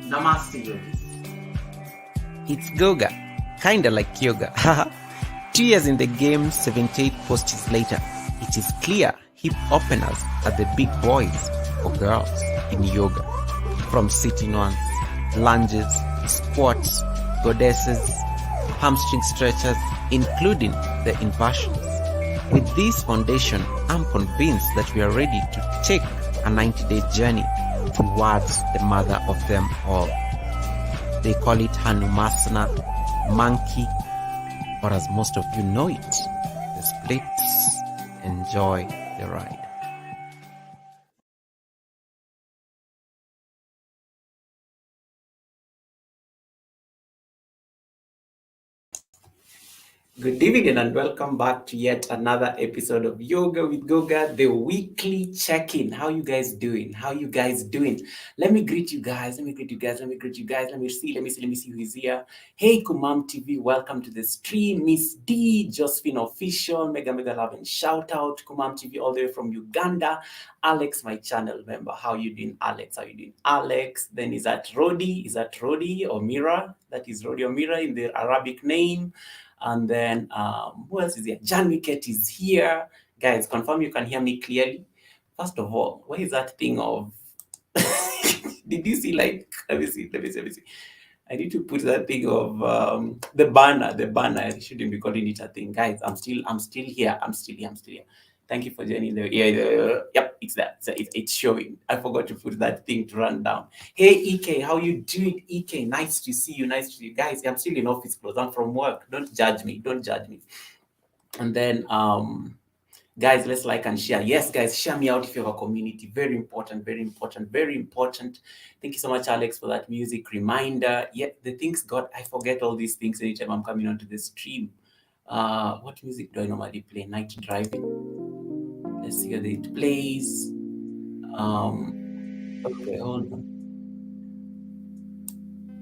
Namaste, yogis. It's Goga, kinda like yoga. 2 years in the game, 78 posters later, it is clear hip openers are the big boys or girls in yoga. From sitting ones, lunges, squats, goddesses, hamstring stretchers, including the inversions. With this foundation, I'm convinced that we are ready to take a 90-day journey towards the mother of them all. They call it Hanumasana, monkey, or as most of you know it, the splits. Enjoy the ride. Good evening and welcome back to yet another episode of Yoga with Goga, the weekly check-in. How you guys doing? How you guys doing? Let me greet you guys. Let me see who is here. Hey, Kumam TV, welcome to the stream. Miss D, Josephine Official, mega love and shout out. Kumam TV all the way from Uganda. Alex, my channel member. How you doing, Alex? Then is that Rodi or Mira? That is Rodi or Mira in the Arabic name. And then who else is here? Jan Wicket is here. Guys, confirm you can hear me clearly. First of all, what is that thing of did you see, like, let me see. I need to put that thing of the banner. I shouldn't be calling it a thing. Guys, I'm still here. Thank you for joining yep, it's that. It's showing. I forgot to put that thing to run down. Hey, EK, how you doing, EK? Nice to see you. Guys, I'm still in office clothes. I'm from work. Don't judge me. And then, guys, let's like and share. Yes, guys, share me out if you have a community. Very important. Thank you so much, Alex, for that music reminder. Yeah, the things, God, I forget all these things anytime I'm coming onto the stream. What music do I normally play? Night driving. Let's see how it plays. Okay, hold on.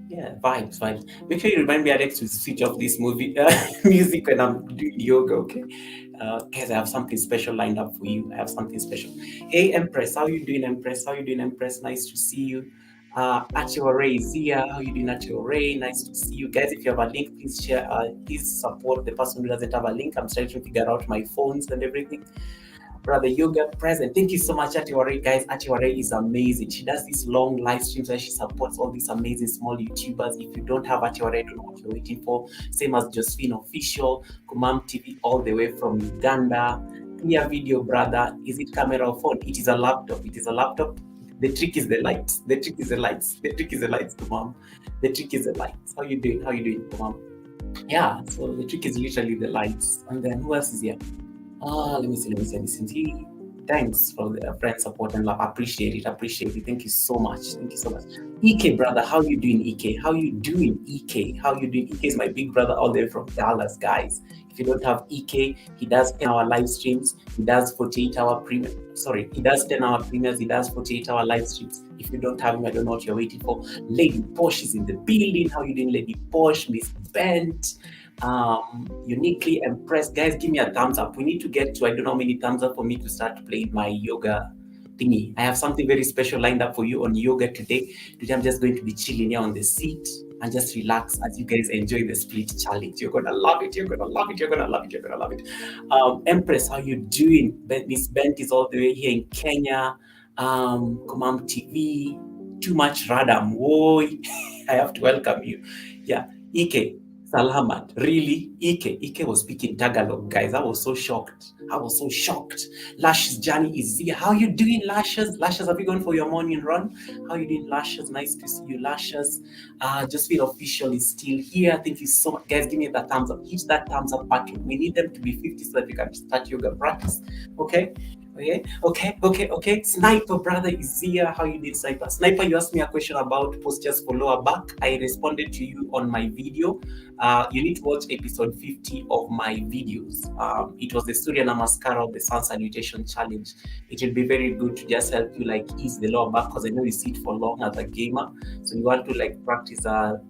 Yeah, vibes. Make sure you remind me, Alex, to switch off this music when I'm doing yoga, okay? Guys, I have something special lined up for you. Hey, Empress, how you doing, Empress? Nice to see you. Achio Ray is here. How you doing, Achio Ray? Nice to see you. Guys, if you have a link, please share. Please support the person who doesn't have a link. I'm trying to figure out my phones and everything. Brother Yoga present. Thank you so much, Atiware. Guys, Atiware is amazing. She does these long live streams where she supports all these amazing small YouTubers. If you don't have Atiware, I don't know what you're waiting for. Same as Josephine Official, Kumam TV, all the way from Uganda. Clear video, brother. Is it camera or phone? It is a laptop. The trick is the lights. Kumam. The trick is the lights. How you doing, Kumam? Yeah, so the trick is literally the lights. And then who else is here? Let me see. Thanks for the friend support and love. Appreciate it. Thank you so much. EK, brother, how you doing, EK? EK is my big brother all the way from Dallas, guys. If you don't have EK, he does 10-hour live streams. He does 48-hour premium. Sorry, he does 10-hour premiums. He does 48-hour live streams. If you don't have him, I don't know what you're waiting for. Lady Posh is in the building. How you doing, Lady Posh? Miss Bent. Uniquely impressed. Guys, give me a thumbs up. We need to get to, I don't know how many thumbs up for me to start playing my yoga thingy. I have something very special lined up for you on yoga today. Today I'm just going to be chilling here on the seat and just relax as you guys enjoy the split challenge. You're gonna love it. Empress, how you doing? Miss Bent is all the way here in Kenya. Kumam TV, too much radam. Whoa, I have to welcome you. Yeah, Ike. Salamat, really? Ike was speaking Tagalog, guys. I was so shocked. Lashes Johnny is here. How you doing, Lashes? Lashes, have you gone for your morning run? How you doing, Lashes? Nice to see you, Lashes. Just feel official is still here. Thank you so much, guys. Give me that thumbs up. Hit that thumbs up button. We need them to be 50 so that we can start yoga practice. Okay. Sniper, brother, is here. How you did, Sniper? Sniper, you asked me a question about postures for lower back. I responded to you on my video. You need to watch episode 50 of my videos. It was the Surya Namaskara of the Sun Salutation Challenge. It will be very good to just help you like ease the lower back, because I know you sit for long as a gamer. So you want to like practice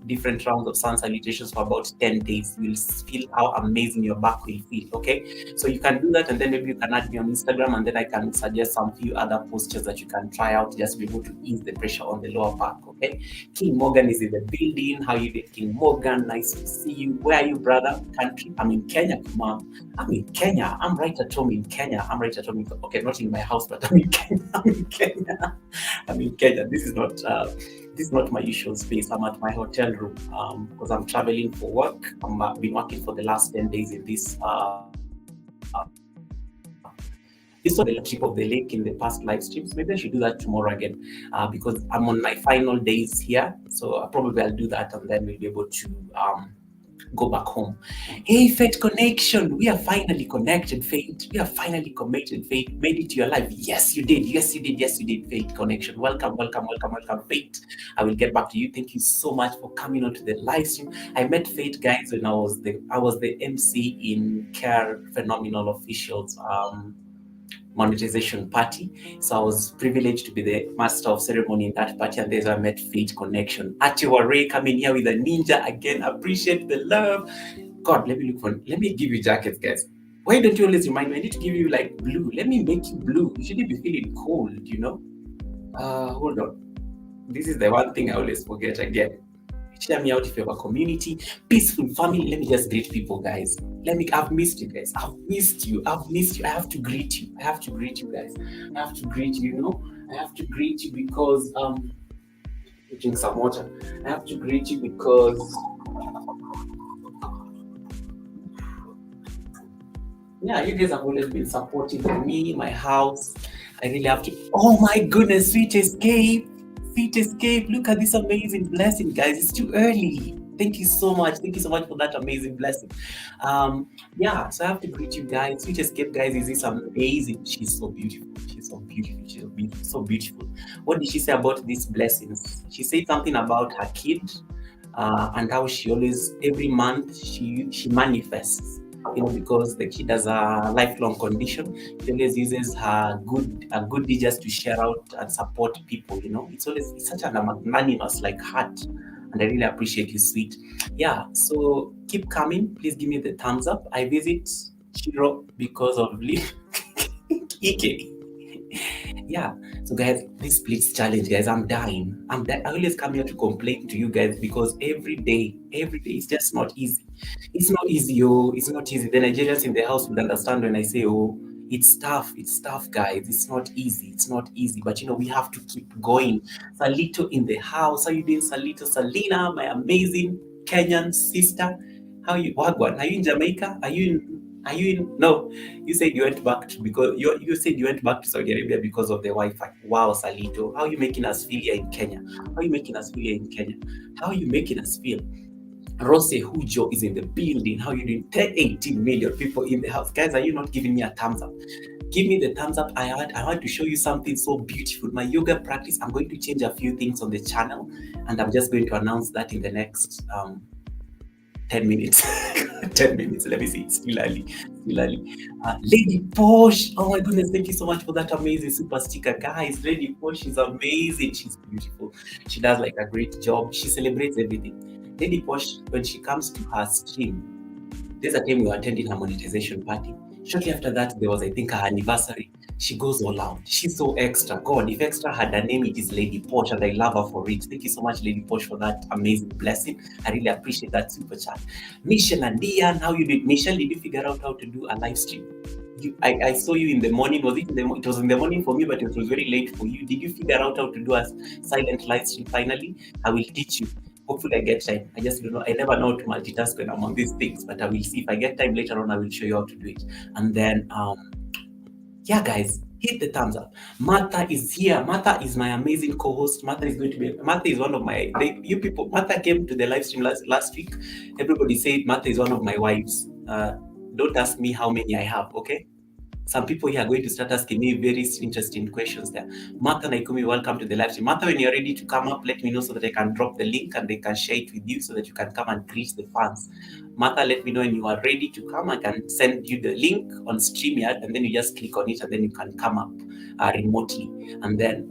different rounds of Sun Salutations for about 10 days. You will feel how amazing your back will feel, okay? So you can do that, and then maybe you can add me on Instagram, and then I can suggest some few other postures that you can try out just to be able to ease the pressure on the lower back. Okay. King Morgan is in the building. How you did, King Morgan? Nice to see you. Where are you, brother? Country? I'm in Kenya, Mom. I'm in Kenya. I'm right at home in Kenya. I'm right at home. Okay, not in my house, but I'm in Kenya. I'm in Kenya. I'm in Kenya. This is not my usual space. I'm at my hotel room because I'm traveling for work. I've been working for the last 10 days in this. You saw the tip of the lake in the past live streams. Maybe I should do that tomorrow again because I'm on my final days here. So probably I'll do that and then we'll be able to go back home. Hey, Fate Connection, we are finally connected, Fate. We are finally connected, Fate. Made it to your life. Yes, you did. Yes, you did. Yes, you did, Fate Connection. Welcome, welcome, welcome, welcome, Fate. I will get back to you. Thank you so much for coming onto the live stream. I met Fate, guys, when I was the MC in Care Phenomenal Officials monetization party. So I was privileged to be the master of ceremony in that party, and there's where I met Fate Connection. Atiware coming here with a ninja again. Appreciate the love. God, let me give you jackets, guys. Why don't you always remind me? I need to give you like blue. Let me make you blue. You shouldn't be feeling cold, you know? Hold on. This is the one thing I always forget again. Share me out if you have a community, peaceful family. Let me just greet people, guys. I've missed you guys. I've missed you. I have to greet you. I have to greet you guys. I have to greet you, you know. I have to greet you because drink some water. I have to greet you because yeah, you guys have always been supporting me, my house. I really have to. Oh my goodness, Sweet Escape. Sweet Escape. Look at this amazing blessing, guys. It's too early. Thank you so much. Thank you so much for that amazing blessing. Yeah, so I have to greet you guys. Sweet Escape, guys, is this amazing? She's so beautiful. She's so beautiful. She's so beautiful. So beautiful. What did she say about these blessings? She said something about her kid and how she always, every month, she manifests. You know, because the kid has a lifelong condition, she always uses her good deed just to share out and support people. You know, it's such a magnanimous like heart, and I really appreciate you, sweet. Yeah, so keep coming. Please give me the thumbs up. I visit Chiro because of Ike. Yeah, so guys, this splits challenge, guys, I'm dying. I always come here to complain to you guys because every day it's just not easy. It's not easy. It's not easy. The Nigerians in the house will understand when I say, oh, it's tough, guys. It's not easy, but you know, we have to keep going. Salito in the house. How you doing, Salito? Salina, my amazing Kenyan sister. How you, Wagwan? Are you in Jamaica? Are you in? No, you said you went back you said you went back to Saudi Arabia because of the Wi-Fi. Wow, Salito, how are you making us feel here in Kenya? How are you making us feel? Rose Hujo is in the building. How are you doing? 18 million people in the house. Guys, are you not giving me a thumbs up? Give me the thumbs up. I want to show you something so beautiful. My yoga practice, I'm going to change a few things on the channel, and I'm just going to announce that in the next 10 minutes. 10 minutes. Let me see. It's still early. Lady Posh. Oh my goodness. Thank you so much for that amazing super sticker. Guys, Lady Posh is amazing. She's beautiful. She does like a great job. She celebrates everything. Lady Posh, when she comes to her stream, there's a time we were attending her monetization party. Shortly after that, there was, I think, her anniversary. She goes all out. She's so extra. God, if extra had a name, it is Lady Posh, and I love her for it. Thank you so much, Lady Posh, for that amazing blessing. I really appreciate that super chat. Michelle and Diane, how you did? Michelle, did you figure out how to do a live stream? I saw you in the morning. It was in the morning for me, but it was very late for you. Did you figure out how to do a silent live stream finally? I will teach you. Hopefully I get time. I just don't know. I never know to multitask when I'm on these things, but I will see. If I get time later on, I will show you how to do it. And then, yeah, guys, hit the thumbs up. Martha is here. Martha is my amazing co-host. Martha is one of my, Martha came to the live stream last week. Everybody said Martha is one of my wives. Don't ask me how many I have, okay? Some people here are going to start asking me very interesting questions there. Martha Naikumi, welcome to the live stream. Martha, when you're ready to come up, let me know so that I can drop the link and they can share it with you so that you can come and greet the fans. Martha, let me know when you are ready to come. I can send you the link on StreamYard, and then you just click on it and then you can come up remotely. And then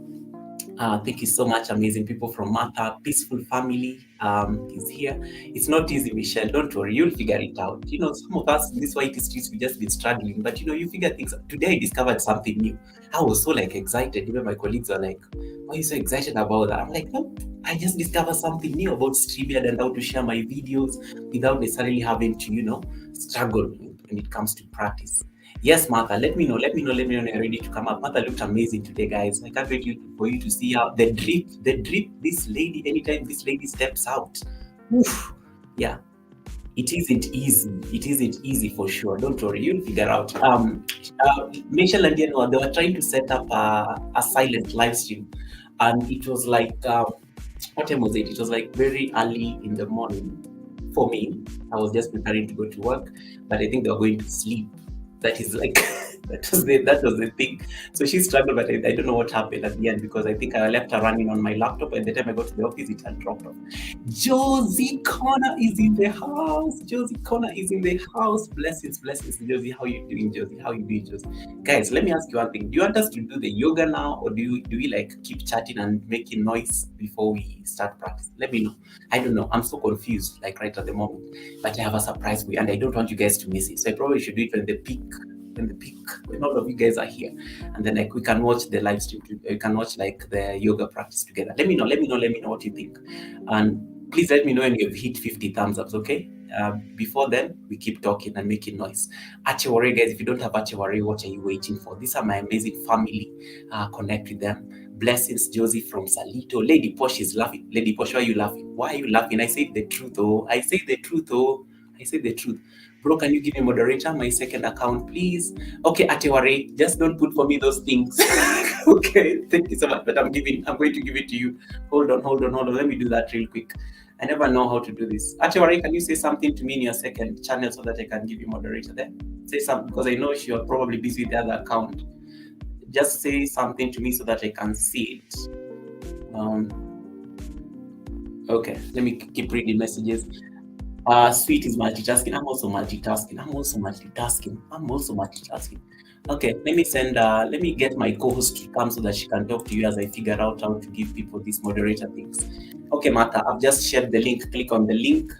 Thank you so much, amazing people from Martha. Peaceful family is here. It's not easy, Michelle. Don't worry, you'll figure it out. You know, some of us, this white streets, we just been struggling, but you know, you figure things out. Today, I discovered something new. I was so like excited. Even my colleagues were like, "Why are you so excited about that?" I'm like, "No, I just discovered something new about StreamYard and how to share my videos without necessarily having to, you know, struggle when it comes to practice." Yes, Martha, let me know. Let me know. Let me know when you're ready to come up. Martha looked amazing today, guys. I can't wait for you to see how the drip. This lady, anytime this lady steps out, oof, yeah, it isn't easy. It isn't easy for sure. Don't worry, you'll figure out. Michelle and Diana, they were trying to set up a silent live stream, and it was like, what time was it? It was like very early in the morning for me. I was just preparing to go to work, but I think they were going to sleep. That is like that was the thing. So she struggled, but I don't know what happened at the end because I think I left her running on my laptop. And the time I got to the office, it had dropped off. Josie Connor is in the house. Josie Connor is in the house. Blessings, blessings, Josie. How you doing, Josie? How you doing, Josie? Guys, let me ask you one thing. Do you want us to do the yoga now, or do we like keep chatting and making noise before we start practice? Let me know. I don't know. I'm so confused, like right at the moment. But I have a surprise for you, and I don't want you guys to miss it. So I probably should do it when all of you guys are here, and then like we can watch the live stream. We can watch like the yoga practice together. Let me know what you think, and please let me know when you've hit 50 thumbs ups. Okay. Before then, we keep talking and making noise. Acheware, guys, if you don't have Acheware, what are you waiting for? These are my amazing family. Connect with them. Blessings, Josie from Salito. Lady Posh is laughing. Lady Posh, why are you laughing? Why are you laughing? I say the truth, oh. I say the truth, oh. I say the truth. Bro, can you give me moderator my second account, please? Okay, Ateware, just don't put for me those things. Okay, thank you so much. But I'm going to give it to you. Hold on. Let me do that real quick. I never know how to do this. Ateware, can you say something to me in your second channel so that I can give you moderator there? Say something because I know you're probably busy with the other account. Just say something to me so that I can see it. Okay, let me keep reading messages. Sweet is multitasking. I'm also multitasking. Okay, let me get my co-host to come so that she can talk to you as I figure out how to give people these moderator things. Okay, Martha, I've just shared the link. Click on the link.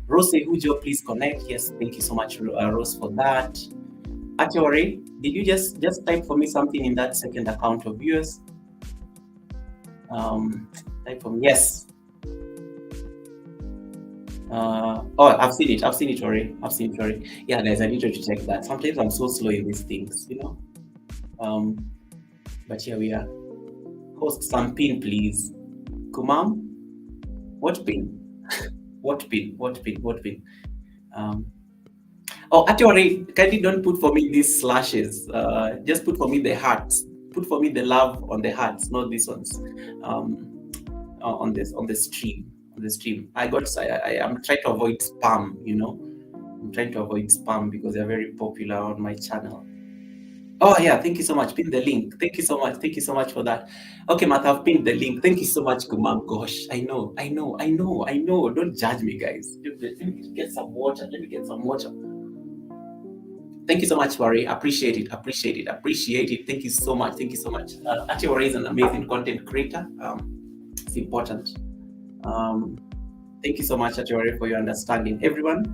Rose Hujo, please connect. Yes, thank you so much, Rose, for that. Ateware, did you just type for me something in that second account of yours? Type for me. Yes. I've seen it already. Yeah, guys, I need you to check that. Sometimes I'm so slow in these things, you know. But here we are. Host some pin, please. Kumam, what pin? What pin? Actually, kindly don't put for me these slashes. Just put for me the hearts. Put for me the love on the hearts, not these ones. On the stream. I am trying to avoid spam, you know. I'm trying to avoid spam because they're very popular on my channel. Oh yeah, thank you so much. Pin the link. Thank you so much for that. Okay, Matt, I've pinned the link. Thank you so much, Kumam. Gosh, I know. Don't judge me, guys. Let me get some water. Thank you so much, Wari. Appreciate it. Thank you so much. Actually, Wari is an amazing content creator. It's important. Thank you so much, Acheware, for your understanding. Everyone,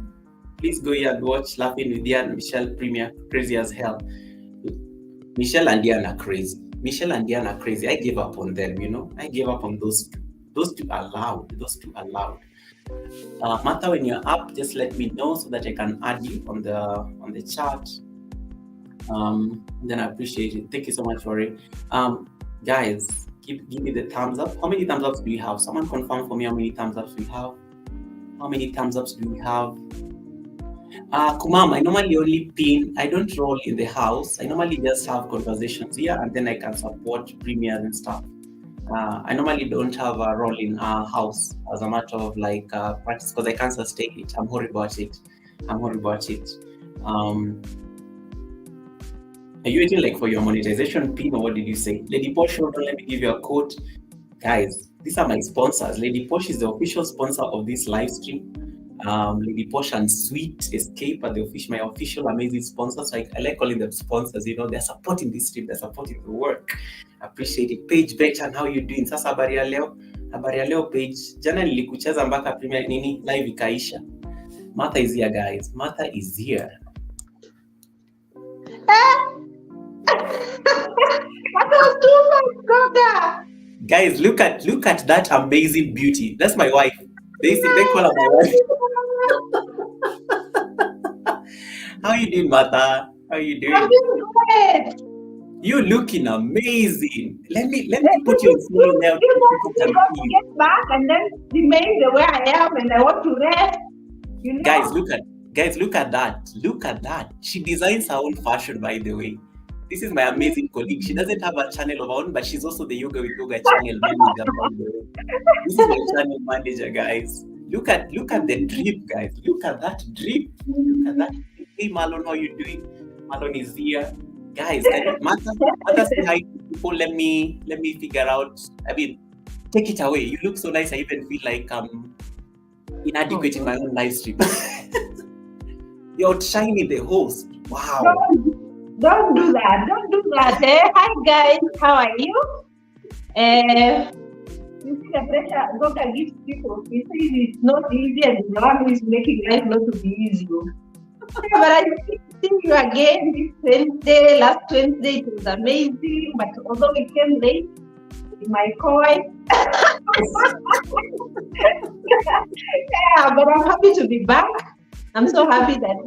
please go here and watch Laughing with Diana Michelle Premier, crazy as hell. Michelle and Diana crazy. I gave up on them, you know. I gave up on those two. Those two are loud. Martha, when you're up, just let me know so that I can add you on the chat. Then I appreciate it. Thank you so much for it. Guys, give me the thumbs up. How many thumbs ups do we have? Someone confirm for me how many thumbs ups we have. Kumam, I normally only pin. I don't roll in the house. I normally just have conversations here, and then I can support premiers and stuff. I normally don't have a role in our house as a matter of like practice because I can't sustain it. I'm horrible at it. Are you waiting like for your monetization pin or what did you say? Lady Posh, hold on, let me give you a quote. Guys, these are my sponsors. Lady Posh is the official sponsor of this live stream. Lady Posh and Sweet Escape are my official amazing sponsors. I like calling them sponsors, you know, they're supporting this stream, they're supporting the work. Appreciate it. Page Bechan, how you doing? Sasa habari ya leo? Habari ya leo Page. Jana nilikucheza mpaka premier nini live ikaisha. Martha is here, guys. Martha is here. That was too much, Goga. Guys, look at that amazing beauty. That's my wife. They call her my wife. How you doing, Martha? How you doing? I'm doing great. You looking amazing. Let me put your phone there. People got to get back and then remain the way I am, and I want to rest. You know? Guys, look at that. Look at that. She designs her own fashion, by the way. This is my amazing colleague. She doesn't have a channel of her own, but she's also the Yoga with Goga channel manager. By the way. This is my channel manager, guys. Look at the drip, guys. Look at that drip. Look at that. Hey, Marlon, how you doing? Marlon is here. Guys, Martha say hi to people. Let me figure out. I mean, take it away. You look so nice. I even feel like inadequate in my own live stream. You're outshiny the host. Wow. Don't do that. Don't do that. Hi guys, how are you? You see the pressure Goga gives people. He says it's not easy, and the one who is making life not to be easy. But I see you again this Wednesday. Last Wednesday it was amazing, but although it came late, my coin. Yeah, but I'm happy to be back. I'm so happy that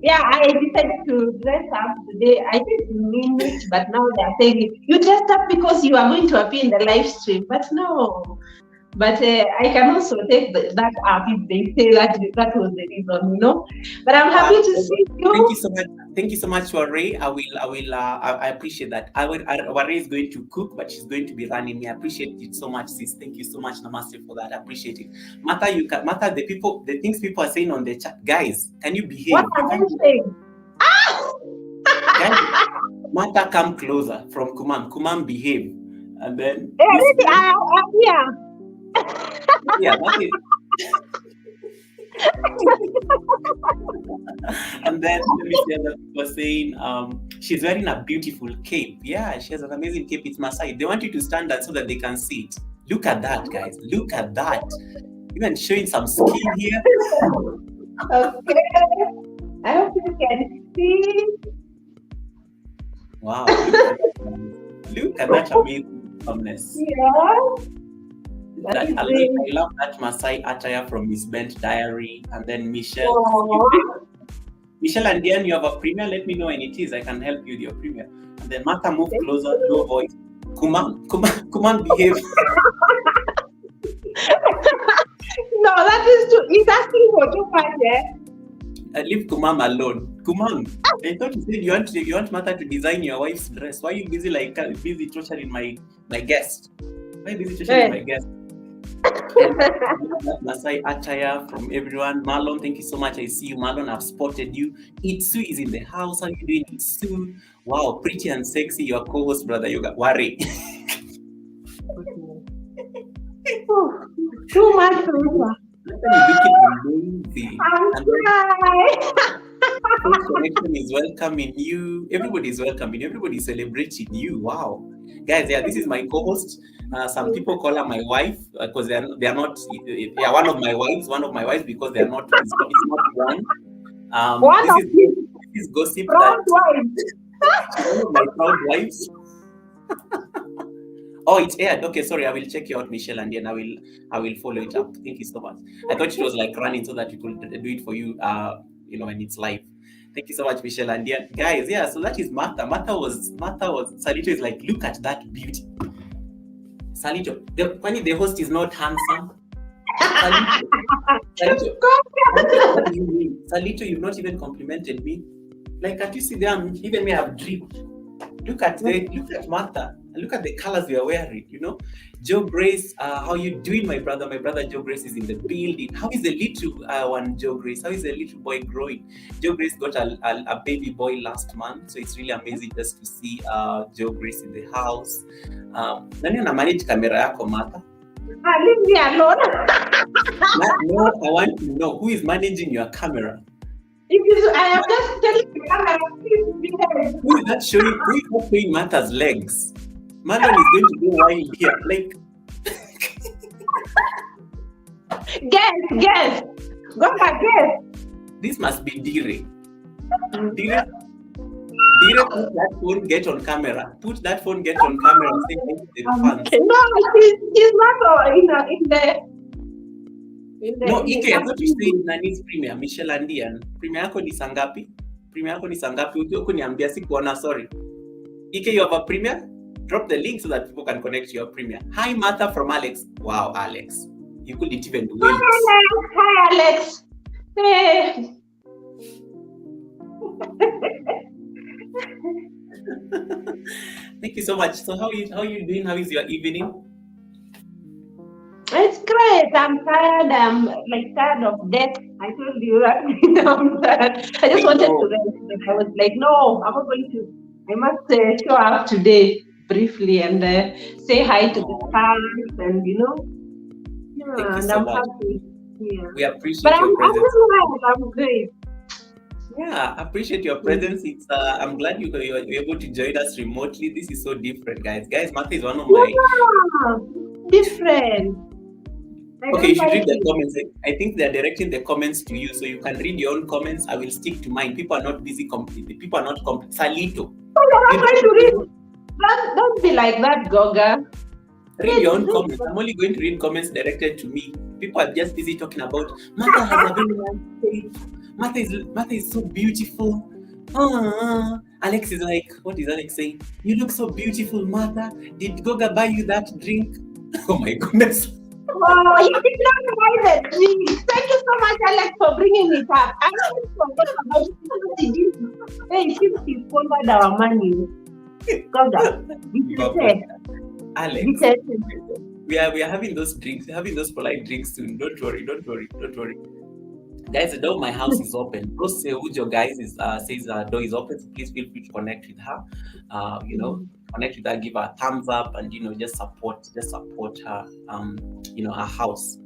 I decided to dress up today. I didn't mean it, but now they're saying you dressed up because you are going to appear in the live stream. But no. But I can also take that up if they say that was the reason, you know. But I'm happy to see you. Thank you so much. Thank you so much, Warre. I appreciate that. Warre is going to cook, but she's going to be running me. I appreciate it so much, sis. Thank you so much, Namaste, for that. I appreciate it. Martha, the things people are saying on the chat, guys, can you behave? What are they saying? Guys, Martha, come closer from Kumam. Kumam, behave. And then yeah. Yeah, that is. And then let me see other people saying she's wearing a beautiful cape. Yeah, she has an amazing cape. It's Masai. They want you to stand up so that they can see it. Look at that, guys. Look at that. Even showing some skin here. Okay. I hope you can see. Wow. Look at that amazing calmness. Yeah. I love that Masai attire from Miss Bent Diary. And then Michelle. Michelle and Diane, you have a premiere. Let me know when it is. I can help you with your premiere. And then Martha, move closer, low voice. Kuman, behave. No, that is too. He's asking for too much, Leave Kumam alone. Kumam, I thought you said you want Martha to design your wife's dress. Why are you busy torturing my guest? Why are you busy torturing my guest? Masai attire from everyone. Marlon, thank you so much. I see you, Marlon. I've spotted you. Itsu is in the house. How are you doing, Itsu? Wow, pretty and sexy. Your co-host, brother Yoga. Worry. Too much pressure. Connection is welcoming you. Everybody's welcoming you. Everybody's celebrating you. Wow, guys, yeah, this is my co-host. Some people call her my wife because they are not. Yeah, one of my wives because they are not. It's not one. This is gossip that she's one of my proud wives. Oh, it's aired. Okay, sorry. I will check you out, Michelle, and then I will follow it up. Thank you so much. I thought it was like running so that we could do it for you. When it's live. Thank you so much, Michelle, and then guys. Yeah, so that is Martha. Martha was. Salito is like, look at that beauty. Salito, the host is not handsome. Salito, what do you mean? Salito, you've not even complimented me. Like, can't you see them? Even me have dripped. Look at Martha. Look at the colors we are wearing, you know. Joe Grace, how you doing, my brother? My brother Joe Grace is in the building. How is the little one, Joe Grace? How is the little boy growing? Joe Grace got a baby boy last month, so it's really amazing just to see Joe Grace in the house. Nani ana manage camera yako, Martha? Leave me alone. No, I want to know who is managing your camera. I am just telling the camera. Who is not showing Martha's legs? Marlon is going to go wild here. Like, Guess. Goga, guess. this must be Dire. Dire, put that phone, get on camera. Put that phone, get on camera and say hi to the fans. No, she's not in the. No, Ike, I thought you said Nani's premiere, Michelle Andian. Premiere yako ni sangapi? Premiere yako ni sangapi? Uje kuniambia sikuona, sorry. Ike, you have a premiere? Drop the link so that people can connect to your premiere. Hi, Martha from Alex. Wow, Alex. You couldn't even wait. Hi, Alex. Hey. Thank you so much. So how are you doing? How is your evening? It's great. I'm tired. I'm like tired of death. I told you that I'm tired. I just wanted to rest, but I was like, no, I'm not going to. I must show up today briefly and say hi to the fans, and Thank you and so I'm much. happy. Yeah. We appreciate But your presence. I'm great. Yeah, appreciate your presence. It's I'm glad you're able to join us remotely. This is so different, guys. Guys, Martha is one of my. Yeah, different. Okay, you should read the comments. I think they're directing the comments to you, so you can read your own comments. I will stick to mine. People are not busy completely. People are not Salito. I'm going to read. Don't be like that, Goga. Read your own comments. I'm only going to read comments directed to me. People are just busy talking about Martha has a very nice face. Martha is so beautiful. Alex is like, what is Alex saying? You look so beautiful, Martha. Did Goga buy you that drink? Oh my goodness. Oh, you did not buy the drink. Thank you so much, Alex, for bringing it up. I almost forgot about it. Hey, she squandered our money. Goga, Alex, we are having those drinks. We're having those polite drinks soon. Don't worry. Guys, the door of my house is open. Rose Ujo, guys, says the door is open. So please feel free to connect with her. Connect with her, give her a thumbs up, and just support her. Her house.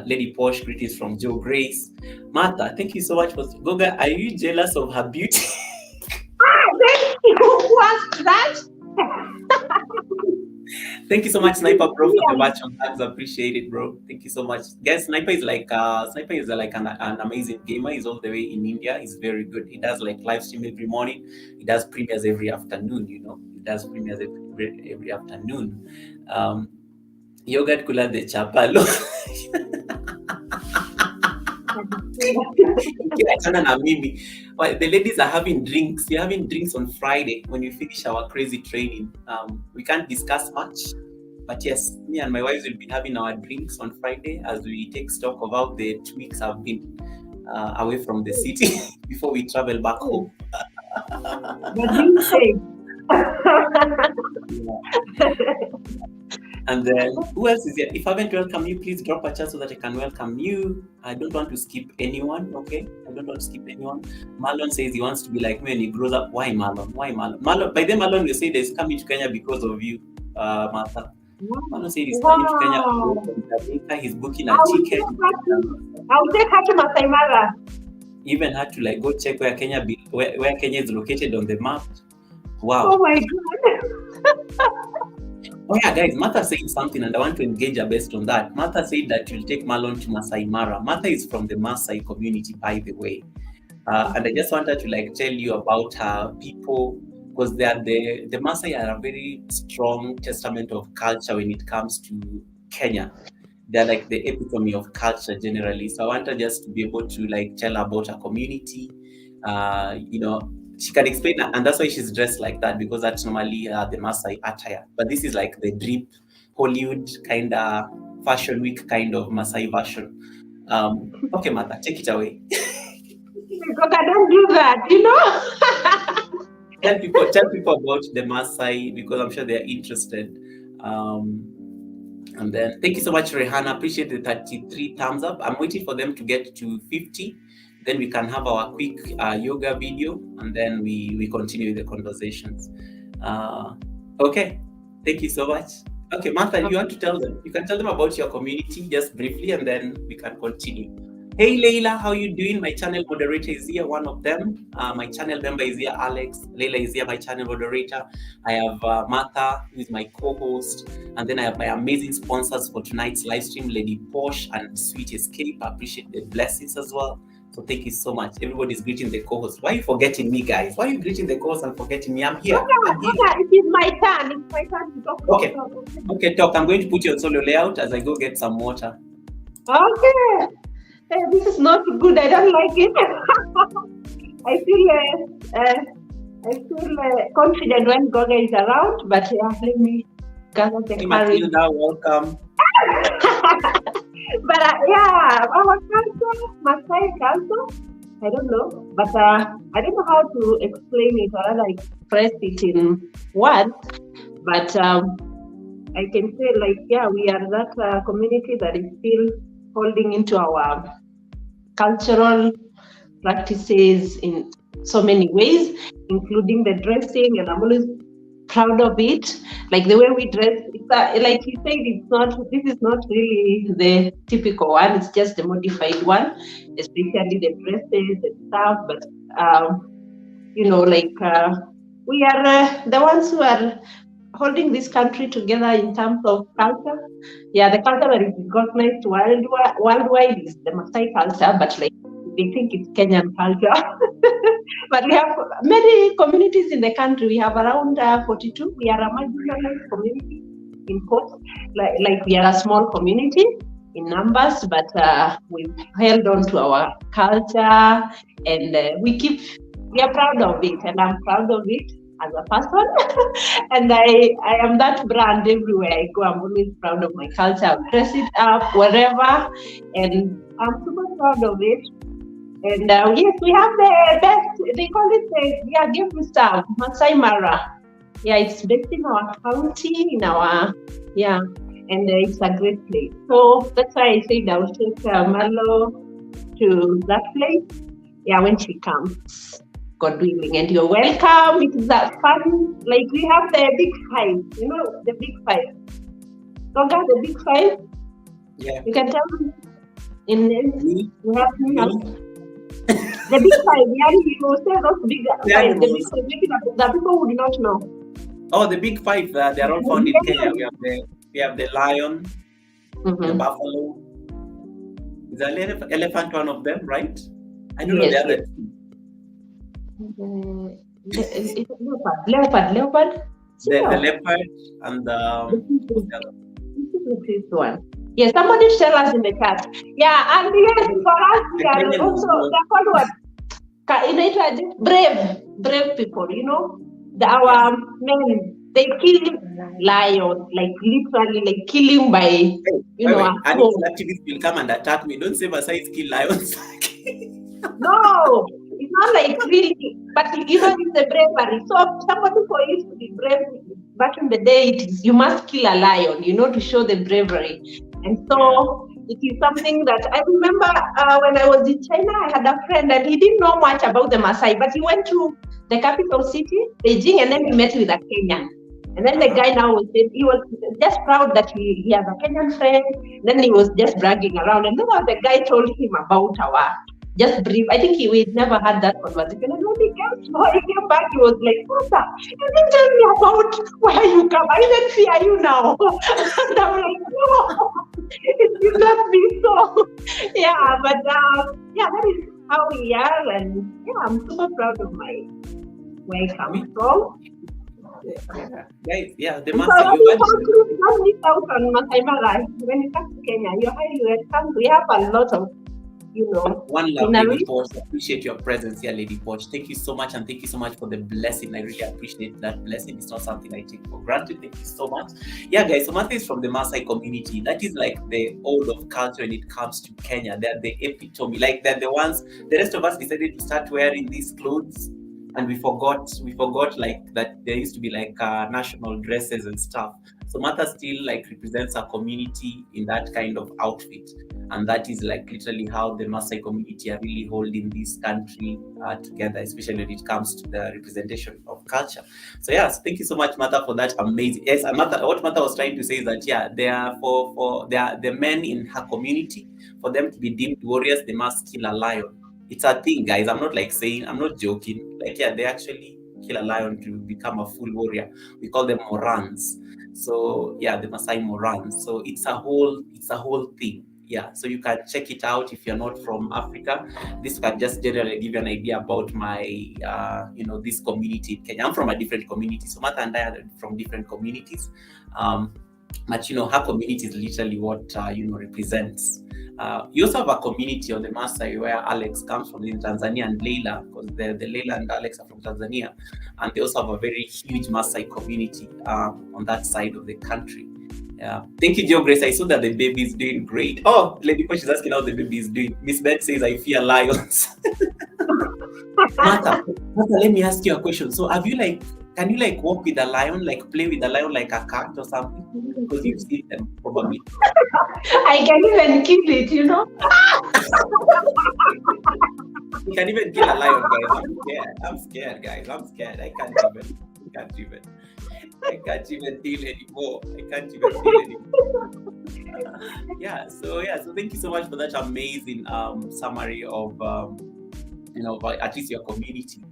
Lady Posh, greetings from Joe Grace. Martha, thank you so much for Goga. Are you jealous of her beauty? Who asked that? Thank you so much, Sniper Bro, for the watch on tags. Appreciate it, bro. Thank you so much. Guys, Sniper is like an amazing gamer. He's all the way in India. He's very good. He does like live stream every morning. He does premieres every afternoon. He does premieres every afternoon. Yogurt kula de chapalo. The ladies are having drinks. We're having drinks on Friday when we finish our crazy training. We can't discuss much, but yes, me and my wives will be having our drinks on Friday as we take stock of how the 2 weeks have been away from the city before we travel back home. What do you say? And then, who else is here? If I haven't welcomed you, please drop a chat so that I can welcome you. I don't want to skip anyone, okay? I don't want to skip anyone. Marlon says he wants to be like me when he grows up. Why Marlon? Marlon, by then Marlon will say he's coming to Kenya because of you, Martha. Marlon said he's coming to Kenya from Jamaica. He's booking a ticket. I'll take her to Masai Mara. Even had to go check where Kenya is located on the map. Wow. Oh my God. Oh yeah, guys, Martha said something and I want to engage her based on that. Martha said that you'll take Marlon to Masai Mara. Martha is from the Maasai community, by the way. And I just wanted to tell you about her people, because they are the Maasai are a very strong testament of culture when it comes to Kenya. They're like the epitome of culture generally. So I wanted just to be able to tell her about her community. She can explain, and that's why she's dressed like that, because that's normally the Maasai attire. But this is like the drip, Hollywood kind of fashion week kind of Maasai version. Okay, Martha, take it away. God, I don't do that, Tell people about the Maasai, because I'm sure they're interested. And then thank you so much, Rehanna. Appreciate the 33 thumbs up. I'm waiting for them to get to 50. Then we can have our quick yoga video, and then we continue the conversations. Okay, thank you so much. Okay, Martha, you want to tell them? You can tell them about your community just briefly, and then we can continue. Hey Leila, how you doing? My channel moderator is here, one of them. My channel member is here, Alex. Leila is here, my channel moderator. I have Martha, who is my co-host. And then I have my amazing sponsors for tonight's live stream, Lady Posh and Sweet Escape. I appreciate the blessings as well. So thank you so much. Everybody's greeting the co-host. Why are you forgetting me, guys? Why are you greeting the co-host and forgetting me? I'm here. I'm here. It is my turn. It's my turn to talk. Okay. Okay, talk. I'm going to put you on solo layout as I go get some water. Okay. Hey, this is not good. I don't like it. I feel confident when Goga is around, but yeah, let me gather the courage. Matilda, welcome. But yeah, our culture, Maasai culture, I don't know, but I don't know how to explain it or rather express it in words. But I can say, like, yeah, we are that community that is still holding into our cultural practices in so many ways, including the dressing, and I'm always proud of it. Like the way we dress, it's like you said, this is not really the typical one, it's just the modified one, especially the dresses and stuff. But we are the ones who are holding this country together in terms of culture. Yeah, the culture that is recognized worldwide is the Maasai culture, but like they think it's Kenyan culture. But we have many communities in the country. We have around 42. We are a marginalized community in quotes. Like we are a small community in numbers, but we've held on to our culture, and we are proud of it, and I'm proud of it as a person. And I am that brand everywhere I go. I'm always proud of my culture. I dress it up wherever, and I'm super proud of it. And yes, we have the best, they call it game reserve, Masai Mara. Yeah, it's based in our county, and it's a great place. So that's why I said I will take Marlo to that place, when she comes, God willing. And you're welcome. It is that fun. Like we have the big five, the big five. Goga, the big five? Yeah. You can tell me in names. You have me. The big five, you say those big five, the people would not know. Oh, the big five, they are all found in Kenya. We have the lion, the buffalo. Is the elephant one of them, right? I don't know the other two. Leopard. The leopard and the one. Yes, somebody tell us in the chat. Yeah, and yes, for us, we are also they're called what? Brave people, our men, they kill lions, like literally, like killing by, animal activists will come and attack me. Don't say Maasai kill lions. No, it's not like really, but it's the bravery. So somebody for you to be brave, back in the day, you must kill a lion, to show the bravery. And so it is something that I remember when I was in China, I had a friend and he didn't know much about the Maasai, but he went to the capital city, Beijing, and then he met with a Kenyan. And then the guy he was just proud that he has a Kenyan friend. Then he was just bragging around. And then the guy told him about our just brief. I think we never had that conversation. And when he came back, he was like, Papa, you didn't tell me about where you come. I even fear you now. And I'm like, no, it did not be so. Yeah, but that is how we are. And I'm super proud of where I come from. Guys, the Maasai. So don't miss out on Maasai Mara. When you come to Kenya, you're highly welcome. We have a lot of one love, Lady Posh. Appreciate your presence here, Lady Posh. Thank you so much, and thank you so much for the blessing. I really appreciate that blessing. It's not something I take for granted. Thank you so much. Yeah, guys, so Martha is from the Maasai community. That is like the all of culture when it comes to Kenya. They're the epitome. Like they're the ones, the rest of us decided to start wearing these clothes and we forgot like that there used to be like national dresses and stuff. So Martha still like represents our community in that kind of outfit, and that is like literally how the Maasai community are really holding this country together, especially when it comes to the representation of culture. So yes, thank you so much, Martha, for that amazing. Yes, and Martha, what Martha was trying to say is that they are they are the men in her community. For them to be deemed warriors, they must kill a lion. It's a thing, guys. I'm not joking. Like, they actually kill a lion to become a full warrior. We call them Morans. So yeah, the Maasai Morans. So it's a whole thing. Yeah, so you can check it out if you're not from Africa. This can just generally give you an idea about my, this community in Kenya. I'm from a different community. So Martha and I are from different communities. But her community is literally what represents. You also have a community on the Maasai where Alex comes from in Tanzania, and Leila, because the Leila and Alex are from Tanzania, and they also have a very huge Maasai community on that side of the country. Yeah. Thank you, Joe Grace. I saw that the baby is doing great. Oh, Lady Coach is asking how the baby is doing. Miss Beth says, I fear lions. Martha, let me ask you a question. So can you walk with a lion, like play with a lion like a cat or something? Because you've seen them probably. I can even kill it, You can even kill a lion, guys. I'm scared, guys. I'm scared. I can't even deal anymore. So thank you so much for that amazing summary of at least your community.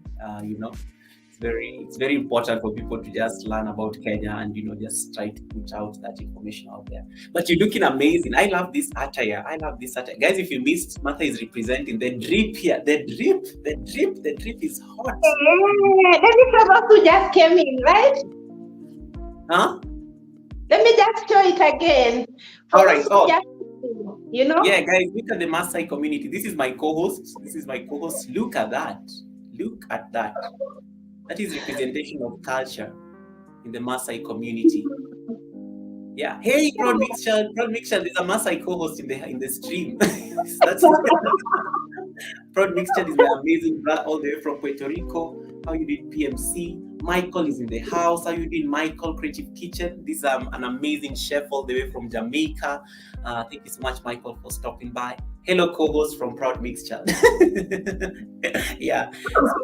It's very important for people to just learn about Kenya and just try to put out that information out there. But you're looking amazing. I love this attire. Guys, if you missed, Martha is representing the drip here. The drip is hot. Let me tell us who just came in, right? Huh? Let me just show it again. All right. Yeah, guys, look at the Maasai community. This is my co-host. Look at that. That is representation of culture in the Maasai community. Yeah. Hey, Proud Mixture, there's a Maasai co-host in the stream. That's Proud Mixture is the amazing brother all the way from Puerto Rico. How you doing, PMC? Michael is in the house. How you doing, Michael? Creative Kitchen. This is an amazing chef all the way from Jamaica. Thank you so much, Michael, for stopping by. Hello, co-host from Proud Mixture. Yeah. So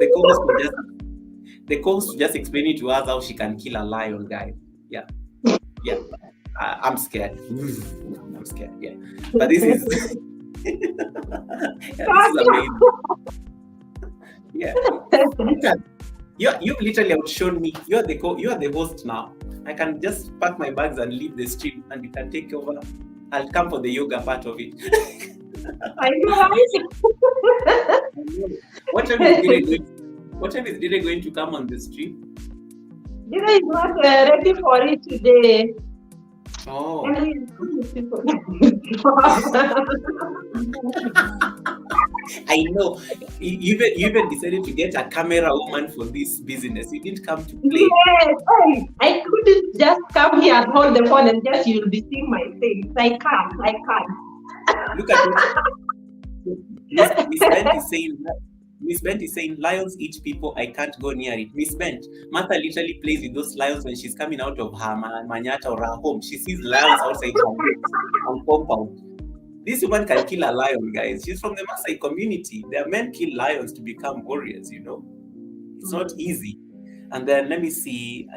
the co-host just explaining to us how she can kill a lion, guys. Yeah. I'm scared. Yeah. But this is this is amazing. Yeah. You've literally outshone me. You are the host now. I can just pack my bags and leave the stream, and you can take over. I'll come for the yoga part of it. I know. What time is Dire going to come on the stream? Dire is not ready for it today. Oh. I know. You even decided to get a camera woman for this business. You didn't come to play. Yes, I couldn't just come here and hold the phone and just you'll be seeing my face. I can't. Look at it. Miss Bent is saying lions eat people. I can't go near it. Miss Bent, Martha literally plays with those lions when she's coming out of her manyata or her home. She sees lions outside her compound. This woman can kill a lion, guys. She's from the Maasai community. Their men kill lions to become warriors, It's not easy. And then let me see.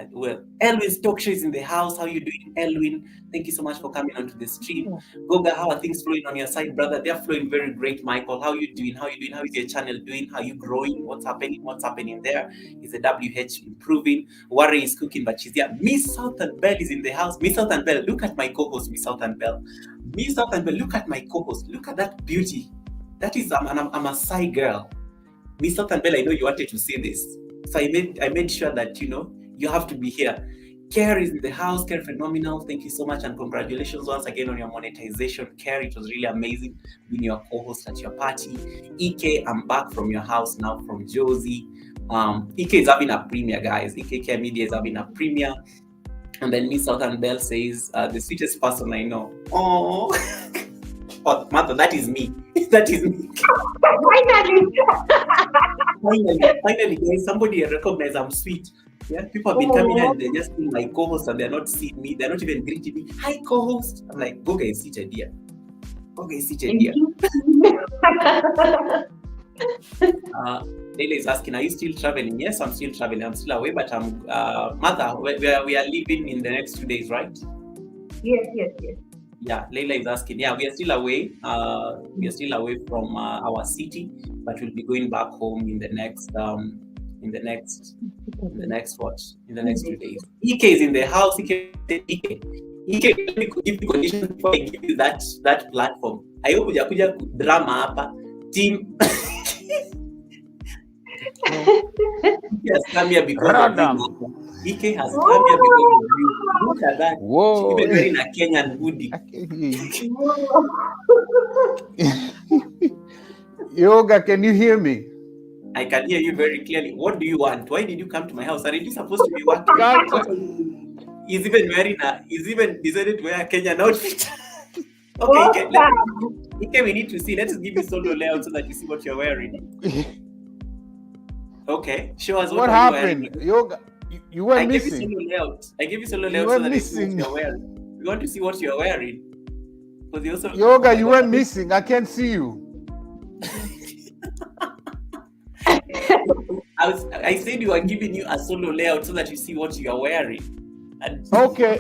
Elwin Stockshaw is in the house. How are you doing, Elwin? Thank you so much for coming onto the stream. Goga, how are things flowing on your side, brother? They're flowing very great, Michael. How are you doing? How is your channel doing? How are you growing? What's happening there? Is the WH improving? Warren is cooking, but she's here. Miss Southern Bell is in the house. Miss Southern Bell, look at my co-host, Miss Southern Bell. Miss Southern Bell, look at my co-host. Look at that beauty. That is a Maasai girl. Miss Southern Bell, I know you wanted to see this. So I made sure that you have to be here. Care is in the house. Care, phenomenal. Thank you so much, and congratulations once again on your monetization. Care, it was really amazing being your co-host at your party. EK, I'm back from your house now from Josie. EK is having a premiere, guys. EK Care Media is having a premiere. And then Miss Southern Bell says, the sweetest person I know. Oh, Martha, that is me. That is me. Finally. Finally, guys, somebody recognized I'm sweet. Yeah, people have been coming here and they're just being my co-host and they're not seeing me. They're not even greeting me. Hi, co-host. I'm like, Goga is seated here. Goga is seated here. Leila is asking, are you still traveling? Yes, I'm still traveling. I'm still away, but I'm Mother, we are leaving in the next 2 days, right? Yes. Yeah, Leila is asking. Yeah, we are still away. We are still away from our city, but we'll be going back home in the next 2 days. EK is in the house. EK, let me give you conditions before I give you that platform. I hope hujakuja drama hapa team. He has come here because of you. EK has come here because of you. Look at that. Whoa. Even wearing a Kenyan hoodie. Yoga, can you hear me? I can hear you very clearly. What do you want? Why did you come to my house? Aren't you supposed to be working? He's even decided to wear a Kenyan outfit. Okay, EK, we need to see. Let's give you solo layout so that you see what you're wearing. Okay, show us what happened. Yoga, you were missing. I gave you solo layout so that you see what you're wearing. We want to see what you're wearing. Yoga, you were missing. I can't see you. I said you are giving you a solo layout so that you see what you are wearing. And Okay.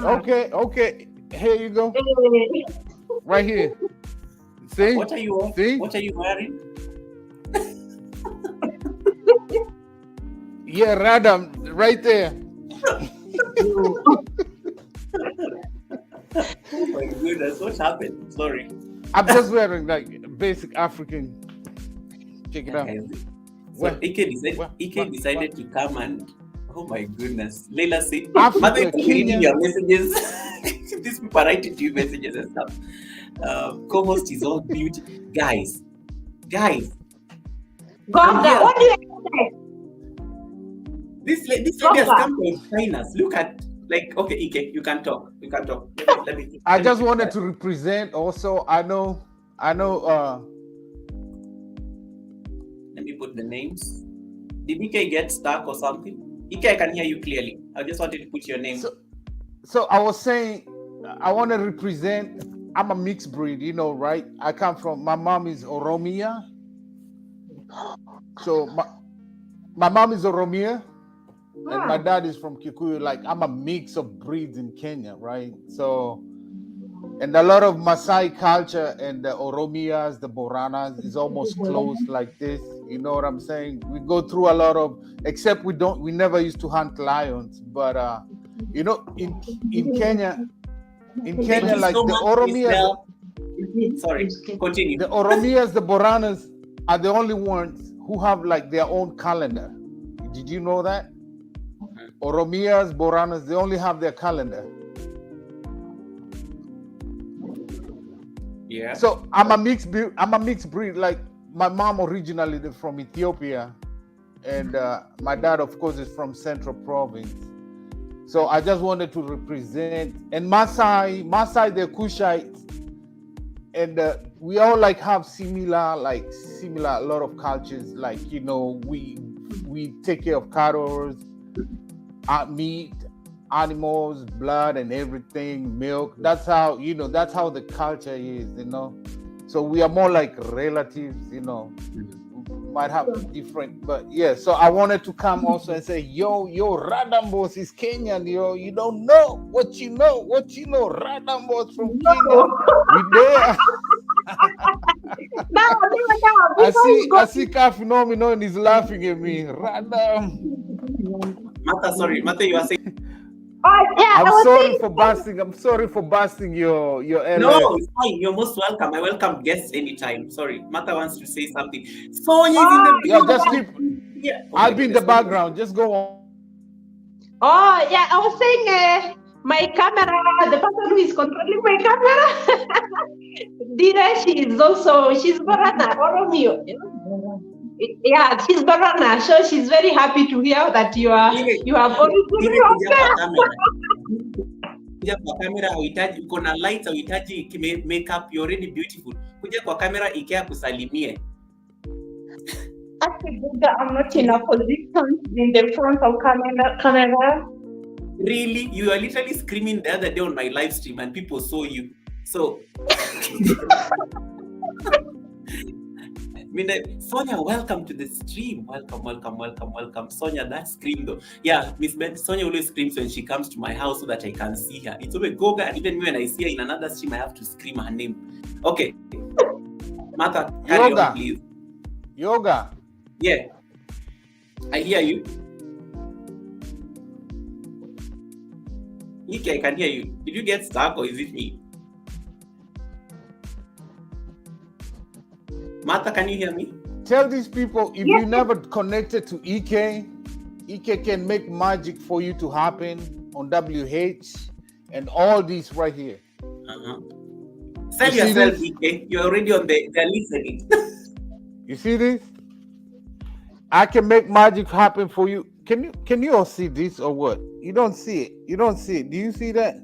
Here you go. Right here. See? What are you See? What are you wearing? Yeah, Radam, right there. Oh my goodness, what happened? Sorry. I'm just wearing like basic African. Check it out. So Ike decided to come and, oh my goodness. Leila said, Mother, reading your messages. These people are writing to you messages and stuff. Co-host is all beauty. Guys. Goga, what do you expect? This lady has come to entertain us. Look at, okay, Ike, you can talk. Let me I just wanted to represent also. I know. Let me put the names. Did Ike get stuck or something? Ike, I can hear you clearly. I just wanted to put your name. So I was saying, I want to represent. I'm a mixed breed, right? I come from. My mom is Oromia. So my mom is Oromia. And my dad is from Kikuyu. Like, I'm a mix of breeds in Kenya, right? So, and a lot of Maasai culture and the Oromias, the Boranas is almost close like this. You know what I'm saying? We go through a lot of, except we never used to hunt lions. But, in Kenya, like the Oromias. Sorry, continue. The Oromias, the Boranas are the only ones who have like their own calendar. Did you know that? Oromias, Boranas, they only have their calendar. Yeah. So I'm a mixed breed. Like, my mom originally from Ethiopia, and my dad, of course, is from Central Province. So I just wanted to represent. And Maasai, they're Kushites, and we all like have similar a lot of cultures. Like, we take care of cattle, meat, animals, blood, and everything, milk. That's how the culture is, So we are more like relatives, might have different, but yeah. So I wanted to come also and say, yo, Radambos is Kenyan, yo. You don't know what you know. Radambos from Kenya. We there. I see Kafinomino and he's laughing at me. Radam. Mata, you are saying. I'm sorry for busting your error. No, it's fine. You're most welcome. I welcome guests anytime. Sorry, Mata wants to say something. Sonia is in the yeah, just keep. Yeah. I'll be in the background. Just go on. Oh yeah, I was saying my camera. The person who is controlling my camera, Dira, she's Barana Oromio. Yeah, she's Barana. So she's very happy to hear that you have already kuja kwa kamera uhitaji uko na lights uhitaji makeup, you're already beautiful. Kuja kwa kamera Ikea kusalimie. Actually, I'm not in a position in the front of camera. Really? You are literally screaming the other day on my live stream and people saw you. So, Sonia, welcome to the stream. Welcome. Sonia, that scream though. Yeah, Miss Ben, Sonia always screams when she comes to my house so that I can see her. It's always Goga, and even when I see her in another stream, I have to scream her name. Okay. Martha, carry on, please. Yoga. Yeah. I hear you. Ike, I can hear you. Did you get stuck or is it me? Martha, can you hear me? Tell these people, if you never connected to EK can make magic for you to happen on WH and all these right here. Sell yourself, EK. You're already on they're listening. You see this? I can make magic happen for you. Can you all see this or what? You don't see it. Do you see that?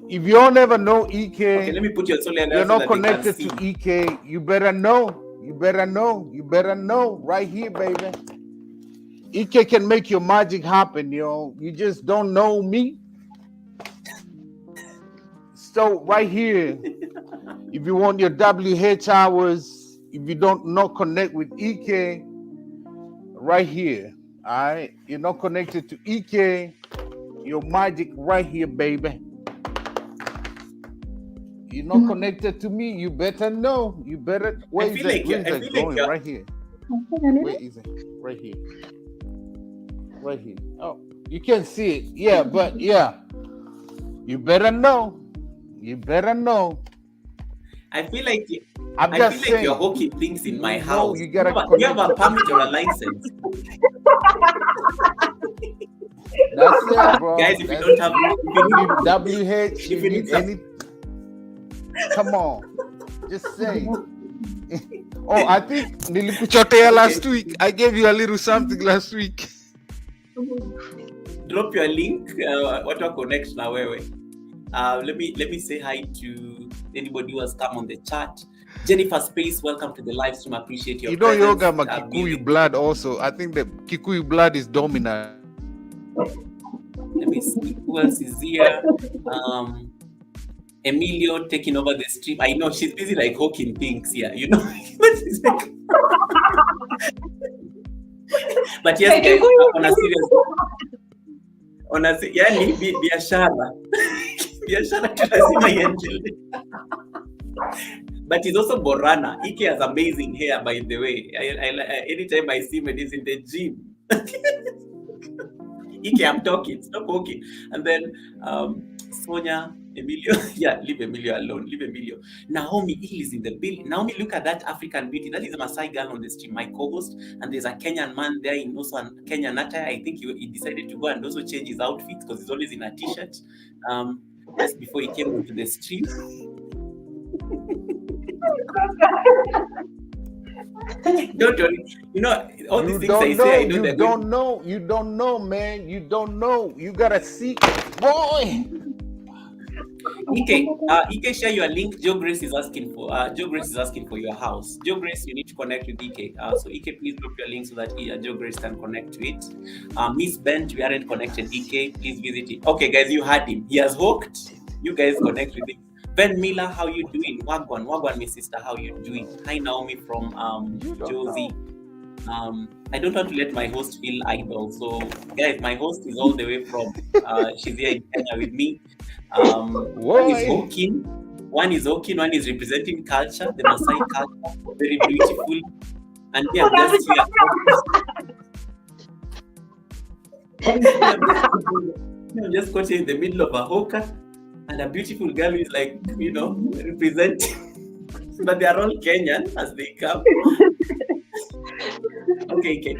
If you all never know EK, okay, let me put your you're not connected to EK, you better know. You better know right here, baby. EK can make your magic happen, yo. You just don't know me. So right here, if you want your WH hours, if you don't not connect with EK, right here, all right? You're not connected to EK, your magic right here, baby. You're not connected to me, you better know. You better, where is it going? Right here. Where is it? Right here. Right here. Oh, you can see it. Yeah, but yeah. You better know. You better know. I feel like you're hawking things in my house. You gotta you have a permit or a license. That's it, bro. Guys, if you don't have WH, you need any. Come on. Just say. Oh, I think Nilikuchotea last week. I gave you a little something last week. Drop your link. What will connect now? Let me say hi to anybody who has come on the chat. Jennifer Space, welcome to the live stream. I appreciate your presence. Yoga ma Kikuyu blood also. I think the Kikuyu blood is dominant. Let me see who else is here. Emilio taking over the stream. I know she's busy like hawking things here, you know. But yes, guys, on a serious, yani biashara. Biashara tunazima iendelee. But he's also Borana. Ike has amazing hair, by the way. I anytime I see him, he's in the gym. Ike, I'm talking. Stop talking. And then Sonia, Emilio. Yeah, leave Emilio alone. Leave Emilio. Naomi is in the building. Naomi, look at that African beauty. That is a Maasai girl on the stream, my co-host. And there's a Kenyan man there in also a Kenyan attire. I think he decided to go and also change his outfit because he's always in a t-shirt. Just before he came onto the stream. Don't worry. You know, all these things I say, I know you don't know. You don't know, man. You don't know. You gotta see, boy. Ike, share your link. Joe Grace is asking for your house. Joe Grace, you need to connect with Ike. So Ike, please drop your link so that Joe Grace can connect to it. Miss Bent, we aren't connected. Ike, please visit it. Okay, guys, you heard him. He has hooked. You guys connect with him. Ben Miller, how you doing? Wagwan, my sister, how you doing? Hi, Naomi from Josie. I don't want to let my host feel idle. So, guys, my host is all the way from, she's here in Kenya with me. One is Hawking, one is representing culture, the Maasai culture, very beautiful. And yeah, I'm just caught in the middle of a hawker and a beautiful girl who is like, you know, representing. But they are all Kenyan as they come. Okay.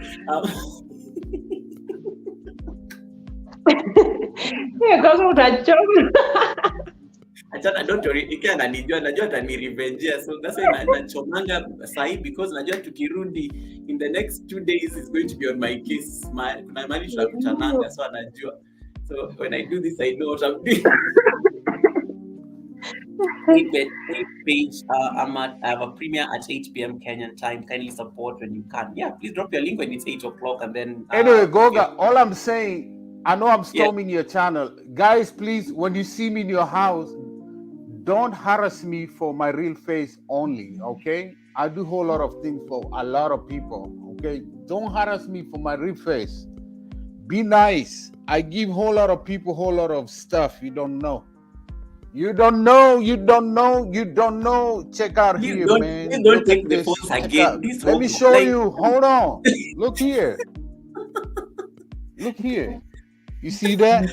Achana, don't worry. Ike ananijua, najua atanirevengea. So that's why nachomanga sahi, because najua tukirudi in the next 2 days is going to be on my case. Kuna mali tunakutananga, so anajua. So when I do this, I know what I'm doing. page. I have a premiere at 8 p.m. Kenyan time. Kindly support when you can. Yeah, please drop your link when it's 8 o'clock, and then Anyway, if you Goga, all I'm saying, I know I'm yeah. storming your channel. Guys, please, when you see me in your house, don't harass me for my real face only, okay? I do a whole lot of things for a lot of people, okay? Don't harass me for my real face. Be nice. I give a whole lot of people a whole lot of stuff you don't know. You don't know. Check out Please here, don't, man. please don't Look take at the this. phones Check again. out. This Let me whole show like you. Hold on. Look here. Look here. You see that?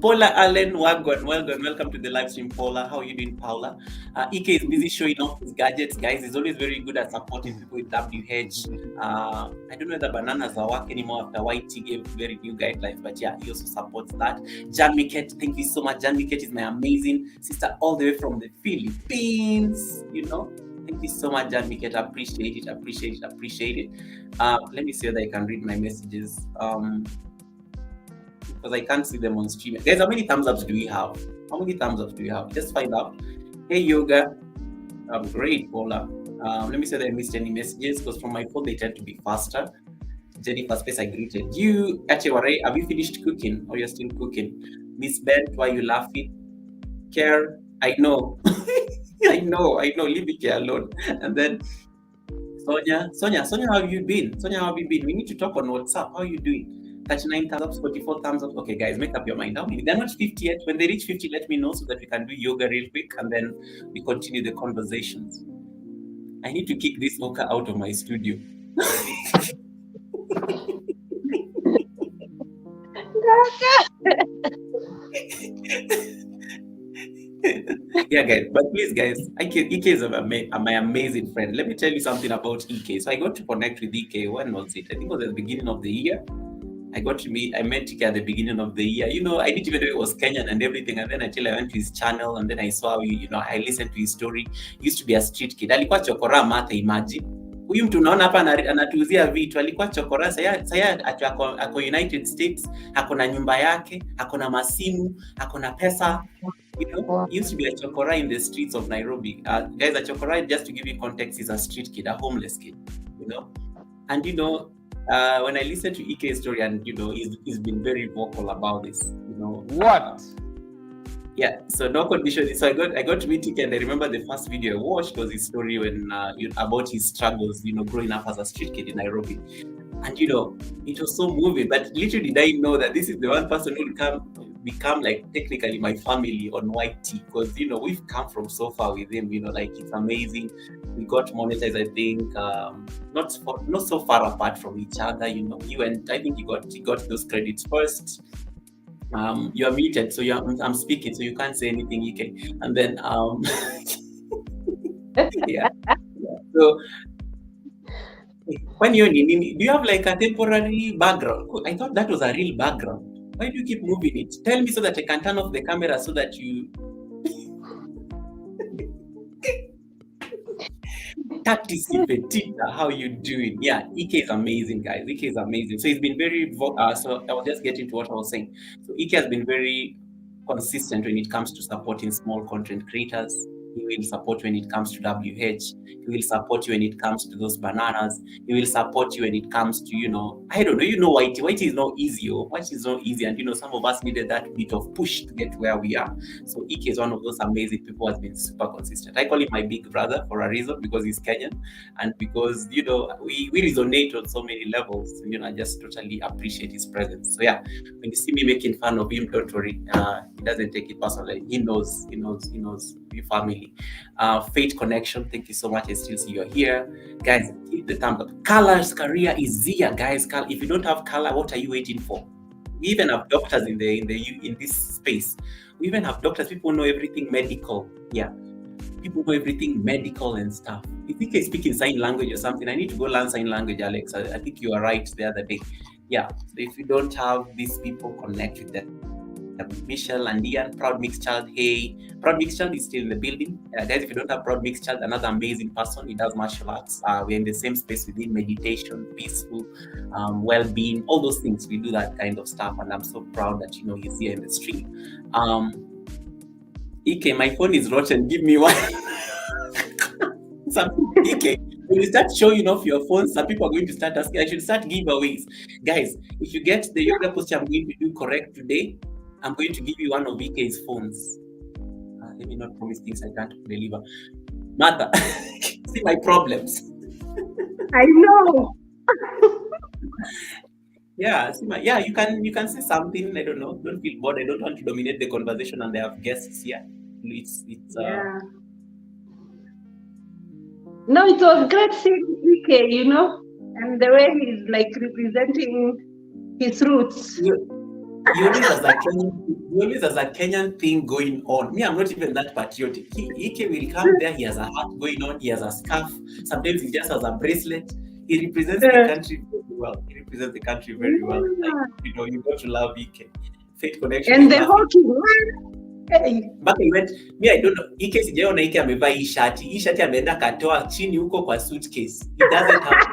Paula Allen, welcome to the live stream, Paula. How are you doing, Paula? Ike is busy showing off his gadgets, guys. He's always very good at supporting people with WH. I don't know if the bananas are work anymore after YT gave very new guidelines, but yeah, he also supports that. Jan Miket, thank you so much. Jan Miket is my amazing sister all the way from the Philippines. Thank you so much, Jan Miket. Appreciate it. Let me see whether I can read my messages. Because I can't see them on stream. Guys, how many thumbs ups do we have? Just find out. Hey, Yoga. Great, Paula. Let me see that I missed any messages, because from my phone they tend to be faster. Jennifer Space, I greeted you. Acheware, have you finished cooking or you're still cooking? Miss Bent, why are you laughing? Care, I know. I know. Leave it here alone. And then Sonia, how have you been? We need to talk on WhatsApp. How are you doing? 39 thumbs up, 44 thumbs up. Okay, guys, make up your mind. How many? They're not 50 yet. When they reach 50, let me know so that we can do yoga real quick, and then we continue the conversations. I need to kick this Oka out of my studio. Yeah, guys, but please, guys, Ike is my amazing friend. Let me tell you something about Ike. So I got to connect with Ike. When was it? I think it was at the beginning of the year. I met Ike at the beginning of the year. I didn't even know it was Kenyan and everything. And then until I went to his channel, and then I saw I listened to his story. He used to be a street kid. Alikuwa chokora mata, imagine. Huyu mtu unaona hapa anatuuzia vitu, alikuwa chokora. Saya ako United States, ako na nyumba yake, ako na masimu, ako na pesa. He used to be a chokora in the streets of Nairobi. Guys, a chokora, just to give you context, is a street kid, a homeless kid. And when I listen to Ike's story, and he's been very vocal about this. What? Yeah. So no condition. So I got to meet Ike, and I remember the first video I watched was his story when about his struggles, growing up as a street kid in Nairobi. And it was so moving. But literally, did I know that this is the one person who will become like technically my family on YT, because we've come from so far with him. Like, it's amazing. We got monetized, I think, not so far apart from each other. You and I think he got those credits first. You are muted, so I'm speaking, so you can't say anything. You can, and then yeah. So when do you have like a temporary background? I thought that was a real background. Why do you keep moving it? Tell me so that I can turn off the camera so that you. Petita, how you doing? Yeah, Ike is amazing, guys. Ike is amazing. So he's been very. So I was just getting to what I was saying. So Ike has been very consistent when it comes to supporting small content creators. He will support when it comes to WH. He will support you when it comes to those bananas. He will support you when it comes to, I don't know, YT. YT is not easy. YT is not easy. And, some of us needed that bit of push to get where we are. So Ike is one of those amazing people who has been super consistent. I call him my big brother for a reason, because he's Kenyan. And because, we resonate on so many levels. And, I just totally appreciate his presence. So yeah, when you see me making fun of him, don't worry. He doesn't take it personally. He knows your family. Fate Connection, thank you so much. I still see you're here, guys. Keep the thumbs up. Color's career is here, guys. If you don't have color, what are you waiting for? We even have doctors in this space. We even have doctors. People know everything medical. Yeah, people know everything medical and stuff. If you can speak in sign language or something, I need to go learn sign language, Alex. I think you are right the other day. Yeah. So if you don't have these people, connect with them. Michelle and Ian, Proud Mixed Child. Hey, Proud Mixed Child is still in the building. Guys, if you don't have Proud Mixed Child, another amazing person. He does martial arts. We're in the same space within meditation, peaceful, well-being, all those things. We do that kind of stuff, and I'm so proud that he's here in the stream. Ike, my phone is rotten. Give me one. Ike, when you start showing off your phone, some people are going to start asking. I should start giveaways. Guys, if you get the yoga posture I'm going to do correct today, I'm going to give you one of Ike's phones. Let me not promise things I can't deliver. Martha, see my problems. I know. Yeah, you can say something. I don't know. Don't feel bored. I don't want to dominate the conversation, and they have guests here. Yeah. No, it was great seeing Ike, and the way he's like representing his roots. He always has a Kenyan thing going on. Me, I'm not even that patriotic. Ike will come there. He has a hat going on. He has a scarf. Sometimes he just has a bracelet. He represents the country very well. Like, you got to love Ike. Faith connection. And the hockey. But me, I don't know. Ike sijaona Ike amevaa hii shati. Hii shati ameenda katoa chini huko kwa suitcase. He doesn't have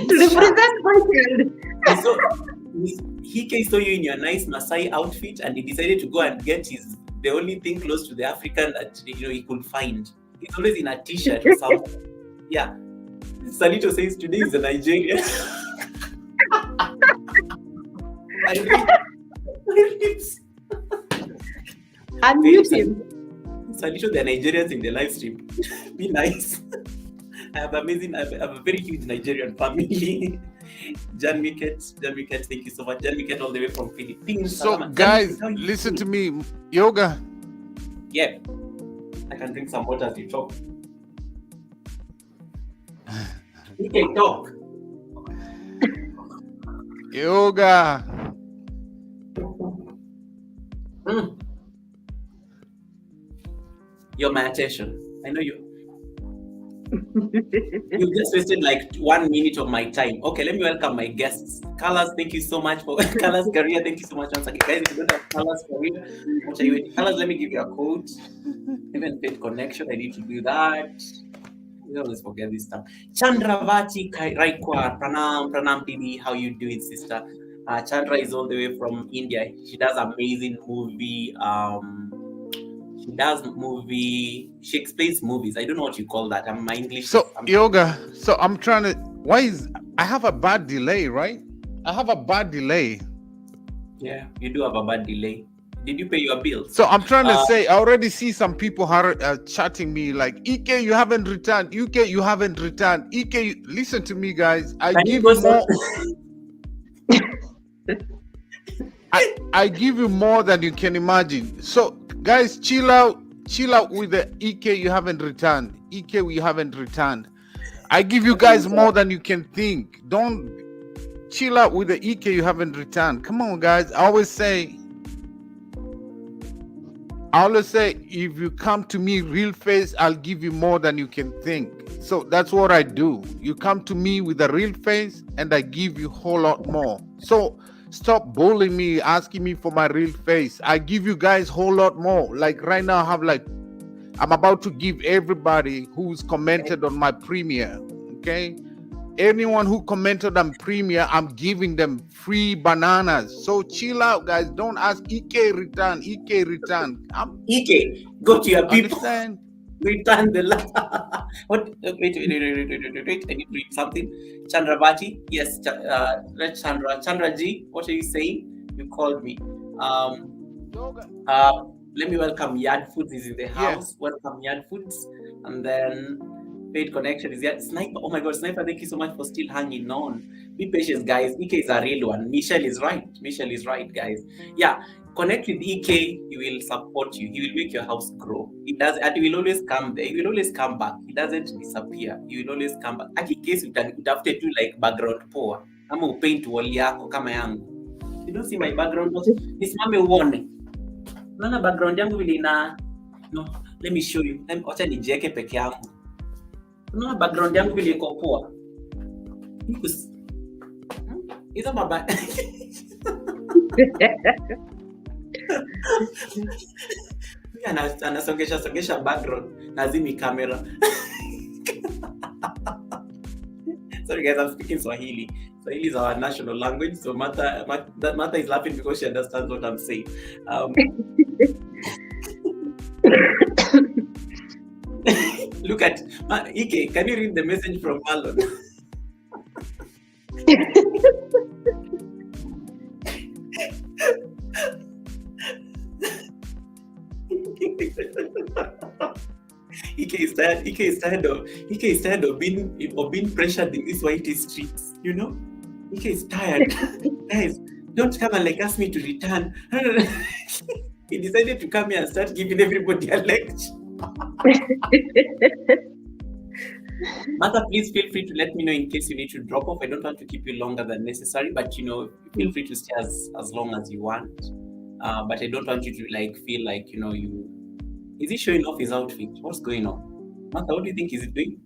to represent myself. So Ike saw you in your nice Masai outfit, and he decided to go and get the only thing close to the African that he could find. He's always in a t-shirt or something. Yeah. Salito says today is a Nigerian. Unmute him. Salito, the Nigerians in the live stream. Be nice. I have a very huge Nigerian family. Jan Miket, thank you so much. Jan Miket all the way from Philippines. So guys, listen to me. Yoga. Yeah. I can drink some water as you talk. You can talk. Yoga. Your meditation. I know you. You just wasted like 1 minute of my time. Okay, let me welcome my guests. Carlos, thank you so much for Carlos Career. Thank you so much once again. Guys, if you don't have Carlos Career, Carlos, let me give you a code. Even paid connection, I need to do that. We always forget this stuff. Chandravati Raikwa, Pranam Bibi, how you doing, sister? Chandra is all the way from India. She does amazing movie. She explains movies. I don't know what you call that. My English. So Yoga. So I'm trying to. I have a bad delay, right? I have a bad delay. Yeah, you do have a bad delay. Did you pay your bills? So I'm trying to say, I already see some people chatting me like, Ike, you haven't returned. Ike, you haven't returned. Ike, listen to me, guys. I give you more. I give you more than you can imagine. So, guys, chill out with the Ike, you haven't returned. Ike, we haven't returned. I give you guys more than you can think. Don't chill out with the Ike, you haven't returned. Come on, guys. I always say, if you come to me real face, I'll give you more than you can think. So that's what I do. You come to me with a real face and I give you a whole lot more. So stop bullying me, asking me for my real face. I give you guys a whole lot more. Like right now, I'm about to give everybody who's commented on my premiere, okay? Anyone who commented on premiere, I'm giving them free bananas. So chill out, guys. Don't ask Ike return. Ike, go to your people. Understand? Return the what? Wait. I need to read something. Chandravati, yes. Chandra G, what are you saying? You called me. Let me welcome Yard Foods is in the house. Yes. Welcome Yard Foods, and then paid connection is here. Sniper, oh my God, Sniper, thank you so much for still hanging on. Be patient, guys. Ike is a real one. Michelle is right, guys. Yeah, connect with Ike. He will support you. He will make your house grow. He does, and he will always come there. He will always come back. He doesn't disappear. He will always come back. Aki case utafute tu like background poa. Ama upaint wall yako kama yangu. You don't see my background. Nisimame uone. Unaona background yangu vile ina. No, let me show you. Acha nijiweke peke yangu. Unaona background yangu vile iko poa. Hizo mabaya. Anasongesha background nazimi camera. Sorry guys, I'm speaking Swahili. Swahili is our national language, so Martha is laughing because she understands what I'm saying. Look at Ike. Can you read the message from Marlon? Ike is tired of being pressured in these white streets. You know, Ike is tired. Guys, don't come and ask me to return. He decided to come here and start giving everybody a lecture. Martha, please feel free to let me know in case you need to drop off. I don't want to keep you longer than necessary, but feel free to stay as long as you want. But I don't want you to feel like you. Is he showing off his outfit? What's going on? Martha, what do you think is doing?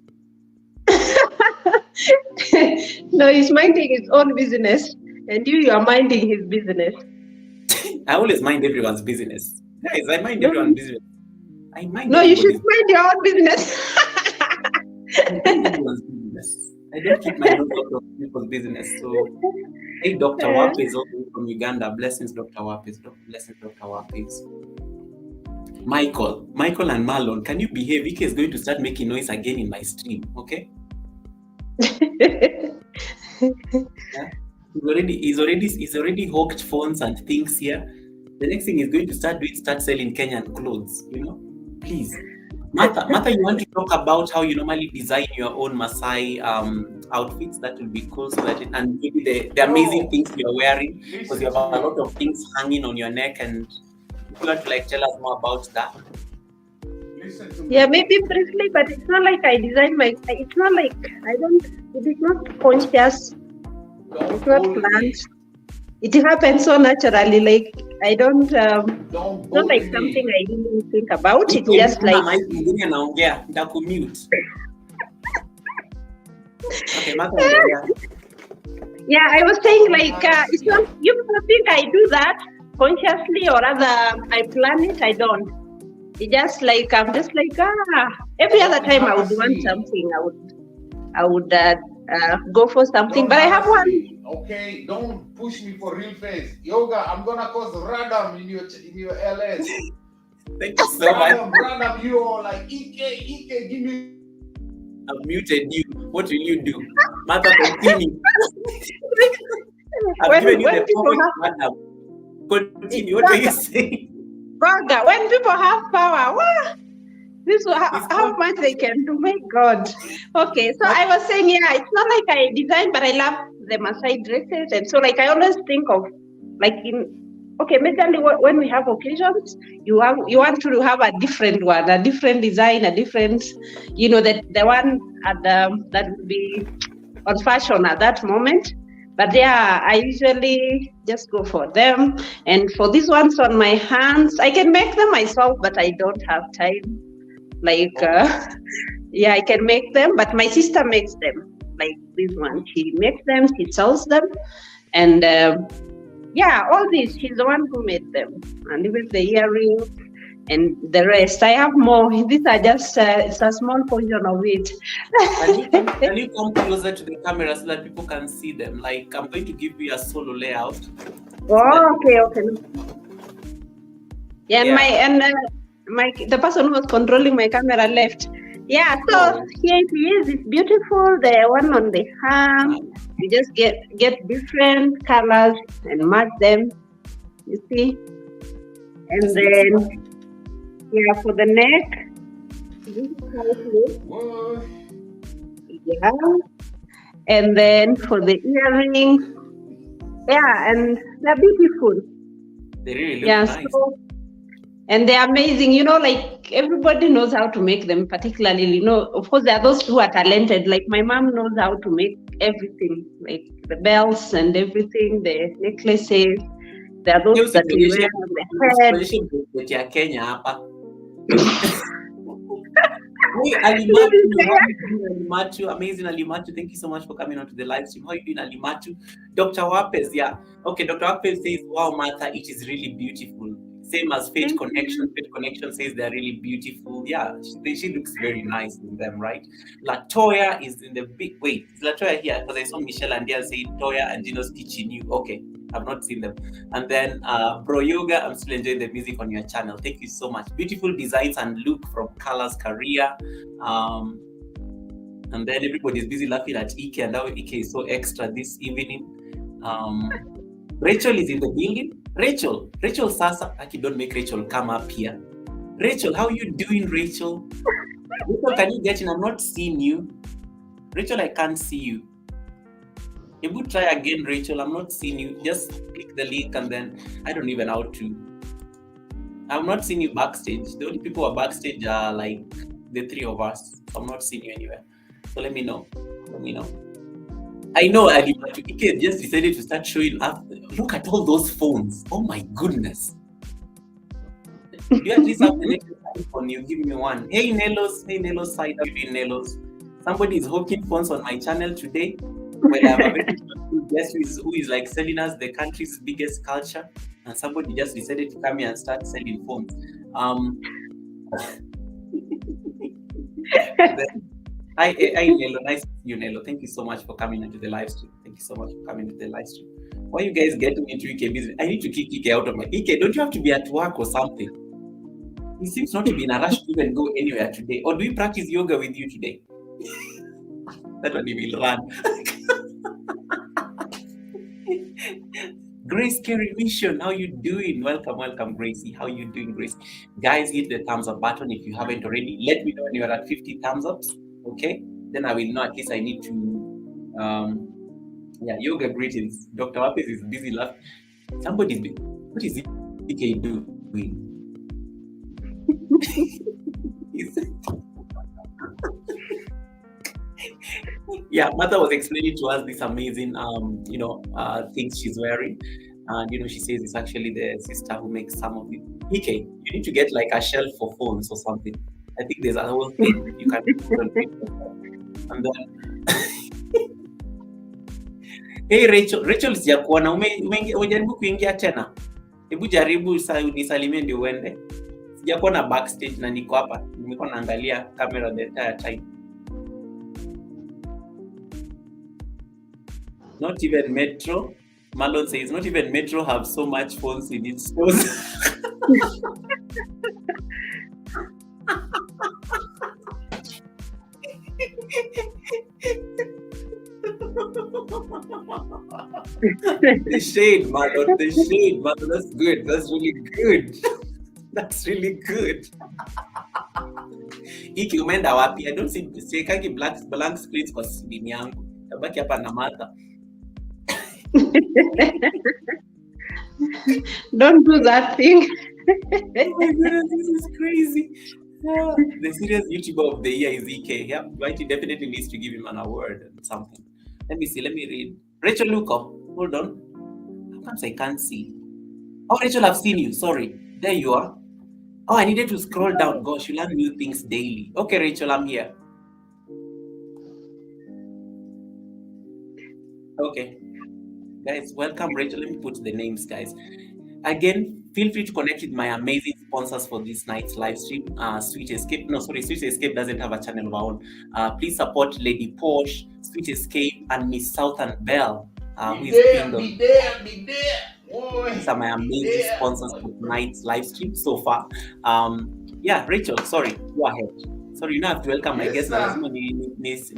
No, he's minding his own business, and you are minding his business. I always mind everyone's business. Guys, I mind everyone's business. No, you should mind your own business. I don't keep my nose out of people's business. So, hey, Dr. Wape is also from Uganda. Blessings, Dr. Wape. Blessings, Dr. Wape. Michael and Marlon, can you behave? Ike is going to start making noise again in my stream, okay? Yeah? He's already hawked phones and things here. The next thing he's going to start selling Kenyan clothes, Please. Martha, you want to talk about how you normally design your own Maasai outfits? That will be cool. And maybe the amazing things you're wearing, because you have a lot of things hanging on your neck, and if you want to tell us more about that. Yeah, maybe briefly, but it's not like I design it's not like it is not conscious. It's not planned. It happens so naturally. I don't. It's not like something I really think about. It's just like. Okay, Martha. Yeah, I was saying it's not. You people think I do that consciously, or rather, I plan it. I don't. It's just I'm just every other time I would want something. I would go for something, but I have one. Okay, don't push me for real face. Yoga, I'm gonna cause random in your LS. Thank you so much. Random, you all Ike, give me. I've muted you. What will you do? Martha, continue. I've given you the perfect random. Continue. What are you saying? Goga, when people have power, this is how much they can do. My God. Okay, so I was saying, it's not like I design, but I love the Maasai dresses, and so I always think of majorly when we have occasions, you want to have a different one, a different design, a different, the one that would be on fashion at that moment. But I usually just go for them. And for these ones on my hands, I can make them myself, but I don't have time. I can make them, but my sister makes them. Like this one, she makes them, she sells them. And all these, she's the one who made them. And even the earrings and the rest. I have more. These are just it's a small portion of it. Can you come closer to the camera so that people can see them? I'm going to give you a solo layout. Oh, okay. Yeah, and the person who was controlling my camera left. Yeah, so here it is. It's beautiful. The one on the hand. You just get different colors and match them. You see, and then. Yeah, for the neck. This is how it looks. Yeah. And then for the earrings. Yeah, and they're beautiful. They really look nice. And they're amazing. Everybody knows how to make them, particularly, of course, there are those who are talented. My mom knows how to make everything, the belts and everything, the necklaces. There are those that we wear on the head. Alimatu, amazing Alimatu. Thank you so much for coming on to the live stream. How are you doing, Alimatu? Dr. Wapes, Okay, Dr. Wapes says, wow, Martha, it is really beautiful. Same as Fate Connection. Fate Connection says they're really beautiful. Yeah, she looks very nice in them, right? Latoya is in the big... Wait, is Latoya here? Because I saw Michelle and Dia saying Toya and Gino's teaching you. Okay. I've not seen them. And then Bro Yoga, I'm still enjoying the music on your channel. Thank you so much. Beautiful designs and look from Colors Career. And then everybody's busy laughing at Ike, and now Ike is so extra this evening. Rachel is in the building. Rachel Sasa, actually don't make Rachel come up here. Rachel, how are you doing, Rachel? Rachel, can you get in? I'm not seeing you. Rachel, I can't see you. You would try again, Rachel. I'm not seeing you. Just click the link and then I don't even know how to. I'm not seeing you backstage. The only people who are backstage are like the three of us. I'm not seeing you anywhere. So let me know. I know Ike just decided to start showing up. Look at all those phones. Oh my goodness. Do you at least have the next phone? You give me one. Hey Nelos side. How are you doing, Nelos? Somebody is hawking phones on my channel today. Well, I have a very good guest who is like selling us the country's biggest culture, and somebody just decided to come here and start selling phones. Hi Nelo, nice to see you, Nelo. Thank you so much for coming into the live stream. Why you guys getting into Ike business? I need to kick Ike out of my Ike. Don't you have to be at work or something? He seems not to be in a rush to even go anywhere today. Or do we practice yoga with you today? That one he will run. Grace Carey Mission, how you doing? Welcome, Gracie. How you doing, Grace? Guys, hit the thumbs up button if you haven't already. Let me know when you're at 50 thumbs ups. Okay? Then I will know at least I need to yoga greetings. Dr. Wapis is busy laughing. What is Ike doing? Yeah, Martha was explaining to us this amazing, things she's wearing, and she says it's actually the sister who makes some of it. Ike, you need to get like a shelf for phones or something. I think there's a whole thing you can do. And then, hey Rachel, sijakuona umejaribu kuingia tena? Hebu jaribu nisalimie ndio uende. Sijakuona backstage na niko hapa, nimekuwa naangalia camera the entire time. Not even Metro. Marlon says, not even Metro have so much phones in its stores. The shade, Marlon. That's good. That's really good. Iki umeenda wapi? I don't see kaki blank screens kwa simu yangu. Tabaki hapa na Martha. Don't do that thing. Oh my goodness, this is crazy. The serious YouTuber of the year is Ike. Yeah, Whitey definitely needs to give him an award and something. Let me read. Rachel, look up. Hold on. How comes I can't see? Oh, Rachel, I've seen you. Sorry. There you are. Oh, I needed to scroll down. Gosh, you learn new things daily. Okay, Rachel, I'm here. Okay. Guys, welcome, Rachel. Let me put the names, guys. Again, feel free to connect with my amazing sponsors for this night's live stream. Sweet Escape. No, sorry, Sweet Escape doesn't have a channel of our own. Please support Lady Porsche, Sweet Escape, and Miss Southern Belle, who is Be there. These are my amazing sponsors for tonight's live stream so far. Rachel, sorry, go ahead. Sorry, you don't have to welcome my guest. Lazima ni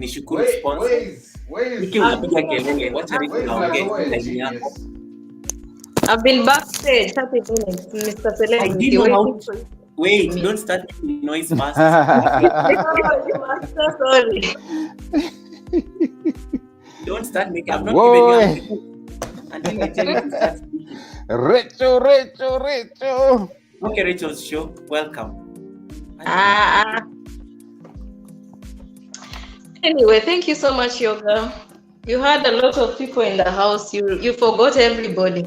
shukuru sponsors. I've been backstage 30 minutes, Mr. Select. I didn't know how to... Wait, don't start making noise fast. Sorry. Don't start making... I'm not giving you until I tell you to start speaking. Rachel. Okay, Rachel's show. Welcome. Anyway, thank you so much, Yoga. You had a lot of people in the house. You forgot everybody.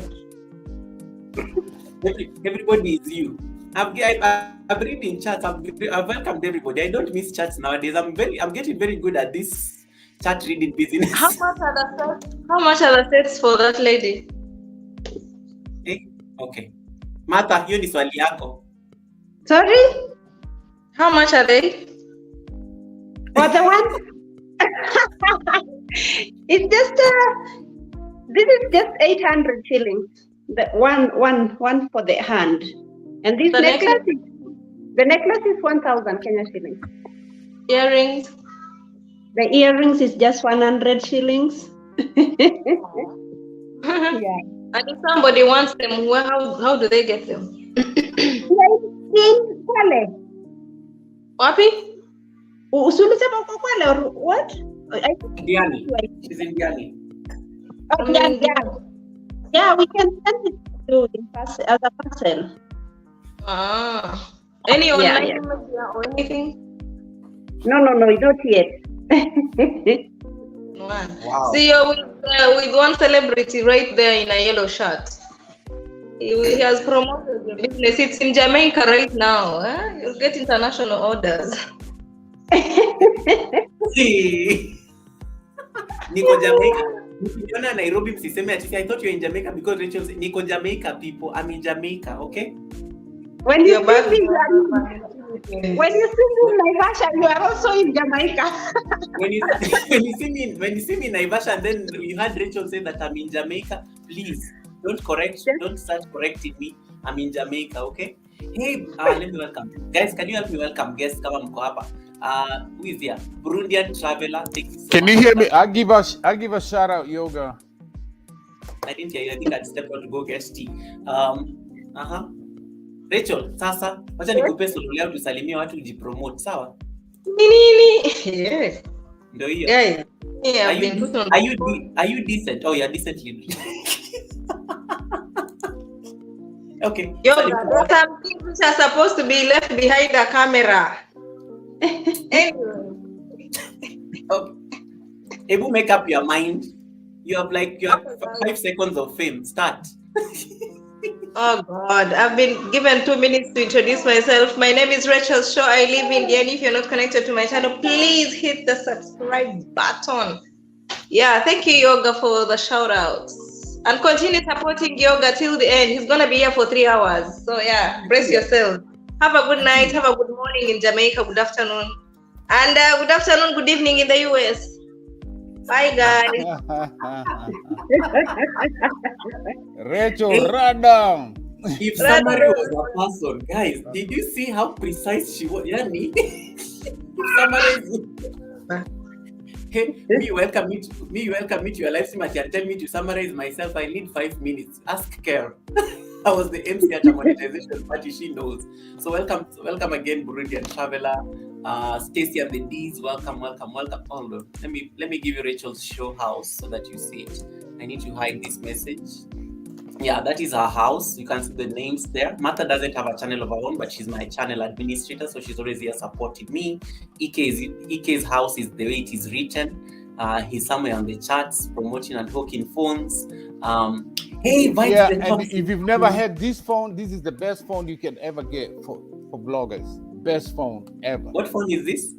Everybody is you. I've read in chats. I've welcomed everybody. I don't miss chats nowadays. I'm getting very good at this chat reading business. How much are the sets for that lady? Okay. Martha, hiyo ni swali yako. Sorry? How much are they? What the one? It's just This is just 800 shillings. The one for the hand. And this the necklace is 1,000 Kenya shillings. Earrings. The earrings is just 100 shillings. Yeah. And if somebody wants them, how do they get them? Kwale. Wapi? Usulisema uko Kwale or what? Diani. She's in Diani. Oh, yeah, we can send it to you as a parcel. Any online media or anything? No, not yet. Wow. See, you're with one celebrity right there in a yellow shirt. He has promoted the business. It's in Jamaica right now. You'll get international orders. See, Niko Jamaica. Nikiona Nairobi msiseme ati I thought you were in Jamaica because Rachel said Niko Jamaica people. I'm in Jamaica, okay? When you see me in Naivasha, you are also in Jamaica. when you see me in Naivasha and then you heard Rachel say that I'm in Jamaica, please don't start correcting me. I'm in Jamaica, okay? Hey, let me welcome guys. Can you help me welcome guests? Kama mko hapa. Who is here? Burundian traveler. Can you hear me? I'll give a shout out, Yoga. I didn't hear you. I think I'd step out to go get tea. Rachel, sasa wacha nikupe solo leo tusalimie watu ujipromote, sawa? Nini? Yes. Ndio hiyo. Yeah. Are you decent? Oh, you're decently. Okay. Yoga, some things are supposed to be left behind the camera. Anyway. Okay. Ebu, make up your mind. You have 5 seconds of fame. Start. Oh God, I've been given 2 minutes to introduce myself. My name is Rachel Shaw. I live in Diani. If you're not connected to my channel, please hit the subscribe button. Yeah, thank you, Yoga, for the shout outs. And continue supporting Yoga till the end. He's gonna be here for 3 hours. So yeah, brace yourself. Have a good night, have a good morning in Jamaica, good afternoon. And good afternoon, good evening in the US. Bye guys. Rachel, run down. If Samari was a person, guys, did you see how precise she was? Yani, me welcome me to your live stream and tell me to summarize myself. I need 5 minutes. Ask Care. I was the MC at a monetization party. She knows. So welcome again, Burundian traveler. Stacy and the D's, welcome. Hold on. Let me give you Rachel's show house so that you see it. I need to hide this message. Yeah, that is her house. You can see the names there. Martha doesn't have a channel of her own, but she's my channel administrator, so she's always here supporting me. Ike's house is the way it is written. He's somewhere on the charts promoting and hawking phones. Hey, and if you've never had this phone, this is the best phone you can ever get for bloggers. Best phone ever. What phone is this?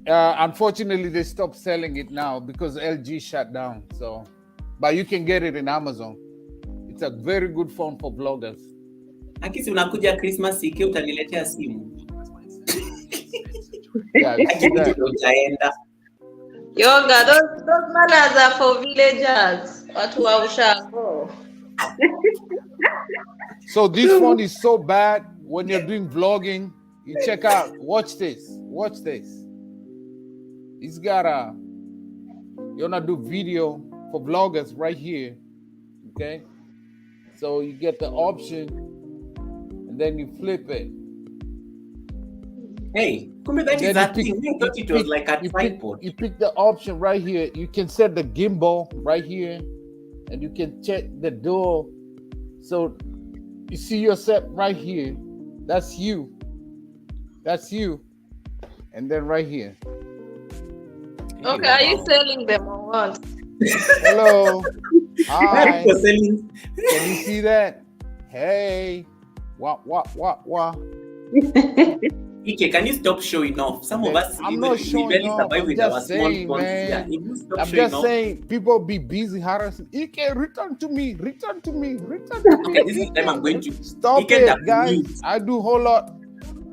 Unfortunately, they stopped selling it now because LG shut down. So, but you can get it in Amazon. It's a very good phone for bloggers. Akisi unakuja Christmas iki utaniletea simu. Yeah, utaenda. Yoga, those manners are for villagers. Watu wa ushago. So this phone is so bad when you're doing vlogging. You check out. Watch this. It's got you wanna do video for vloggers right here. Okay. So you get the option, and then you flip it. Hey, that thing. I thought it was like a tripod. You pick the option right here. You can set the gimbal right here, and you can check the door. So you see yourself right here. That's you. And then right here. Okay, are you selling them or what? Hello. Hi. Can you see that? Hey. What? Ike, can you stop showing off? Some of us I'm not showing off. I'm just saying, man. I'm just saying, people be busy harassing. Ike, return to me. Okay, this is the time I'm going to stop Ike, it, guys. I do whole lot.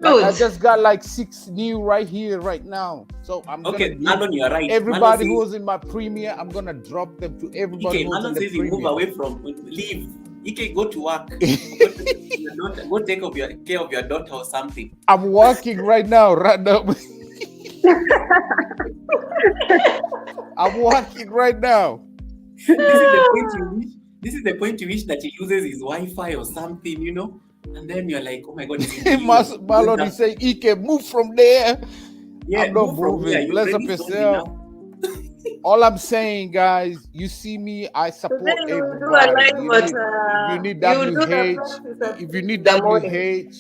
Like I just got like 6 new right here, right now. So I'm okay, gonna Marlon, you are right. everybody who was in my premiere, I'm gonna drop them to everybody who's in the says premiere. Move away from, leave. Ike, go to work. Go take care of your daughter or something. I'm working right now, random. I'm working right now. This is the point you wish that he uses his Wi-Fi or something, you know? And then you're like, oh my God. Marlon is saying, Ike, move from there. Yeah, I'm not moving. Bless up yourself. All I'm saying, guys, you see me, I support everybody. If you need WH,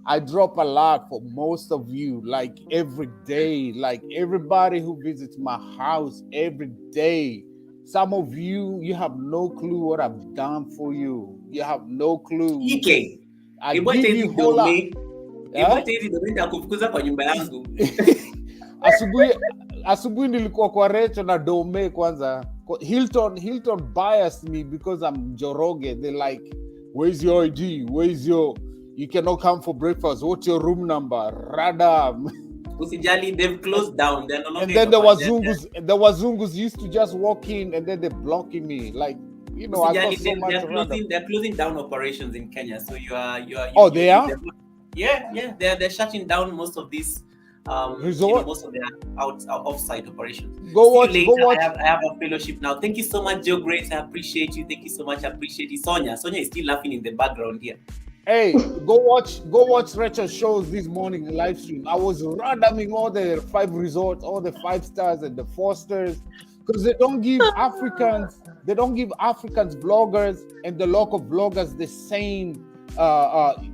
I drop a lot for most of you, like every day, like everybody who visits my house every day. Some of you, you have no clue what I've done for you. You have no clue. I give you a whole lot. Asubuhi nilikuwa kwa Recho na Dome kwanza. Hilton biased me because I'm Joroge. They're like, where's your ID? You cannot come for breakfast. What's your room number? Radam. Usijali, they've closed down. They're no longer. And then the Wazungus used to just walk in and then they're blocking me. Like, you know, Usijali, I got so much. They're closing down operations in Kenya. So you are. They are? Yeah. They're shutting down most of these. Resort? Most of their off-site operations. Go watch. I have a fellowship now. Thank you so much, Joe Grace. I appreciate you. Thank you so much. I appreciate you. Sonia is still laughing in the background here. Hey, go watch Rachel's shows this morning in live stream. I was randoming all the 5 resorts, all the 5 stars and the 4 stars, because they don't give Africans vloggers and the local vloggers the same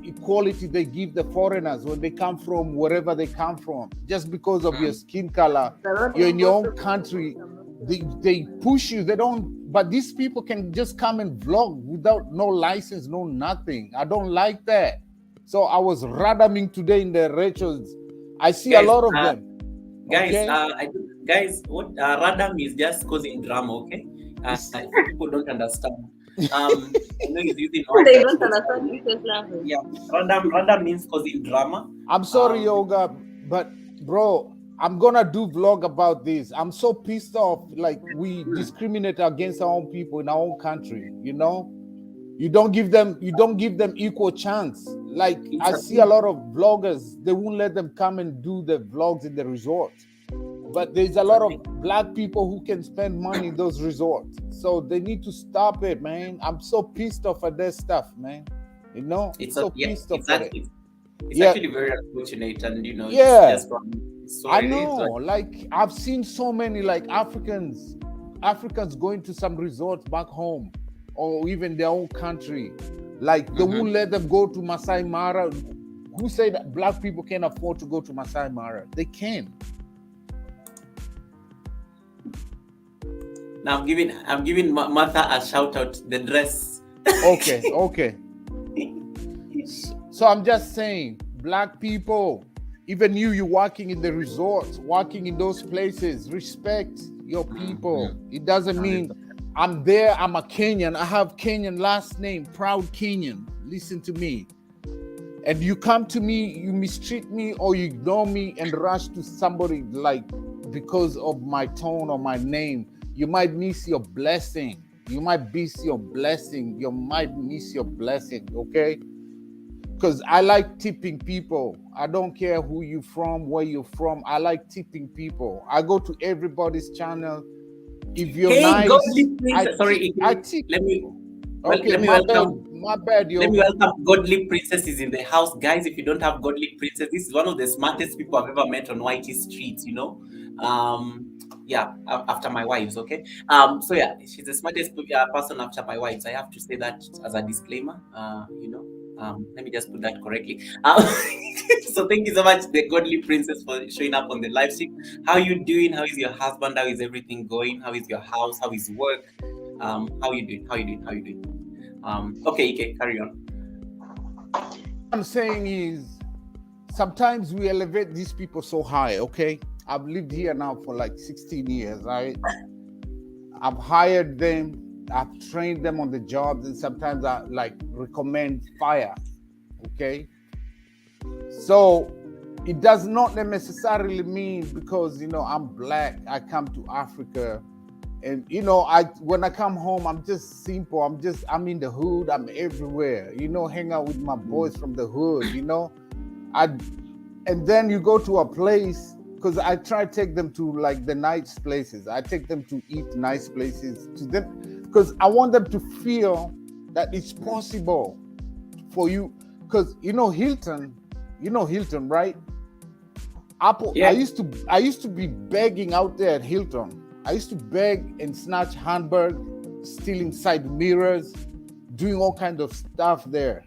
equality they give the foreigners when they come from wherever they come from. Just because of your skin color, you're in your own country, they push you. They don't. But these people can just come and vlog without no license, no nothing. I don't like that. So I was randoming today in the Rachel's. I see a lot of them. Guys, what random is just causing drama, okay? People don't understand. I know he's using they don't understand this language. Yeah, random means causing drama. I'm sorry, Yoga, but bro, I'm gonna do vlog about this. I'm so pissed off. Like, we discriminate against our own people in our own country. You know, you don't give them equal chance. Like, I see a lot of vloggers, they won't let them come and do the vlogs in the resort. But there's a lot of black people who can spend money in those resorts. So they need to stop it, man. I'm so pissed off at that stuff, man. You know, pissed off at it. It's actually very unfortunate, and you know, I know. Like, I've seen so many like Africans going to some resorts back home or even their own country. Like, they won't let them go to Masai Mara. Who say that black people can't afford to go to Masai Mara? They can. Now I'm giving Martha a shout out. The dress. Okay. So I'm just saying, black people, even you're working in the resorts, working in those places, respect your people. It doesn't mean I'm there, I'm a Kenyan, I have Kenyan last name, proud Kenyan. Listen to me. And you come to me, you mistreat me or you ignore me and rush to somebody like because of my tone or my name, you might miss your blessing. You might miss your blessing. Okay? Because I like tipping people. I don't care who you're from, where you're from. I like tipping people. I go to everybody's channel. If you're nice, I tip. Let me welcome. My bad, yo. Let me welcome Godly Princess is in the house. Guys, if you don't have Godly Princess, this is one of the smartest people I've ever met on YT streets, you know. After my wives, okay. So yeah, she's the smartest person after my wives. I have to say that as a disclaimer, you know. Let me just put that correctly. So thank you so much, the Godly Princess, for showing up on the live stream. How are you doing? How is your husband? How is everything going? How is your house? How is work? How are you doing? Okay, Ike, carry on. What I'm saying is, sometimes we elevate these people so high, okay? I've lived here now for like 16 years, right? I've hired them, I've trained them on the jobs, and sometimes I like recommend fire, okay? So it does not necessarily mean because I'm black, I come to Africa, and when I come home, I'm just simple. I'm in the hood. I'm everywhere. Hang out with my boys from the hood. And then you go to a place, because I try to take them to like the nice places. I take them to eat nice places to them, because I want them to feel that it's possible for you. Because Hilton, right? Apple. Yeah. I used to be begging out there at Hilton. I used to beg and snatch hamburger, stealing side mirrors, doing all kinds of stuff there.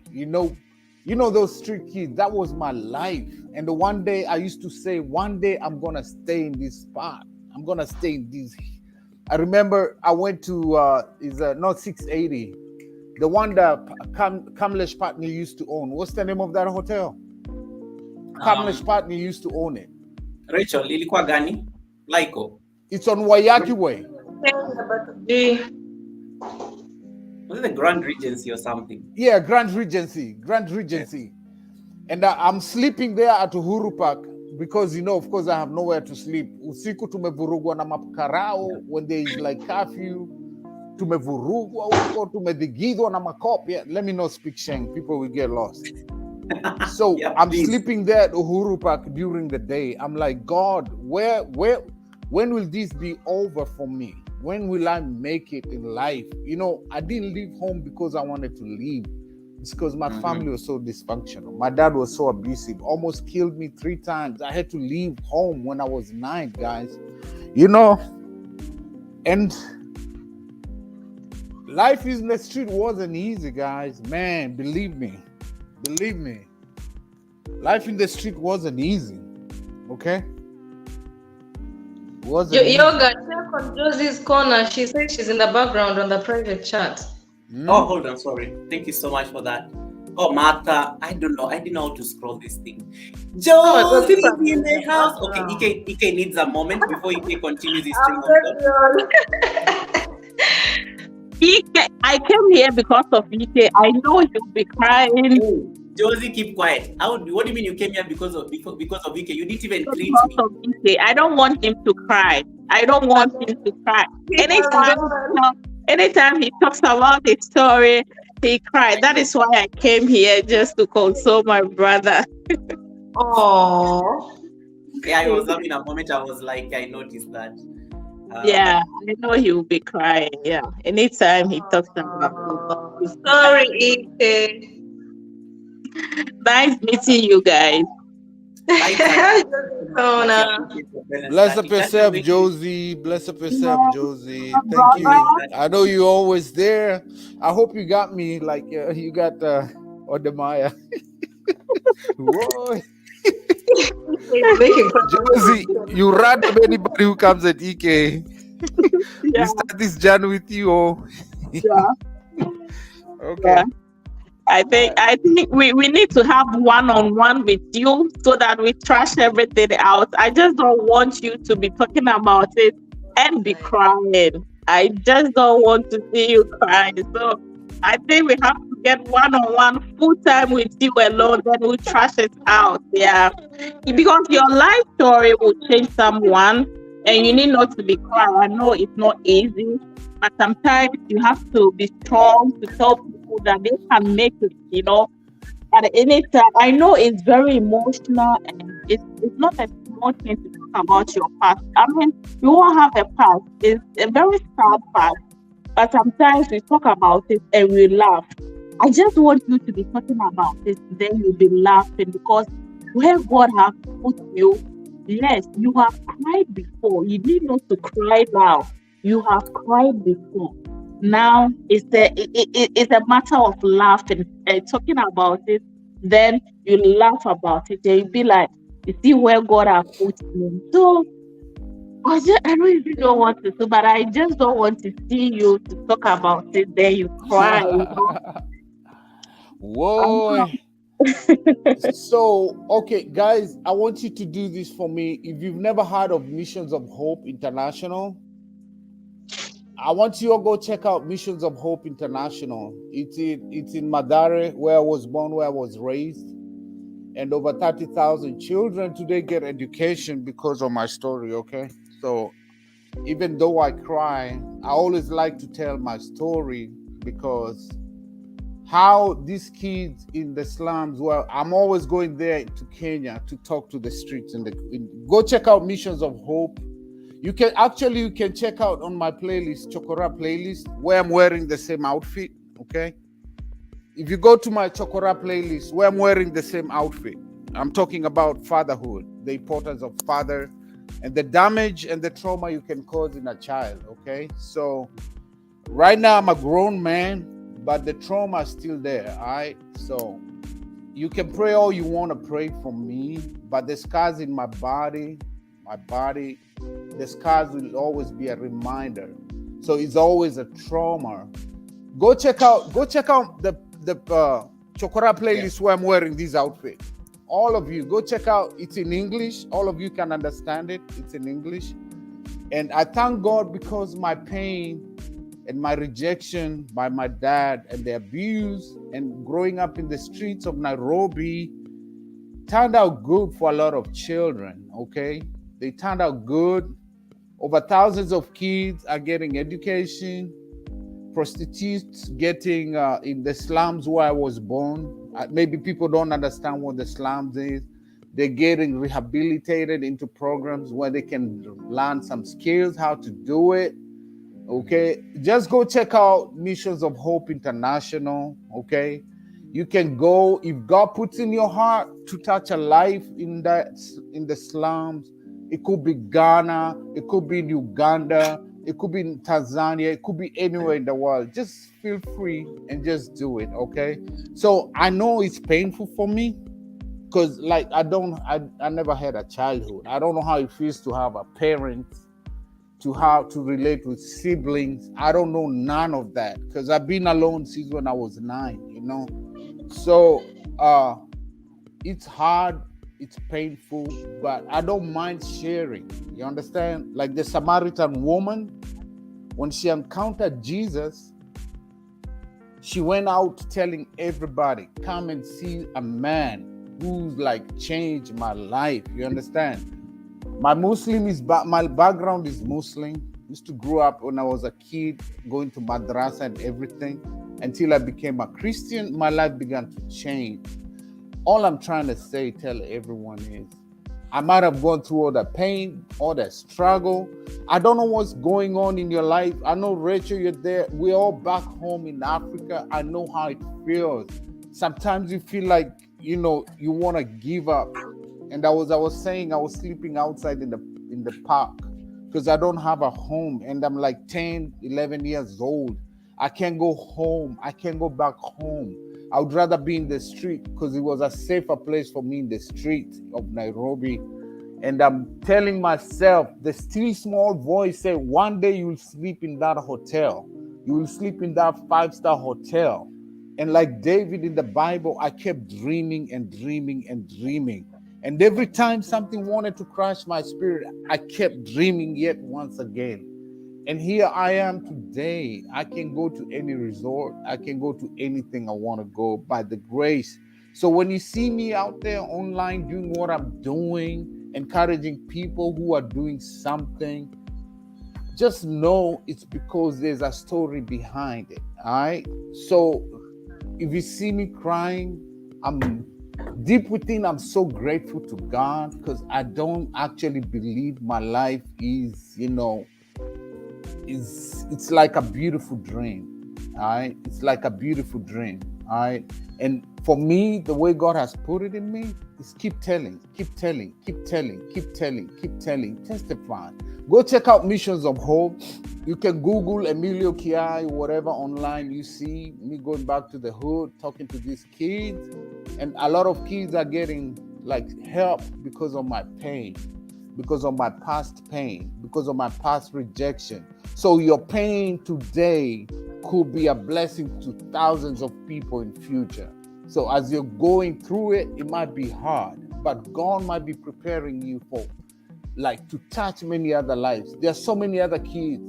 Those street kids. That was my life. And the one day I used to say, one day I'm gonna stay in this spot. I'm gonna stay in this. I remember I went to not 680, the one that Kamlesh Patni used to own. What's the name of that hotel? Kamlesh Patni used to own it. Rachel, ilikuwa gani? Laiko. It's on Wayaki Way. Was it the Grand Regency or something? Yeah, Grand Regency. Yeah. And I'm sleeping there at Uhuru Park because, of course, I have nowhere to sleep. Usiku tumevurugwa na makarao when there is like curfew. Tumevurugwa huko, tumedhigidwa na makop. Yeah, let me not speak Sheng. People will get lost. So yeah, I'm sleeping there at Uhuru Park during the day. I'm like, God, when will this be over for me? When will I make it in life? I didn't leave home because I wanted to leave. It's because my family was so dysfunctional. My dad was so abusive, almost killed me 3 times. I had to leave home when I was 9, guys. And life in the street wasn't easy, guys. Man, believe me. Life in the street wasn't easy. Okay? Yoga, check on Josie's corner. She says she's in the background on the private chat. Oh, hold on. Sorry. Thank you so much for that. Oh, Martha, I don't know. I didn't know how to scroll this thing. Josie in the house. Okay, Ike needs a moment before Ike continues his stream. Ike, I came here because of Ike. I know you'll be crying. Oh, Josie, keep quiet. What do you mean you came here because of Ike? You didn't even greet me. I don't want him to cry. Anytime he talks about his story, he cried. That is why I came here, just to console my brother. Oh. Yeah, I was having a moment. I was like, I noticed that. Yeah, I know he will be crying. Yeah, anytime he talks about his story. Ike. Nice meeting you guys. Bless up yourself, Josie. Bless up yourself, Josie. Thank you. I know you're always there. I hope you got me like you got Odemaya. Whoa. Josie, you run to anybody who comes at EK. We start this journey with you. Oh. Yeah. Okay. Yeah. I think we need to have one-on-one with you so that we trash everything out. I just don't want you to be talking about it and be crying. I just don't want to see you cry. So I think we have to get one-on-one full time with you alone, then we'll trash it out. Yeah. Because your life story will change someone and you need not to be crying. I know it's not easy, but sometimes you have to be strong to tell people that they can make it, at any time. I know it's very emotional and it's not a small thing to talk about your past. I mean, you all have a past. It's a very sad past, but sometimes we talk about it and we laugh. I just want you to be talking about it, then you'll be laughing, because where God has put you, yes, you have cried before. You need not to cry now. You have cried before. Now it's a matter of laughing and talking about it. Then you laugh about it and you be like, you see where God has put me. So I don't even know what to do, but I just don't want to see you to talk about it. Then you cry. Whoa. So, okay, guys, I want you to do this for me. If you've never heard of Missions of Hope International, I want you to go check out Missions of Hope International. It's in Madare, where I was born, where I was raised. and over 30,000 children today get education because of my story. Okay, so even though I cry, I always like to tell my story because how these kids in the slums, well, I'm always going there to Kenya to talk to the streets go check out Missions of Hope. You can check out on my playlist, Chokora playlist, where I'm wearing the same outfit. Okay, if you go to my Chokora playlist where I'm wearing the same outfit, I'm talking about fatherhood, the importance of father, and the damage and the trauma you can cause in a child. Okay, so right now I'm a grown man, but the trauma is still there. All right, so you can pray all you want to pray for me, but the scars in my body, the scars will always be a reminder. So it's always a trauma. Go check out the Chokora playlist where I'm wearing this outfit. All of you, go check out. It's in English. All of you can understand it. It's in English. And I thank God because my pain and my rejection by my dad and the abuse and growing up in the streets of Nairobi turned out good for a lot of children. Okay, they turned out good. Over thousands of kids are getting education. Prostitutes getting in the slums where I was born. Maybe people don't understand what the slums is. They're getting rehabilitated into programs where they can learn some skills, how to do it. Okay, just go check out Missions of Hope International. Okay, you can go if God puts in your heart to touch a life in the slums. It could be Ghana, it could be in Uganda, it could be in Tanzania, it could be anywhere in the world. Just feel free and just do it. Okay, so I know it's painful for me because like I never had a childhood. I don't know how it feels to have a parent, to how to relate with siblings. I don't know none of that because I've been alone since when I was 9. So it's hard, it's painful, but I don't mind sharing. You understand? Like the Samaritan woman, when she encountered Jesus, she went out telling everybody, come and see a man who's like changed my life. You understand? My background is Muslim. Used to grow up when I was a kid, going to madrasa and everything. Until I became a Christian, my life began to change. All I'm trying to tell everyone is, I might have gone through all the pain, all the struggle. I don't know what's going on in your life. I know, Rachel, you're there. We're all back home in Africa. I know how it feels. Sometimes you feel like, you want to give up. And I was saying I was sleeping outside in the park because I don't have a home. And I'm like 10, 11 years old. I can't go home. I can't go back home. I would rather be in the street because it was a safer place for me in the street of Nairobi. And I'm telling myself, the still small voice said, one day you will sleep in that hotel. You will sleep in that 5-star hotel. And like David in the Bible, I kept dreaming and dreaming and dreaming. And every time something wanted to crush my spirit, I kept dreaming yet once again. And here I am today. I can go to any resort. I can go to anything I want to go by the grace. So when you see me out there online doing what I'm doing, encouraging people who are doing something, just know it's because there's a story behind it. All right. So if you see me crying, I'm deep within, I'm so grateful to God because I don't actually believe my life is, it's like a beautiful dream. All right. It's like a beautiful dream. All right. And for me, the way God has put it in me is keep telling, testify. Go check out Missions of Hope. You can Google Emilio Kiai, whatever online you see me going back to the hood, talking to these kids. And a lot of kids are getting like help because of my pain, because of my past pain, because of my past rejection. So your pain today could be a blessing to thousands of people in future. So as you're going through it, it might be hard, but God might be preparing you for like to touch many other lives. There are so many other kids.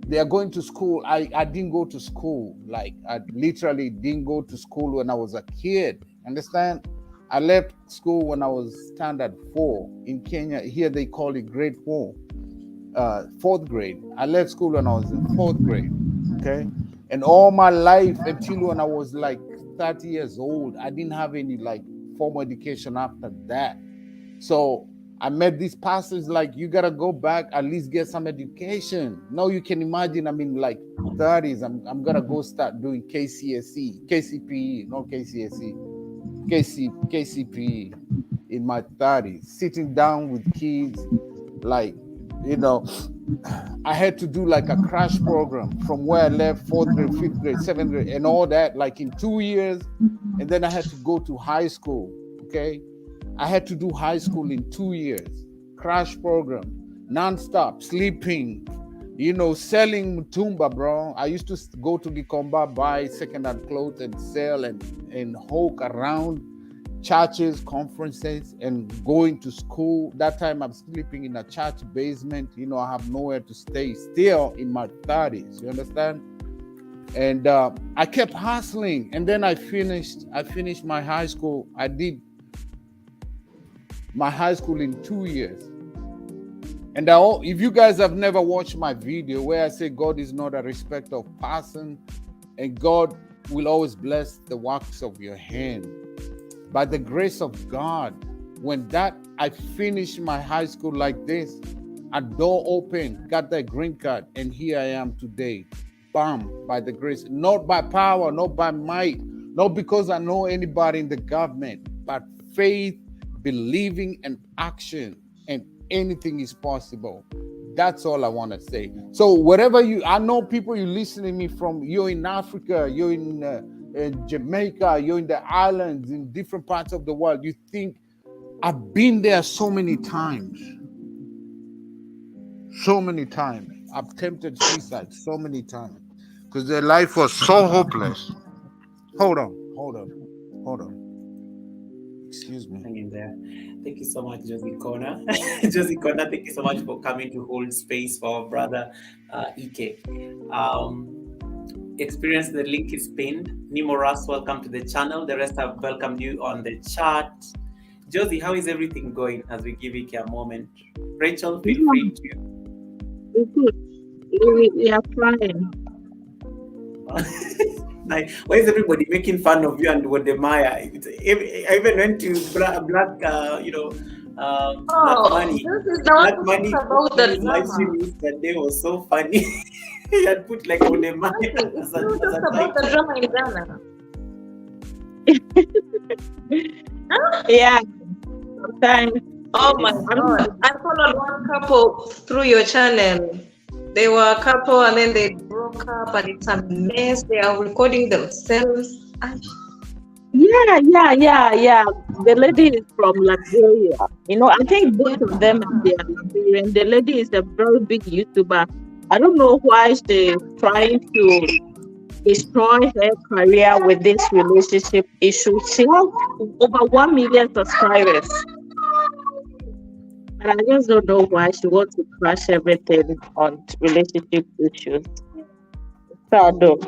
They are going to school. I didn't go to school. Like I literally didn't go to school when I was a kid. Understand? I left school when I was standard 4 in Kenya. Here they call it grade 4, 4th grade. I left school when I was in 4th grade. Okay. And all my life until when I was like 30 years old, I didn't have any like formal education after that. So I met these pastors like, you gotta go back, at least get some education. Now you can imagine, I'm in like 30s. I'm gonna go start doing KCPE, not KCSE, KCPE in my 30s, sitting down with kids, like, you know, I had to do like a crash program from where I left 4th grade, 5th grade, 7th grade, and all that, like in 2 years. And then I had to go to high school. Okay. I had to do high school in 2 years, crash program, nonstop, sleeping, you know, selling mutumba, bro. I used to go to Gikomba, buy second-hand clothes and sell and hawk around churches, conferences, and going to school. That time I'm sleeping in a church basement. You know, I have nowhere to stay, still in my 30s. You understand? And I kept hustling. And then I finished my high school. I did my high school in 2 years. And if you guys have never watched my video where I say God is not a respecter of person and God will always bless the works of your hand. By the grace of God, I finished my high school like this, a door opened, got that green card, and here I am today. Bam, by the grace, not by power, not by might, not because I know anybody in the government, but faith, believing, and action, and anything is possible. That's all I want to say. So wherever I know people you listening to me from, you're in Africa, you're in Jamaica, you're in the islands, in different parts of the world. You think I've been there so many times. So many times. I've attempted suicide so many times because their life was so hopeless. Hold on. Excuse me. Hang in there. Thank you so much, Josie Kona. Josie Kona, thank you so much for coming to hold space for our brother Ike. Experience, the link is pinned. Nimoras, welcome to the channel. The rest have welcomed you on the chat. Josie, how is everything going as we give Ike a moment? Rachel, feel free to. We are trying. Like, why is everybody making fun of you and Wodemaya? I even went to Black Money. Black Money about the live stream yesterday was so funny. He had put like Wodemaya as a about the drama in Ghana. Yeah. Sometimes. Oh my God. I followed one couple through your channel. They were a couple and then they broke up and it's a mess. They are recording themselves. Yeah. The lady is from Liberia. You know, I think both of them are Liberian. The lady is a very big YouTuber. I don't know why she's trying to destroy her career with this relationship issue. She has over 1 million subscribers. And I just don't know why she wants to crash everything on relationship issues. Pardon.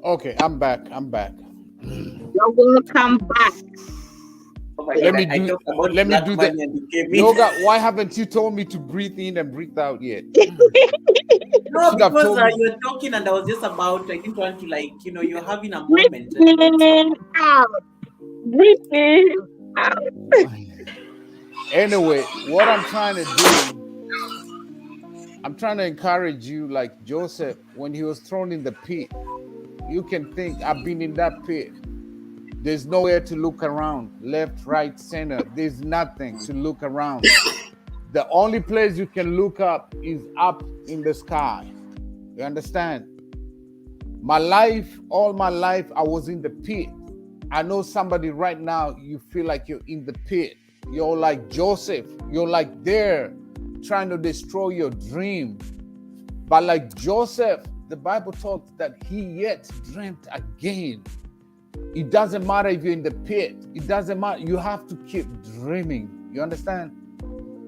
Okay, I'm back. You're welcome back. Oh my Let God, me do that. Goga, why haven't you told me to breathe in and breathe out yet? No, because you're talking and I was just about, I didn't want to you're having a moment. Breathe out. Breathe out. Anyway, what I'm trying to do, I'm trying to encourage you like Joseph, when he was thrown in the pit, you can think, I've been in that pit. There's nowhere to look around, left, right, center. There's nothing to look around. The only place you can look up is up in the sky. You understand? All my life, I was in the pit. I know somebody right now, you feel like you're in the pit. You're like Joseph. You're like there trying to destroy your dream. But like Joseph, the Bible talks that he yet dreamt again. It doesn't matter if you're in the pit. It doesn't matter. You have to keep dreaming. You understand?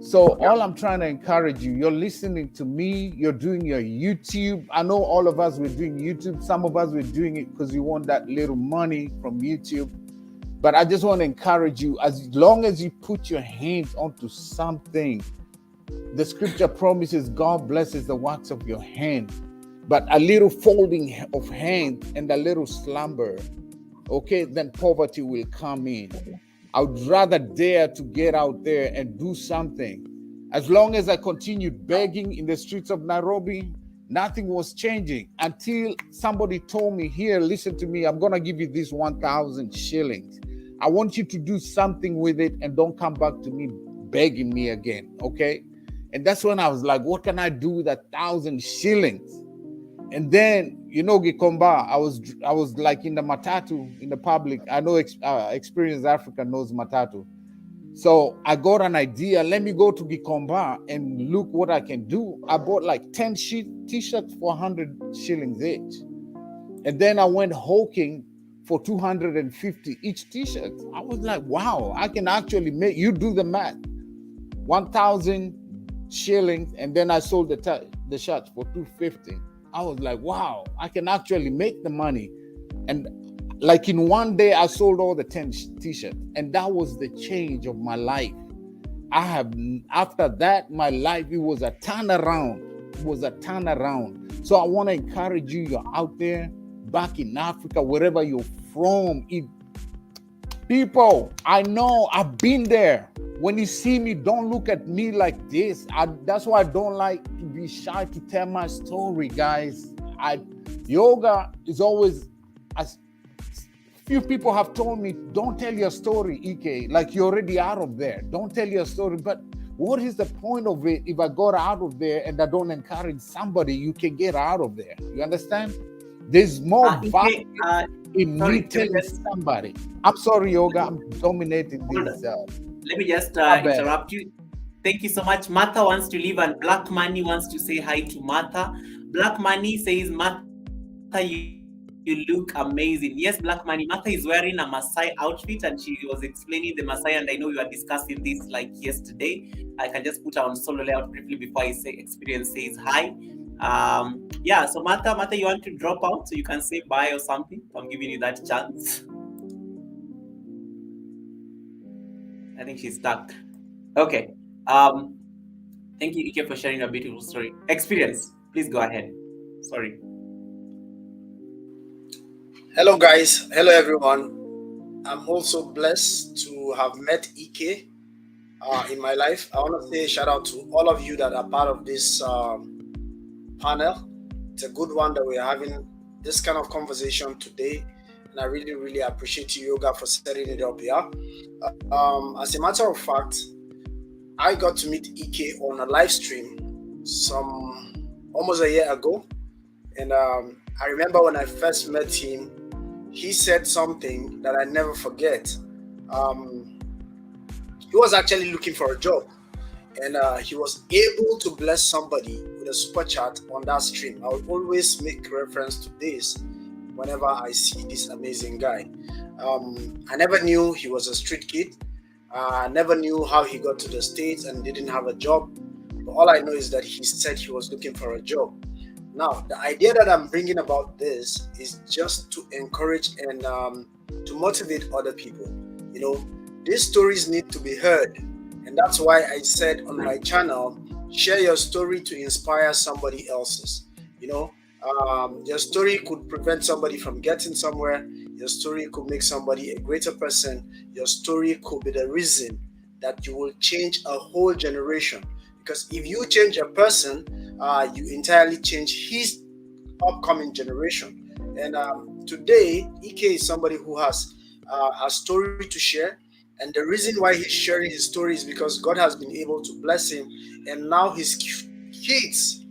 So all I'm trying to encourage you, you're listening to me, you're doing your YouTube. I know all of us were doing YouTube. Some of us were doing it because you want that little money from YouTube. But I just want to encourage you, as long as you put your hands onto something, the scripture promises God blesses the works of your hand. But a little folding of hands and a little slumber, okay, then poverty will come in. I would rather dare to get out there and do something. As long as I continued begging in the streets of Nairobi, nothing was changing until somebody told me, here, listen to me, I'm going to give you this 1,000 shillings. I want you to do something with it and don't come back to me begging me again, okay? And that's when I was like, what can I do with 1,000 shillings? And then, you know, Gikomba, I was like in the matatu, in the public. I know Experience Africa knows matatu. So I got an idea. Let me go to Gikomba and look what I can do. I bought like 10 t-shirts for 100 shillings each. And then I went hawking for 250 each t-shirt. I was like, wow, I can actually make, you do the math, 1,000 shillings. And then I sold the shirts for 250. I was like, wow, I can actually make the money. And like in one day, I sold all the 10 t-shirts. And that was the change of my life. After that, my life, it was a turnaround. It was a turnaround. So I want to encourage you, you're out there, back in Africa, wherever you're from. People, I know, I've been there. When you see me, don't look at me like this. That's why I don't like to be shy to tell my story, guys. Yoga is always, as few people have told me, don't tell your story, EK, like you're already out of there. Don't tell your story. But what is the point of it if I got out of there and I don't encourage somebody, you can get out of there? You understand? There's more value in me telling somebody. I'm sorry, Yoga, I'm dominating this. Let me just interrupt you. Thank you so much. Martha wants to leave, and Black Money wants to say hi to Martha. Black Money says, Martha, you look amazing. Yes, Black Money. Martha is wearing a Maasai outfit, and she was explaining the Maasai, and I know we were discussing this like yesterday. I can just put her on solo layout briefly before I say Experience says hi. Yeah, so Martha, you want to drop out so you can say bye or something? I'm giving you that chance. I think she's stuck. Okay. Thank you, Ike, for sharing your beautiful story. Experience, please go ahead. Sorry. Hello, guys. Hello, everyone. I'm also blessed to have met Ike in my life. I want to say shout out to all of you that are part of this panel. It's a good one that we're having this kind of conversation today. And I really, really appreciate you, Yoga, for setting it up here. As a matter of fact, I got to meet Ike on a live stream almost a year ago. And I remember when I first met him, he said something that I never forget. He was actually looking for a job. And he was able to bless somebody with a super chat on that stream. I will always make reference to this whenever I see this amazing guy. I never knew he was a street kid. I never knew how he got to the States and didn't have a job. But all I know is that he said he was looking for a job. Now, the idea that I'm bringing about this is just to encourage and to motivate other people. You know, these stories need to be heard. And that's why I said on my channel, share your story to inspire somebody else's. You know, your story could prevent somebody from getting somewhere. Your story could make somebody a greater person. Your story could be the reason that you will change a whole generation. Because if you change a person, you entirely change his upcoming generation. And today, Ike is somebody who has a story to share. And the reason why he's sharing his story is because God has been able to bless him. And now his kids,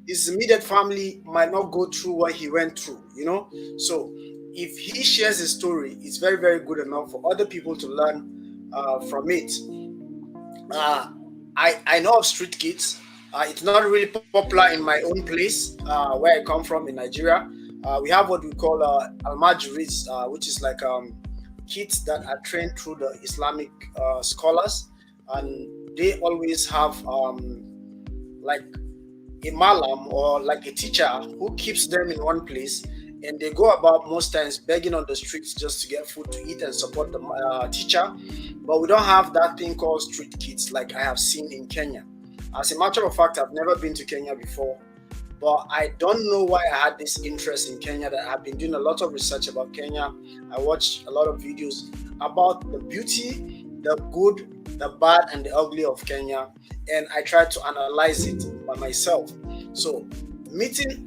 his immediate family might not go through what he went through, you know. So if he shares his story, it's very, very good enough for other people to learn from it. I know of street kids. It's not really popular in my own place where I come from in Nigeria. We have what we call almajiris, which is like kids that are trained through the Islamic scholars. and they always have like a malam or like a teacher who keeps them in one place, and they go about most times begging on the streets just to get food to eat and support the teacher. But we don't have that thing called street kids like I have seen in Kenya. As a matter of fact, I've never been to Kenya before, but I don't know why I had this interest in Kenya. That I've been doing a lot of research about Kenya. I watched a lot of videos about the beauty, the good, the bad, and the ugly of Kenya, and I tried to analyze it by myself. So meeting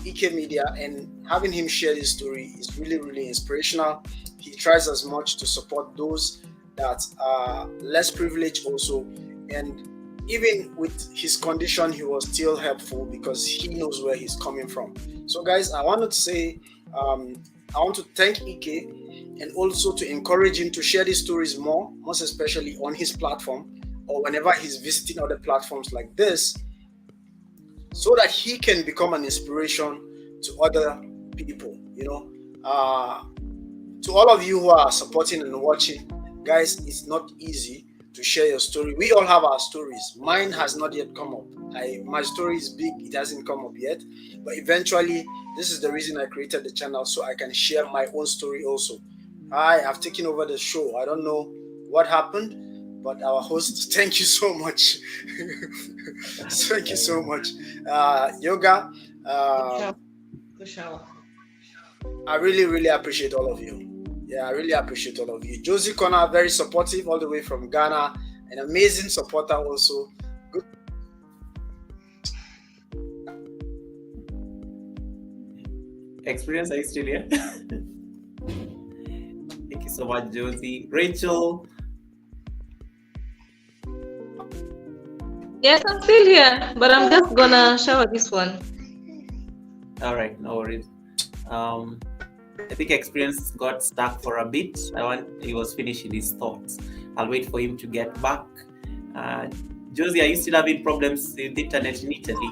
EK Media and having him share his story is really, really inspirational. He tries as much to support those that are less privileged also, and even with his condition, he was still helpful because he knows where he's coming from. So guys, I wanted to say, I want to thank Ike and also to encourage him to share these stories more, most especially on his platform or whenever he's visiting other platforms like this, so that he can become an inspiration to other people. To all of you who are supporting and watching, guys, it's not easy to share your story. We all have our stories. Mine has not yet come up. My story is big. It hasn't come up yet. But eventually, this is the reason I created the channel, so I can share my own story also. I have taken over the show. I don't know what happened, but our host, thank you so much. Thank you so much. Yoga, I really, really appreciate all of you. Yeah, I really appreciate all of you. Josie Connor, very supportive all the way from Ghana, an amazing supporter also. Good. Experience, are you still here? Thank you so much, Josie. Rachel. Yes, I'm still here, but I'm just gonna shower this one. All right, no worries. I think Experience got stuck for a bit. He was finishing his thoughts. I'll wait for him to get back. Josie, are you still having problems with internet in Italy?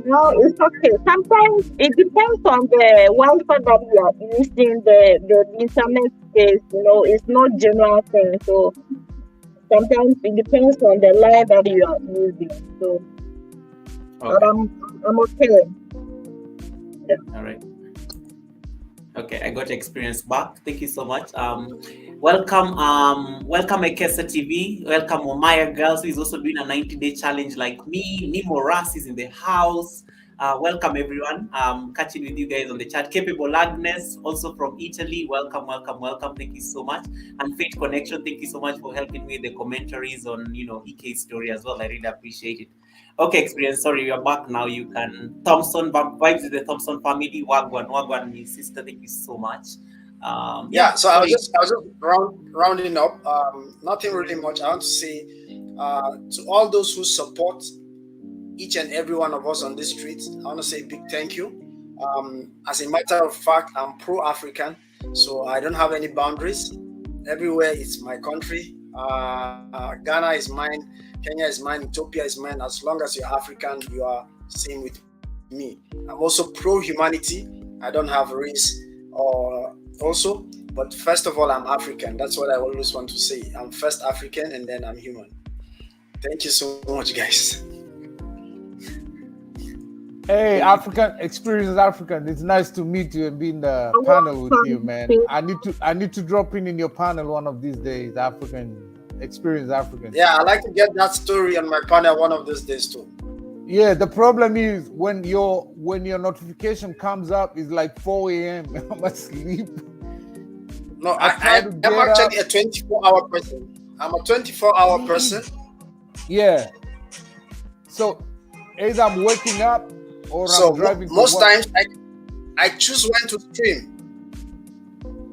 No, it's okay. Sometimes it depends on the Wi-Fi that you are using. The internet is, it's not general thing. So sometimes it depends on the line that you are using. So, okay. But I'm okay. Yeah. All right. Okay, I got Experience back. Thank you so much. Welcome Ekesa TV. Welcome Omaya Girls, who is also doing a 90-day challenge like me. Nemo Ras is in the house. Welcome everyone. Catching with you guys on the chat. Capable Agnes, also from Italy. Welcome. Thank you so much. And Faith Connection, thank you so much for helping me with the commentaries on EK's story as well. I really appreciate it. Okay, Experience. Sorry, you're back now. You can Thompson vibes with the Thompson family. Wagwan, my sister. Thank you so much. So I was just rounding up. Nothing really much. I want to say to all those who support each and every one of us on this street, I want to say a big thank you. As a matter of fact, I'm pro-African, so I don't have any boundaries. Everywhere it's my country. Ghana is mine, Kenya is mine, Ethiopia is mine. As long as you're African, you are same with me. I'm also pro-humanity. I don't have race or also, but first of all, I'm African. That's what I always want to say. I'm first African and then I'm human. Thank you so much, guys. Hey, African Experience African. It's nice to meet you and be in the panel with you, man. I need to drop in your panel one of these days. African Experience African. Yeah, I like to get that story on my panel one of these days too. Yeah, the problem is when your notification comes up, it's like 4 a.m. I'm asleep. No, I'm actually a 24-hour person. I'm a 24-hour person. Yeah. So either I'm waking up or I'm driving. Most times I choose when to stream.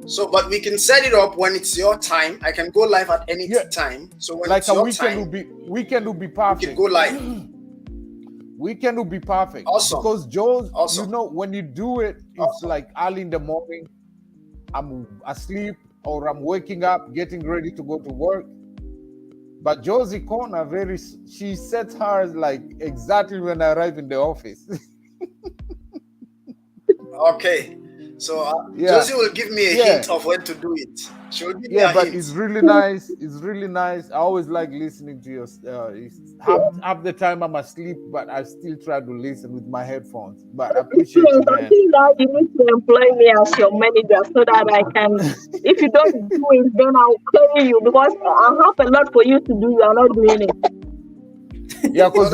So, but we can set it up when it's your time. I can go live at any time. So when like it's your time, weekend will be perfect. You can go live. Weekend will be perfect. Awesome. Because Joe, when you do it, it's like early in the morning. I'm asleep or I'm waking up, getting ready to go to work. But Josie Corner, she sets hers like exactly when I arrive in the office. Okay. So Josie will give me a hint of when to do it. Yeah, but it's really nice. It's really nice. I always like listening to your. Half the time I'm asleep, but I still try to listen with my headphones. But I appreciate you, man. I think now you need to employ me as your manager so that I can. If you don't do it, then I'll pay you because I have a lot for you to do. You are not doing it. Yeah, because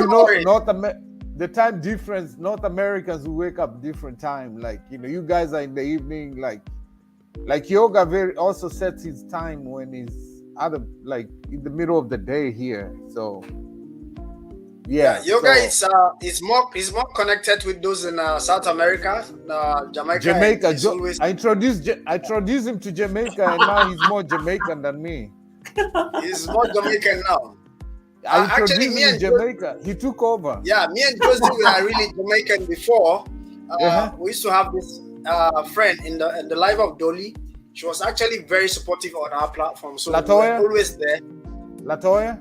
the time difference. North Americans will wake up different time. Like you guys are in the evening. Like Yoga also sets his time when he's in the middle of the day here. So yeah, Yoga is more connected with those in South America, Jamaica. I introduced him to Jamaica, and now he's more Jamaican than me. He's more Jamaican now. I introduced him to Jamaica. He took over. Yeah, me and Josie were really Jamaican before. We used to have this friend in the life of Dolly. She was actually very supportive on our platform. So Latoya? we were always there. Latoya?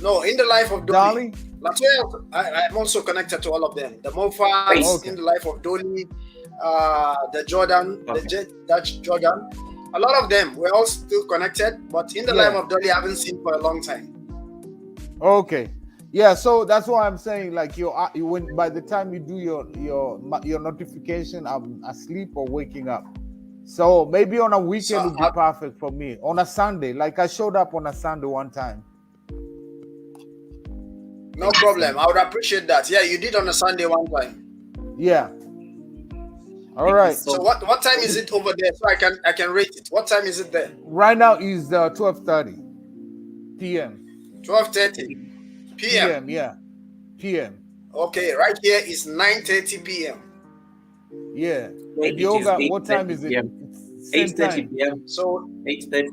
No, in the life of Dolly. Dolly? Latoya, I'm also connected to all of them. The Mofas, in the life of Dolly, the Jordan, the Dutch Jordan. A lot of them, we're all still connected. But in the life of Dolly, I haven't seen for a long time. Okay. Yeah, so that's why I'm saying, like, when by the time you do your notification, I'm asleep or waking up. So maybe on a weekend would be perfect for me. On a Sunday, like I showed up on a Sunday one time. No problem. I would appreciate that. Yeah, you did on a Sunday one time. Yeah. All right. So what time is it over there? So I can rate it. What time is it there? Right now is 12:30 p.m. 12:30 p.m. Yeah. PM. Okay, right here is 9:30 p.m. Yeah. And Yoga, what time is it? 8:30 p.m. So 8:30.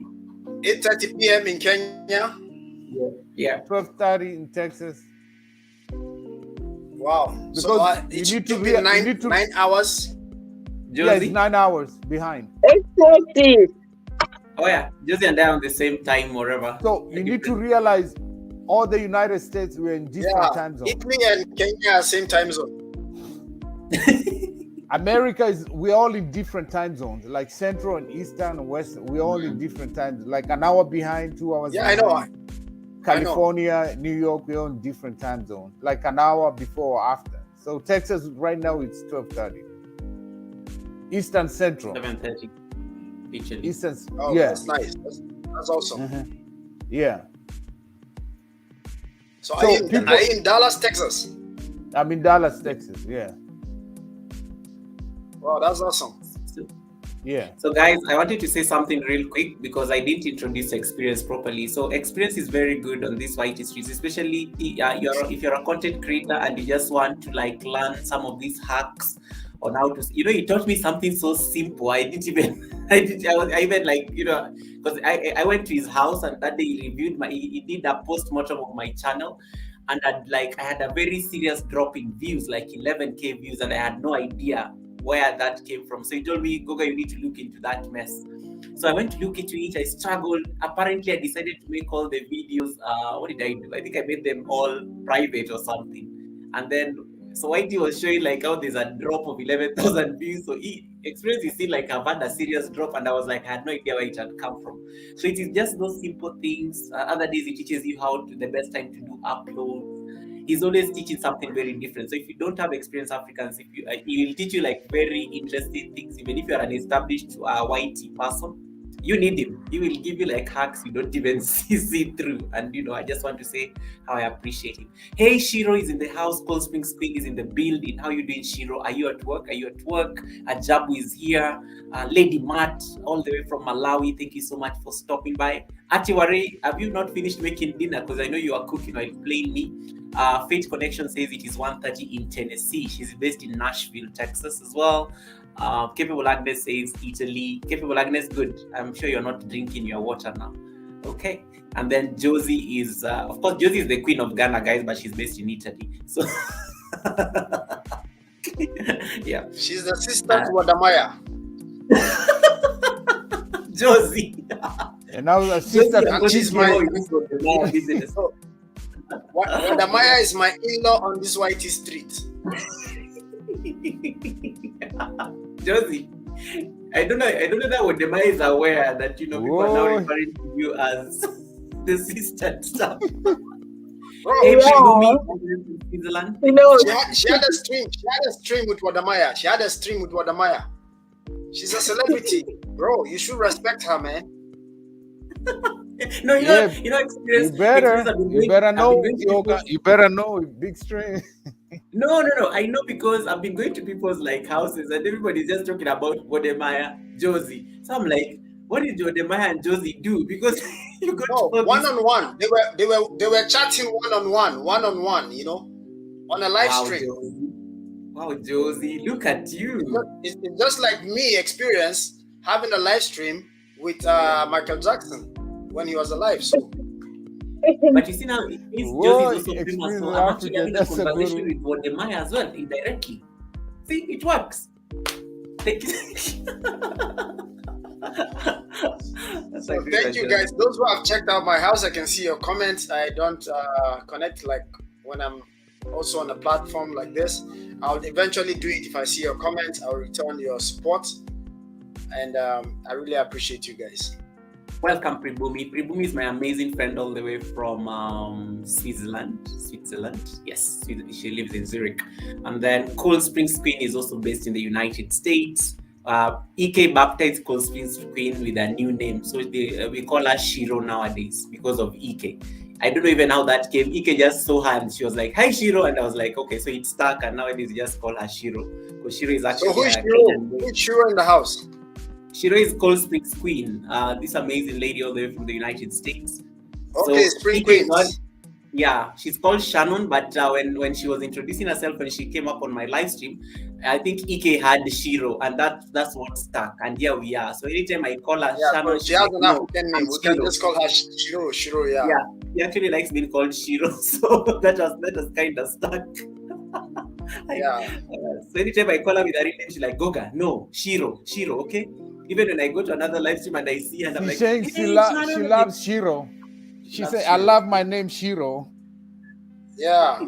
8:30 p.m. in Kenya. Yeah. 12:30 in Texas. Wow. Because so you it need should to be 9 hours. Josie? Yeah, it's 9 hours behind. 8:30. Oh yeah, Josie and I are on the same time, wherever. So you need to realize all the United States were in different time zones. Italy and Kenya are same time zone. America we're all in different time zones, like Central and Eastern and West. We're all in different times, like an hour behind, 2 hours. Yeah, behind. California, New York, we're on different time zones, like an hour before or after. So Texas right now it's 12:30. Eastern Central. 7:30. Eastern. Oh, yeah. That's nice. That's awesome. Mm-hmm. Yeah. So are you in Dallas, Texas? I'm in Dallas, Texas. Yeah. Wow, that's awesome. Yeah. So guys, I wanted to say something real quick because I didn't introduce Experience properly. So Experience is very good on these white streets, especially if you're a content creator and you just want to like learn some of these hacks on how to, he taught me something so simple. I even like, because I went to his house and that day he did a post-mortem of my channel. And I had a very serious drop in views, like 11K views, and I had no idea where that came from. So he told me, Goga, you need to look into that mess. So I went to look into it. I struggled. Apparently, I decided to make all the videos. What did I do? I think I made them all private or something. And then, so Whitey was showing like how there's a drop of 11,000 views. So Experience is still like I've had a serious drop, and I was like, I had no idea where it had come from. So it is just those simple things. Other days he teaches you how to the best time to do uploads. He's always teaching something very different. So if you don't have Experience Africans, he will teach you like very interesting things. Even if you're an established YT person, you need him. He will give you like hacks you don't even see through. And I just want to say how I appreciate him. Hey, Shiro is in the house. Cold Springs Queen is in the building. How you doing, Shiro? Are you at work? Ajabu is here. Lady Matt, all the way from Malawi. Thank you so much for stopping by. Atiware, have you not finished making dinner? Because I know you are cooking while playing me. Fate Connection says it is 1:30 in Tennessee. She's based in Nashville, Texas as well. Capable Agnes says Italy. Capable Agnes, good. I'm sure you're not drinking your water now. Okay. And then Josie is, of course, Josie is the queen of Ghana, guys, but she's based in Italy. So, yeah. She's the sister to Wadamaya. Josie. And now the sister. She's my. Wadamaya is my in-law on this Whitey street. Josie, I don't know that Wodemaya is aware that people are now referring to you as the sister stuff. Hey, Pribumi from Switzerland. She had a stream. She had a stream with Wodemaya. She's a celebrity, bro. You should respect her, man. No, experience. You better know, Yoga. You better know, big stream. No. I know because I've been going to people's houses and everybody's just talking about Wodemaya, Josie. So I'm like, what did Wodemaya and Josie do? Because you got one-on-one. They were chatting one-on-one, on a live stream. Wow, Josie, look at you. It's just like me experience having a live stream with Michael Jackson when he was alive. So. But you see now, Josie is also famous. So I'm actually having a conversation with Wodemaya as well, indirectly. See, it works. Thank you. Thank you guys. Those who have checked out my house, I can see your comments. I don't connect when I'm also on a platform like this. I'll eventually do it. If I see your comments, I'll return your support. And I really appreciate you guys. Welcome, Pribumi. Pribumi is my amazing friend all the way from Switzerland. Yes, she lives in Zurich. And then Cold Springs Queen is also based in the United States. Ike baptized Cold Springs Queen with a new name. So we call her Shiro nowadays because of Ike. I don't know even how that came. Ike just saw her and she was like, "Hi, Shiro." And I was like, okay, so it stuck. And nowadays we just call her Shiro. Because Shiro is actually... So who's Shiro in the house? Shiro is Cold Springs Queen, this amazing lady all the way from the United States. Okay, so Spring Queen. Yeah, she's called Shannon, but when she was introducing herself, when she came up on my live stream, I think Ike had Shiro, and that's what stuck. And here we are. So anytime I call her Shannon, she has an African name. We can just call her Shiro. Yeah. Yeah, she actually likes being called Shiro, so that was kind of stuck. Yeah. So anytime I call her with her name, she's like, Goga, no, Shiro, okay? Even when I go to another live stream and I see her, and I'm like, hey, she loves Shiro. She said, I love my name, Shiro. Yeah.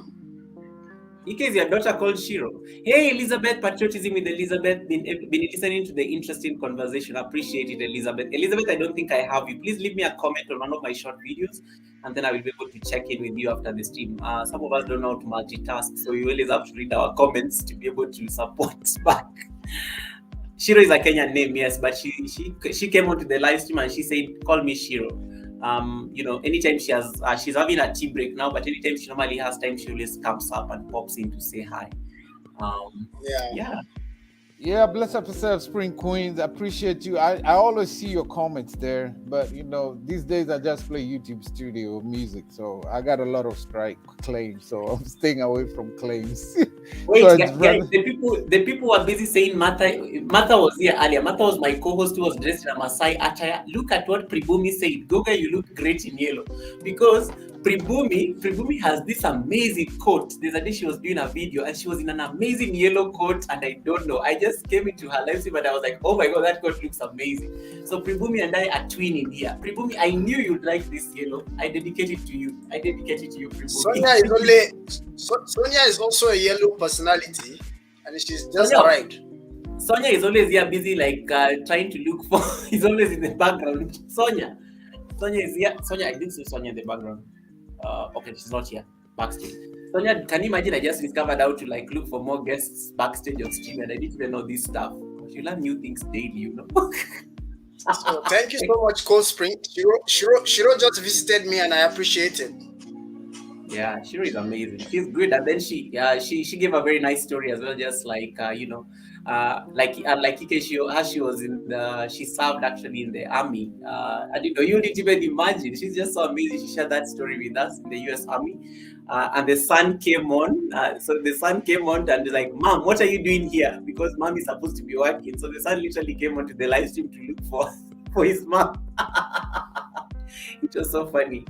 Ike is your daughter called Shiro. Hey, Elizabeth, Patriotism with Elizabeth. Been listening to the interesting conversation. Appreciate it, Elizabeth. Elizabeth, I don't think I have you. Please leave me a comment on one of my short videos, and then I will be able to check in with you after the stream. Some of us don't know how to multitask, so we always have to read our comments to be able to support back. Shiro is a Kenyan name, yes, but she came onto the live stream and she said, "Call me Shiro." Anytime she's having a tea break now, but anytime she normally has time, she always comes up and pops in to say hi. Yeah, bless up yourself, Spring Queens. I appreciate you. I always see your comments there, but these days I just play YouTube Studio music, so I got a lot of strike claims, so I'm staying away from claims. Wait, so guys, the people were busy saying Martha was here earlier. Martha was my co-host who was dressed in a Masai attire. Look at what Pribumi said. Goga, you look great in yellow. Because Pribumi has this amazing coat. There's a day she was doing a video and she was in an amazing yellow coat, and I don't know. I just came into her live stream and I was like, oh my god, that coat looks amazing. So Pribumi and I are twinning here. Pribumi, I knew you'd like this yellow. I dedicate it to you, Pribumi. Sonia is also a yellow personality, and she's just arrived. Sonia is always here busy trying to look for he's always in the background. Sonia is here. Sonia, I didn't see Sonia in the background. Okay, she's not here backstage. Sonia, can you imagine I just discovered how to look for more guests backstage on stream, and I didn't even know this stuff. You learn new things daily, So thank you so much, Cold Spring. Shiro just visited me, and I appreciate it. Yeah, Shiro is amazing. She's good, and then she gave a very nice story as well, just like Ike, she was she served actually in the army. I didn't know, you didn't even imagine. She's just so amazing. She shared that story with us in the US Army, and the son came on. So the son came on and was like, "Mom, what are you doing here?" Because mom is supposed to be working. So the son literally came onto the live stream to look for his mom. It was so funny.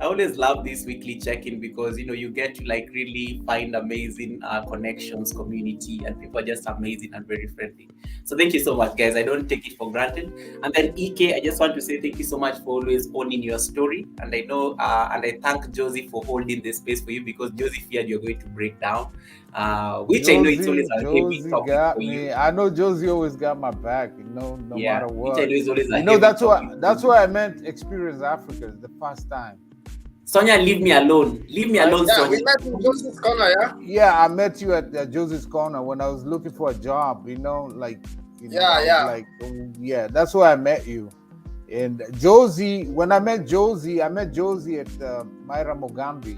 I always love this weekly check-in because you get to like really find amazing connections, community, and people are just amazing and very friendly. So thank you so much, guys. I don't take it for granted. And then EK, I just want to say thank you so much for always owning your story. And I know, and I thank Josie for holding the space for you because Josie feared you're going to break down. Which Josie, I know it's always a heavy Josie topic got for me. you. I know Josie always got my back. No Yeah, matter which what. I know is always a You know, heavy that's topic. that's why I meant Experience Africa the first time. Sonia, leave me alone. Leave me alone, Yeah, Sonia. we met in Josie's corner, yeah? Yeah, I met you at Josie's corner when I was looking for a job. Like, Yeah. That's where I met you. And Josie, when I met Josie at Myra Mogambi.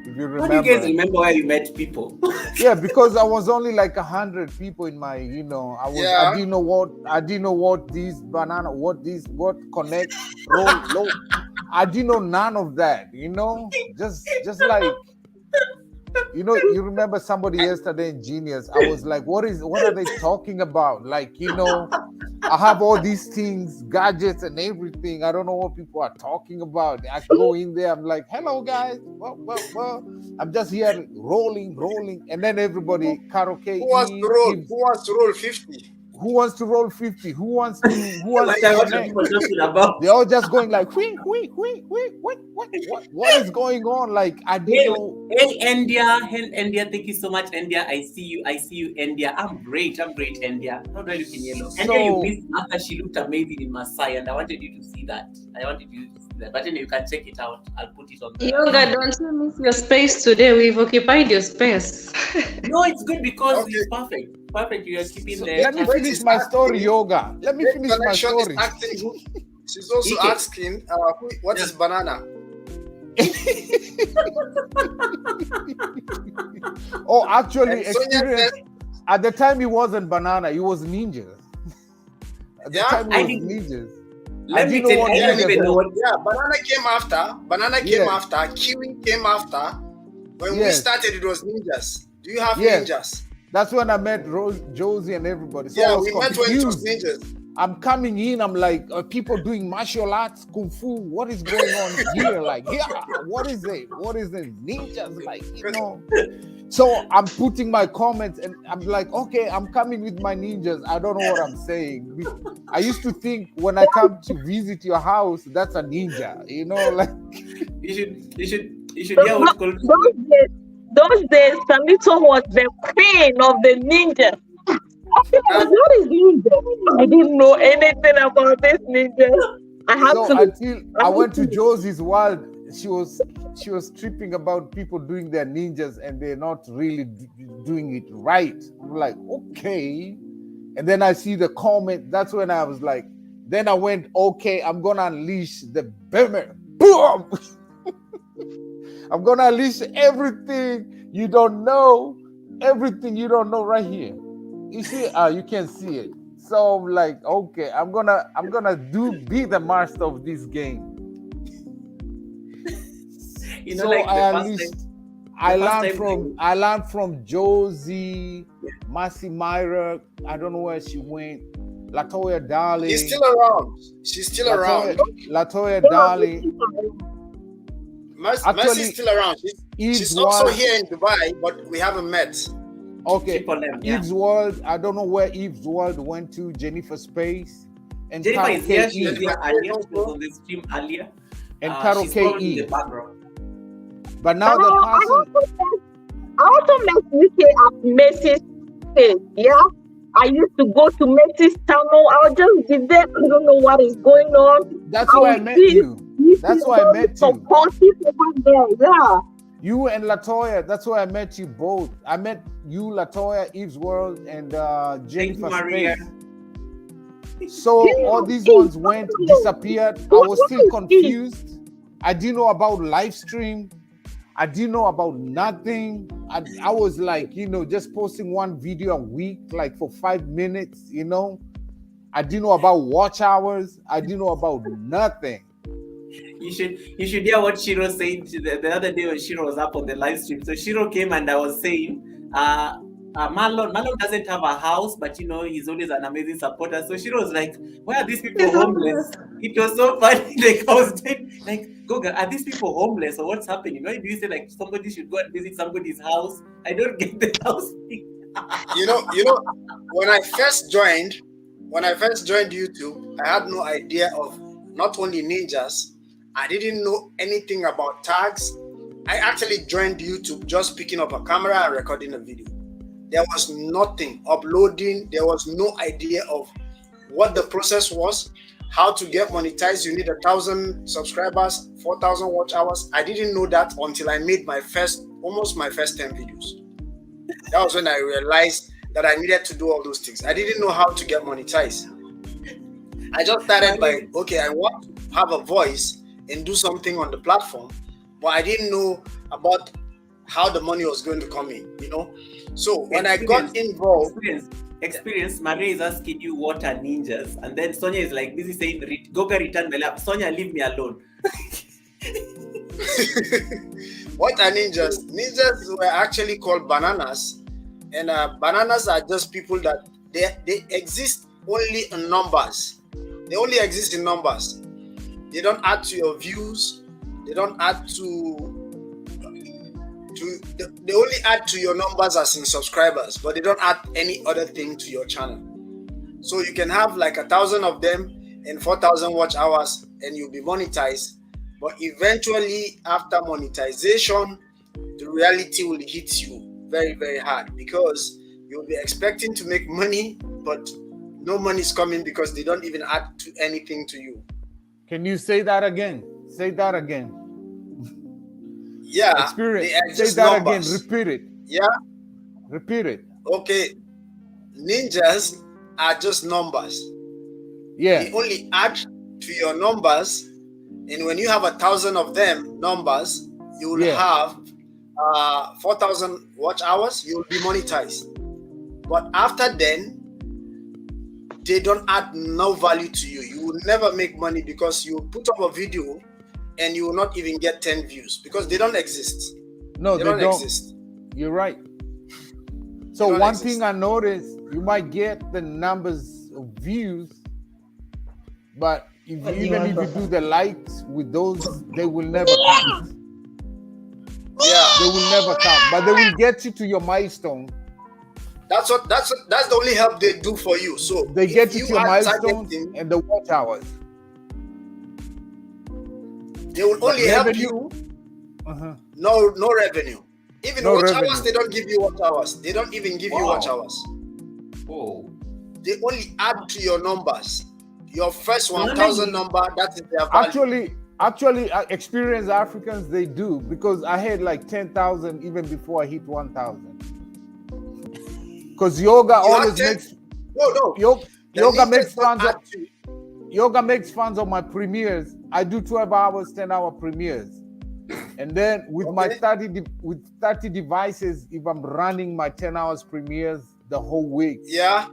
If you remember. How do you guys remember where you met people? Yeah, because I was only like 100 people in my, I didn't know what these banana, what connect, roll, low. I didn't know none of that, just like, you remember somebody yesterday in Genius. I was like, what are they talking about? Like, I have all these things, gadgets and everything. I don't know what people are talking about. I go in there, I'm like, hello guys. Well. I'm just here rolling. And then everybody, karaoke. Who wants to roll 50? Who wants to roll 50? Who wants to What are people talking about? They're all just going like, what is going on? Like, I didn't know. Hey, India, thank you so much, India. I see you, India. I'm great, India. How do I look in yellow? India, you missed after she looked amazing in Masai, and I wanted you to see that. But anyway, you can check it out. I'll put it on the Yoga, don't you miss your space today? We've occupied your space. No, it's good because it's perfect. Perfect, you are keeping the... Let me finish my story, Yoga. Let me finish my story. She's also asking, what is banana? Oh, actually, Experience. At the time, it wasn't banana. It was ninjas. At the time, it was ninjas. Let me tell you, I don't even know what... Yeah, banana came after. Kiwi came after. When we started, it was ninjas. Do you have ninjas? That's when I met Josie and everybody. So we met when it was ninjas. I'm coming in, I'm like, people doing martial arts, kung fu. What is going on here? Like, what is it? What is it? Ninjas, like, So I'm putting my comments and I'm like, okay, I'm coming with my ninjas. I don't know what I'm saying. I used to think when I come to visit your house, that's a ninja, like. You should hear what's called... Those days, Samito was the queen of the ninjas. What is ninja? I didn't know anything about this ninja. Until I went to Josie's world, she was tripping about people doing their ninjas and they're not really doing it right. I'm like, okay. And then I see the comment. That's when I was like, then I went, okay, I'm gonna unleash the boomer. Boom! I'm gonna unleash everything you don't know right here. You see, you can see it. So I'm like, okay, I'm gonna be the master of this game. So like I learned from Josie, Masi Myra. I don't know where she went. Latoya Darling. She's still around. Latoya Darling. Mercy's still around. She's also here in Dubai, but we haven't met. Okay. Eve's World. I don't know where Eve's World went to. Jennifer Space. And Jennifer is here. She was here earlier. She was on the stream earlier. And Carol K.E. in the background. But now the person... I also met Wiki at Macy's Space. Yeah. I used to go to Macy's channel. I'll just be there. I don't know what is going on. That's why I met you. That's why I met you. Yeah. You and Latoya, that's why I met you both. I met you, Latoya, Eve's World, and Jennifer Space. So all these ones disappeared. I was still confused. I didn't know about live stream. I didn't know about nothing. I was like, just posting one video a week, like for 5 minutes, I didn't know about watch hours. I didn't know about nothing. You should hear what Shiro said the other day when Shiro was up on the live stream. So Shiro came and I was saying, Marlon doesn't have a house, but he's always an amazing supporter. So Shiro was like, why are these people homeless? It was so funny. Like I was saying, Like, Goga, are these people homeless or what's happening? Why do you say like somebody should go and visit somebody's house? I don't get the house thing. You know, when I first joined YouTube, I had no idea of not only ninjas. I didn't know anything about tags. I actually joined YouTube just picking up a camera and recording a video. There was nothing uploading. There was no idea of what the process was, how to get monetized. You need 1,000 subscribers, 4,000 watch hours. I didn't know that until I made almost my first 10 videos. That was when I realized that I needed to do all those things. I didn't know how to get monetized. I just started by, okay, I want to have a voice and do something on the platform, but I didn't know about how the money was going to come in, you know. So when I got involved, experience, Maria is asking you what are ninjas, and then Sonia is like busy saying, "Goga, return my lap." Sonia, leave me alone. What are ninjas? Ninjas were actually called bananas, and bananas are just people that they exist only in numbers. They only exist in numbers. They don't add to your views. They don't add they only add to your numbers as in subscribers, but they don't add any other thing to your channel. So you can have like 1,000 of them and 4,000 watch hours and you'll be monetized. But eventually after monetization, the reality will hit you very, very hard because you'll be expecting to make money, but no money is coming because they don't even add to anything to you. Can you say that again? Say that again. Yeah. Experience. Say that numbers. Again. Repeat it. Yeah. Repeat it. Okay. Ninjas are just numbers. Yeah. They only add to your numbers, and when you have 1,000 of them numbers, you will have 4,000 watch hours. You will be monetized. But after then, they don't add no value to you. You will never make money because you put up a video and you will not even get 10 views because they don't exist. No, they don't exist. You're right. So one thing I noticed, you might get the numbers of views, but even if you do the likes with those, they will never count. Yeah, they will never count, but they will get you to your milestone. That's the only help they do for you. So they get you to your milestone and the watch hours. They will only help you. No revenue. Even watch hours, they don't give you watch hours. They don't even give you watch hours. Oh. They only add to your numbers. Your first 1,000 number, that is their value. Actually, experienced Africans, they do, because I had like 10,000 even before I hit 1,000. Because yoga always makes yoga makes fun of yoga makes fun of my premieres. I do 12 hours, 10-hour premieres. And then with my 30 devices, if I'm running my 10 hours premieres the whole week. Yeah.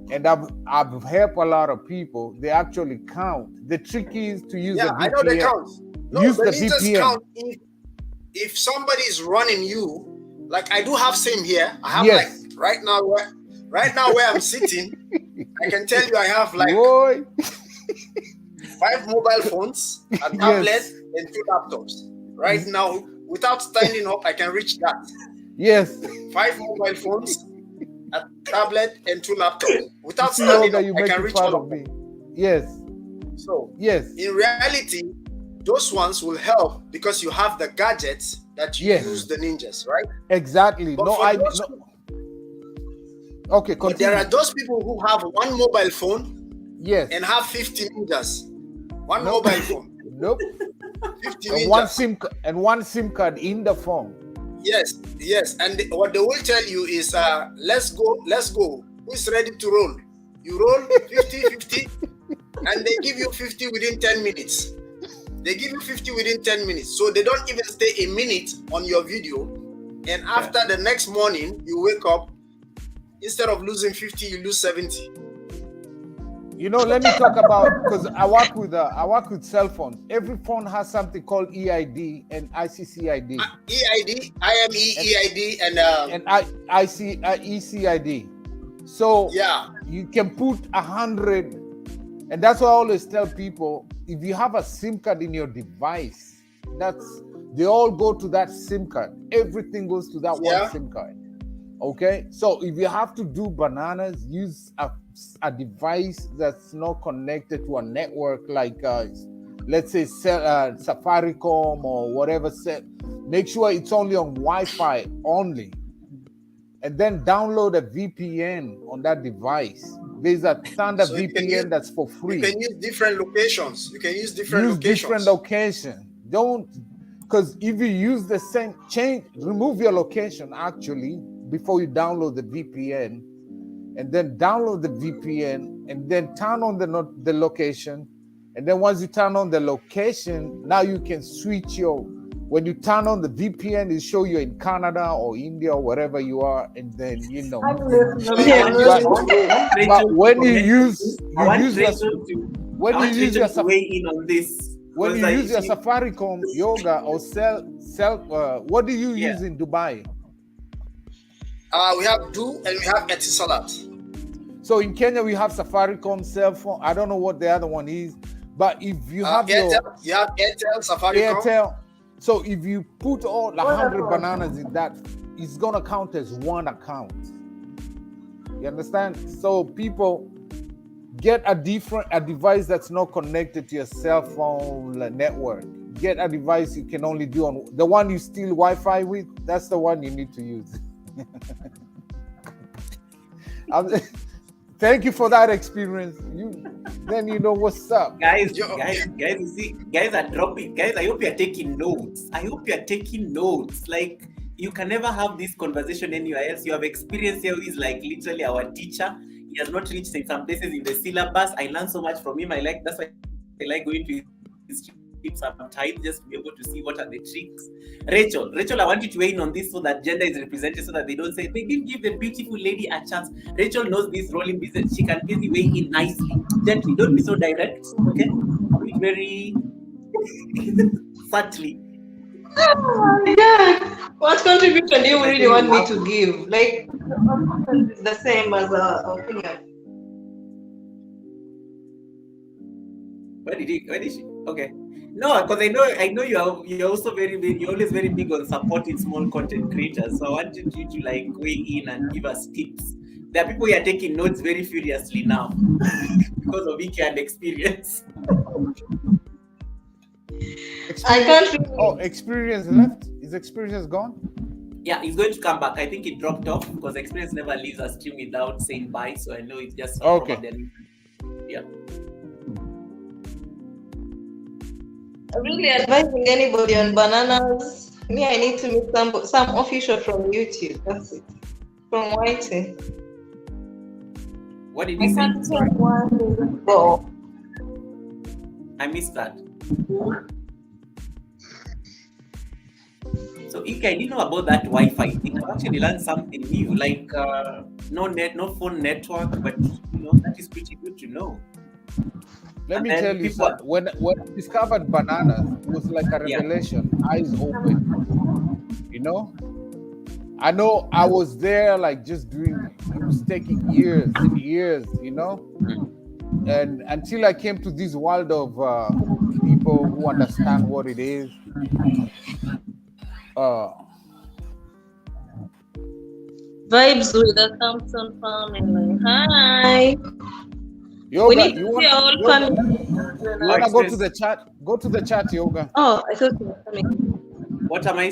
And I've helped a lot of people. They actually count. The trick is to use the VPN. I know they count. No, use the VPN. Count if somebody is running you, like I do have same here. I have like right now where I'm sitting, I can tell you I have like 5 mobile phones, a tablet, and 2 laptops. Right now, without standing up, I can reach that. Yes. 5 mobile phones, a tablet, and 2 laptops. Without standing up, I can reach all of them. Yes. So, in reality, those ones will help because you have the gadgets that you use the ninjas, right? Exactly. But Okay, continue. But there are those people who have 1 mobile phone and have 50 ninjas. One mobile phone. Nope. 50 ninjas. And one SIM card in the phone. Yes. And what they will tell you is, let's go. Who's ready to roll? You roll 50, and they give you 50 within 10 minutes. They give you 50 within 10 minutes. So they don't even stay a minute on your video. And after the next morning, you wake up, instead of losing 50, you lose 70. You know, let me talk about, because I work with cell phones. Every phone has something called EID and ICCID. EID, IME, EID, and ECID. So you can put 100, and that's what I always tell people. if you have a SIM card in your device, they all go to that SIM card. Everything goes to that one SIM card. Okay, so if you have to do bananas, use a device that's not connected to a network, like let's say Safaricom or whatever. Make sure it's only on Wi-Fi only, and then download a VPN on that device. There's a standard VPN that's for free. You can use different locations. Different locations. Don't, because if you use the same, remove your location actually before you download the VPN, and then download the VPN, and then turn on the location, and then once you turn on the location, now you can switch when you turn on the VPN, it show you in Canada or India or wherever you are, and then but when you use your Safaricom, Yoga, or what do you use in Dubai? We have Do and we have Etisalat. So in Kenya we have Safaricom cell phone. I don't know what the other one is, but if you have Airtel, you have Airtel, Safaricom. Airtel. So if you put all 100 bananas in that, it's gonna count as one account. You understand? So people get a device that's not connected to your cell phone network. Get a device you can only do on the one you steal Wi-Fi with. That's the one you need to use. Thank you for that experience. Then you know what's up, guys. You see, guys are dropping. Guys, I hope you're taking notes. Like, you can never have this conversation anywhere else. You have experience here. He's like literally our teacher. He has not reached in some places in the syllabus. I learned so much from him. That's why I like going to his trips sometimes, just to be able to see what are the tricks. Rachel, I want you to weigh in on this so that gender is represented, so that they don't say they didn't give the beautiful lady a chance. Rachel knows this role in business. She can easily weigh in nicely, gently. Don't be so direct, okay? Be very subtly. Oh my God. What contribution do you really want me to give? Like, it's the same as opinion. Where did she? Okay. No, because I know you're also you're always very big on supporting small content creators. So I wanted you to like weigh in and give us tips. There are people who are taking notes very furiously now because of Iki and experience. I can't really... Oh, experience left? Is experience gone? Yeah, he's going to come back. I think it dropped off because experience never leaves a stream without saying bye. So I know it's just okay. Yeah. Really advising anybody on bananas. Me, I need to meet some official from YouTube. That's it. From YT. What did you say? I missed that. So Ike, I didn't know about that Wi-Fi thing. I've actually learned something new, like no phone network, but that is pretty good to know. Let me tell you something. When I discovered bananas, it was like a revelation, eyes open. I know I was there like just doing, it was taking years and years, and until I came to this world of people who understand what it is. Vibes with the Thompson family. Hi. Yoga, we need to see our whole family. You wanna go to the chat? Go to the chat, Yoga. Oh, I thought you were coming. What am I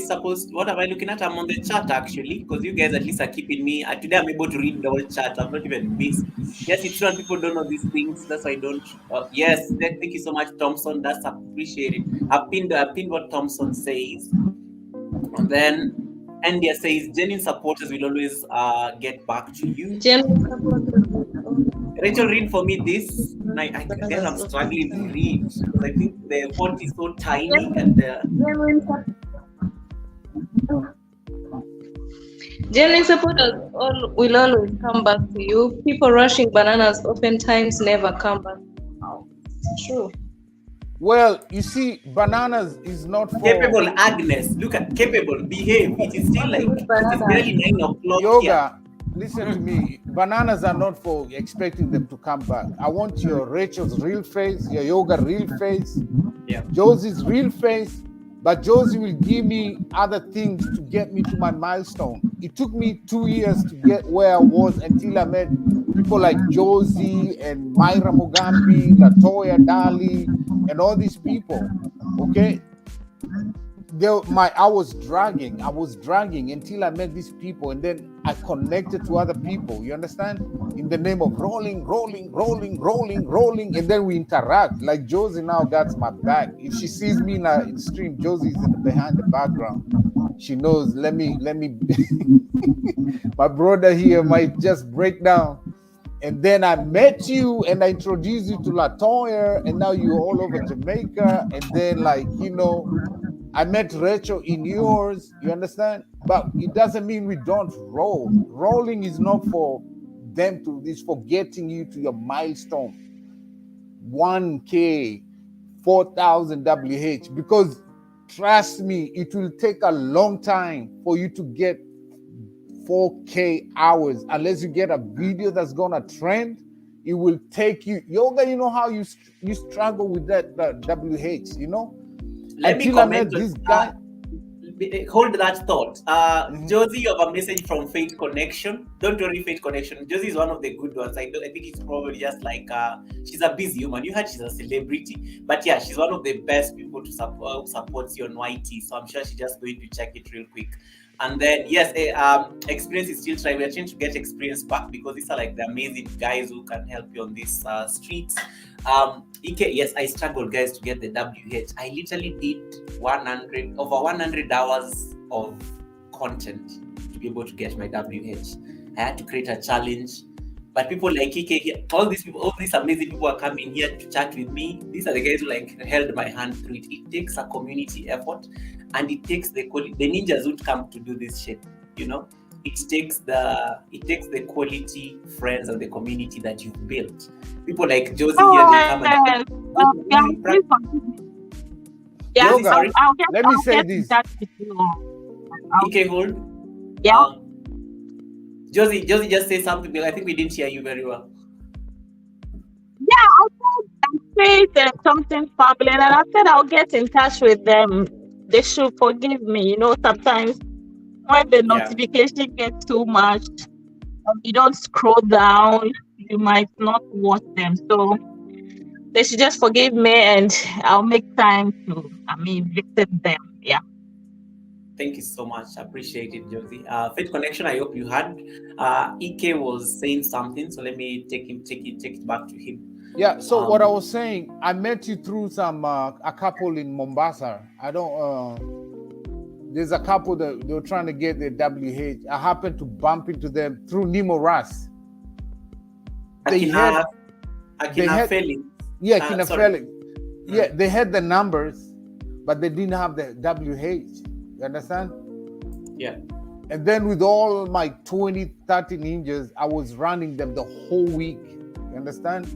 looking at? I'm on the chat actually, because you guys at least are keeping me. Today I'm able to read the whole chat. I've not even missed. Yes, it's true, and people don't know these things. That's why I don't. Yes, thank you so much, Thompson. That's appreciated. I've pinned what Thompson says. And then India says, genuine supporters will always get back to you. Genuine supporters. Rachel, read for me this. I guess I'm struggling to read because I think the font is so tiny and genuine supporters will always come back to you. People rushing bananas oftentimes never come back. It's true. Well, you see, bananas is not for... Capable, Agnes. Look at capable, behave. It is still like, it's barely 9 o'clock. Yoga, listen to me. Bananas are not for expecting them to come back. I want your Rachel's real face, your Yoga real face, Josie's real face. But Josie will give me other things to get me to my milestone. It took me 2 years to get where I was until I met people like Josie and Myra Mugambi, Latoya Dali, and all these people. Okay, I was dragging until I met these people, and then I connected to other people. You understand? In the name of rolling, and then we interact. Like Josie now got my back. If she sees me in stream, Josie's behind the background. She knows. Let me. My brother here might just break down. And then I met you, and I introduced you to Latoya, and now you're all over Jamaica. And then, I met Rachel in yours, you understand? But it doesn't mean we don't roll. Rolling is not for them it's for getting you to your milestone. 1K, 4,000 WH. Because trust me, it will take a long time for you to get 4K hours. Unless you get a video that's gonna trend, it will take you. Yoga, you know how you struggle with that WH, you know? Let me comment this guy. Hold that thought. Josie, you have a message from Faith Connection. Don't worry, Faith Connection. Josie is one of the good ones. I think it's probably just like she's a busy woman. You heard she's a celebrity, but yeah, she's one of the best people to support you on YT. So I'm sure she's just going to check it real quick. And then yes, experience is still trying. We are trying to get experience back because these are like the amazing guys who can help you on these streets. Yes, I struggled, guys, to get the WH. I literally did over 100 hours of content to be able to get my WH. I had to create a challenge. But people like Ike here, all these amazing people are coming here to chat with me. These are the guys who held my hand through it. It takes a community effort, and it takes the ninjas who come to do this shit, you know. It takes the quality friends and the community that you've built. People like Josie here, they come and Yoga, let me say this. Ike, hold. Yeah. Josie, just say something because I think we didn't hear you very well. Yeah, I said something public, and I said I'll get in touch with them. They should forgive me. You know, sometimes when the notification gets too much, you don't scroll down, you might not watch them. So they should just forgive me, and I'll make time to, visit them. Yeah. Thank you so much. I appreciate it, Josie. Faith Connection, I hope you heard. Ike was saying something, so let me take it back to him. Yeah, so what I was saying, I met you through a couple in Mombasa. There's a couple that they were trying to get their WH. I happened to bump into them through Nemo Ras. Akina Felix. Yeah, Akina Felix. Yeah, they had the numbers, but they didn't have the WH. You understand? Yeah. And then with all my 20, 30 ninjas, I was running them the whole week. You understand?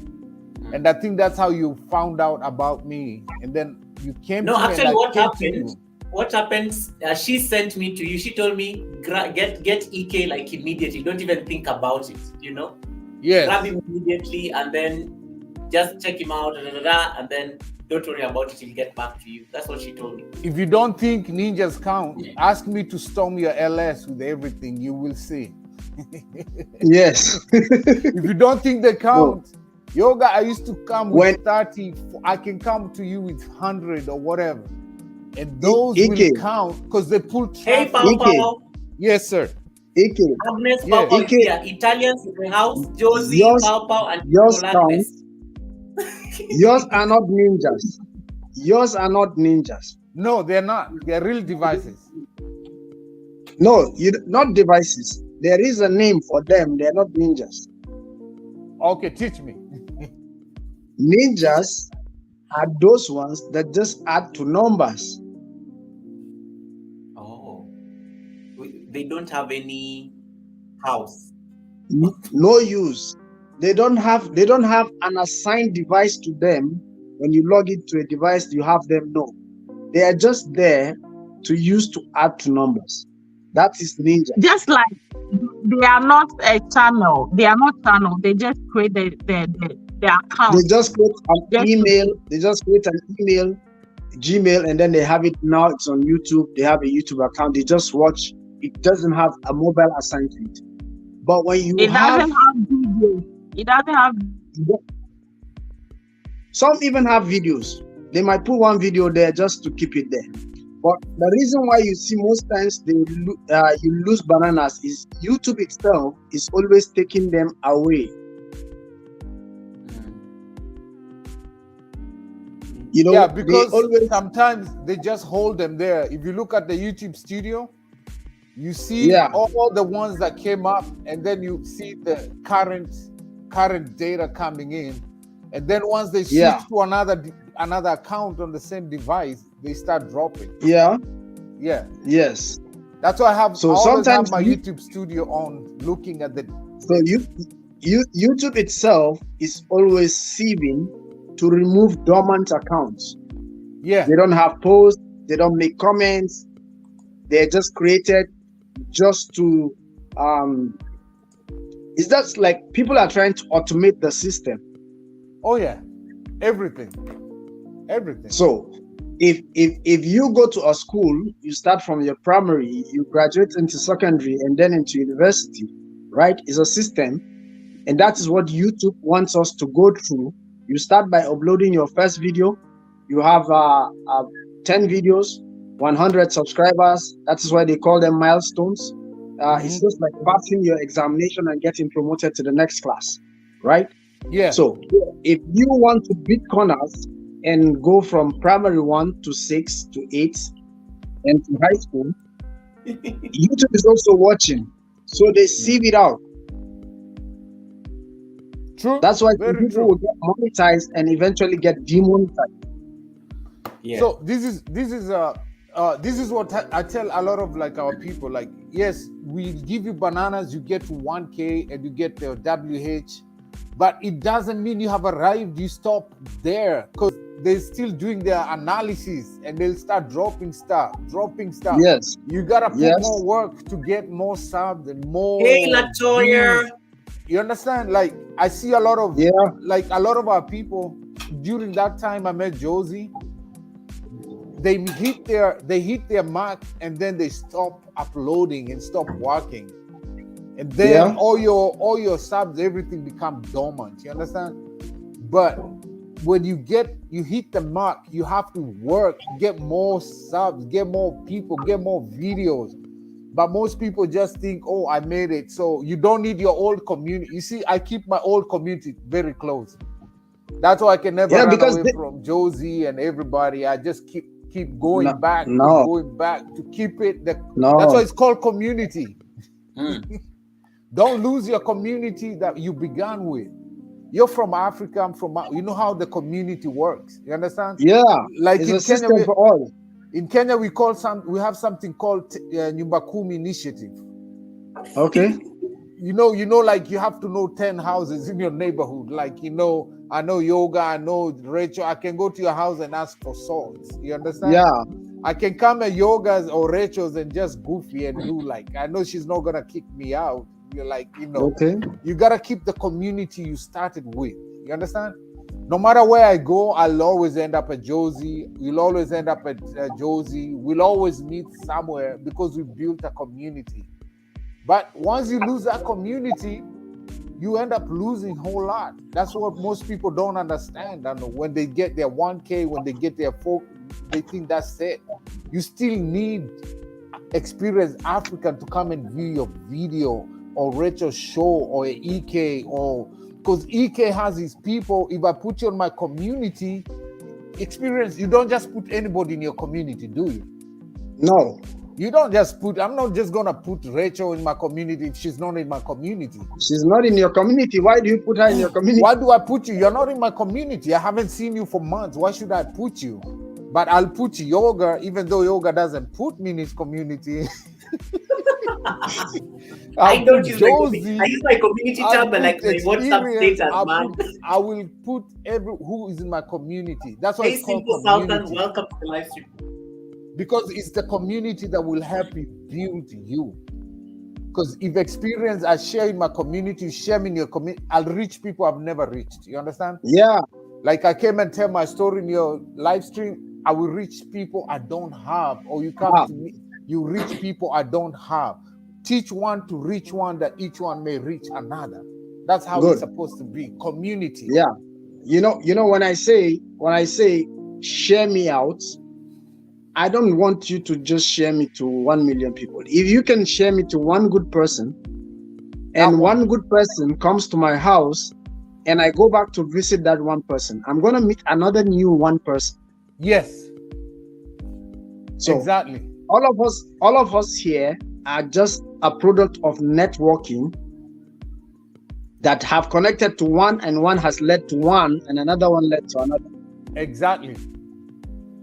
And I think that's how you found out about me. And then you came to me. No, actually, what happened? She sent me to you. She told me, get EK like immediately. Don't even think about it, you know? Yes. Grab him immediately and then just check him out, and then don't worry about it, he'll get back to you. That's what she told me. If you don't think ninjas count, ask me to storm your LS with everything. You will see. Yes. If you don't think they count, Yoga, I used to come with 30. I can come to you with 100 or whatever. And those will count because they pull traffic. Hey, Pao. Yes, sir. Ike. Agnes, Pao is here. Italians in the house. Josie, Pao, and yours count. Yours are not ninjas. Yours are not ninjas. No, they're not. They're real devices. No, not devices. There is a name for them. They're not ninjas. Okay, teach me. Ninjas are those ones that just add to numbers. Oh. They don't have any house. No use. They don't have an assigned device to them. When you log into a device, you have them. No, they are just there to use to add to numbers. That is ninja. Just like they are not a channel. They are not channel. They just create the account. They just create an email. They just create an email, Gmail, and then they have it. Now it's on YouTube. They have a YouTube account. They just watch. It doesn't have a mobile assigned to it. But when you doesn't have videos. It doesn't have. Some even have videos. They might put one video there just to keep it there. But the reason why you see most times you lose bananas is YouTube itself is always taking them away. You know, yeah, because sometimes they just hold them there. If you look at the YouTube studio, you see all the ones that came up, and then you see the current data coming in, and then once they switch to another account on the same device, they start dropping. Yes. That's why I have sometimes my YouTube studio on, looking at the. So YouTube itself is always sieving to remove dormant accounts. Yeah. They don't have posts. They don't make comments. They're just created just to. It's just like people are trying to automate the system. Oh yeah, everything. So, if you go to a school, you start from your primary, you graduate into secondary, and then into university, right? It's a system, and that is what YouTube wants us to go through. You start by uploading your first video. You have 10 videos, 100 subscribers. That is why they call them milestones. It's just like passing your examination and getting promoted to the next class, right? Yeah. So if you want to beat corners and go from primary 1 to 6 to 8 and to high school, YouTube is also watching. So they sieve it out. True. That's why people will get monetized and eventually get demonetized. Yeah. So this is what I tell a lot of like our people. Like, yes, we give you bananas, you get to 1K and you get the WH, but it doesn't mean you have arrived. You stop there, because they're still doing their analysis and they'll start dropping stuff. Yes. You gotta put more work to get more subs and more. Hey, Latoya. Views. You understand? Like, I see a lot of like a lot of our people during that time. I met Josie. They hit their mark and then they stop uploading and stop working, and then all your subs, everything becomes dormant. You understand? But when you hit the mark, you have to work, get more subs, get more people, get more videos. But most people just think, oh, I made it. So you don't need your old community. You see, I keep my old community very close. That's why I can never run away from Josie and everybody. I just keep going back to keep it. That's why it's called community. Don't lose your community that you began with. You're from Africa. I'm from. You know how the community works. You understand? Yeah. Like it's in a system Kenya, for all. In Kenya, we have something called Nyumba Kumi initiative. Okay. You know, like you have to know 10 houses in your neighborhood. Like, I know Yoga, I know Rachel. I can go to your house and ask for salt. You understand? Yeah. I can come at Yoga's or Rachel's and just goofy and do like, I know she's not gonna kick me out. You're like, you gotta keep the community you started with. You understand? No matter where I go, I'll always end up at Josie. You'll always end up at Josie. We'll always meet somewhere because we built a community. But once you lose that community, you end up losing a whole lot. That's what most people don't understand. And when they get their 1K, when they get their 4, they think that's it. You still need experienced African to come and view your video or Rachel's show or EK, or because EK has his people. If I put you in my community experience, you don't just put anybody in your community, do you? No. You don't just put, I'm not just gonna put Rachel in my community if she's not in my community. She's not in your community. Why do you put her in your community? Why do I put you? You're not in my community. I haven't seen you for months. Why should I put you? But I'll put Yoga, even though Yoga doesn't put me in his community. I don't use Josie. I use my community tab, but like my WhatsApp status, man. I will put who is in my community. That's why it's called community. Welcome to the live stream. Because it's the community that will help you build you. Because if experience I share in my community, you share me in your community, I'll reach people I've never reached. You understand? Yeah. Like I came and tell my story in your live stream, I will reach people I don't have, or you come to me, you reach people I don't have. Teach one to reach one, that each one may reach another. That's how it's supposed to be. Community. Yeah. You know, when I say share me out, I don't want you to just share me to 1 million people. If you can share me to one good person, and one good person comes to my house, and I go back to visit that one person, I'm gonna meet another new one person. Yes. So exactly. All of us here are just a product of networking that have connected to one, and one has led to one, and another one led to another. Exactly.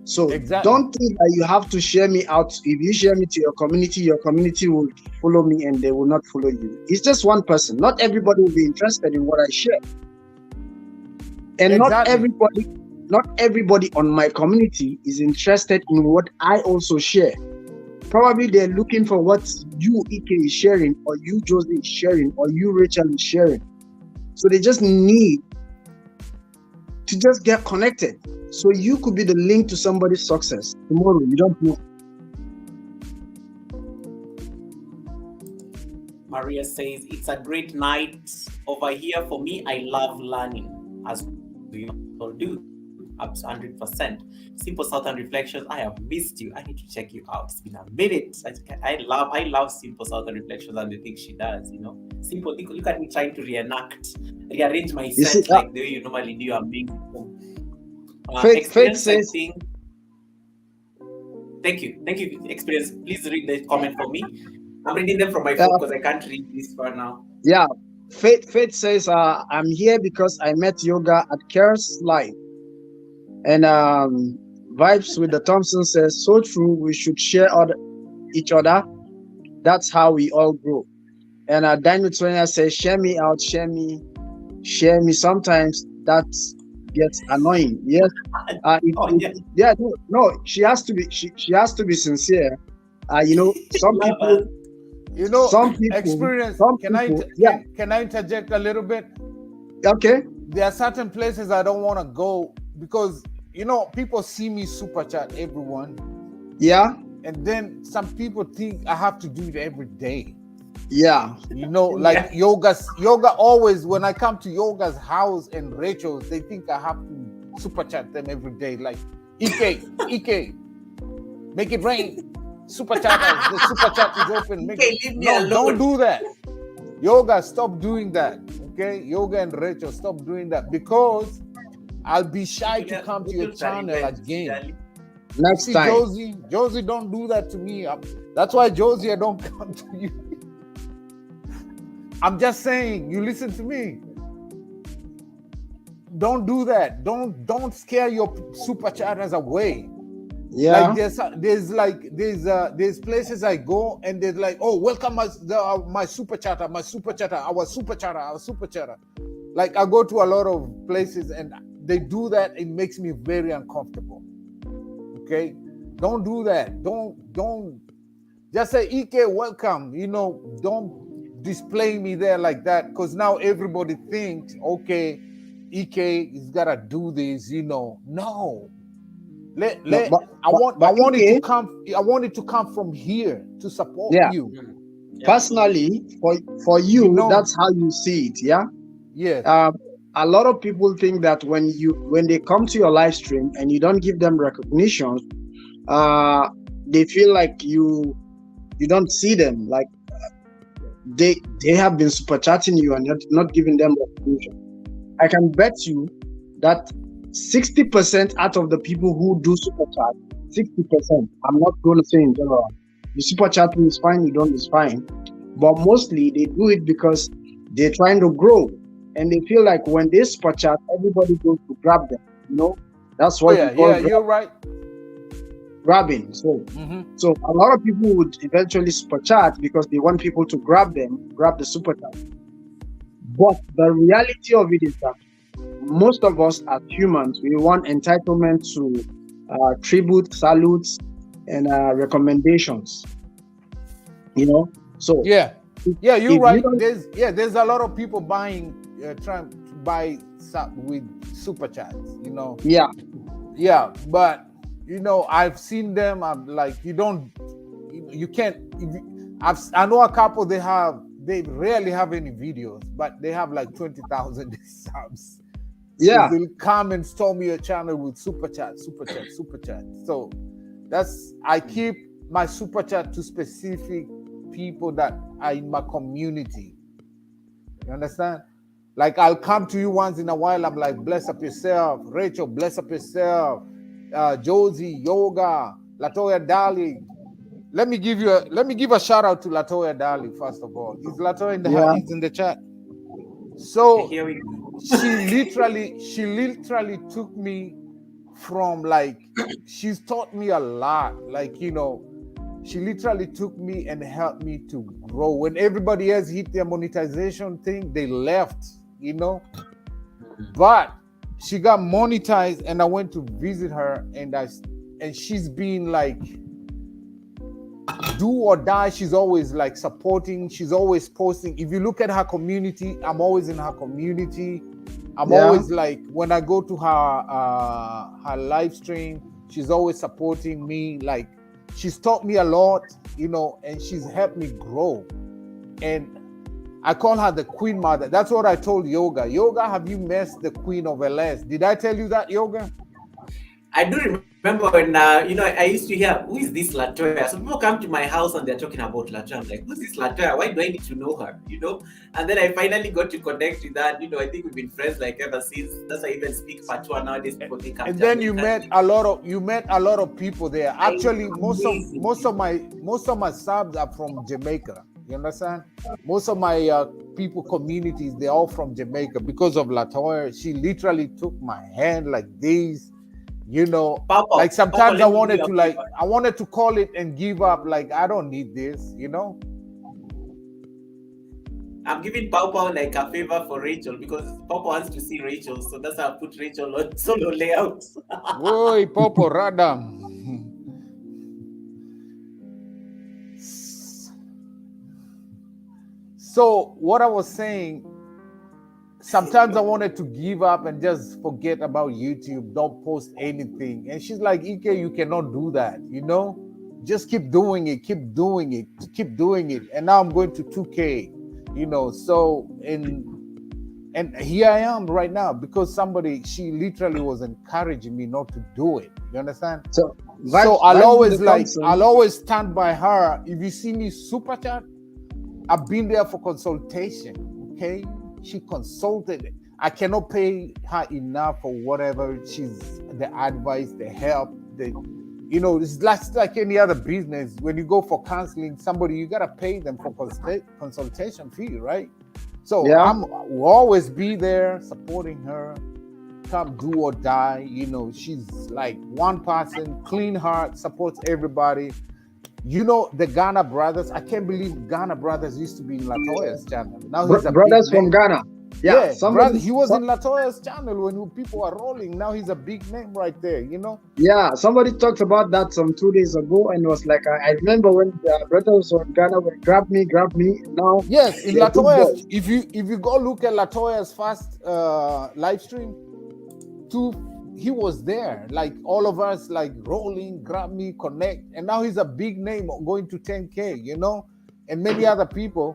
So don't think that you have to share me out. If you share me to your community will follow me and they will not follow you. It's just one person. Not everybody will be interested in what I share. And not everybody on my community is interested in what I also share. Probably they're looking for what you, Ike, is sharing, or you, Josie, is sharing, or you, Rachel, is sharing. So they just need to just get connected. So you could be the link to somebody's success tomorrow. You don't know. Maria says, it's a great night over here. For me, I love learning, as we all do, up to 100%. Simple Southern Reflections, I have missed you. I need to check you out. It's been a minute. I love Simple Southern Reflections and the things she does, you know. Simple, look at me trying to rearrange my set like the way you normally do. Amazing. Faith says, thank you. Experience, please read the comment for me. I'm reading them from my phone because I can't read this for now. Yeah, Faith says, I'm here because I met Yoga at Ker's Live. And Vibes with the Thompson says, so true, we should share each other. That's how we all grow. And Daniel Tonya says, share me out, share me. Sometimes that gets annoying. Yes. No, she has to be. She has to be sincere. You know, some people. You know, experience. Can I interject a little bit? Okay. There are certain places I don't want to go because, you know, people see me super chat everyone. Yeah. And then some people think I have to do it every day. Yeah. You know, like yoga always, when I come to Yoga's house and Rachel's, they think I have to super chat them every day. Like, Ike, make it rain. Super chat, the super chat is open. Don't do that. Yoga, stop doing that. Okay, Yoga and Rachel, stop doing that because I'll be shy to come to your channel again. Next time, Josie, don't do that to me. That's why, Josie, I don't come to you. I'm just saying, you listen to me. Don't do that. Don't scare your super chatters away. Yeah. Like there's places I go and they're like, oh, welcome my super chatter, our super chatter. Like I go to a lot of places and they do that. It makes me very uncomfortable. Okay, don't do that. Don't just say Ike, welcome. You know, don't display me there like that because now everybody thinks, okay, Ike is gotta do this. You know, no. I want it to come from here to support you. Personally, for you, know, that's how you see it. Yeah. Yeah. A lot of people think that when they come to your live stream and you don't give them recognition, they feel like you don't see them. Like they have been super chatting you and not giving them recognition. I can bet you that 60% out of the people who do super chat, 60%, I'm not going to say in general, the super chatting is fine, you don't is fine, but mostly they do it because they're trying to grow and they feel like when they super chat, everybody goes to grab them, you know? That's what you're right. Grabbing. So a lot of people would eventually super chat because they want people to grab the super chat. But the reality of it is that most of us as humans, we want entitlement to tribute, salutes, and recommendations. You know, so Yeah, you're if right. you don't, There's a lot of people buying, trying to buy with super chats. yeah, Yeah, but I've seen them. I'm like, you can't. I know a couple. They rarely have any videos, but they have like 20,000 subs. So yeah. they'll come and storm your channel with super chat, super chat, super chat. So I keep my super chat to specific people that are in my community. You understand? Like, I'll come to you once in a while. I'm like, bless up yourself. Rachel, bless up yourself. Josie, Yoga, Latoya Dali. Let me give a shout out to Latoya Dali first of all. Is Latoya is in the chat? So Here we go. she literally took me from, like, she's taught me a lot. Like, she literally took me and helped me to grow. When everybody else hit their monetization thing, they left, But she got monetized, and I went to visit her, and she's been like, do or die. She's always like supporting. She's always posting. If you look at her community, I'm always in her community. I'm always like, when I go to her live stream, she's always supporting me. Like, she's taught me a lot, and she's helped me grow. And I call her the Queen Mother. That's what I told Yoga. Yoga, have you met the Queen of LS? Did I tell you that, Yoga? I do remember when, I used to hear, who is this Latoya? So people come to my house and they're talking about Latoya. I'm like, who's this Latoya? Why do I need to know her? And then I finally got to connect with that. I think we've been friends like ever since. That's why I even speak Patois nowadays. People think I'm And then you met a lot of people there. Actually, most of my subs are from Jamaica. You understand? Most of my people communities, they're all from Jamaica because of Latoya. She literally took my hand like this. Papa, like sometimes Papa, I wanted to call it and give up. Like, I don't need this, I'm giving Papa like a favor for Rachel because Papa wants to see Rachel, so that's how I put Rachel on solo layout. Oi, Papa Radam. So what I was saying, sometimes I wanted to give up and just forget about YouTube, don't post anything. And she's like, Ike, you cannot do that, Just keep doing it, keep doing it, keep doing it. And now I'm going to 2K, so and here I am right now because she literally was encouraging me not to do it. You understand? So I'll always stand by her. If you see me super chat, I've been there for consultation, okay? She consulted. I cannot pay her enough for whatever the advice, the help, it's like any other business. When you go for counseling, you got to pay them for consultation fee, right? So we'll always be there supporting her, come do or die. She's like one person, clean heart, supports everybody. The Ghana brothers. I can't believe Ghana brothers used to be in Latoya's channel. Now he's a brothers from Ghana. Yeah, he was in Latoya's channel when people are rolling. Now he's a big name right there. Yeah, somebody talked about that some 2 days ago and was like, I remember when the brothers from Ghana were grab me. Now, yes, in Latoya's. If you go look at Latoya's first live stream, he was there, like all of us, like rolling, grab me, connect, and now he's a big name going to 10K, and many other people.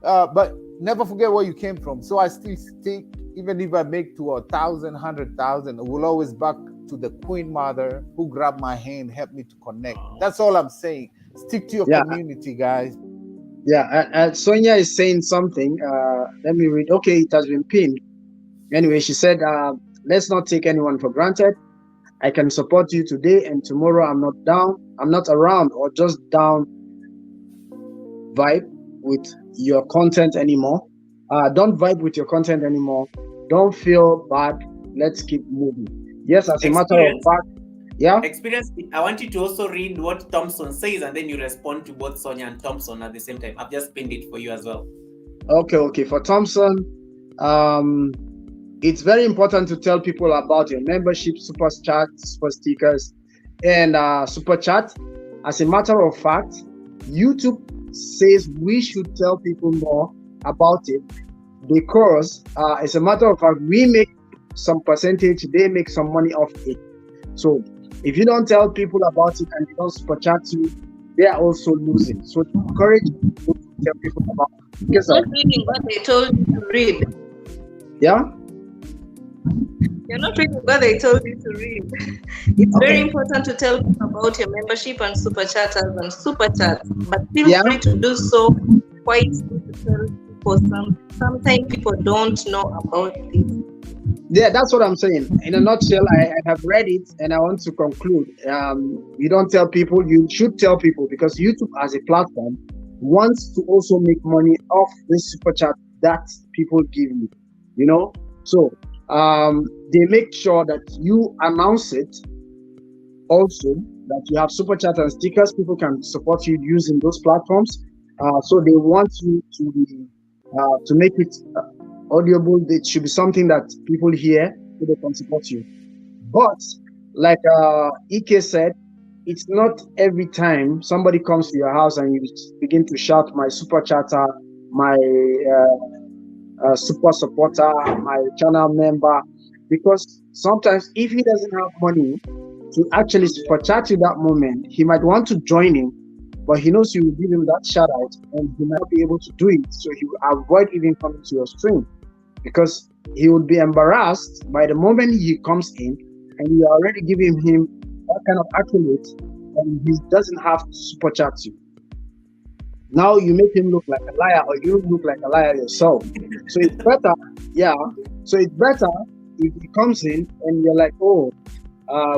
But never forget where you came from. So I still stick, even if I make to 1,000, 100,000, we'll always back to the Queen Mother who grabbed my hand, helped me to connect. That's all I'm saying. Stick to your community, guys. Yeah, Sonia is saying something. Let me read. Okay, it has been pinned. Anyway, she said, let's not take anyone for granted. I can support you today and tomorrow I'm not around or just down vibe with your content anymore. Don't vibe with your content anymore. Don't feel bad. Let's keep moving. Yes, as a matter of fact, Experience. I want you to also read what Thompson says and then you respond to both Sonia and Thompson at the same time. I've just pinned it for you as well. Okay. For Thompson, it's very important to tell people about your membership, super chat, super stickers, and super chat. As a matter of fact, YouTube says we should tell people more about it, because as a matter of fact, we make some percentage, they make some money off it. So if you don't tell people about it and they don't super chat you, they are also losing. So encourage people to tell people about it. Because not reading what they told you to read. Yeah? You're not reading what they told you to read. It's very important to tell people about your membership and super chatters and super chats, but feel free to do so quite to tell people. Sometimes people don't know about this. Yeah, that's what I'm saying. In a nutshell, I have read it and I want to conclude. You don't tell people, you should tell people, because YouTube as a platform wants to also make money off this super chat that people give you, you know? So they make sure that you announce it also, that you have super chat and stickers. People can support you using those platforms. So they want you to make it audible. It should be something that people hear so they can support you. But like Ike said, it's not every time somebody comes to your house and you begin to shout, my super chatter, my super supporter, my channel member, because sometimes if he doesn't have money to actually super chat you that moment, he might want to join in, but he knows you will give him that shout out and he might not be able to do it. So he will avoid even coming to your stream, because he would be embarrassed by the moment he comes in and you are already giving him that kind of accolade and he doesn't have to super chat you. Now you make him look like a liar, or you look like a liar yourself. So it's better, so it's better if he comes in and you're like, oh,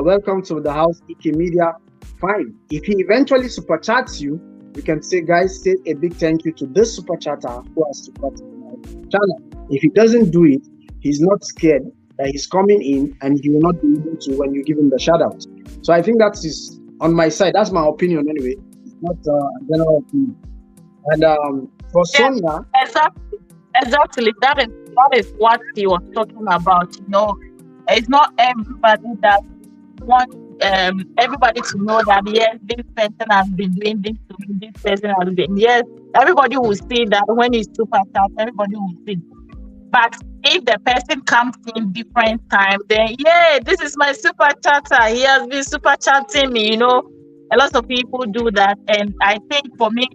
welcome to the house, Ike Media. Fine. If he eventually super chats you, you can say, guys, say a big thank you to this super chatter who has supported my channel. If he doesn't do it, he's not scared that he's coming in and he will not be able to when you give him the shout out. So I think that is on my side. That's my opinion anyway. It's not a general opinion. And for Sonia, exactly. That is what he was talking about. You know, it's not everybody that wants everybody to know that yes, this person has been doing this to me, this person has been. Yes, everybody will see that when it's super chat, everybody will see. But if the person comes in different time, then yeah, this is my super chatter. He has been super chatting me. You know, a lot of people do that, and I think for me,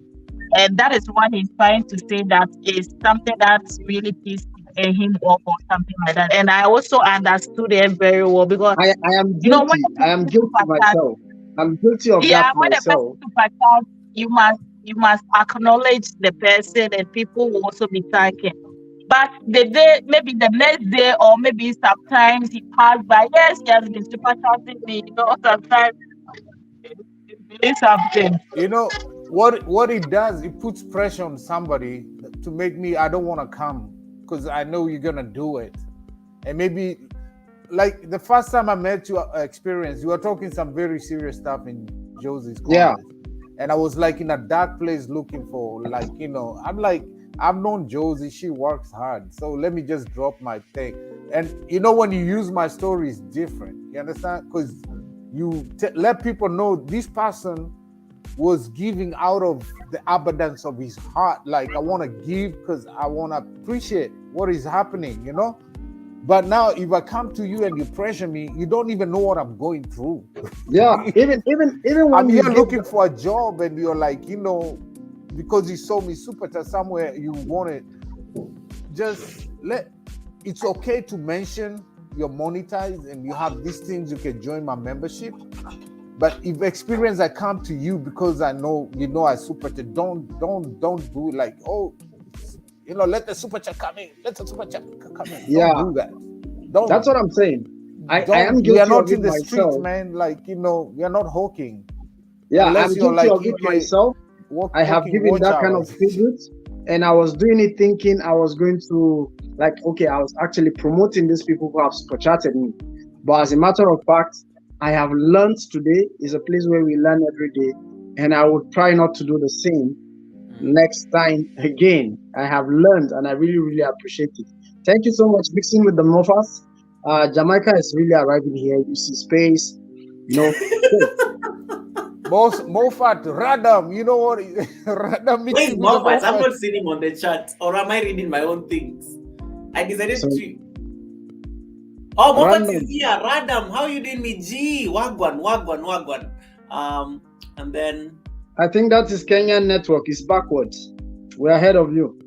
that is what he's trying to say. That is something that's really pissed him off or something like that. And I also understood it very well, because I am guilty. you know, when I am guilty myself. I'm guilty of that when myself. the person super chat, you must acknowledge the person, and people will also be thanking. But maybe the next day, or maybe sometimes he passed by. Yes, he has been super chatting me. You know, sometimes it's something. You know what it does? It puts pressure on somebody to make me. I don't want to come because I know you're gonna do it. And maybe, like the first time I met you, experience, you were talking some very serious stuff in Josie's comments. Yeah. And I was like in a dark place looking for, like, you know, I'm like, I've known Josie, she works hard. So let me just drop my thing. And you know, when you use my story, it's different. You understand? Because you let people know this person was giving out of the abundance of his heart. Like, I want to give because I want to appreciate what is happening, you know? But now if I come to you and you pressure me, you don't even know what I'm going through. Yeah, even when I'm here looking for a job and you're like, you know, because you saw me super chat somewhere, you want it. Just it's okay to mention you're monetized and you have these things, you can join my membership. But if experience I come to you because I know, you know, I super chat, don't do it like, oh, you know, let the super chat come in. Let the super chat come in. Yeah. Don't do that. Don't. That's what I'm saying. I am guilty we are not of in it the myself. streets, man. Like, you know, we are not hawking. Yeah, Unless I'm you're guilty like, of it myself. I have given watch that kind of hours. tribute, and I was doing it thinking I was going to, like, okay, I was actually promoting these people who have super chatted me. But as a matter of fact, I have learned today is a place where we learn every day, and I would try not to do the same next time again. I have learned, and I really, really appreciate it. Thank you so much, mixing with the Mofas. Jamaica is really arriving here. You see space, you know. Mofat, Radam, you know what? Radam Where is mixing with the Moffat? I'm Mofat. not seeing him on the chat. Or am I reading my own things? I decided So, to. Oh, Moffat is random. here. Radam, how you doing, me? G. Wagwan. And then. I think that is Kenyan network. It's backwards. We're ahead of you.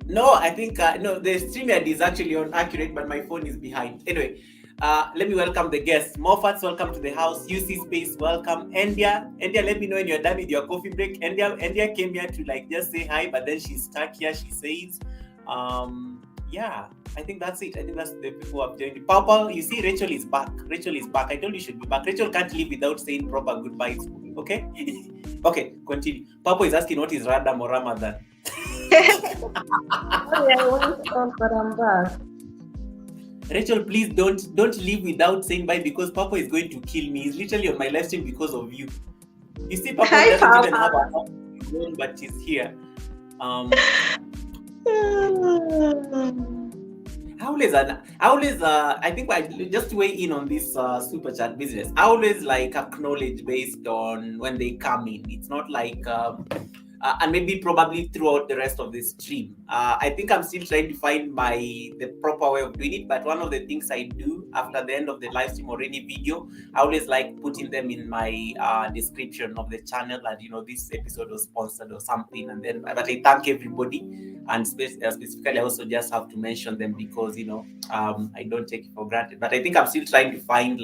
No, I think no. The StreamYard is actually on accurate, but my phone is behind. Anyway, let me welcome the guests. Moffat, welcome to the house. UC Space, welcome. India, let me know when you're done with your coffee break. India came here to like just say hi, but then she's stuck here. She says, yeah, I think that's it. I think that's the people who have joined. Papa, you see, Rachel is back. I told you she'd be back. Rachel can't leave without saying proper goodbyes. Okay, okay, continue. Papa is asking what is Radam or Ramadan. But I'm back. Rachel, please don't leave without saying bye because Papa is going to kill me. He's literally on my live stream because of you. You see, Papa Hi, doesn't even have Papa. a house of his own, but he's here. I think I just weigh in on this super chat business. I always like acknowledge based on when they come in. It's not like and maybe probably throughout the rest of the stream. I think I'm still trying to find the proper way of doing it. But one of the things I do after the end of the live stream or any video, I always like putting them in my description of the channel, and this episode was sponsored or something. And then, but I thank everybody, and specifically, I also just have to mention them because I don't take it for granted. But I think I'm still trying to find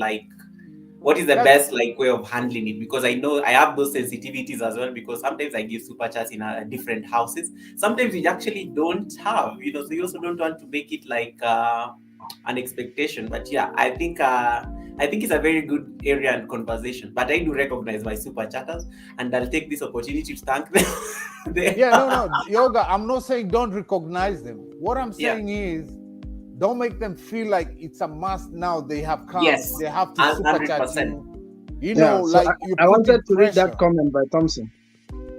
what is the best way of handling it, because I know I have those sensitivities as well, because sometimes I give super chats in different houses, sometimes we actually don't have, so you also don't want to make it like an expectation. But yeah, I think it's a very good area and conversation, but I do recognize my super chatters, and I'll take this opportunity to thank them. No, Yoga, I'm not saying don't recognize them. What I'm saying is don't make them feel like it's a must now. They have come. Yes, they have to super chat you. I wanted to read that comment by Thompson.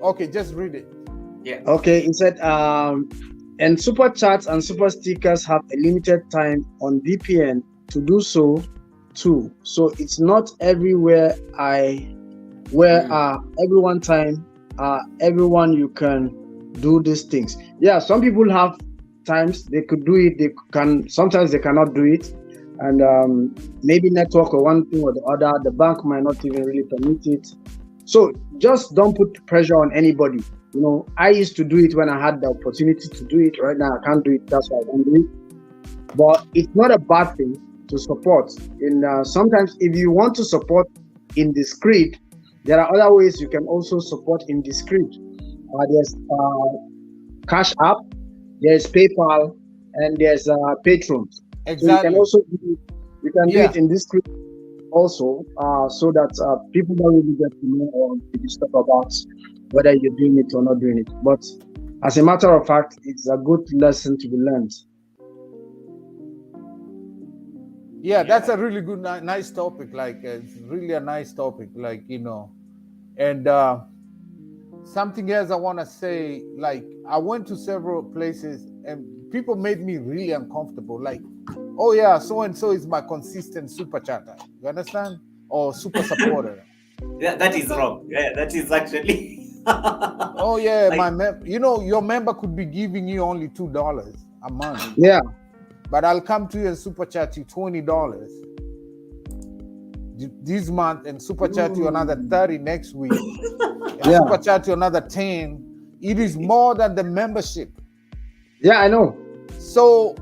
Okay, just read it. Yeah. Okay, it said, and super chats and super stickers have a limited time on VPN to do so too. So it's not everywhere. Everyone time. Everyone you can do these things. Yeah, some people have times they could do it, sometimes they cannot do it, and maybe network or one thing or the other, the bank might not even really permit it. So just don't put pressure on anybody. I used to do it when I had the opportunity to do it. Right now I can't do it, that's why I don't do it. But it's not a bad thing to support. Sometimes if you want to support in discreet, there are other ways you can also support in discreet. There's Cash App, there's PayPal, and there's Patrons. Exactly. So you can also do it in this group also, so that people don't really get to know or to discuss about whether you're doing it or not doing it. But as a matter of fact, it's a good lesson to be learned. Yeah, that's a really good, nice topic. It's really a nice topic, and something else I want to say, I went to several places and people made me really uncomfortable. Oh yeah, so-and-so is my consistent super chatter. You understand? Or super supporter. Yeah, that is wrong. Yeah, that is actually. Oh yeah, your member could be giving you only $2 a month. Yeah. But I'll come to you and super chat you $20 this month, and super chat you another 30 next week. Super chat you another 10. It is more than the membership. Yeah, I know. So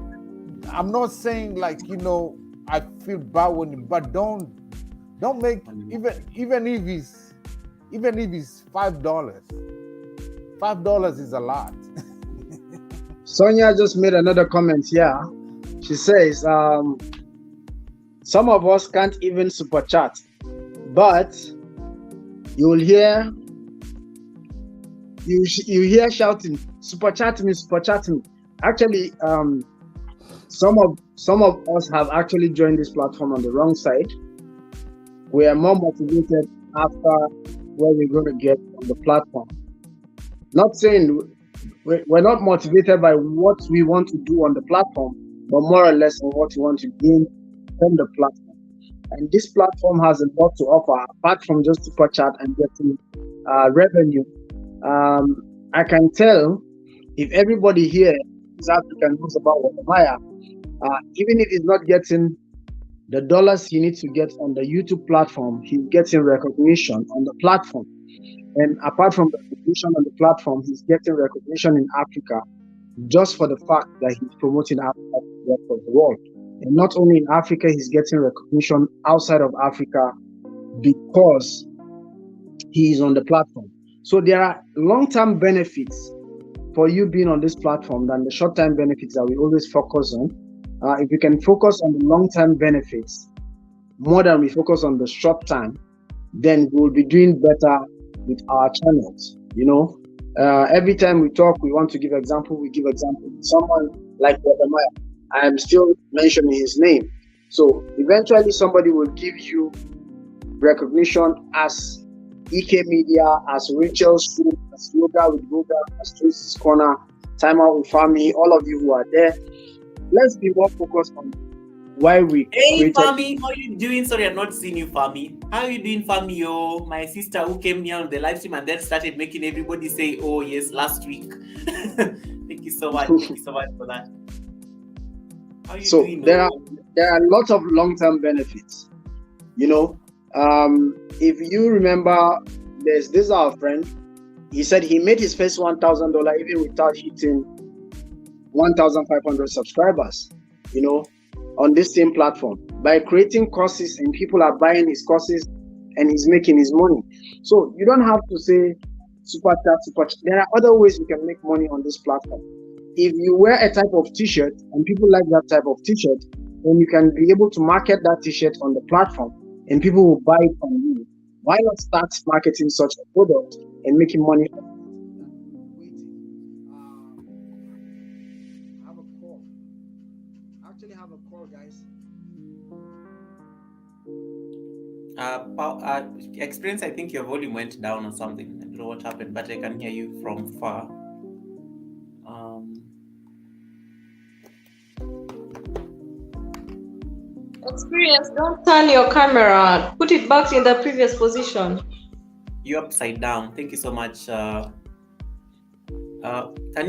I'm not saying I feel bad but don't make even if it's $5. $5 is a lot. Sonia just made another comment here. She says, some of us can't even super chat, but you hear shouting, super chat me. Actually, some of us have actually joined this platform on the wrong side. We are more motivated after where we're going to get on the platform. Not saying we're not motivated by what we want to do on the platform, but more or less on what we want to gain from the platform. And this platform has a lot to offer apart from just super chat and getting revenue. I can tell if everybody here is African knows about Wodamaya, even if he's not getting the dollars he needs to get on the YouTube platform, he's getting recognition on the platform. And apart from recognition on the platform, he's getting recognition in Africa just for the fact that he's promoting Africa to the rest of the world. And not only in Africa, he's getting recognition outside of Africa because he is on the platform. So there are long-term benefits for you being on this platform than the short-term benefits that we always focus on. If we can focus on the long-term benefits more than we focus on the short-term, then we'll be doing better with our channels. You know, every time we talk, we want to give example. We give example. Someone like Wodamaya, I am still mentioning his name. So eventually, somebody will give you recognition as EK Media, as Rachel's Show, as Yoga with Goga, as Tracy's Corner, Time Out with Family, all of you who are there. Let's be more focused on why we Hey Fami, how you doing? Sorry, I've not seen you, Fami. How you doing, Fami? Yo, my sister who came here on the live stream and then started making everybody say, "Oh yes, last week." Thank you so much. Thank you so much for that. How you doing? There are lots of long-term benefits. You know, if you remember, this is our friend. He said he made his first $1,000 even without hitting 1,500 subscribers. You know, on this same platform by creating courses, and people are buying his courses and he's making his money. So you don't have to say super chat. There are other ways you can make money on this platform. If you wear a type of t-shirt and people like that type of t-shirt, then you can be able to market that t-shirt on the platform and people will buy it from you. Why not start marketing such a product and making money? Have a call, guys. Experience, I think your volume went down or something. I don't know what happened, but I can hear you from far. Experience, don't turn your camera. Put it back in the previous position. You're upside down. Thank you so much. Can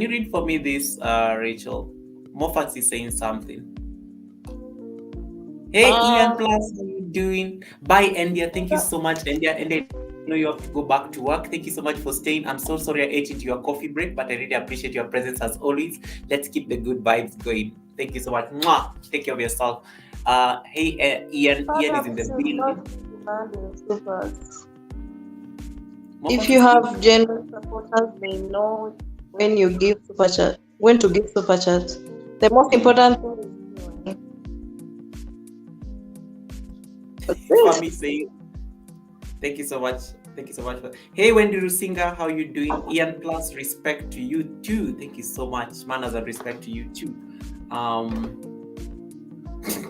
you read for me this, Rachel? Moffat is saying something. Hey, Ian Plus, how you doing? Bye, India. Thank you so much, India. And I know you have to go back to work. Thank you so much for staying. I'm so sorry I ate into your coffee break, but I really appreciate your presence as always. Let's keep the good vibes going. Thank you so much. Mwah! Take care of yourself. Hey, Ian. Ian is in the building. If you have general supporters, they know when you give super chat, when to give super chat. The most important thing is Fami saying, thank you so much. Thank you so much. Hey, Wendy Rusinga, how you doing? Ian Plus, respect to you too. Thank you so much. Manners and respect to you too.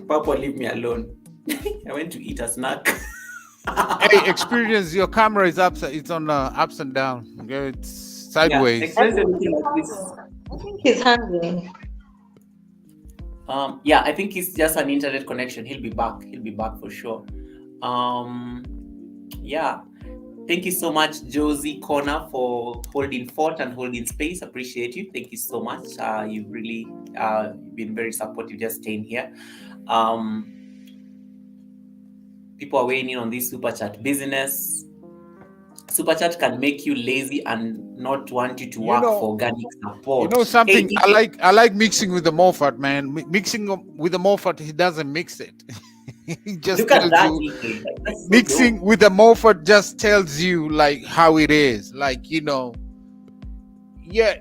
Papa, leave me alone. I went to eat a snack. Hey, Experience, your camera is upside. It's on ups and down. Okay, it's sideways. Yeah, I think he's hungry. Yeah, I think it's just an internet connection. He'll be back. He'll be back for sure. Yeah. Thank you so much, Josie Connor, for holding fort and holding space. Appreciate you. Thank you so much. You've really been very supportive just staying here. People are weighing in on this super chat business. Super chat can make you lazy and not want you to work for organic support. You know something? Hey, I like mixing with the Moffat, man. Mixing with the Moffat, he doesn't mix it. He just look at that. Mixing with the Moffat just tells you like how it is. Like, you know, yeah,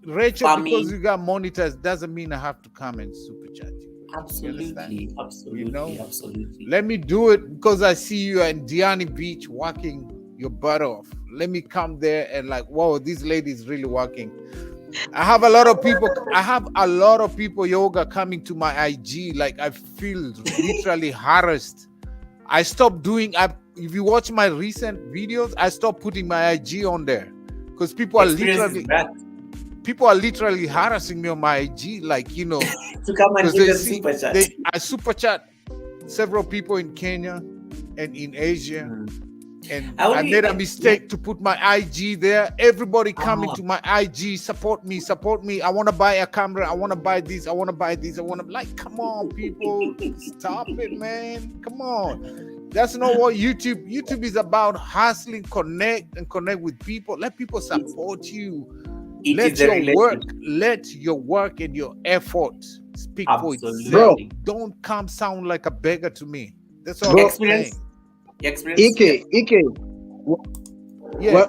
Rachel, because you got monitors doesn't mean I have to come and super chat you. Absolutely. You know? Absolutely. Let me do it because I see you at Diani Beach working your butt off. Let me come there and like, whoa, this lady is really working. I have a lot of people yoga coming to my IG. Like I feel literally harassed. I stopped doing. If you watch my recent videos, I stopped putting my IG on there because people are literally harassing me on my IG. Like, you know, to come and give them super chat. I super chat. several people in Kenya and in Asia. And I I made a mistake to put my IG there. Everybody coming to my IG, support me. I want to buy a camera. I want to buy this. I want to buy this. I want to, like, come on, people. Stop it, man. Come on. That's not what YouTube is about. Hustling, connect with people. Let people support you. Let your work and your effort speak for itself. Don't come sound like a beggar to me. That's all I'm saying. Ike. Yeah.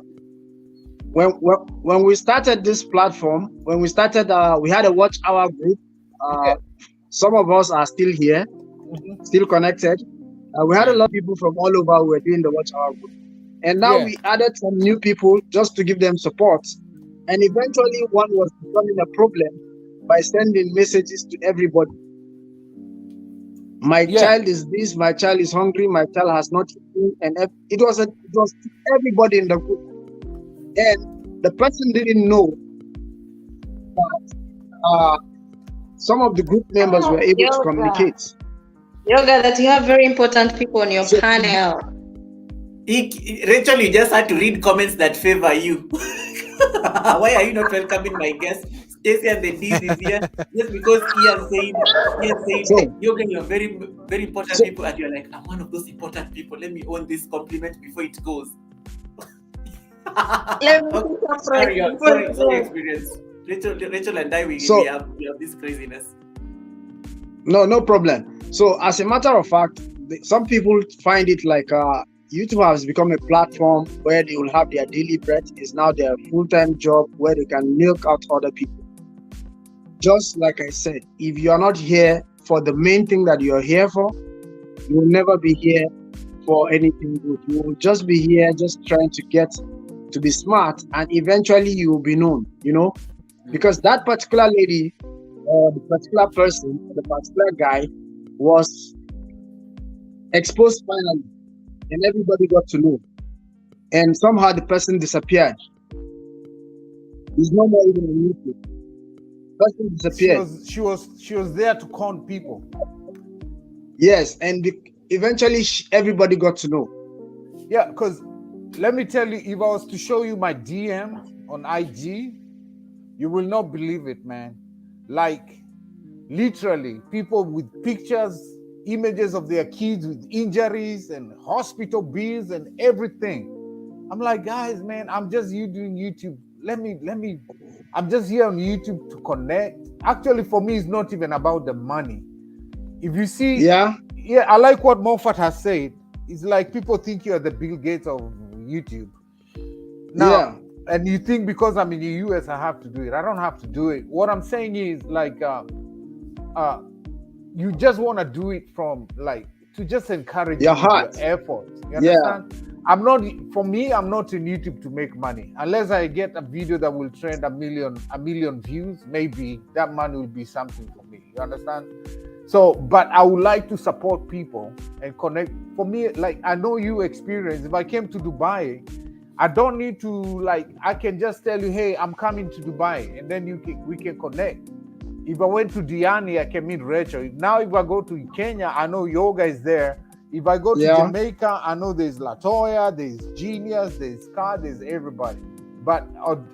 When we started this platform, we had a watch hour group. Some of us are still here, still connected. We had a lot of people from all over who were doing the watch hour group. And now we added some new people just to give them support. And eventually one was becoming a problem by sending messages to everybody. My child is this, my child is hungry, my child has not eaten, and it was everybody in the group. And the person didn't know that some of the group members were able to communicate. Yoga, that you have very important people on your panel. Rachel, you just had to read comments that favor you. Why are you not welcoming my guest? Stacey and the D's is here just because he has said, Yoga, you're very, very important people, and you're like, I'm one of those important people. Let me own this compliment before it goes. Sorry, experience. Rachel and I, we have this craziness. No problem. So, as a matter of fact, some people find it like YouTube has become a platform where they will have their daily bread. It's now their full-time job where they can milk out other people. Just like I said, if you are not here for the main thing that you're here for, you will never be here for anything good. You will just be here just trying to get to be smart, and eventually you will be known, because that particular lady, the particular person, the particular guy was exposed finally, and everybody got to know. And somehow the person disappeared. He's no more even on YouTube. Person disappeared. She was there to con people. Yes, and eventually everybody got to know. Yeah, because let me tell you, if I was to show you my DM on IG, you will not believe it, man. Like, literally, people with pictures, images of their kids with injuries and hospital bills and everything. I'm like, guys, man, I'm just doing YouTube. I'm just here on YouTube to connect. Actually, for me, it's not even about the money. If you see, I like what Moffat has said. It's like people think you're the Bill Gates of YouTube. Now, and you think because I'm in the US, I have to do it. I don't have to do it. What I'm saying is, like, you just want to do it from, like, to just encourage your heart, your effort. You understand? I'm not in YouTube to make money. Unless I get a video that will trend a million views, maybe that money will be something for me. You understand? So, but I would like to support people and connect. For me, like, I know you experience. If I came to Dubai, I don't need to, like, I can just tell you, hey, I'm coming to Dubai, and then we can connect. If I went to Diani, I can meet Rachel. Now, if I go to Kenya, I know Yoga is there. If I go to Jamaica, I know there's Latoya, there's Genius, there's Scar, there's everybody. But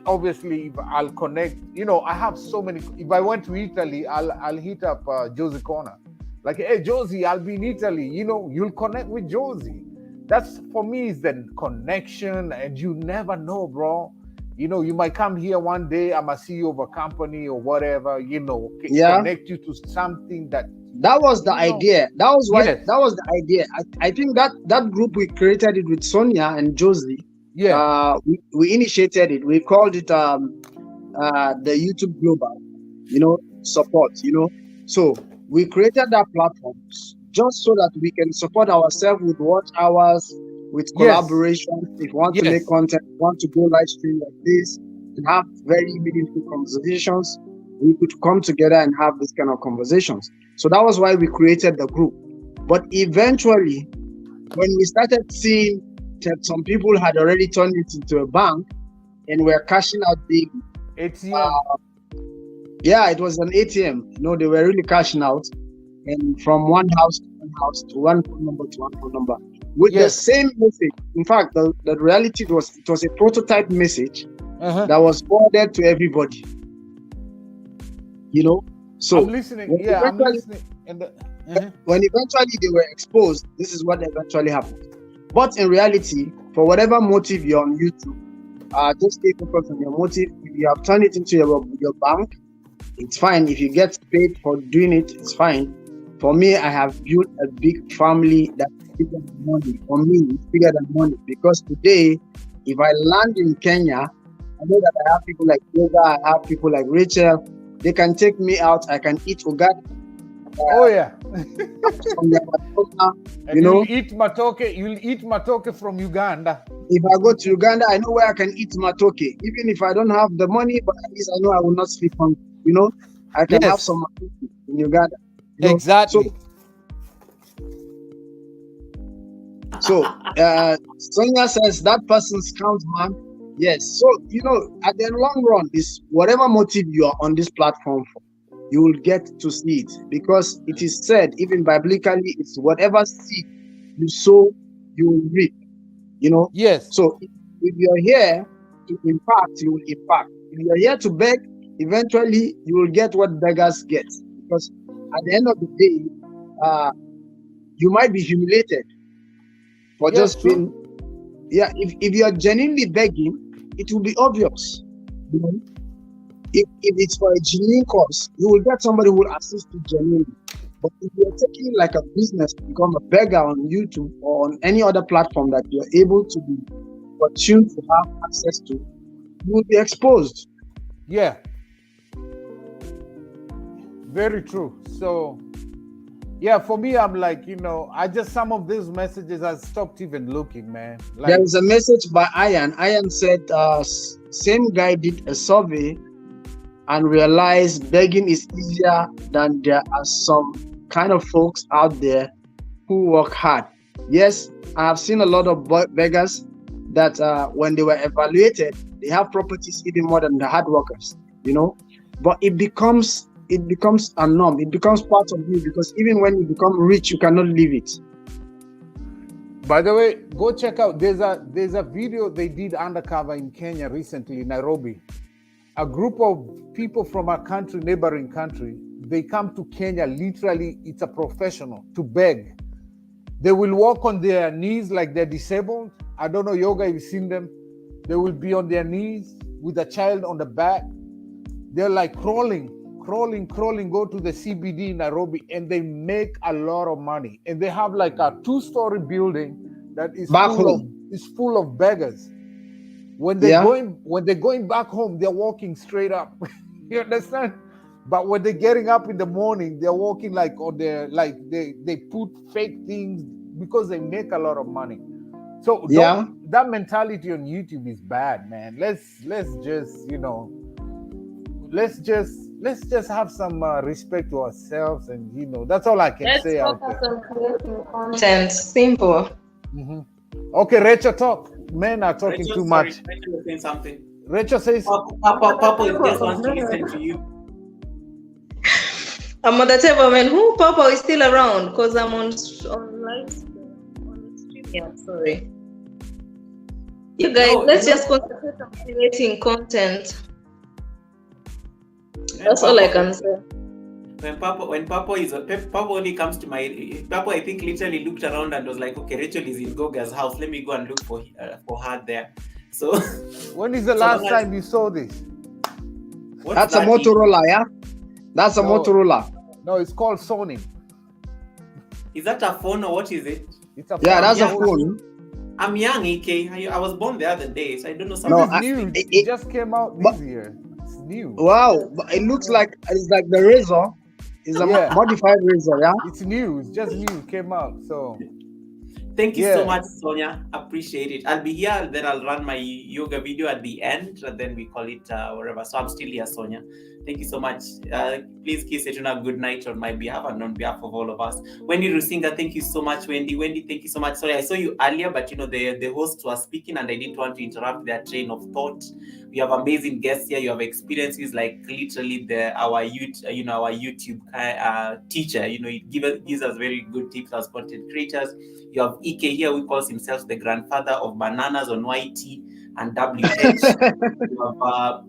obviously, if I'll connect, I have so many. If I went to Italy, I'll hit up Josie Corner. Like, hey, Josie, I'll be in Italy. You'll connect with Josie. That's, for me, is the connection, and you never know, bro. You might come here one day, I'm a CEO of a company or whatever, connect you to something that was the idea. That was why that was the idea. I think that group, we created it with Sonia and Josie. We initiated it. We called it the YouTube Global, support, So we created that platform just so that we can support ourselves with watch hours, with collaboration. If you want to make content, want to go live stream like this, and have very meaningful conversations, we could come together and have this kind of conversations. So that was why we created the group. But eventually, when we started seeing that some people had already turned it into a bank and were cashing out big ATM. It was an ATM. They were really cashing out, and from one house to house to one phone number to one phone number with the same message. In fact, the reality was it was a prototype message that was forwarded to everybody. You know, so I'm listening. Yeah, I'm listening. And when eventually they were exposed, this is what eventually happened. But in reality, for whatever motive you're on YouTube, just stay focused on your motive. If you have turned it into your bank, it's fine. If you get paid for doing it, it's fine. For me, I have built a big family that's bigger than money. For me, it's bigger than money because today, if I land in Kenya, I know that I have people like Goga, I have people like Rachel. They can take me out. I can eat Uganda. Oh yeah. You know, you'll eat matoke from Uganda. If I go to Uganda, I know where I can eat matoke. Even if I don't have the money, but at least I know I will not sleep hungry. You know, I can have some matoke in Uganda. You know? Exactly. So Sonia says that person's count, man. Yes. So you know, at the long run, this whatever motive you are on this platform for, you will get to see it because it is said, even biblically, it's whatever seed you sow, you will reap. You know. Yes. So if you're here to impact, you will impact. If you're here to beg, eventually you will get what beggars get. Because at the end of the day, you might be humiliated for just being. Yeah, if you're genuinely begging, it will be obvious. You know, if it's for a genuine cause, you will get somebody who will assist you genuinely. But if you're taking it like a business to become a beggar on YouTube or on any other platform that you're able to be opportune to have access to, you will be exposed. Yeah. Very true. So yeah, for me, I'm like, you know, some of these messages, I stopped even looking, man. Like, there is a message by Ian. Ian said, same guy did a survey and realized begging is easier than there are some kind of folks out there who work hard. Yes, I have seen a lot of beggars that when they were evaluated, they have properties even more than the hard workers, you know, but it becomes a norm. It becomes part of you because even when you become rich, you cannot leave it. By the way, go check out. There's a video they did undercover in Kenya recently, Nairobi. A group of people from a country, neighboring country, they come to Kenya. Literally, it's a professional to beg. They will walk on their knees like they're disabled. I don't know, Yoga, you've seen them. They will be on their knees with a child on the back. They're like crawling, go to the CBD in Nairobi, and they make a lot of money. And they have like a 2-story building that is full of beggars. When they're going back home, they're walking straight up. You understand? But when they're getting up in the morning, they're walking like on their they put fake things because they make a lot of money. So that mentality on YouTube is bad, man. Let's just, you know, let's just have some respect to ourselves, and you know, that's all I can say out there. Let's focus on creating content. Simple. Mm-hmm. Okay, Rachel, talk. Men are talking too much. Rachel is saying something. Rachel says, Papa just wants to listen to you. I'm on the table, man. Who Papa is still around? Because I'm on live stream. Yeah, sorry. You guys, let's just concentrate on creating content. That's all I can say. When Papa only comes to my Papa, I think literally looked around and was like, okay, Rachel is in Goga's house. Let me go and look for her there. So when is the last time you saw this? That's a Motorola, yeah? That's a Motorola. No, it's called Sony. Is that a phone or what is it? It's a phone. Yeah, that's a phone. I'm young, AK. I was born the other day, so I don't know something. No, new. It just came out this year. It's new. Wow, but it looks like it's like the Razor. It's a modified Razor, yeah? It's new. It's just new. It came out. So thank you so much, Sonia. Appreciate it. I'll be here, then I'll run my yoga video at the end, and then we call it whatever. So I'm still here, Sonia. Thank you so much. Please kiss Setuna good night on my behalf and on behalf of all of us. Wendy Rusinga, thank you so much, Wendy. Wendy, thank you so much. Sorry, I saw you earlier, but the hosts were speaking and I didn't want to interrupt their train of thought. We have amazing guests here. You have experiences like literally our YouTube teacher. It gives us very good tips as content creators. You have Ike here, who calls himself the grandfather of bananas on YT and WH.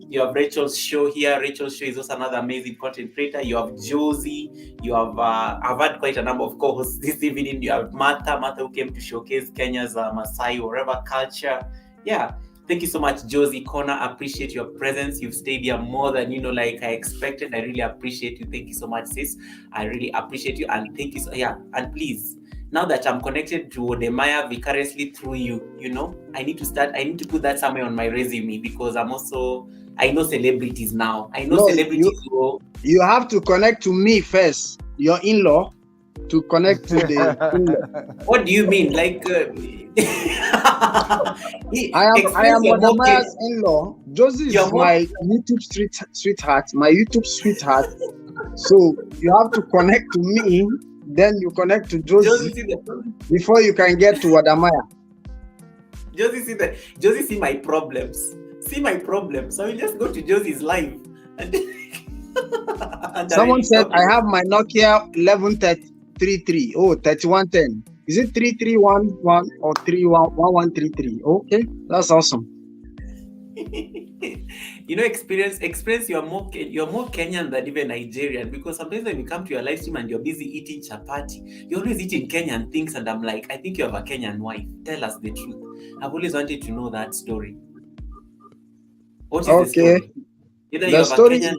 You have Rachel's show here. Rachel's show is also another amazing content creator. You have Josie. You have I've had quite a number of co-hosts this evening. You have Martha who came to showcase Kenya's Maasai whatever culture. Yeah. Thank you so much, Josie Connor. Appreciate your presence. You've stayed here more than like I expected. I really appreciate you. Thank you so much, sis. I really appreciate you, and thank you so and please, now that I'm connected to Wodemaya vicariously through you, I need to put that somewhere on my resume, because I know celebrities now. I know celebrities you have to connect to me first, your in-law, to connect to the in-law. What do you mean? Like I am Wodemaya's in-law. Josie is my YouTube sweetheart, So you have to connect to me. Then you connect to Josie before you can get to Wodemaya. Josie see my problems. So we just go to Josie's live. And someone said I have my Nokia 1133. Oh, 3110. Is it 3311 or 311133? Okay, that's awesome. Experience, you're more Kenyan than even Nigerian, because sometimes when you come to your live stream and you're busy eating chapati, you're always eating Kenyan things, and I'm like, I think you have a Kenyan wife. Tell us the truth. I've always wanted to know that story. What is the story? Either you have a Kenyan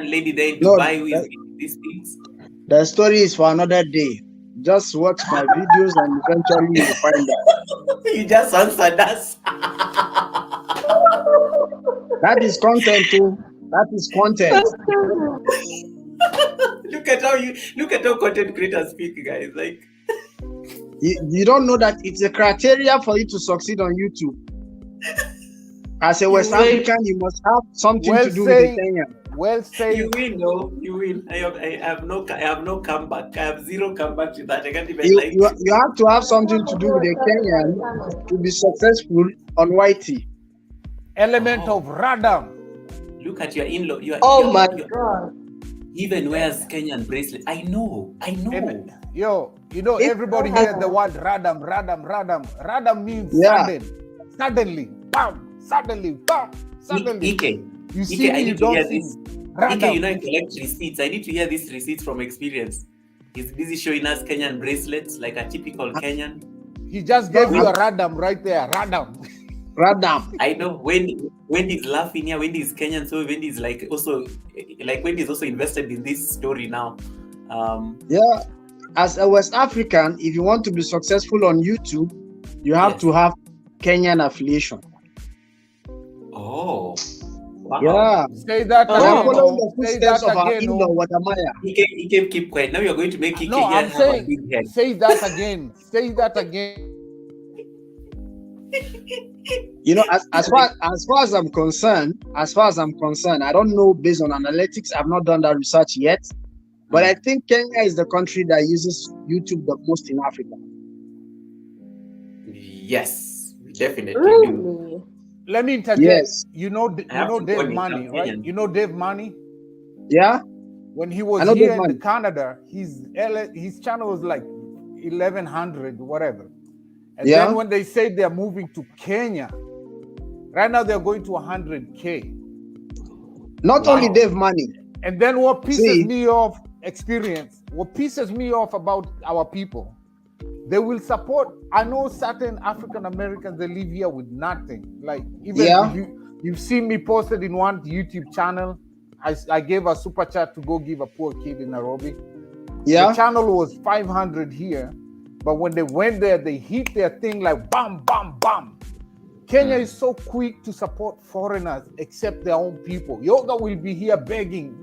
lady there in Dubai who is eating these things. The story is for another day. Just watch my videos and eventually you'll find out. You just answered us. That is content too. That is content. Look at how content creators speak, guys. Like you don't know that it's a criteria for you to succeed on YouTube. As a West African, you must have something to do with the Kenyan. Well said. You win, no. You win. I have no comeback. I have zero comeback to that. I can't even you have to have something to do with the Kenyan to be successful on YT. Element of radam. Look at your in-law. My God. Even wears Kenyan bracelet. I know. Everybody hears the word radam. Radam means sudden. Suddenly. Bam. Suddenly. Bam. Suddenly. Ike, you see me, you don't see me. Ike, I collect receipts. I need to hear these receipts from experience. He's busy showing us Kenyan bracelets, like a typical Kenyan. He just gave you a radam right there. Radam. I know Wendy's laughing here. Wendy's Kenyan, so Wendy's Wendy's also invested in this story now. As a West African, if you want to be successful on YouTube, you have to have Kenyan affiliation. Oh, wow. Yeah. Say that again. Following the footsteps of our in-law, Wodemaya. He keep quiet. Now you're going to make Ike have a big head. Say that again. Say that again. As far as I'm concerned, I don't know based on analytics. I've not done that research yet, but I think Kenya is the country that uses YouTube the most in Africa. Yes, definitely do. Let me interject. Yes. You know Dave Money, right? You know Dave Money? Yeah. When he was here in Canada, his channel was like 1100, whatever. And then when they say they're moving to Kenya, right now they're going to 100K. Not only Dave Money. And then what pisses me off about our people, they will support. I know certain African Americans, they live here with nothing. Like you've seen me posted in one YouTube channel. I gave a super chat to go give a poor kid in Nairobi. The channel was 500 here, but when they went there, they hit their thing like bam, bam, bam. Kenya is so quick to support foreigners except their own people. Yoga will be here begging,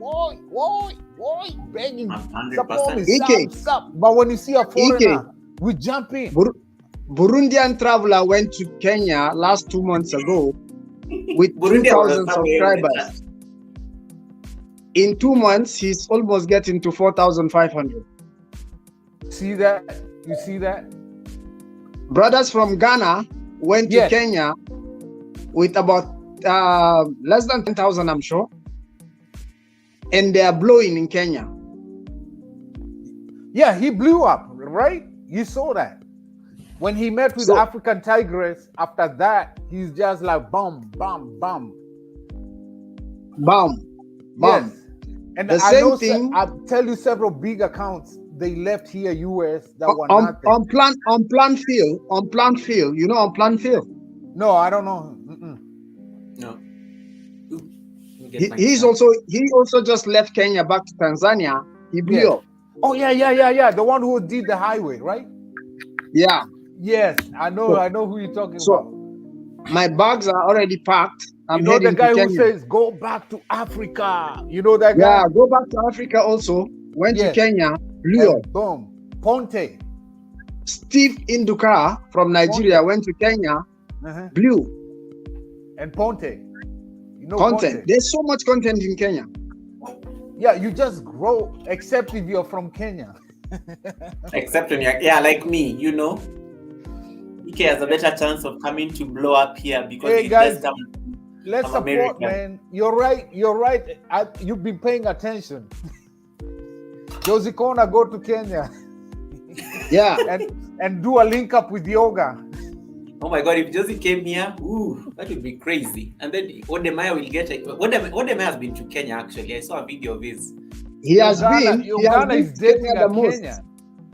begging. 100%. Stop. But when you see a foreigner, we jump in. Burundian traveler went to Kenya last 2 months ago with 2,000 subscribers. In 2 months, he's almost getting to 4,500. See that? You see that? Brothers from Ghana went to Kenya with about less than 10,000, I'm sure. And they are blowing in Kenya. Yeah, he blew up, right? You saw that. When he met with African Tigress, after that, he's just like bum, bum, bum. Bum, bum. Yes. And the same thing. I'll tell you several big accounts they left here, US, that were nothing. On plant field. You know, on plant field. No, I don't know. No. He also just left Kenya back to Tanzania. He blew up. Oh yeah. The one who did the highway, right? Yeah. Yes, I know who you're talking about. My bags are already packed. I'm you know the guy who says go back to Africa. You know that guy? Yeah, go back to Africa also. Went to Kenya, blew up. Boom. Ponte. Steve Induka from Nigeria went to Kenya, blew. And Ponte. You know content. Ponte. There's so much content in Kenya. Yeah, you just grow, except if you're from Kenya. Except when you're, like me, you know. Ike has a better chance of coming to blow up here because hey guys, let's support, American. Man. You're right. You've been paying attention. Josie Kona go to Kenya. Yeah. and do a link up with Yoga. Oh my God, if Josie came here, that would be crazy. And then Wodemaya will get it. Wodemaya has been to Kenya, actually. I saw a video of his. Uganda is dating a Kenyan.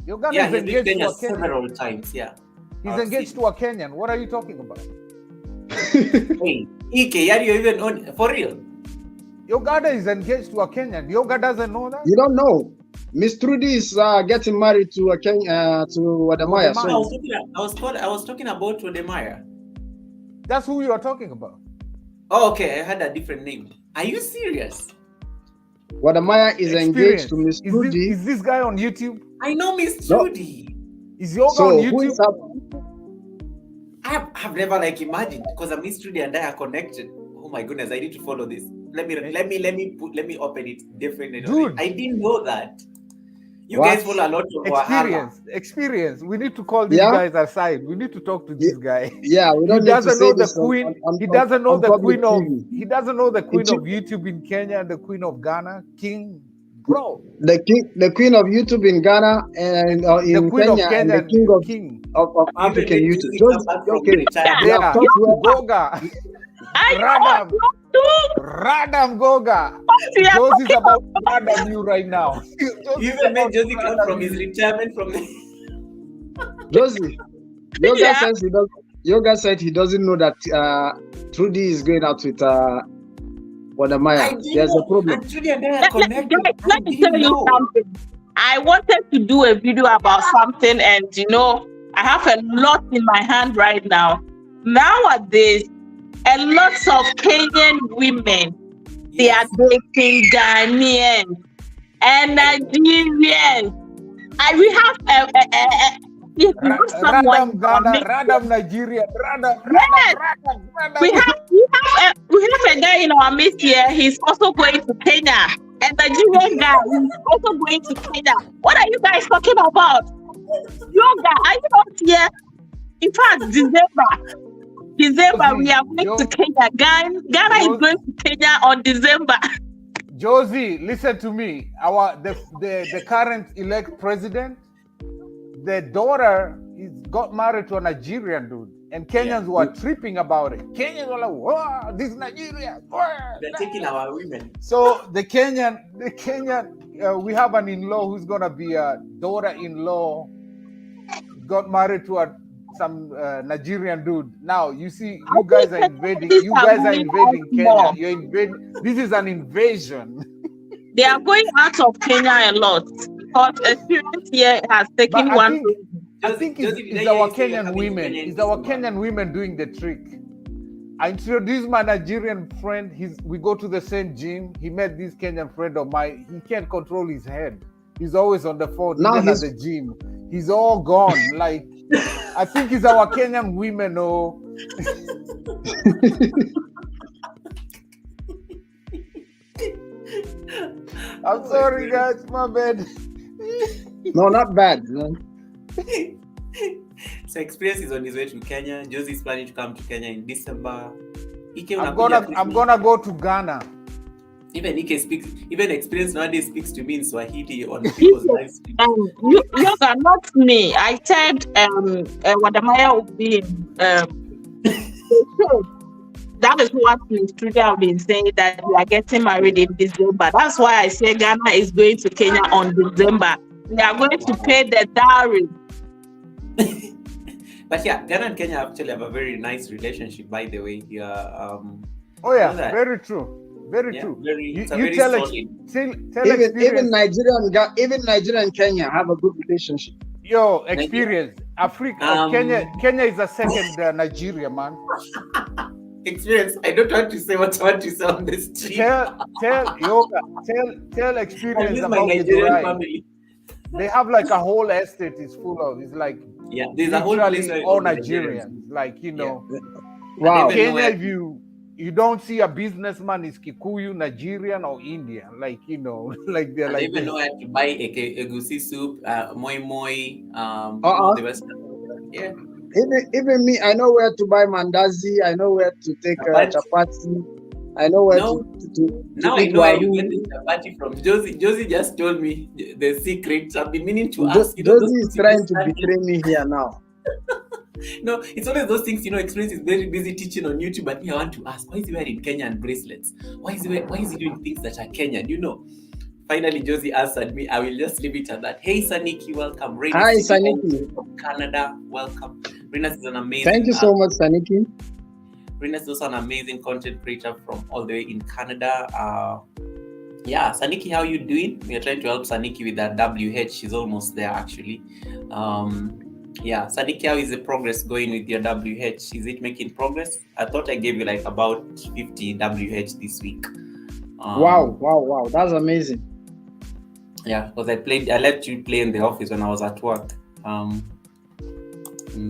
Uganda is engaged to a Kenyan. Several times, yeah. He's engaged to a Kenyan. What are you talking about? Hey, Ike, are you even on for real? Uganda is engaged to a Kenyan. Yoga doesn't know that? You don't know. Miss Trudy is getting married to a to Wodemaya. So I was talking about Wodemaya. That's who you are talking about. Oh, okay. I had a different name. Are you serious? Wodemaya is engaged to Miss Trudy. Is this guy on YouTube? I know Miss Trudy. Is Yoga on YouTube? I've never imagined because Miss Trudy and I are connected. Oh my goodness, I need to follow this. Let me open it differently. Dude, I didn't know that. You guys follow a lot of experience. We need to call these guys aside. We need to talk to this guy. Yeah, we don't he doesn't know the queen. He doesn't know the queen of. He doesn't know the queen of YouTube in Kenya and the queen of Ghana, King. Bro, the queen of YouTube in Ghana and in Kenya, and the king of African YouTube. Okay, yeah, Goga. Radam Goga. Josie's about to radam you right now. You even made Josie come from his retirement from Josie. Yoga said he doesn't know that Trudy is going out with Wodemaya. There's a problem. Let me tell you something. I wanted to do a video about something, and I have a lot in my hand right now. Nowadays, a lot of Kenyan women, they are dating Ghanaians and Nigerians. And we have Radam Ghana, Radam Nigeria, Radam. We have a guy in our midst here. He's also going to Kenya, and the Nigerian guy is also going to Kenya. What are you guys talking about? Yoga, are you not here? In fact, December, we are going to Kenya. Ghana is going to Kenya on December. Josie, listen to me. The current elect president, the daughter got married to a Nigerian dude, and Kenyans were tripping about it. Kenyans were like, "Wow, this Nigerian!" They're taking our women. So the Kenyan, we have an in-law who's gonna be a daughter-in-law. Got married to some Nigerian dude. Now you see, you guys are invading. You guys are invading Kenya. You're invading. This is an invasion. They are going out of Kenya a lot because experience here has taken one. I think it's our Kenyan women. It's our Kenyan women doing the trick. I introduced my Nigerian friend. We go to the same gym. He met this Kenyan friend of mine. He can't control his head. He's always on the phone. Now even at the gym. He's all gone. Like, I think it's our Kenyan women. Oh. I'm sorry, guys. My bad. No, not bad. No. So Experience is on his way to Kenya. Josie is planning to come to Kenya in December. I'm gonna go to Ghana. Even Experience nowadays speaks to me in Swahili on people's live streams. Yoga, not me. I said Wadamaya will be that is what the studio have been saying, that we are getting married in December. That's why I say Ghana is going to Kenya on December. They are going to pay the dowry. But yeah, Ghana and Kenya actually have a very nice relationship, by the way. Yeah. Very true. Very true. You tell even Nigeria and Kenya have a good relationship. Yo, Experience. Africa, Kenya is a second Nigeria, man. Experience. I don't want to say what I want to say on the street. Tell Experience about the Nigerian family. They have like a whole estate is full of. It's like there's a whole place all Nigerians. Like, you know. Yeah. Wow. Kenya, if you don't see a businessman is Kikuyu, Nigerian or Indian. Like, you know, like they're like. I even know how to buy a goosey soup, moi moi, the rest. Yeah. Even me, I know where to buy mandazi. I know where to take chapati. I know where to now I know where you get the chapati from. Josie just told me the secret. I've been meaning to ask. Josie is trying to betray me here now. No, it's always those things, Experience is very busy teaching on YouTube, but me, I want to ask, why is he wearing Kenyan bracelets? Why is he doing things that are Kenyan? Finally, Josie answered me. I will just leave it at that. Hey, Saniki, welcome. Hi, Saniki. From Canada, welcome. Renas is an amazing. Thank you so much, Saniki. Renas is also an amazing content creator from all the way in Canada. Saniki, how are you doing? We are trying to help Saniki with that WH. She's almost there, actually. Saniki, how is the progress going with your WH? Is it making progress? I thought I gave you like about 50 WH this week. Wow. That's amazing. Yeah, because I let you play in the office when I was at work. And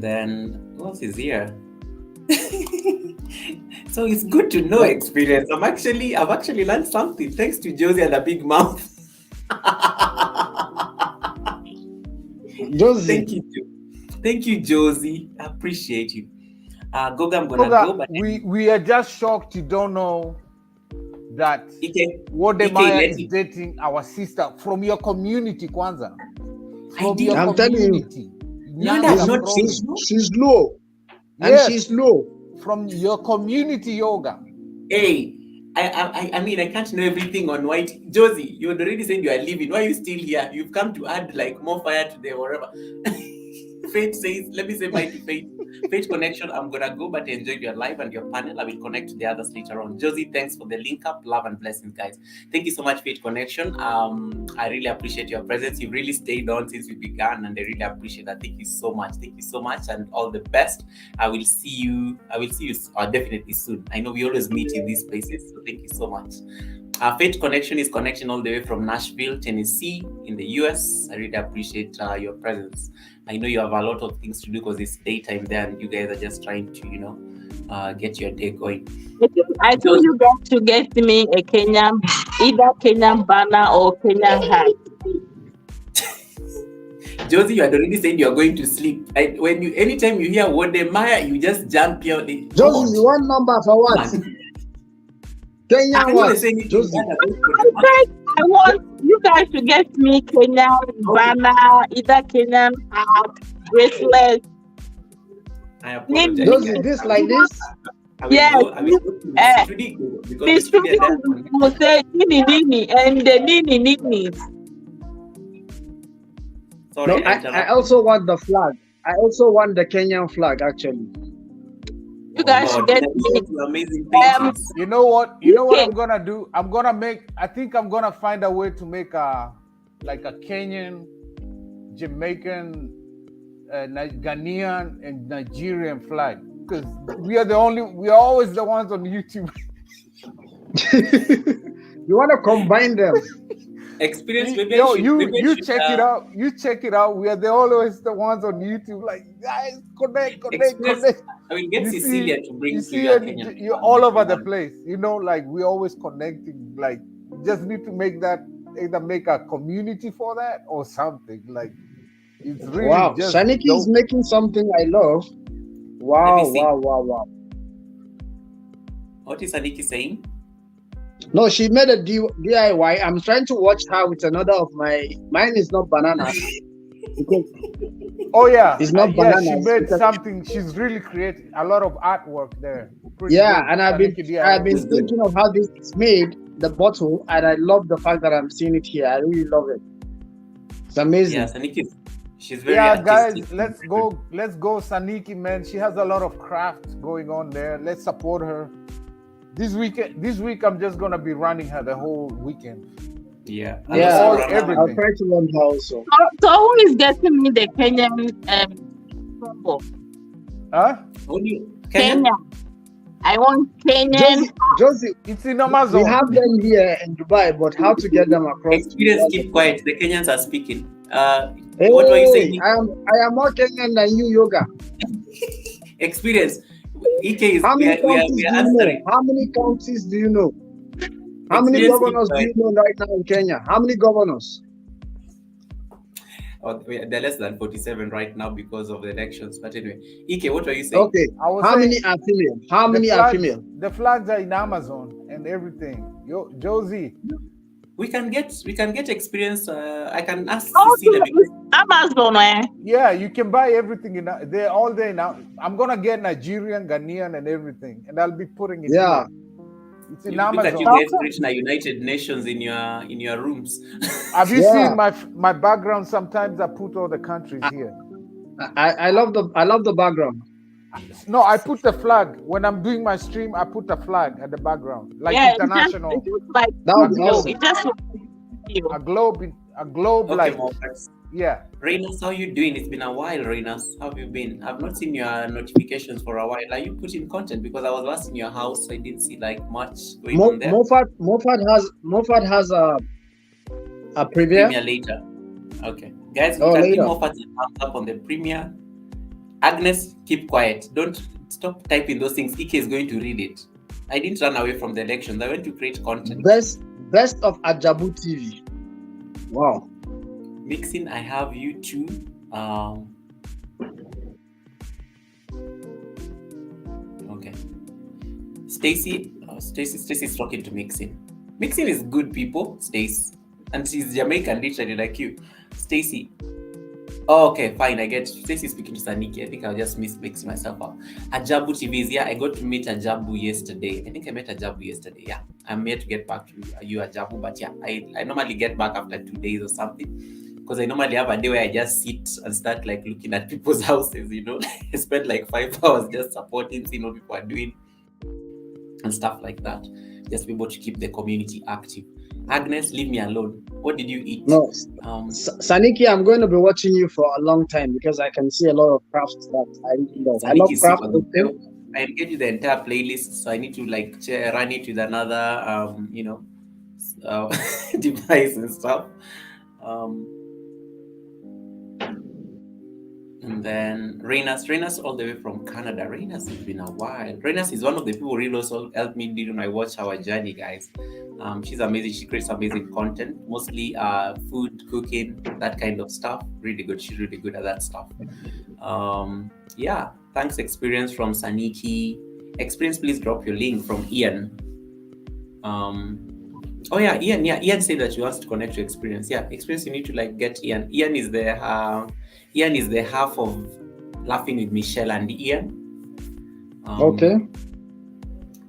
then who else is here? So it's good to know Experience. I've actually learned something thanks to Josie and a big mouth. Josie. Thank you, Josie. I appreciate you. Goga, I'm gonna go. But we are just shocked you don't know that Wodemaya is dating our sister from your community, Kwanza. I'm telling you, she's low. And she's low. From your community, Yoga. Hey, I mean, I can't know everything on white. Josie, you had already said you are leaving. Why are you still here? You've come to add like more fire to the whatever. Faith says, let me say bye to Faith. Faith Connection, I'm gonna go, but enjoy your live and your panel. I will connect to the others later on. Josie, thanks for the link up. Love and blessings, guys. Thank you so much, Faith Connection. I really appreciate your presence. You really stayed on since we began, and I really appreciate that. Thank you so much. Thank you so much, and all the best. I will see you definitely soon. I know we always meet in these places, so thank you so much. Faith Connection is connecting all the way from Nashville, Tennessee, in the US. I really appreciate your presence. I know you have a lot of things to do because it's daytime there, and you guys are just trying to, get your day going. I told you guys to get me a either Kenyan banner or Kenyan hat. Josie, you had already said you are going to sleep. Anytime you hear Wodemaya, you just jump here. Josie, you want number for what? Kenyan what? Josie. I want you guys to get me Kenyan banner, either Kenyan hat, bracelet. I apologize. Josie, this like this? Yes. The studio will say Nini and the Nini. Sorry, no, I also want the flag. I also want the Kenyan flag, actually. You guys should get me. Amazing you know what? You know what I'm gonna do? I think I'm gonna find a way to make a Kenyan, Jamaican, Ghanaian, and Nigerian flag, because we are always the ones on YouTube. You want to combine them? Experience. You check it out. You check it out. We are always the ones on YouTube. Like, guys, connect. I will get Cecilia to bring you're all over the place. Like we're always connecting. Like, just need to make that either make a community for that or something. Like it's really Wow, just Saniki is dope. making something I love. Let Wow, me see. wow. What is Aniki saying? No, she made a DIY. I'm trying to watch her with another of mine is not bananas. Because Oh yeah, it's not yeah. She bananas. made something. She's really created a lot of artwork there. Pretty Yeah, good. and I've Saniki been It's DIY. good. thinking of how this is made, the bottle, and I love the fact that I'm seeing it here. I really love it. It's amazing. Yes, Aniki, she's very Yeah, artistic. guys, let's go, Saniki, man. She has a lot of craft going on there. Let's support her. This week, I'm just gonna be running her the whole weekend. Yeah, and Yeah, also all Rana, everything. I'll try to learn her also. So who is getting me the Kenyan combo? Huh? only Kenya. Kenya. I want Kenyan. Josie, It's in we Amazon. have them here in Dubai, but how to get them across? Experience, keep quiet. The Kenyans are speaking. Hey, What were you saying? I am more Kenyan than you, Yoga. Experience. EK is How we many are counties do you know? answering. How many counties do you know? How many Experience, keep governors do quiet. you know right now in Kenya? How many governors? Oh, they're less than 47 right now because of the elections. But anyway, EK, what were you saying? Okay. I was How saying many are female? How many are female? The flags are in Amazon and everything. Yo, Josie. We can get experience. I can ask Oh, Cecilia because Amazon, eh? Yeah, you can buy everything in. They're all there now. I'm gonna get Nigerian, Ghanaian, and everything, and I'll be putting it Yeah. here. It's in look at you Amazon. guys reaching a United Nations in your rooms. Have you Yeah. seen my background? Sometimes I put all the countries here. I love the background. No, I put the flag when I'm doing my stream. I put the flag at the background, like Yeah, international. It just like That would be awesome. it just you. A globe, Okay, like Morpheus. yeah. Reynas, how you doing? It's been a while, Reynas. How have you been? I've not seen your notifications for a while. Are you putting content? Because I was last in your house, so I didn't see like much going on there. Moffat has a premiere. Premiere later. Okay, guys, we Oh, can give later. Moffat a thumbs up on the premiere. Agnes, keep quiet. Don't stop typing those things. Ike is going to read it. I didn't run away from the elections. I went to create content. Best of Ajabu TV. Wow. Mixing, I have you too. Okay. Stacy's talking to Mixing. Mixing is good, people. Stacy, and she's Jamaican, literally like you. Stacy. Oh, okay, fine. I get Stacy speaking to Saniki. I think I'll just mix myself up. Ajabu TV is yeah. I got to meet Ajabu yesterday. I think I met Ajabu yesterday. Yeah, I'm here to get back to you, Ajabu. But yeah, I normally get back after 2 days or something. Because I normally have a day where I just sit and start like looking at people's houses, you know. I spend like 5 hours just supporting, seeing what people are doing and stuff like that. Just be able to keep the community active. Agnes, leave me alone. What did you eat? No, Saniki, I'm going to be watching you for a long time because I can see a lot of crafts that I really love. I love craft. I get you the entire playlist, so I need to like run it with another, device and stuff. And then Reynas all the way from Canada. Reynas has been a while. Reynas is one of the people who really also helped me during my Watch Our Journey, guys. She's amazing. She creates amazing content, mostly food, cooking, that kind of stuff. Really good. She's really good at that stuff. Yeah. Thanks, Experience from Saniki. Experience, please drop your link from Ian. Oh yeah, Ian. Yeah, Ian said that she wants to connect to Experience. Yeah, Experience. You need to like get Ian. Ian is the half of Laughing with Michelle and Ian. Okay.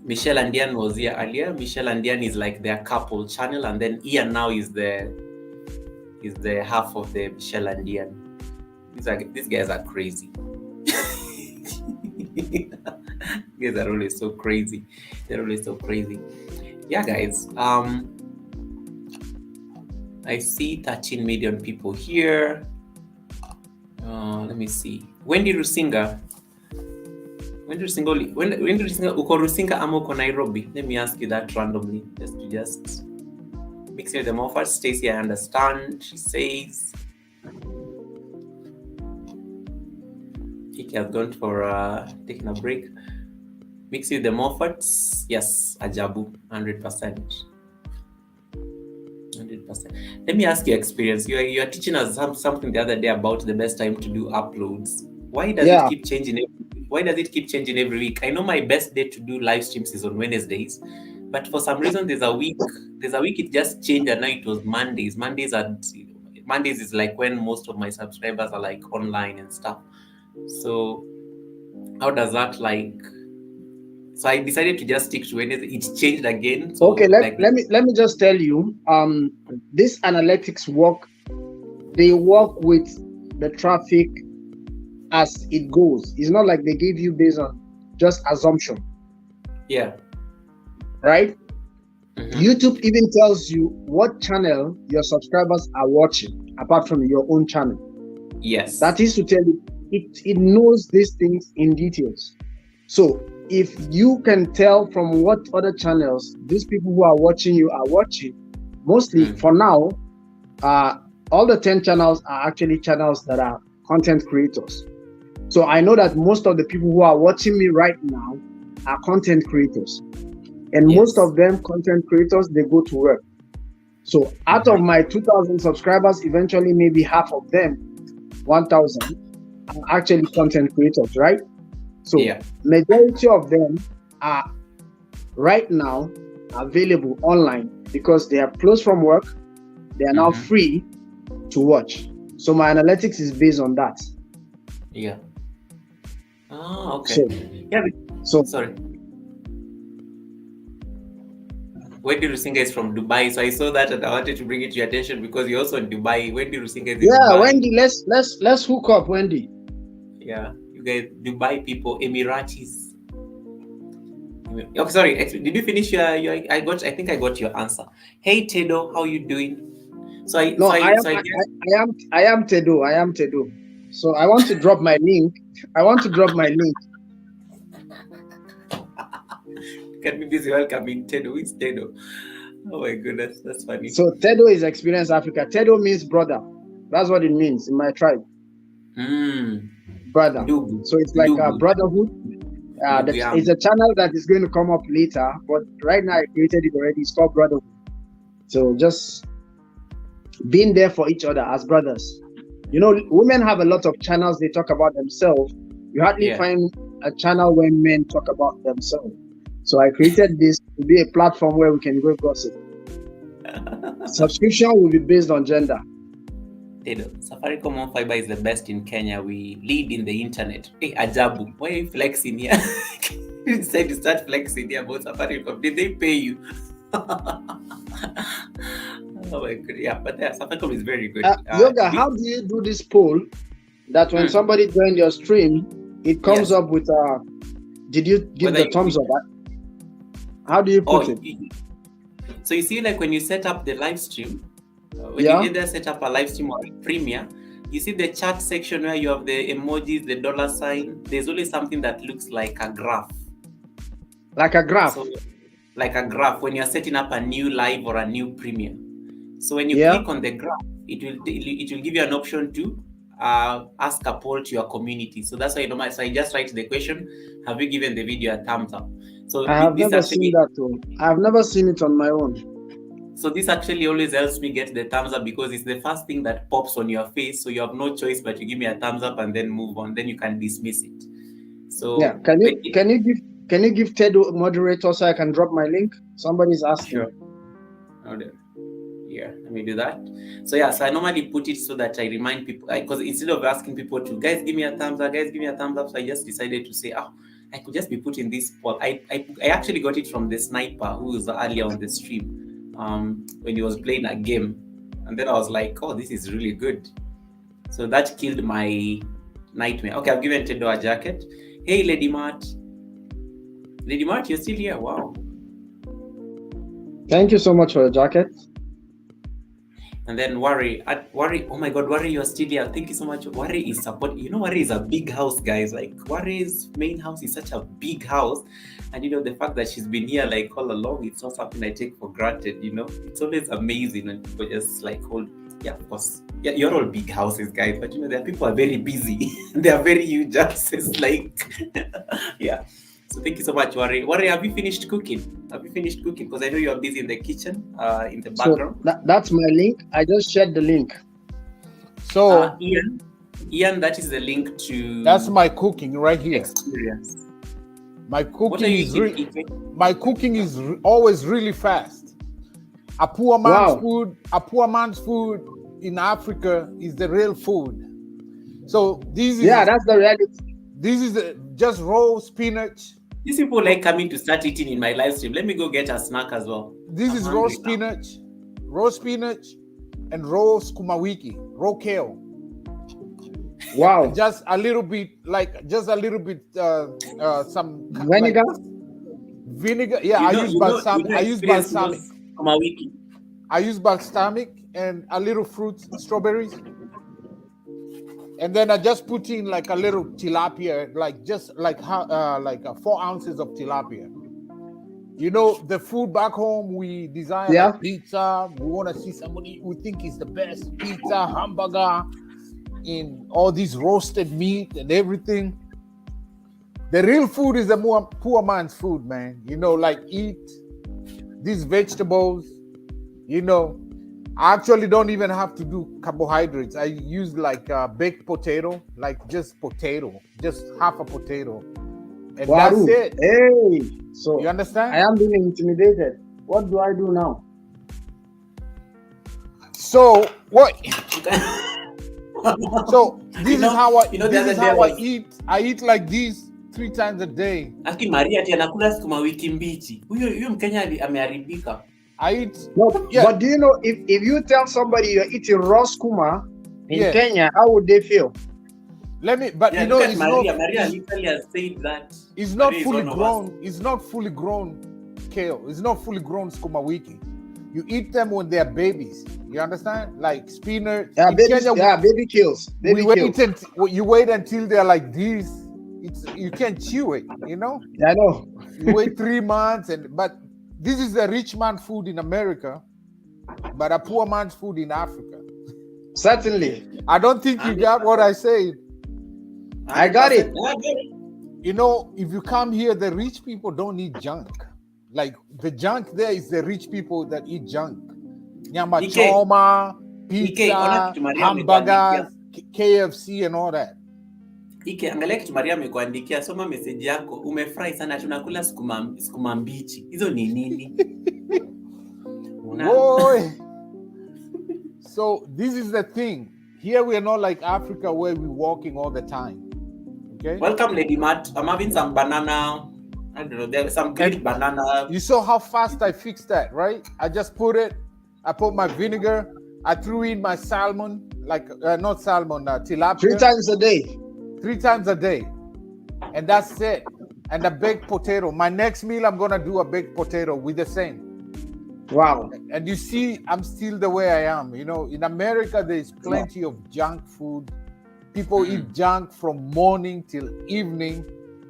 Michelle and Ian was here earlier. Michelle and Ian is like their couple channel, and then Ian now is the half of the Michelle and Ian. These guys are crazy. These guys are always so crazy. They're always so crazy. Yeah, guys. I see 13 million people here. Let me see. Wendy Rusinga uko Rusinga ama uko Nairobi? Let me ask you that randomly, just mix with them off. First, Stacy, I understand. She says Kiki has gone for taking a break. Mix with the Moffats. Yes, Ajabu, 100%. Let me ask your experience. You are teaching us something the other day about the best time to do uploads. Why does it Yeah. keep changing? Why does it keep changing every week? I know my best day to do live streams is on Wednesdays, but for some reason there's a week it just changed, and now it was Mondays. Mondays is like when most of my subscribers are like online and stuff. So how does that like? So I decided to just stick to Wednesday. It's changed again. So Okay, like, let me just tell you, this analytics work, they work with the traffic as it goes. It's not like they give you based on just assumption, yeah. right? Mhm. YouTube even tells you what channel your subscribers are watching, apart from your own channel. Yes. That is to tell you, it knows these things in details. So if you can tell from what other channels these people who are watching you are watching, mostly for now, all the 10 channels are actually channels that are content creators. So I know that most of the people who are watching me right now are content creators. And most of them, content creators, they go to work. So out of my 2,000 subscribers, eventually maybe half of them, 1,000, are actually content creators, right? So majority of them are right now available online because they are closed from work. They are now free to watch. So my analytics is based on that. Yeah. Oh, okay. So sorry. Wendy Rusinga is from Dubai, so I saw that and I wanted to bring it to your attention because you're also in Dubai. Wendy Rusinga is in Dubai. Yeah, Wendy, let's hook up, Wendy. Yeah, you guys, Dubai people, Emiratis. Okay, sorry. Did you finish your? I think I got your answer. Hey Tedo, how you doing? I am Tedo. So I want to drop my link. Can be busy welcoming Tedo. It's Tedo. Oh my goodness, that's funny. So Tedo is Experience Africa. Tedo means brother. That's what it means in my tribe. Brother. So it's like a brotherhood. It's a channel that is going to come up later, but right now I created it already. It's called Brotherhood. So just being there for each other as brothers. You know, women have a lot of channels they talk about themselves. You hardly find a channel where men talk about themselves. So I created this to be a platform where we can go gossip. Subscription will be based on gender. Safaricom on Fiber is the best in Kenya. We lead in the internet. Hey, Ajabu, why are you flexing here? You decided to start flexing here about Safaricom. Did they pay you? Oh my god, yeah, but Safaricom is very good. Yoga, how do you do this poll that when somebody joins your stream, it comes up with did you give the thumbs up? How do you put it? So you see, like when you set up the live stream, when you either set up a live stream or a premiere, you see the chat section where you have the emojis, the dollar sign. There's always something that looks like a graph. Like a graph? So, like a graph when you're setting up a new live or a new premiere. So when you click on the graph, it will give you an option to ask a poll to your community. So that's why I just write the question: have you given the video a thumbs up? So I have never seen that too. I've never seen it on my own. So this actually always helps me get the thumbs up because it's the first thing that pops on your face. So you have no choice but to give me a thumbs up and then move on. Then you can dismiss it. So yeah, can you give Ted a moderator so I can drop my link? Somebody's asking. Sure. Yeah, let me do that. So yeah, so I normally put it so that I remind people, because instead of asking people to guys give me a thumbs up, so I just decided to say, I could just be putting this poll. I actually got it from the sniper who was earlier on the stream. When he was playing a game, and then I was like, oh, this is really good. So that killed my nightmare. Okay, I've given Tedo a jacket. Hey, Lady Mart, you're still here. Wow. Thank you so much for the jacket. And then Worry, oh my god, Worry, you're still here. Thank you so much. Worry is support. You know, Worry is a big house, guys. Like, Worry's main house is such a big house. And you know, the fact that she's been here like all along, it's not something I take for granted, you know. It's always amazing when people just like hold, of course. Yeah, you're all big houses, guys, but you know, there are people are very busy. They are very huge houses, like, yeah. So thank you so much, Wari. Wari, have you finished cooking? Have you finished cooking? Because I know you are busy in the kitchen, in the background. So that's my link. I just shared the link. So Ian, that is the link to. That's my cooking right here. Experience. My cooking is always really fast. A poor man's food in Africa is the real food. So that's the reality. This is just raw spinach. These people like coming to start eating in my live stream. Let me go get a snack as well. This is raw spinach, and raw sukuma wiki, raw kale. Wow. Just a little bit, some vinegar. Vinegar. Yeah, I use balsamic. I use balsamic and a little fruit, strawberries. And then I just put in like a little tilapia, like 4 ounces of tilapia. You know, the food back home, we design like pizza. We want to see somebody we think is the best pizza, hamburger, in all this roasted meat and everything. The real food is the poor man's food, man. You know, like eat these vegetables. You know, I actually don't even have to do carbohydrates. I use like a baked potato, like just half a potato. And that's it. Hey, so you understand? I am being intimidated. What do I do now? So what? So this is how I eat. I eat like this 3 times a day. Aki Maria ati anakula sukuma wiki mbichi. Huyo Mkenya ameharibika. I eat. But do you know if you tell somebody you're eating raw skuma in Kenya, how would they feel? You know, it's Maria literally has said that it's not fully grown. It's not fully grown kale. It's not fully grown sukuma wiki. You eat them when they're babies. You understand? Like spinach. Yeah, baby kills. You wait until they're like this. You can't chew it. You know. Yeah, I know. You wait 3 months, but this is a rich man food in America, but a poor man's food in Africa. Certainly. I don't think you got what I said. I got it. You know, if you come here, the rich people don't eat junk. Like the junk there is the rich people that eat junk. Nyama choma, pizza, hamburgers, KFC and all that. Ike, angalia kitu Maria amekuandikia, soma message yako. Umefurahi sana tunakula sukuma mbichi. Hizo ni nini? Boy. So this is the thing. Here we are not like Africa where we're walking all the time. Okay. Welcome, Lady Matt. I'm having some banana. I don't know. There's some great banana. You saw how fast I fixed that, right? I put my vinegar. I threw in my salmon, tilapia. 3 times a day. 3 times a day. And that's it. And a baked potato. My next meal, I'm going to do a baked potato with the same. Wow. And you see, I'm still the way I am. You know, in America, there's plenty of junk food. People eat junk from morning till evening.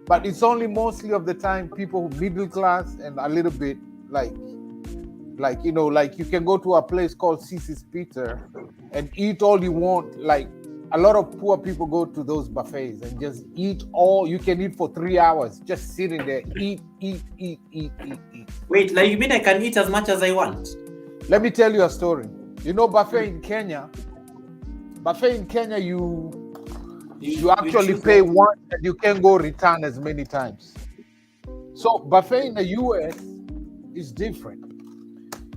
But it's only mostly of the time people middle class and a little bit like you can go to a place called Cece's Pizza and eat all you want. Like a lot of poor people go to those buffets and just eat all you can eat for 3 hours, just sitting there, eat. Wait, like you mean I can eat as much as I want? Let me tell you a story. You know, buffet in Kenya, you actually pay once and you can go return as many times. So buffet in the US is different.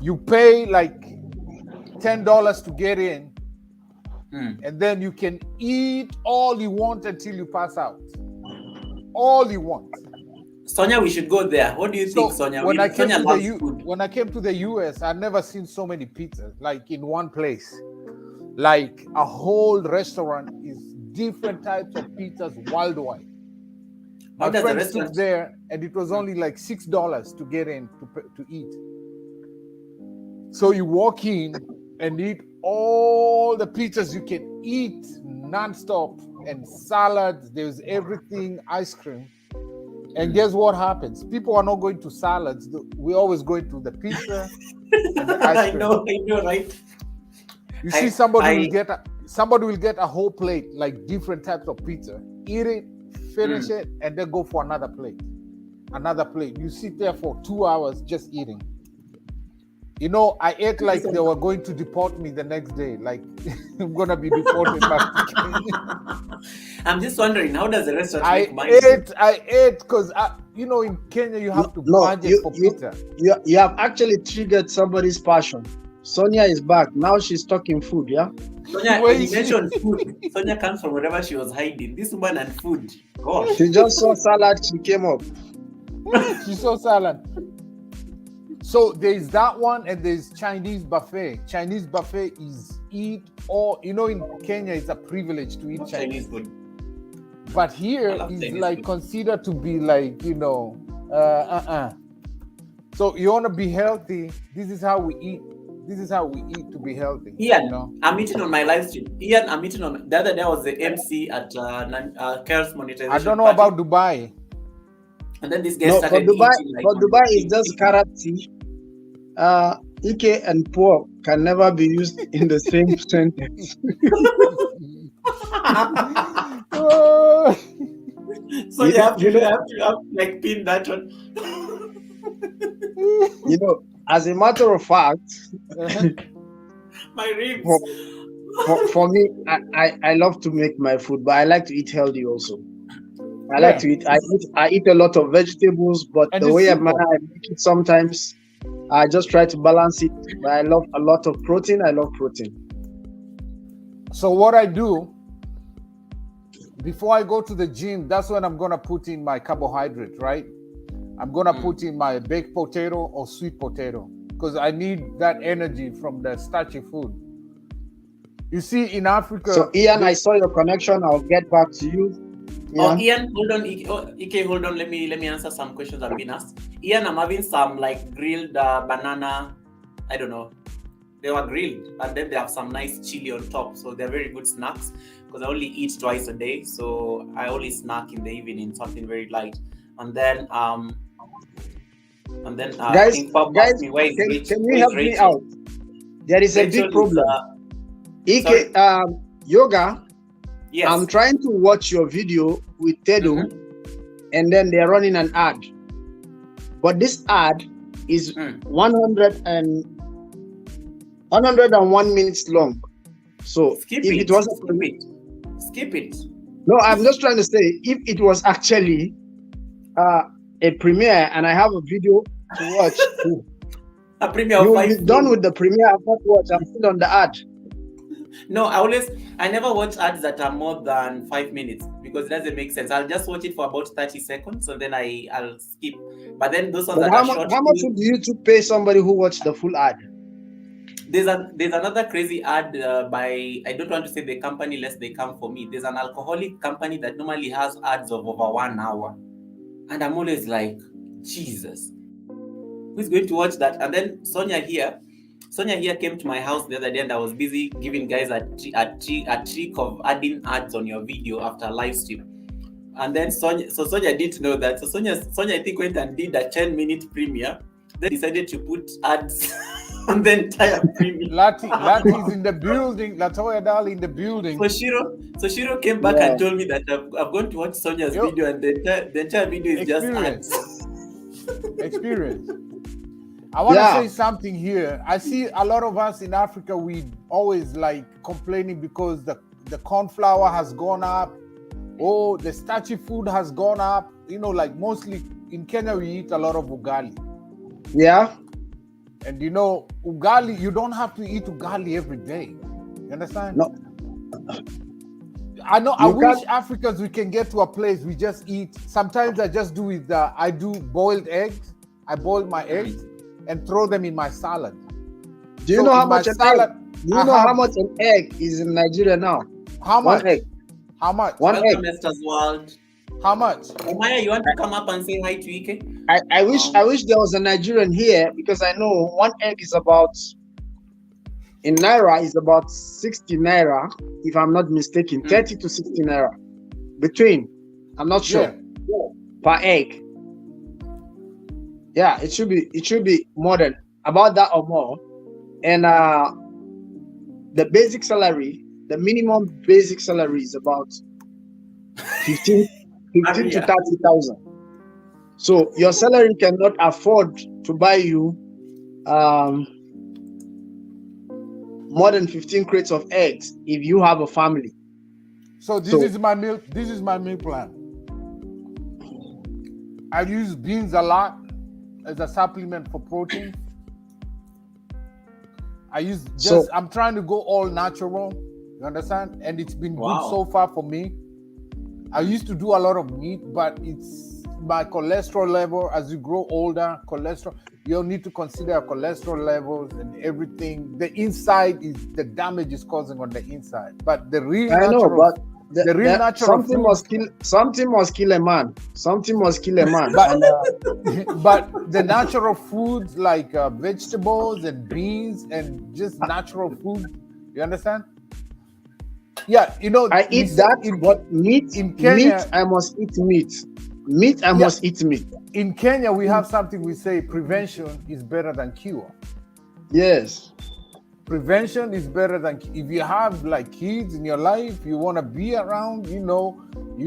You pay like $10 to get in, and then you can eat all you want until you pass out. All you want. Sonia, we should go there. What do you think, Sonia? When I came to the US, I've never seen so many pizzas like in one place. Like a whole restaurant is different types of pizzas worldwide. My friend stood there, and it was only like $6 to get in to eat. So you walk in and eat all the pizzas you can eat nonstop, and salads. There's everything, ice cream. And guess what happens? People are not going to salads. We're always going to the pizza and the ice cream. I know, right? You see, somebody will get a whole plate, like different types of pizza, eat it, finish it, and then go for another plate. another plate. You sit there for 2 hours just eating. You know, I ate like they were going to deport me the next day. Like I'm gonna be deported back to Kenya. I'm just wondering, how does the restaurant make money? I ate because you know, in Kenya you have to budget for pizza. You have actually triggered somebody's passion. Sonia is back now. She's talking food. Yeah. Sonia, when you mentioned food, Sonia comes from wherever she was hiding. This woman and food. Gosh. She just saw salad. She came up. She saw salad. So there's that one, and there's Chinese buffet. Chinese buffet is eat all, you know, in Kenya it's a privilege to eat Chinese food. But here is like considered to be like, you know, So you want to be healthy, this is how we eat. This is how we eat to be healthy. Ian, you know? I'm eating on my live stream. Ian, I'm eating on the other day. I was the MC at Cares Monetization. I don't know party. about Dubai. And then this guy started Dubai, eating like but Dubai is just carrot tea. Ike and pork can never be used in the same sentence. So you have to like pin that one. You know, as a matter of fact, my ribs. For me, I love to make my food, but I like to eat healthy also. I like to eat. I eat a lot of vegetables, but the way I make it sometimes, I just try to balance it. But I love a lot of protein. I love protein. So what I do before I go to the gym, that's when I'm gonna put in my carbohydrate, right? I'm gonna put in my baked potato or sweet potato because I need that energy from the starchy food. You see, in Africa. So Ian, I saw your connection. I'll get back to you. Oh, Ian, hold on. Ike, hold on. Let me answer some questions I've been asked. Ian, I'm having some like grilled banana. I don't know. They were grilled, and then they have some nice chili on top. So they're very good snacks because I only eat twice a day. So I only snack in the evening, something very light. And then guys, can you help me out? There is a big problem. Ike, yoga. Yes. I'm trying to watch your video with Tedo, and then they're running an ad. But this ad is 101 minutes long. So skip it. No, I'm just trying to say, if it was actually a premiere and I have a video to watch, a premiere you will be done with the premiere. I'm not watch. I'm still on the ad. No, I never watch ads that are more than 5 minutes because it doesn't make sense. I'll just watch it for about 30 seconds and then I'll skip. But then those ones that are short. How much would YouTube pay somebody who watched the full ad? There's another crazy ad by, I don't want to say the company lest they come for me. There's an alcoholic company that normally has ads of over 1 hour. And I'm always like, Jesus, who's going to watch that? And then Sonia here came to my house the other day and I was busy giving guys a trick of adding ads on your video after live stream. And then Sonia didn't know that. So Sonia I think went and did a 10-minute premiere, then decided to put ads on the entire premiere. Lati is in the building. Latoya Dali in the building. So Shiro came back and told me that I've gone to watch Sonia's video and the entire video is just ads. Experience. I want to say something here. I see a lot of us in Africa, we always like complaining because the corn flour has gone up. Oh, the starchy food has gone up. You know, like mostly in Kenya, we eat a lot of ugali. Yeah. And you know, ugali, you don't have to eat ugali every day. You understand? No. I know. I wish Africans, we can get to a place we just eat. Sometimes I just do with, I do boiled eggs. I boil my eggs and throw them in my salad. Do you know how much an egg? Do you know how much an egg is in Nigeria now? How much? 1 egg. How much? One egg. How much? Maya, you want to come up and say hi to Ike? I wish there was a Nigerian here because I know 1 egg is about, in Naira, is about 60 Naira, if I'm not mistaken, 30 to 60 Naira. Between, I'm not sure, per egg. Yeah, it should be more than about that or more. And the basic salary, the minimum basic salary is about 15 to 30,000. So your salary cannot afford to buy you more than 15 crates of eggs if you have a family. So this is my meal. This is my meal plan. I use beans a lot as a supplement for protein. I'm trying to go all natural. You understand? And it's been good so far for me. I used to do a lot of meat, but it's my cholesterol level. As you grow older, you'll need to consider your cholesterol levels and everything. The inside is the damage is causing on the inside. But the real something must kill a man. Something must kill a man. But the natural foods like vegetables and beans and just natural food, you understand? Yeah, I eat that, but meat in Kenya, I must eat meat. Must eat meat. In Kenya, we have something we say: prevention is better than cure. Yes. Prevention is better than if you have like kids in your life, you want to be around, you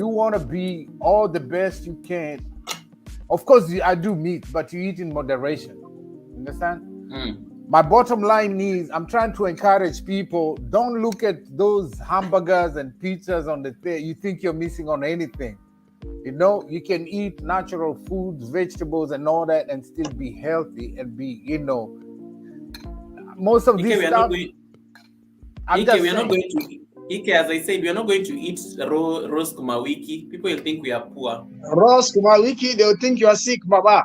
want to be all the best you can. Of course, I do meat, but you eat in moderation. Understand? My bottom line is I'm trying to encourage people, don't look at those hamburgers and pizzas on the thing. You think you're missing on anything. You can eat natural foods, vegetables, and all that, and still be healthy and be, most of this stuff. As I said, we are not going to eat raw sukuma wiki. People will think we are poor. Raw sukuma wiki, they will think you are sick, Baba.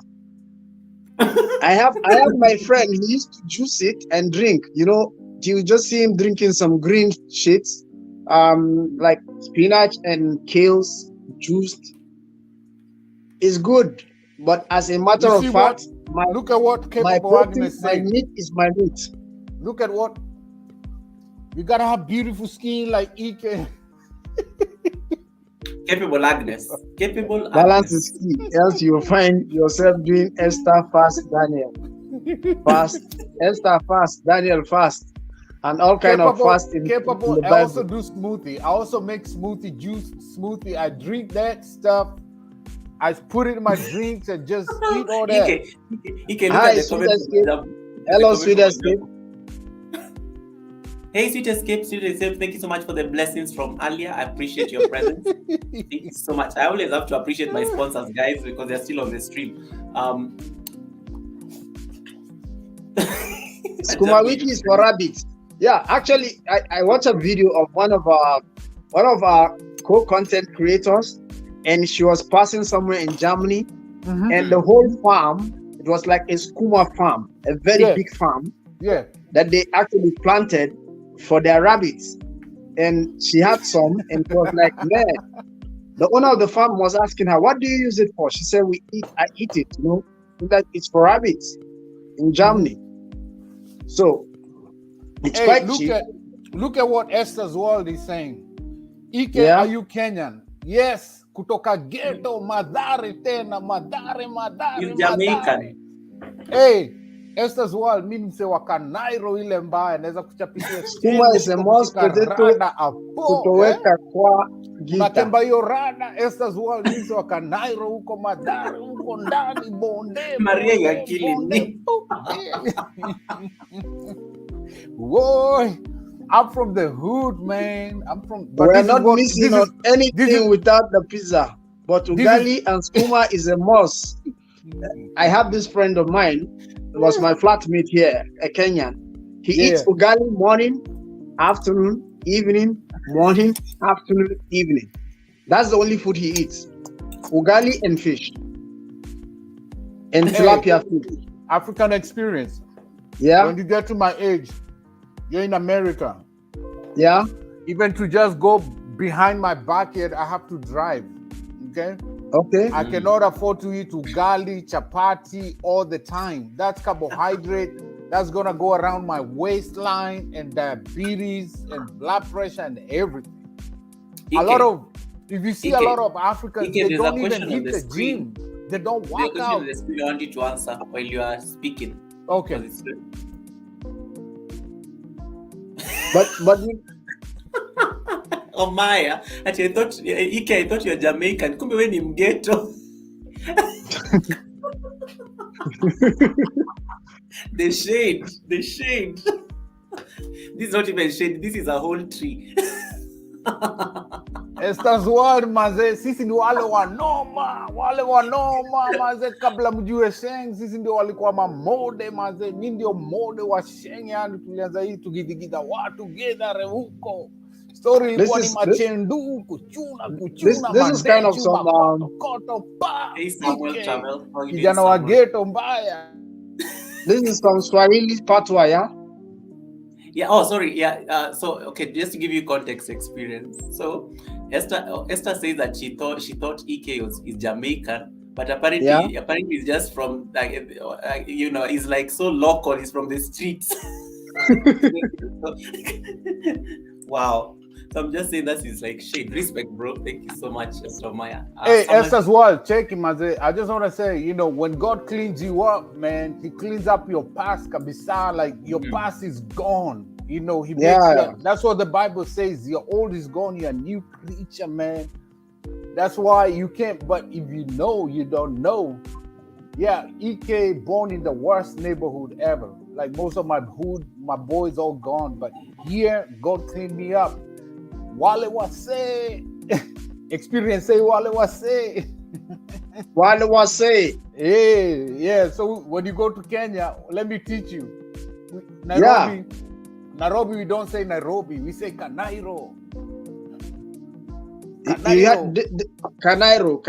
I have my friend. He used to juice it and drink. You just see him drinking some green shits, like spinach and kales juiced. It's good, but as a matter of fact, look at what my protein, my meat is my meat. Look at what you gotta have beautiful skin like Ike. Capable Agnes. Balance is key, else you'll find yourself doing Esther fast, Daniel fast, and all kind of fast in the I also do smoothie. I also make smoothie. I drink that stuff. I put it in my drinks and just eat all that. Hi, Sweet Escape. Hello, Sweet Escape. Hey, Sweet Escape. Thank you so much for the blessings from earlier. I appreciate your presence. Thank you so much. I always have to appreciate my sponsors, guys, because they're still on the stream. Skuma wiki is for rabbits. Yeah, actually, I watched a video of one of our co-content creators, and she was passing somewhere in Germany, and the whole farm, it was like a skuma farm, a very big farm, that they actually planted for their rabbits. And she had some, and it was like, man, the owner of the farm was asking her, what do you use it for? She said, I eat it, like it's for rabbits in Germany. So it's quite cheap. Look at what Esther's World is saying. Ike, are you Kenyan? Yes. Kutoka ghetto, Madare tena, Madare. You Jamaican. Hey, Esther's World, mimi mse wa Kanairo ile mbaya, naweza kuchapisha. Skuma is a most potato kutoweka kwa gita. Makemba hiyo rada, Esther's World, mimi mse wa Kanairo, huko Madare, huko ndani, bonde. Maria ya kilini. Whoa. I'm from the hood, man. We're not missing on anything without the pizza. But ugali and skuma is a must. I have this friend of mine. It was my flatmate here, a Kenyan. He eats ugali morning, afternoon, evening, morning, afternoon, evening. That's the only food he eats. Ugali and fish. And tilapia fish. African experience. Yeah. When you get to my age, you're in America. Yeah. Even to just go behind my backyard, I have to drive. Okay. I cannot afford to eat ugali, chapati all the time. That's carbohydrate. That's gonna go around my waistline and diabetes and blood pressure and everything. If you see a lot of Africans, they don't even hit the gym. They don't walk out. I want you to answer while you are speaking. Okay. But oh Maya, I thought you're Jamaican. Kumbe we ni mghetto. The shade. This is not even shade. This is a whole tree. Estas word maze, sisi ndio wale wanoma maze, kabla mjue Sheng, sisi ndio walikuwa mamode maze, mi ndio mode wa Sheng, yani tulianza hii tugidigida watu gedare huko. Story ilikuwa ni machendu, kuchuna, this is kind of some Hey Samuel, kijana wa ghetto mbaya. This is some Swahili patwa, yeah? Yeah. Oh, sorry. Yeah. So, okay, just to give you context experience. So, Esther says that she thought EK is Jamaican, but apparently it's just from he's like so local. He's from the streets. Wow. So I'm just saying that is like shade. Respect, bro. Thank you so much, Esther Maya. Hey, Esther's wall, check him, Maze. I just want to say, when God cleans you up, man, he cleans up your past, kabisa. Like, your past is gone. He makes you, that's what the Bible says. Your old is gone, you're a new creature, man. That's why you can't, but if you know, you don't know. Yeah, EK born in the worst neighborhood ever. Like, most of my boys all gone, but here, God cleaned me up. Wale wase. Experience say wale wase. Wale wase. Hey, yeah. So when you go to Kenya, let me teach you. Nairobi, we don't say Nairobi. We say Kanairo. Kanairo.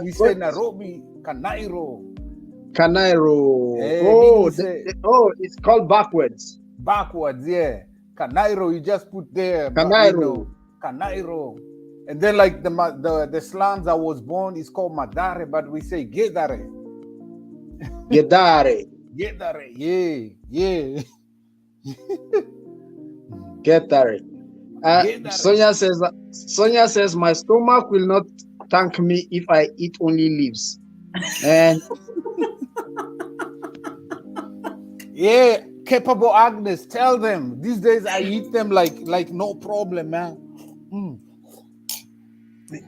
We say Nairobi. Kanairo. Hey, it's called backwards. Backwards, yeah. Kanairo, you just put there. Kanairo. Kanairo. And then like the slums I was born is called Madare, but we say Gedare. Gedare. Gedare, yeah. Gedare. Sonia says my stomach will not thank me if I eat only leaves. And yeah. Capable Agnes, tell them these days I eat them like no problem, man.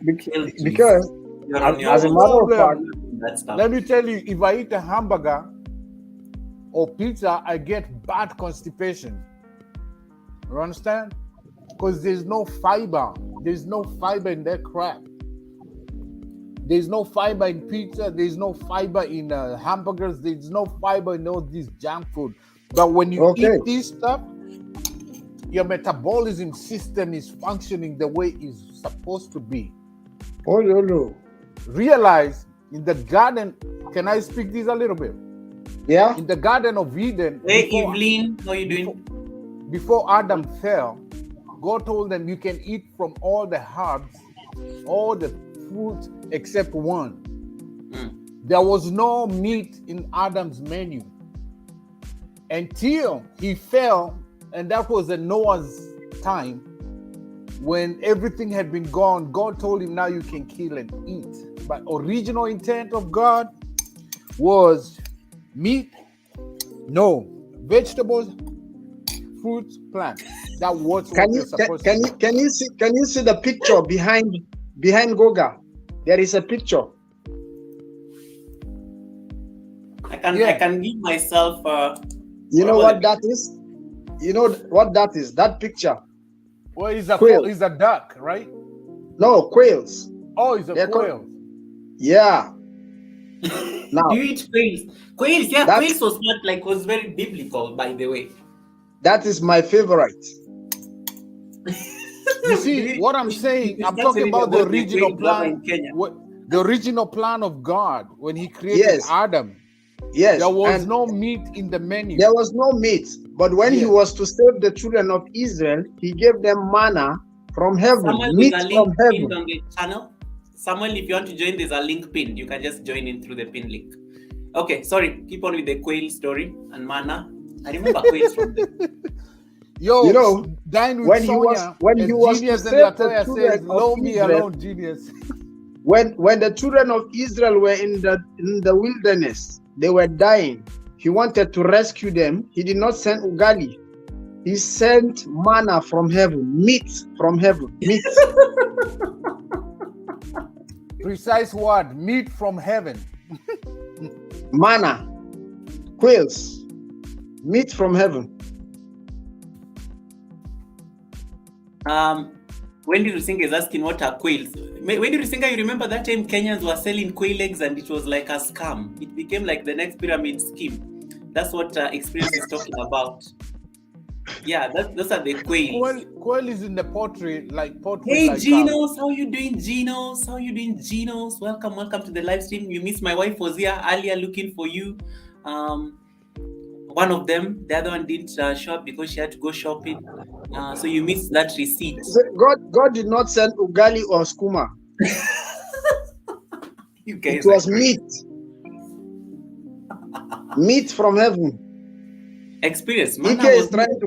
Because as a matter of fact, let me tell you, if I eat a hamburger or pizza, I get bad constipation. You understand? Because there's no fiber. There's no fiber in that crap. There's no fiber in pizza. There's no fiber in hamburgers. There's no fiber in all this junk food. But when you eat this stuff, your metabolism system is functioning the way it's supposed to be. Oh, no. Realize in the garden, can I speak this a little bit? Yeah. In the Garden of Eden. Hey, Evelyn, how are you doing? Before Adam fell, God told them you can eat from all the herbs, all the fruits except one. There was no meat in Adam's menu until he fell, and that was in Noah's time when everything had been gone. God told him, now you can kill and eat. But original intent of God was meat, no, vegetables, fruits, plants. That was what you're supposed to do. Can you see the picture behind Goga? There is a picture. I can give myself you know what that is? You know what that is? That picture. Well, it's a duck, right? No, quails. Oh, it's a quail. Yeah. Now, do you eat quails? Quails, yeah, quails was very biblical, by the way. That is my favorite. You see what I'm saying? I'm talking about the original plan. The original plan of God when He created Adam. Yes. There was no meat in the menu. There was no meat. But when He was to save the children of Israel, He gave them manna from heaven. Samuel, meat there's a from link heaven. pinned on the channel. Samuel, if you want to join, there's a link pinned. You can just join in through the pin link. Okay, sorry. Keep on with the quail story and manna. I remember quails from there. Yo, you know, when he was genius to save the children of Israel, genius. When the children of Israel were in the wilderness, they were dying. He wanted to rescue them. He did not send ugali. He sent manna from heaven, meat from heaven, meat. Precise word, meat from heaven. Manna, quails, meat from heaven. Wendy Rusinga is asking what are quails. Wendy Rusinga, you remember that time Kenyans were selling quail eggs and it was like a scam. It became like the next pyramid scheme. That's what Experience is talking about. Yeah, those are the quails. Quail is in the pottery, like pottery. Hey, like, Genos, how you doing, Genos? How you doing, Genos? Welcome to the live stream. You missed my wife was here earlier looking for you. One of them, the other one didn't show up because she had to go shopping. So you missed that receipt. God did not send ugali or skuma. You guys, it was meat. Meat from heaven. Experience. Ike is trying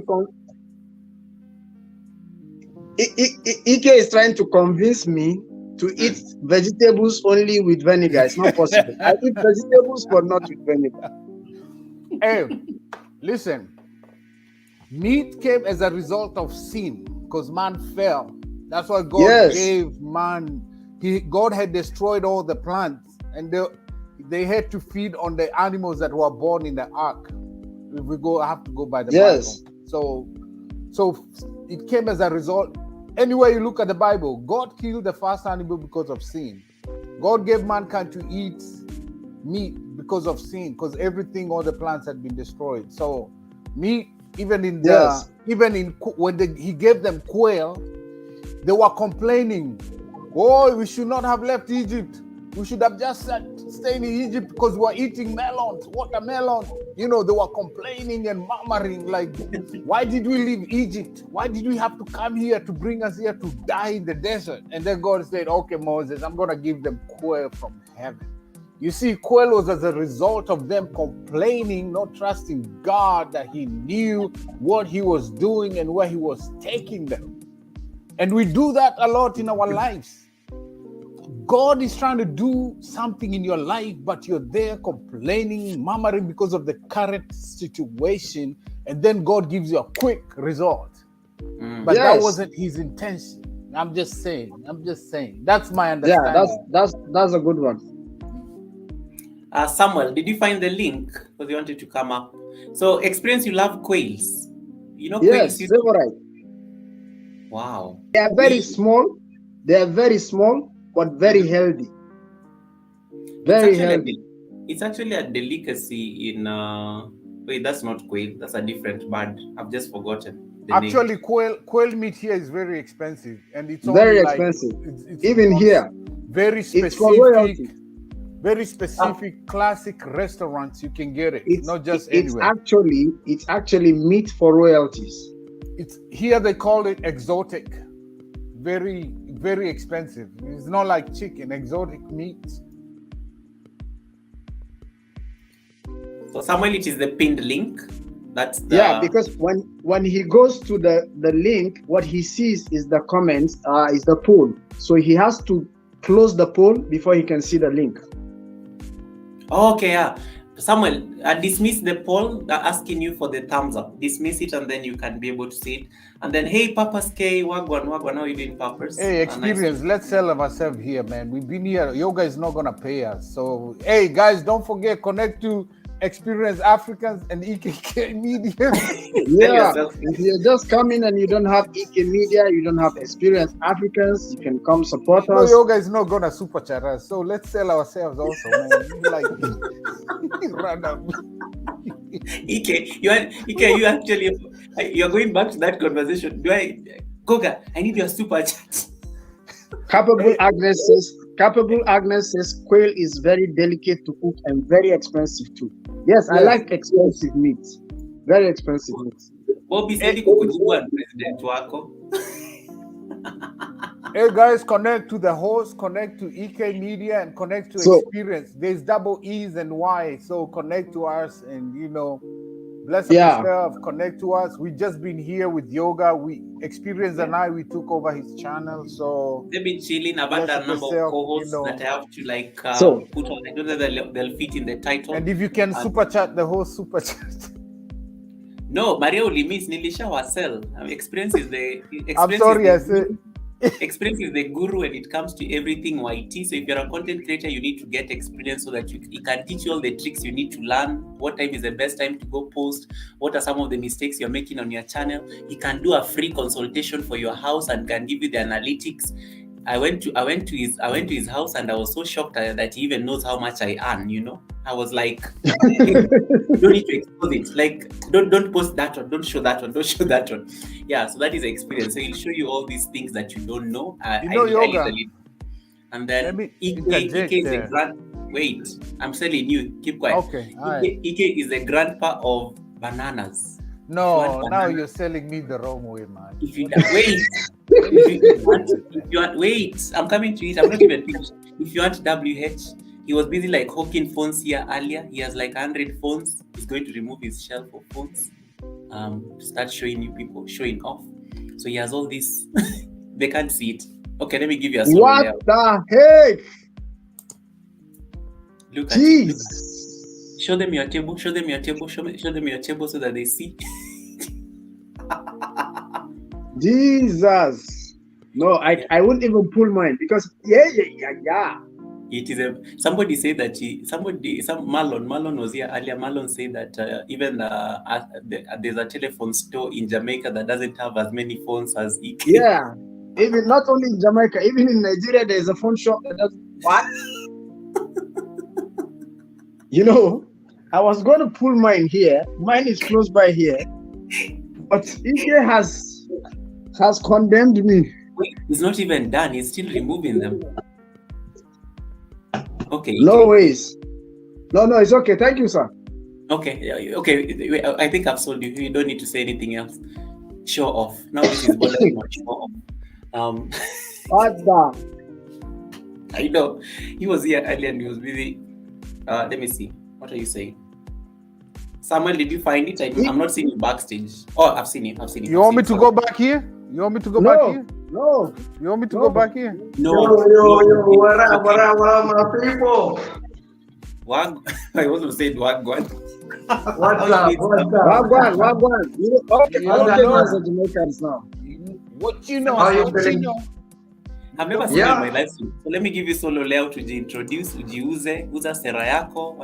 to convince me to eat vegetables only with vinegar. It's not possible. I eat vegetables, but not with vinegar. Hey, listen. Meat came as a result of sin because man fell. That's why God gave man. God had destroyed all the plants, and they had to feed on the animals that were born in the ark. If we I have to go by the Bible. So it came as a result. Anyway, you look at the Bible, God killed the first animal because of sin. God gave mankind to eat meat because of sin, because everything, all the plants had been destroyed. So meat, even in when he gave them quail, they were complaining. Oh, we should not have left Egypt. We should have just stayed in Egypt because we were eating melons, watermelon. You know, they were complaining and murmuring like, why did we leave Egypt? Why did we have to come here to bring us here to die in the desert? And then God said, okay, Moses, I'm going to give them quail from heaven. You see, quail was as a result of them complaining, not trusting God, that he knew what he was doing and where he was taking them. And we do that a lot in our lives. God is trying to do something in your life, but you're there complaining, murmuring because of the current situation, and then God gives you a quick result. But that wasn't his intention. I'm just saying. That's my understanding. Yeah, that's a good one. Samuel, did you find the link? Because you wanted to come up. So, Experience, you love quails. You know quails? Yes, favorite. Wow. They are very small. But very healthy. Very healthy. It's actually a delicacy in wait, that's not quail, that's a different bird. I've just forgotten the actually name. Quail meat here is very expensive, and it's very expensive. It's even here. Very specific, very specific classic restaurants you can get it. It's not just anywhere. It's actually meat for royalties. It's here they call it exotic. Very, very expensive. It's not like chicken, exotic meat. So Samuel, it is the pinned link. That's the... because when he goes to the link, what he sees is the comments, is the poll. So he has to close the poll before he can see the link. Okay, yeah. Samuel, dismiss the poll asking you for the thumbs up. Dismiss it, and then you can be able to see it. And then, hey, Papa's K, Wagwan, how are you doing, Papas? Hey, Experience, let's sell ourselves here, man. We've been here. Yoga is not going to pay us. So, hey, guys, don't forget, connect to Experience Africans and EKK Media. If you just come in and you don't have EK Media, you don't have Experience Africans, you can come support us. Yoga is not gonna super chat us, so let's sell ourselves also, man. Like random. EK, you actually you're going back to that conversation. Goga, I need your super chat. Capable Agnes says quail is very delicate to cook and very expensive too. Yes, I like expensive meat. Very expensive meat. Bobby said President Wako. Hey guys, connect to the host, connect to EK Media, and connect to Experience. There's double E's and Y, so connect to us and bless yourself, connect to us. We just been here with Yoga. Experience and I, we took over his channel. So they've been chilling about that number of co-hosts that I have to put on. I don't know that they'll fit in the title. And if you can super chat the whole super chat. No, Maria only means Nilisha Wasel. Experience is the experience. I'm sorry, I said Experience is the guru when it comes to everything YT. So if you're a content creator, you need to get experience so that it can teach you all the tricks you need to learn. What time is the best time to go post? What are some of the mistakes you're making on your channel? He can do a free consultation for your house and can give you the analytics. I went to his house and I was so shocked that he even knows how much I earn. You know, I was like, hey, you don't need to expose it. Like, don't post that one, don't show that one, don't show that one. Yeah, so that is the experience. So he'll show you all these things that you don't know. Yoga. And then Ike is the wait, I'm telling you, keep quiet. Okay, Ike is the grandpa of bananas. No, now you're selling me the wrong way, man. If you wait, I'm coming to it. I'm not even finished. If you want WH, he was busy like hawking phones here earlier. He has like 100 phones. He's going to remove his shelf of phones. Start showing you people, showing off. So he has all this. They can't see it. Okay, let me give you a What layout. the heck? Look at it. Show them your table. Show them your table. Show them your table so that they see. Jesus. No, I wouldn't even pull mine because yeah. It is somebody said that Marlon was here earlier. Marlon said that even there's a telephone store in Jamaica that doesn't have as many phones as EK. Yeah, even not only in Jamaica, even in Nigeria, there's a phone shop that does what? You know, I was going to pull mine here. Mine is close by here, but EK has condemned me. Wait, he's not even done. He's still removing them. Okay. No ways. No, it's okay. Thank you, sir. Okay. I think I've sold you. You don't need to say anything else. Show off. Now this is bordering on show off. What the? I know. He was here earlier and he was busy. Let me see. What are you saying? Samuel, did you find it? I'm not seeing you backstage. Oh, I've seen it. You want me to go back here? You want me to go back here? No. You want me to go back here? No. What up, my people? I also said Wagwan. What's up? Wagwan. You know, okay, I don't know as a Jamaicans now. What you know? How you feeling? I've never seen you in my life. So let me give you solo layout to introduce, ujiuze, uza sera yako,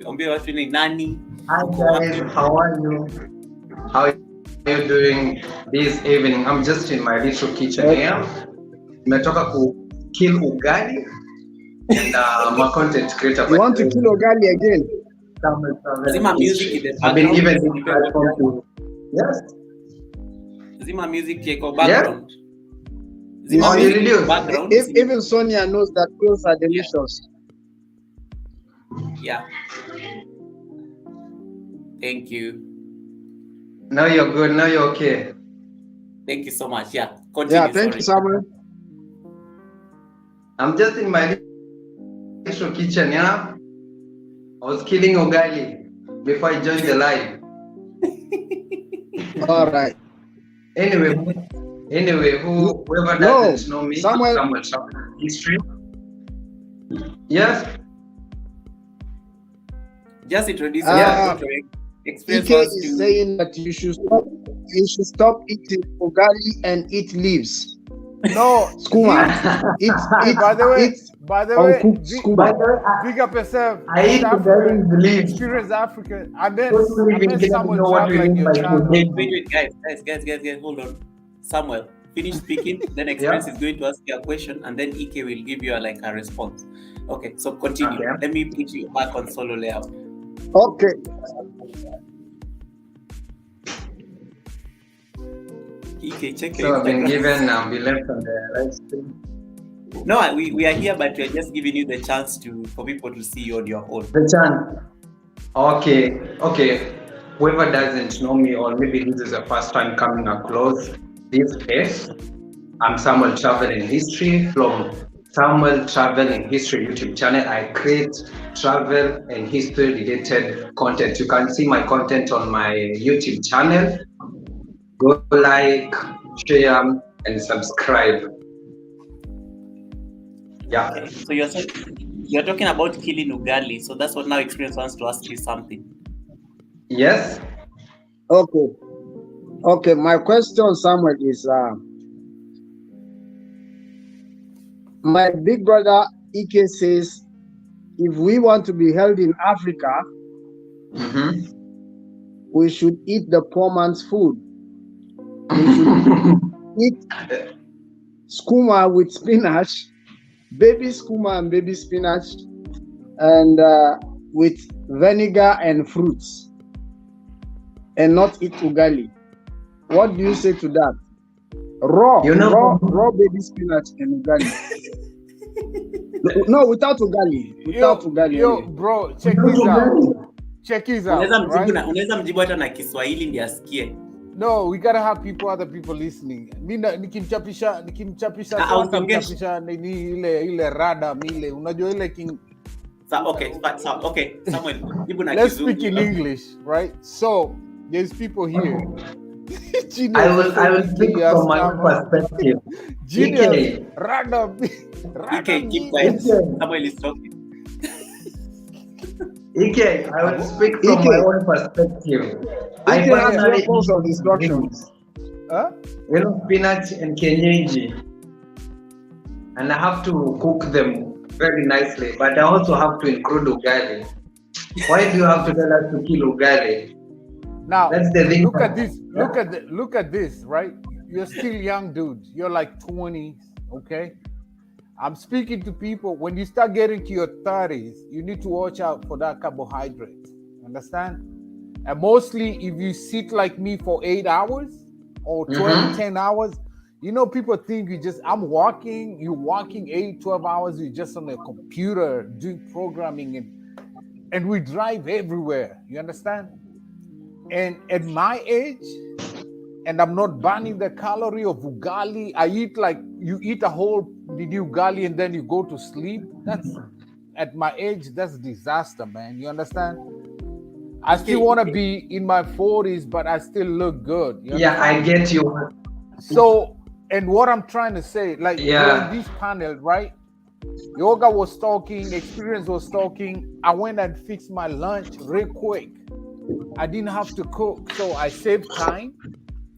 ambie watu ni nani. Hi guys, how are you? How are you doing this evening? I'm just in my little kitchen here. Nimetoka ku kill ugali and I'm a content creator. You want to kill ugali again? Zima music in the I've been given this platform to yes. Zima music take background. Yeah. Zima music background. Even Sonia knows that pills are delicious. Yeah. Thank you. Now you're good. Now you're okay. Thank you so much. Yeah. Continue. Yeah. Thank you, Samuel. I'm just in my little kitchen. Yeah. I was killing ugali before I joined the live. All right. Anyway, whoever doesn't know me, Samuel history. Yes. Just introduce EK is saying that you should stop eating ugali and eat leaves. No, Skuma. By the way, big up yourself. I eat ugali and leaves. Experience Africa. I bet someone traveling your channel. Wait, guys, hold on. Samuel, finish speaking. Then Experience is going to ask you a question, and then EK will give you a response. Okay, so continue. Okay. Let me put you back on solo layout. Okay. EK, check so I've been given we left on the live stream. No, we are here, but we're just giving you the chance for people to see you on your own. The chance. Okay. Whoever doesn't know me, or maybe this is the first time coming across this place, I'm Samuel Travel and History from Samuel Travel and History YouTube channel. I create travel and history related content. You can see my content on my YouTube channel. Go like, share, and subscribe. Yeah. Okay. So you're talking about killing ugali. So that's what now Experience wants to ask you something. Yes. Okay. My question, Samuel, is My big brother Ike says, if we want to be held in Africa, we should eat the poor man's food. We should eat skooma with spinach, baby skooma and baby spinach, and with vinegar and fruits, and not eat ugali. What do you say to that? Raw baby spinach and ugali. No, without ugali. Without ugali. Yo, bro, check this out. Check this out. Unaweza mjibu hata na Kiswahili ndiye asikie. No, we gotta have other people listening. Nikimchapisha ile rada mile. Unajua ile king. Okay. Samuel, let's speak in English, right? So there's people here. I will speak from my own perspective. Genius, random. Keep quiet. Samuel is talking. Ike, I will speak from my own perspective. I personally eat instructions. Spinach and kienyeji, and I have to cook them very nicely. But I also have to include ugali. Why do you have to tell us to kill ugali? Now, that's the thing. Look at this, right? You're still young, dude. You're like 20, okay? I'm speaking to people. When you start getting to your 30s, you need to watch out for that carbohydrate. Understand? And mostly, if you sit like me for 8 hours or 10 hours, people think I'm walking, you're walking 8, 12 hours, you're just on a computer doing programming, and we drive everywhere. You understand? And at my age, and I'm not burning the calorie of ugali. I eat like you eat a whole ugali and then you go to sleep. That's at my age, that's disaster, man. You understand? I still want to be in my 40s, but I still look good. I get you. So, and what I'm trying to say, like during this panel, right? Yoga was talking, Experience was talking. I went and fixed my lunch real quick. I didn't have to cook, so I saved time.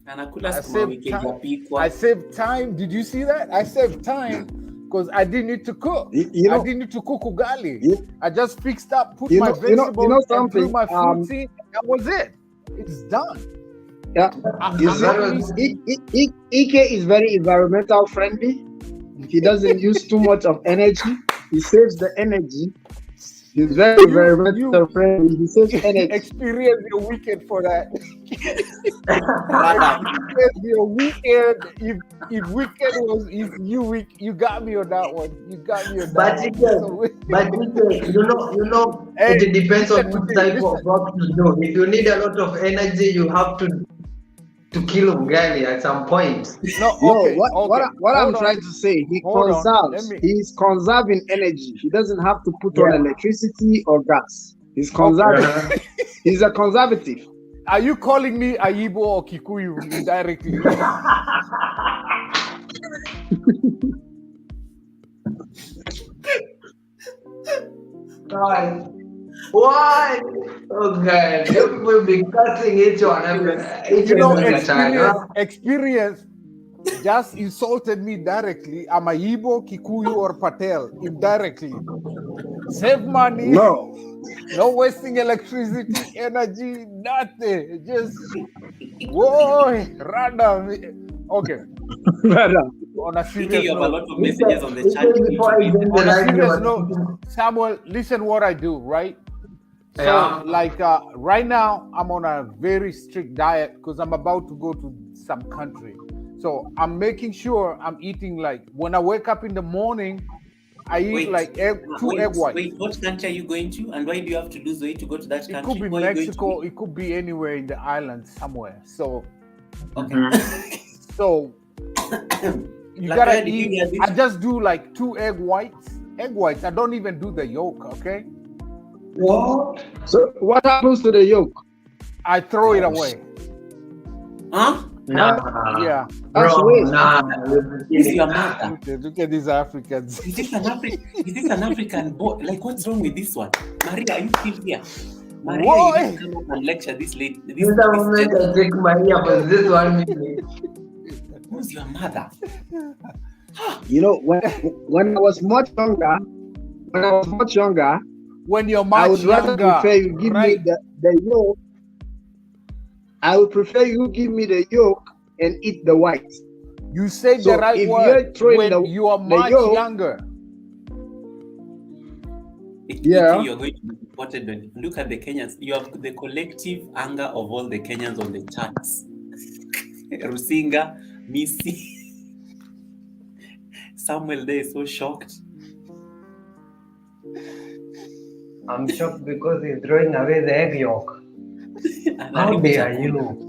I saved time. Did you see that? I saved time because I didn't need to cook. I didn't need to cook ugali. I just fixed up, put my vegetables, and threw my fruits in. That was it. It's done. Yeah. Ike is very environmental friendly. He doesn't use too much of energy. He saves the energy. He's very environmental friendly. He saves energy. Experience your weekend for that. Your weekend. If weekend was you got me on that one. You got me on that one. It depends on what type of work you do. If you need a lot of energy, you have to kill ugali at some point. What I'm trying to say, he conserves. He's conserving energy. He doesn't have to put on electricity or gas. He's conserving. He's a conservative. Are you calling me Aibo or Kikuyu indirectly? Why? Oh God! We'll be cussing each one. Experience just insulted me directly. I'm a Igbo, Kikuyu, or Patel indirectly. Save money. No wasting electricity, energy, nothing. Just random. Okay. On a serious note, a lot of messages on the chat. On a serious note, Samuel, listen what I do, right? So, right now, I'm on a very strict diet because I'm about to go to some country. So I'm making sure I'm eating when I wake up in the morning, I eat two egg whites. Wait, what country are you going to? And why do you have to lose weight to go to that country? It could be Mexico. It could be anywhere in the islands somewhere. So, so you gotta eat. I just do 2 egg whites. Egg whites. I don't even do the yolk. Okay. What? So what happens to the yolk? I throw it away. Huh? Yeah. Is your mother? Look at these Africans. Is this an African boy? What's wrong with this one? Maria, are you still here? Maria, you come up and lecture this lady. This moment I take Maria for this 1 minute. Who's your mother? You know, when I was much younger, when you're I much would rather younger, prefer you give me the yolk. I would prefer you give me the yolk and eat the white. You said So the right if word. you're throwing When you are the much yolk, younger. Yeah. You're going to be reported on. Look at the Kenyans. You have the collective anger of all the Kenyans on the charts. Rusinga, Missy, Samuel there is so shocked. I'm shocked because he's throwing away the egg yolk. How dare you?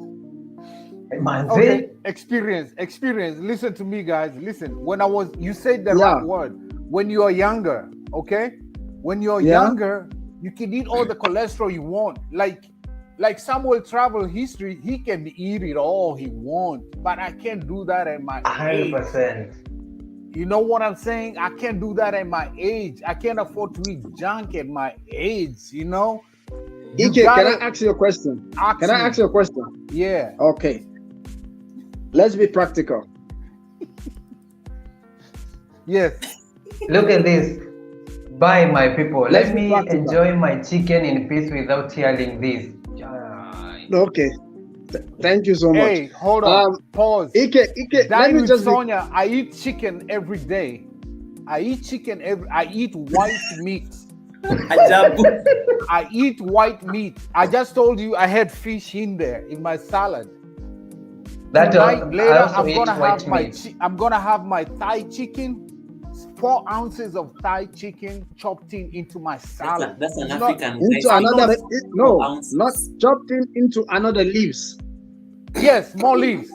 Okay, experience. Listen to me, guys. Listen. You said the right word. When you are younger, okay? When you're younger, you can eat all the cholesterol you want. Like Samuel travel history, he can eat it all he wants, but I can't do that at my 100%. age. You know what I'm saying? I can't do that at my age. I can't afford to eat junk at my age, you know? Ike, can I ask you a question? I ask you a question? Yeah. Okay. Let's be practical. Yes. Look at this. Bye, my people. Let me enjoy my chicken in peace without hearing this. Okay. Thank you so much. Hey, hold on. Pause. Ike, let me just Sonia, I eat chicken every day. I eat white meat. I eat white meat. I just told you I had fish in there in my salad. Tonight, later, I'm gonna have my Thai chicken. 4 ounces of Thai chicken chopped into my salad. That's an African. Not chopped into another leaves. Yes, more leaves.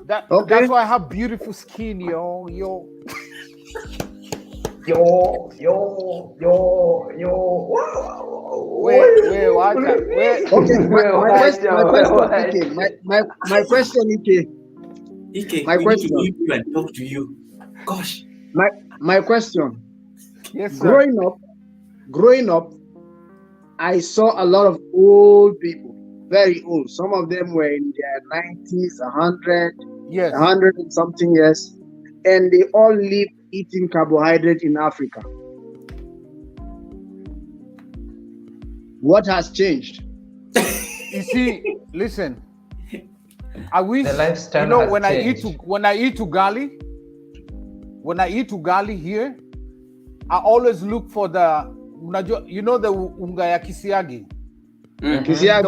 That's why I have beautiful skin, yo. Yo. Wait, watch out. Okay, my question, Ike. Ike, my we question. need to leave you and talk to you. Gosh. My question. Yes, sir. Growing up, I saw a lot of old people, very old. Some of them were in their 90s, 100, 100 and something years, and they all live eating carbohydrate in Africa. What has changed? You see, listen. I wish the lifestyle when I eat ugali here, I always look for the unga ya kisiagi. Kisiagi.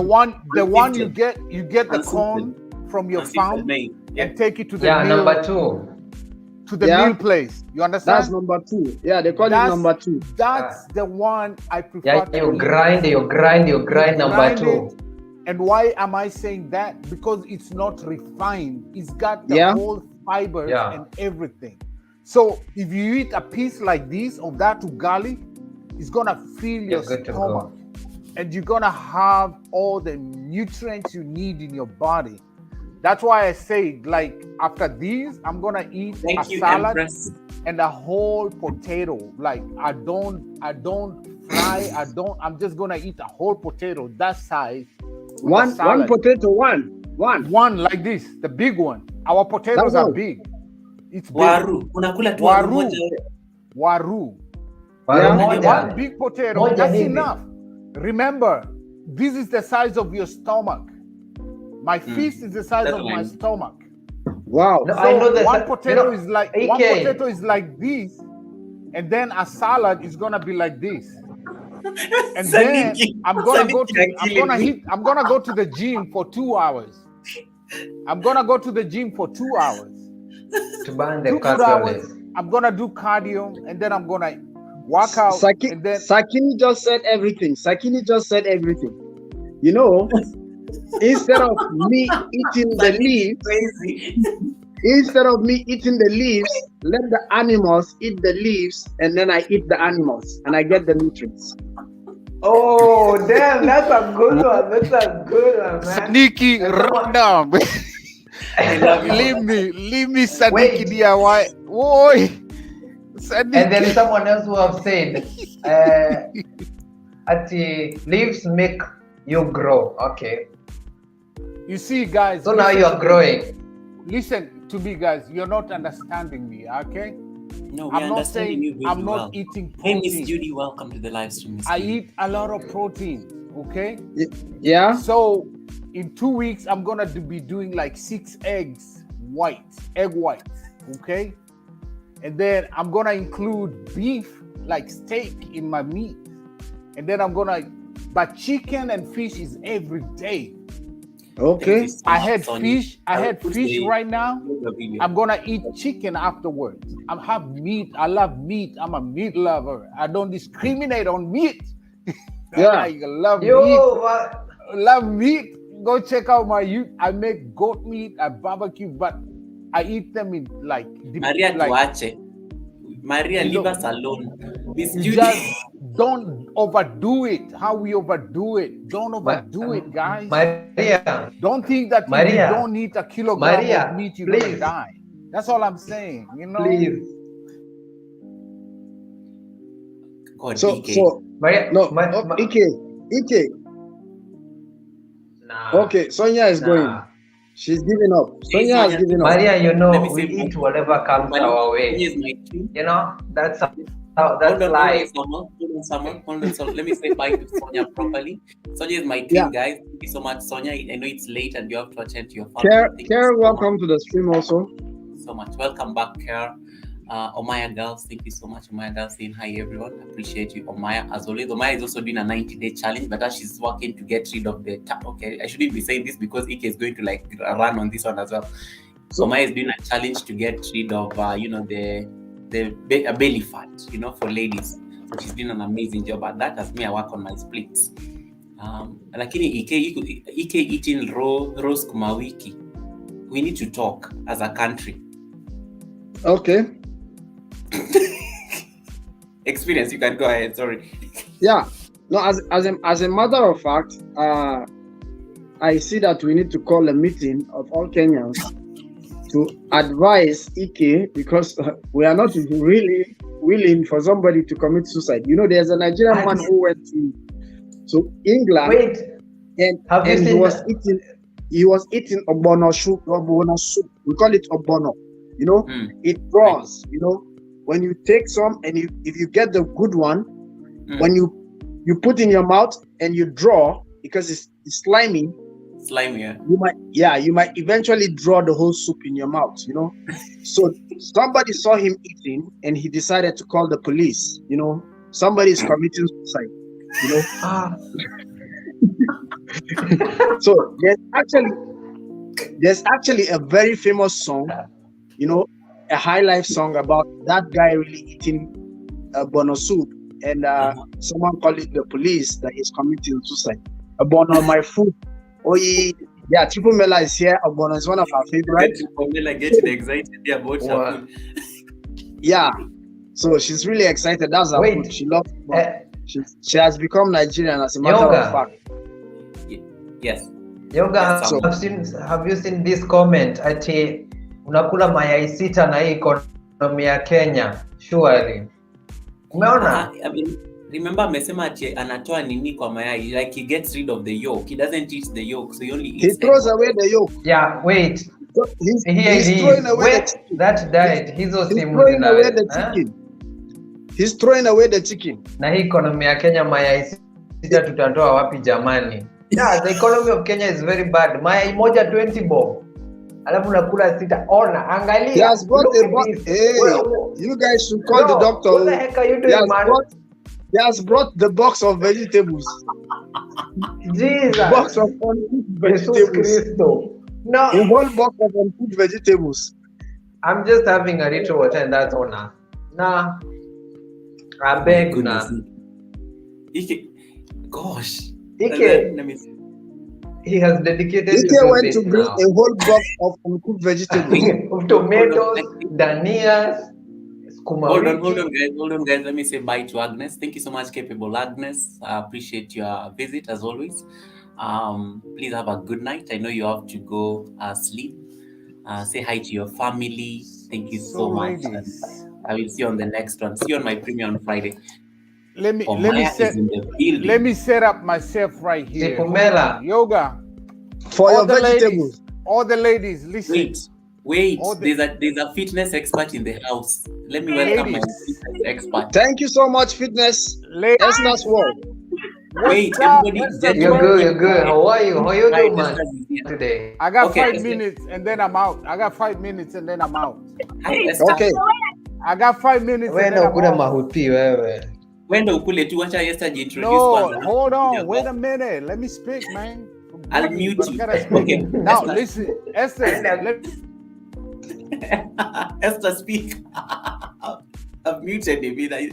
The one you get the corn from your farm and take it to the meal. Number 2. To the meal place. You understand? That's number 2. Yeah, they call it number 2. That's the one I prefer. Yeah, you grind number 2. And why am I saying that? Because it's not refined. It's got the whole fibers and everything. So if you eat a piece like this of that ugali, it's gonna fill your stomach, and you're gonna have all the nutrients you need in your body. That's why I say, like, after these, I'm gonna eat a salad Empress. and a whole potato. Like, I don't fry. I'm just gonna eat a whole potato that size. One potato, one like this, the big one. Our potatoes are big. It's big. Waru. One big potato. That's enough. Remember, this is the size of your stomach. My fist is the size of my stomach. Wow. No, so one potato is like this, and then a salad is gonna be like this. And then I'm gonna go to the gym for 2 hours. To burn the calories. I'm gonna do cardio, and then I'm gonna work out. Sakini just said everything. You know, instead of me eating the leaves, let the animals eat the leaves, and then I eat the animals, and I get the nutrients. Oh, damn, that's a good one. Man. Sneaky, run down. Leave me, Sneaky DIY. Boy. And then someone else who have said, leaves make you grow. Okay. You see, guys. So now you are growing. Listen, to me, guys. You're not understanding me, okay? No, we're understanding you very I'm not well. eating Hey, protein. Miss Judy, welcome to the live stream. Miss I Judy. eat a lot of protein, okay? Yeah. So in 2 weeks, I'm gonna be doing like 6 egg whites, okay? And then I'm gonna include beef, like steak, in my meat. And then but chicken and fish is every day. Okay. I had fish right now. I'm gonna eat chicken afterwards. I have meat. I love meat. I'm a meat lover. I don't discriminate on meat. Yeah. I love meat. Love meat. Go check out my YouTube. I make goat meat. I barbecue, but I eat them in like Maria Tuache. Maria, leave us alone. Miss Judy. Just don't overdo it. How we overdo it. Don't overdo it, guys. Maria. Don't think that if you don't eat a kilogram of meat, you're going to die. That's all I'm saying, you know? Please. God, so Maria, Ike. Nah. Okay, Sonia is going. She's giving up. Sonia has given up. Maria, you know, we eat whatever comes our way. You know, that's life. Hold on, so let me say bye to Sonia properly. Sonia is my team, guys. Thank you so much, Sonia. I know it's late and you have to attend to your family. Care, welcome to the stream also. So much. Welcome back, Care. Omaya girls, thank you so much. Omaya girls saying hi everyone. Appreciate you, Omaya. As always, Omaya is also doing a 90-day challenge, but as she's working to get rid of the okay, I shouldn't be saying this because Ike is going to like run on this one as well. So Omaya is doing a challenge to get rid of the belly fat, for ladies. So she's doing an amazing job at that. As me, I work on my splits. Lakini Ike eating raw sukuma wiki. We need to talk as a country. Okay. Experience, you can go ahead. Sorry. Yeah. No, as a matter of fact, I see that we need to call a meeting of all Kenyans to advise Ike, because we are not really willing for somebody to commit suicide. There's a Nigerian man who went to England and he was eating obono soup. We call it obono. It draws. When you take some and if you get the good one, when you put in your mouth and you draw, because it's slimy. Yeah. You might eventually draw the whole soup in your mouth. So somebody saw him eating and he decided to call the police. Somebody is committing suicide. So there's actually a very famous song, a high life song about that guy really eating bono soup, and someone called it the police that he's committing suicide. Bono, my food. Oh yeah, Triple Mela is here. Bono is one of our favorites. Triple Mela getting excited about her food. Yeah, so she's really excited. That's her food. She loves she has become Nigerian as a matter of fact. Yes. Yoga, have you seen this comment? Ati unakula mayai sita na hii economy ya Kenya. Surely. Umeona? Remember amesema ati anatoa nini kwa mayai, like he gets rid of the yolk. He doesn't eat the yolk, so he only eats. He throws away the yolk. Yeah, wait. He's throwing away that diet. He's throwing away the chicken. He's throwing away the chicken. Na hii economy ya Kenya mayai sita tutatoa wapi jamani? Yeah, the economy of Kenya is very bad. Mayai moja 20 bob. Alafu nakula sita. Ona, angalia. He has brought a box. Hey, you guys should call the doctor. What the heck are you doing, man? He has brought the box of vegetables. Jesus. Box of uncooked vegetables. No. A whole box of uncooked vegetables. I'm just having a little water and that's all now. Nah. I beg now. Ike, gosh. Ike, he has dedicated. Ike went to bring a whole box of uncooked vegetables. Of tomatoes, danias. Hold on, guys. Let me say bye to Agnes. Thank you so much, capable Agnes. I appreciate your visit as always. Please have a good night. I know you have to go sleep. Say hi to your family. Thank you so much. I will see you on the next one. See you on my premiere on Friday. Let me set up myself right here. Yoga. For all your vegetables. All the ladies, listen. Wait. Wait, All there's a fitness expert in the house. Let me Hey, welcome my ladies. fitness expert. Thank you so much, fitness. Ladies, Esther's world. Wait, what's up? everybody, Esther, You're good. You're good. quiet. How are you? How you Quiet, doing, man? Esther is here. Today. I got Okay, 5 Esther. minutes and then I'm out. I got 5 minutes and then I'm out. Hi, Esther. Okay. I got 5 minutes Wewe and then na I'm ukula out. mahuti wewe. Wenda ukule tu, wacha Esther introduce No, kwanza. hold on. Wait a minute. Let me speak, man. I'll Forgive me, mute but I you. gotta speak. Okay, Now, Esther. listen. Esther, Esther, speak. I've muted him. But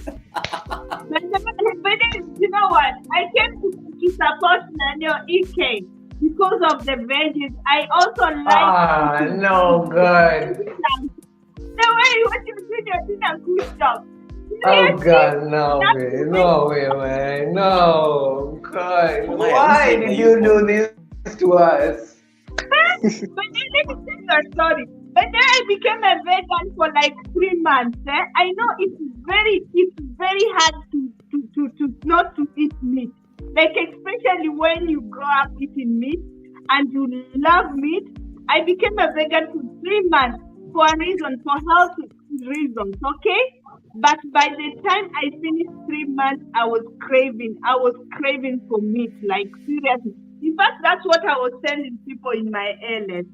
you know what? I came to support Nanyo EK because of the veggies. I also like No good. the way what you're doing a good job. Oh God, no way, no way, man, no. God, why did you do this to us? But then let me tell you a story. But then I became a vegan for like 3 months. I know it's very hard to not to eat meat. Like especially when you grow up eating meat and you love meat. I became a vegan for 3 months for a reason, for health reasons, okay? But by the time I finished 3 months, I was craving for meat, like seriously. In fact, that's what I was telling people in my LS.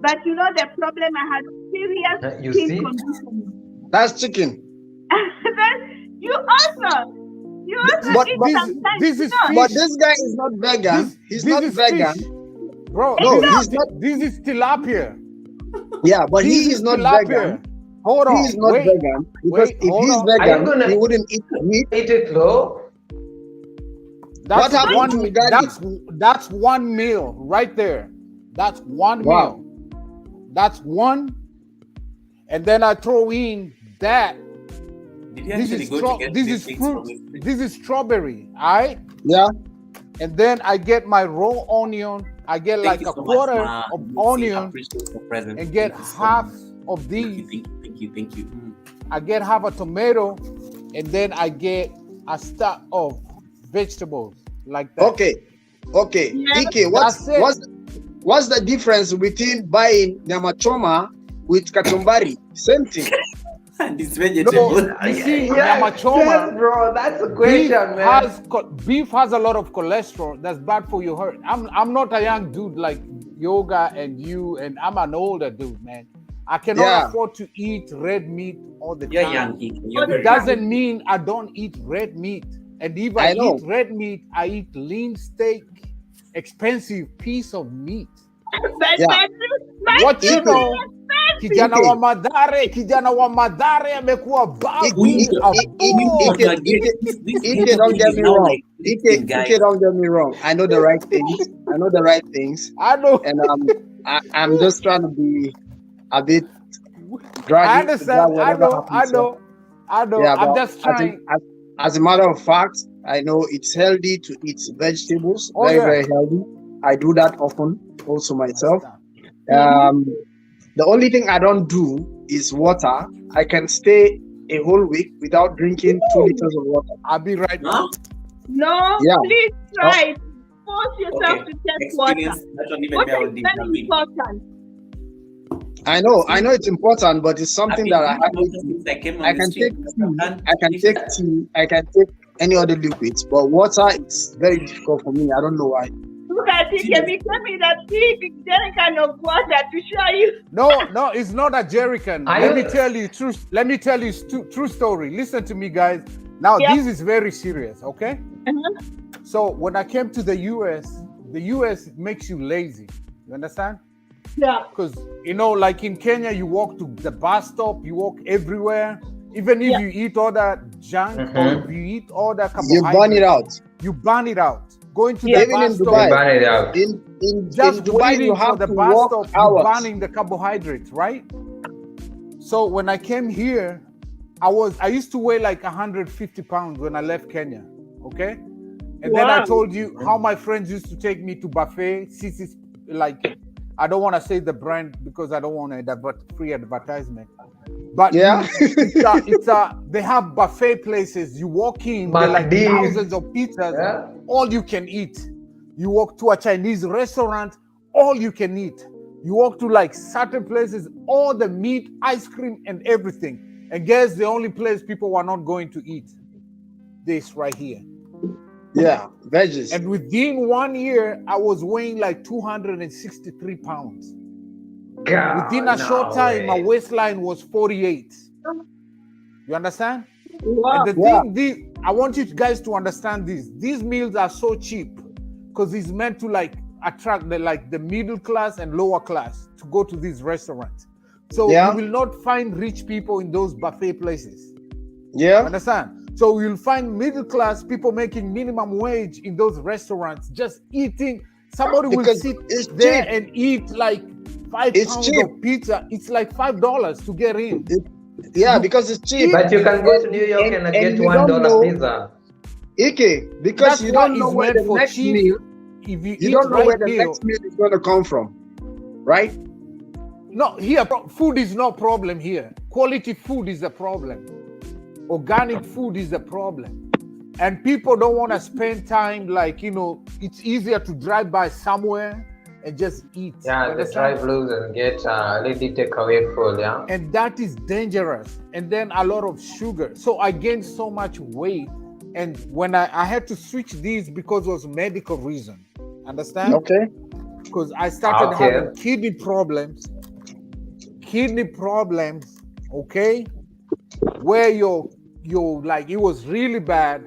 But you know the problem, I had serious You skin see? conditions. That's chicken. Then you also But eat this- sometimes. this is you know. But fish. this guy is not vegan. He's not is vegan. fish. Bro, No, this he's is, not. this is tilapia. Yeah, but This he is not tilapia. vegan. Hold on. He is not wait, vegan because wait, if hold he's on. Are you vegan, gonna- he wouldn't eat meat. Eat it though. That's What happened to Ugali? That's one meal right there. That's one Wow. meal. That's one. And then I throw in that. Did you This actually is go to get this these is things from fruit. his fridge? This is strawberry. All right. Yeah. And then I get my raw onion. I get Thank like you a so much, quarter Ma. of Lucy, onion appreciate your presence. and get Thank you so half much. of Thank these. you. Mm. I get half a tomato, and then I get a stack of vegetables like that. Okay. Yeah. EK, That's it. what's the difference between buying nyama choma with kachumbari? Same thing. And it's vegetable. No, you see, Yeah, nyama choma, yes, bro. That's a question, man. beef has a lot of cholesterol. That's bad for your heart. I'm not a young dude like Yoga and you, and I'm an older dude, man. I cannot Yeah. afford to eat red meat all the You're time. young, Ike. You're It very doesn't mean I don't eat red meat. And if I I know. eat red meat, I eat lean steak, expensive piece of meat. But Yeah. my What you Ike. know, kijana Ike. wa Madare amekuwa babu. We Ike, Ike, don't get me now wrong. like this guy. Ike, don't get me wrong. I know the right things. I know. And I'm just trying to be a bit I dragging. understand. I know. Yeah, I'm but just trying. as a matter of fact, I know it's healthy to eat vegetables. Oh, Very, yeah. very healthy. I do that often, also myself. Understand. The only thing I don't do is water. I can stay a whole week without drinking 2 liters of water. I'll be right back. Huh? No, Yeah. please try it. Force yourself to take water. Experience. That one even Water me, I is will very deep. important. I know it's important, but it's something that I have. Since I came on I the can street, take tea. I can take tea. I can take any other liquids, but water is very difficult for me. I don't know why. Look at it, you become me that big jerrycan of water to show you. No, it's not a jerrycan. Are Let you- me tell you true story. Listen to me, guys. Now, Yeah. this is very serious, okay? Uh-huh. So when I came to the US makes you lazy. You understand? Yeah. Because, like in Kenya, you walk to the bus stop, you walk everywhere. Even if Yeah. you eat all that junk or if you eat all that You carbohydrate, burn it out. You burn it out. Going to Yeah. the Even bus in stop, Dubai. Ban it out. In just Dubai, waiting you for have the to bus walk stop, hours. you're burning the carbohydrates, right? So when I came here, I used to weigh like 150 pounds when I left Kenya, okay? And then I Wow. told you how my friends used to take me to buffet. Sisi's, like, I don't want to say the brand because I don't want a free advertisement. But Yeah. they have buffet places. You walk in, they're like McD. thousands of pizzas, Yeah. all you can eat. You walk to a Chinese restaurant, all you can eat. You walk to like certain places, all the meat, ice cream, and everything. And guess the only place people were not going to eat? This right here. Yeah, veggies. And within 1 year, I was weighing like 263 pounds. God, within a short time, my waistline was 48. You understand? Wow. And the thing, I want you guys to understand this. These meals are so cheap because it's meant to like attract the middle class and lower class to go to these restaurants. So you will not find rich people in those buffet places. Yeah. Understand? So you'll find middle class people making minimum wage in those restaurants, just eating. Somebody will sit there and eat like 5 pounds of pizza. It's like $5 to get in. Because it's cheap. But you can go to New York and get $1 pizza. Ike, because That's you don't know where the next meal. You don't know where the next meal is going to come from, right? No, here food is no problem here. Quality food is a problem. Organic food is a problem. And people don't want to spend time it's easier to drive by somewhere and just eat. Yeah, the drive-bys and get ready takeaway food, yeah. And that is dangerous. And then a lot of sugar. So I gained so much weight. And when I had to switch these because it was medical reason. Understand? Okay. Because I started having kidney problems, okay? Where your it was really bad.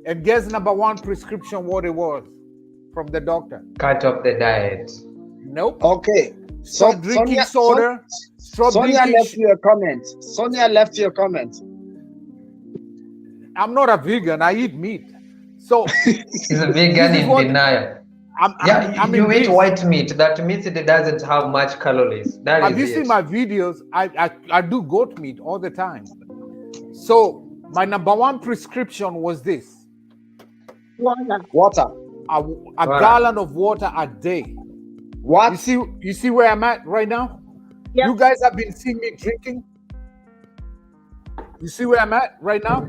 And guess number one prescription what it was from the doctor? Cut off the diet. Nope. Okay. Stop drinking soda. Sonia left you a comment. I'm not a vegan. I eat meat. So he's a vegan in denial. You eat white meat. That means it doesn't have much calories. Have you seen my videos? I do goat meat all the time. So my number one prescription was this. Water. A gallon of water a day. What? You see where I'm at right now? Yep. You guys have been seeing me drinking. You see where I'm at right now?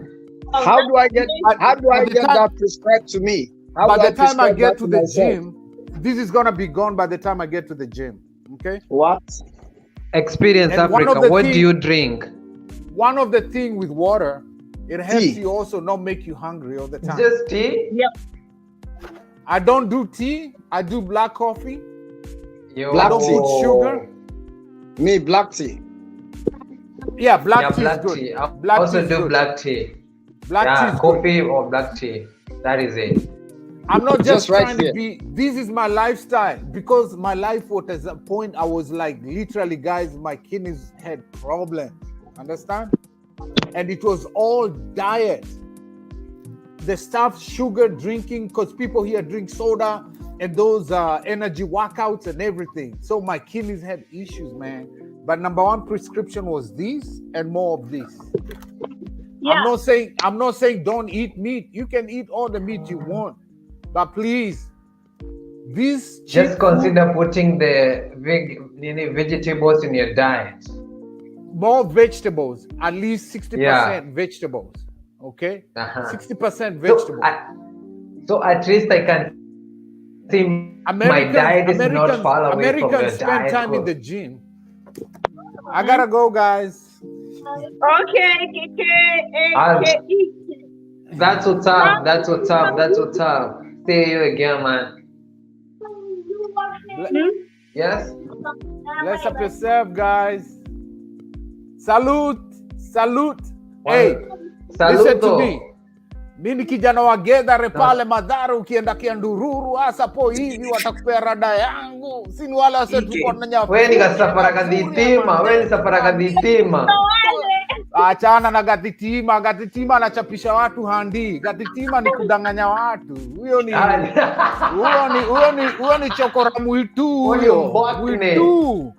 How do I get that prescribed to me? By the time I get to the gym, this is gonna be gone by the time I get to the gym. Okay? What? Experience Africa. What do you drink? One of the things with water, it helps you also not make you hungry all the time. Just tea? Yep. I don't do tea. I do black coffee. Black I don't put sugar. Me, black tea. Yeah, black tea black is good. Tea. I Black also tea is do good. black tea. Black tea is coffee good. or black tea. That is it. I'm not just trying here. to be. This is my lifestyle because my life was at a point I was like literally, guys, my kidneys had problems. Understand? And it was all diet. The stuff, sugar, drinking, because people here drink soda and those energy workouts and everything. So my kidneys had issues, man. But number one prescription was this and more of this. Yeah. I'm not saying don't eat meat. You can eat all the meat you want. But please, this just consider putting the vegetables in your diet. More vegetables, at least 60% vegetables. Okay? 60% vegetables. So at least I can see my diet is not far away from your Americans spend time in the gym. I gotta go, guys. Okay. That's what's up. See you again, man. Yes? Bless up yourself, guys. Salute. Hey, listen to me. Mimi kijana wa Gedare pale Madhara, ukienda Kiandururu hasa po hivi watakupea rada yangu. Sini wale wase tuko na nyafu. Wewe ni safara kadhitima. Achana na Gatitima. Gatitima anachapisha watu handi. Gatitima ni kudanganya watu. Huyo ni chokora mwitu huyo. Mwitu.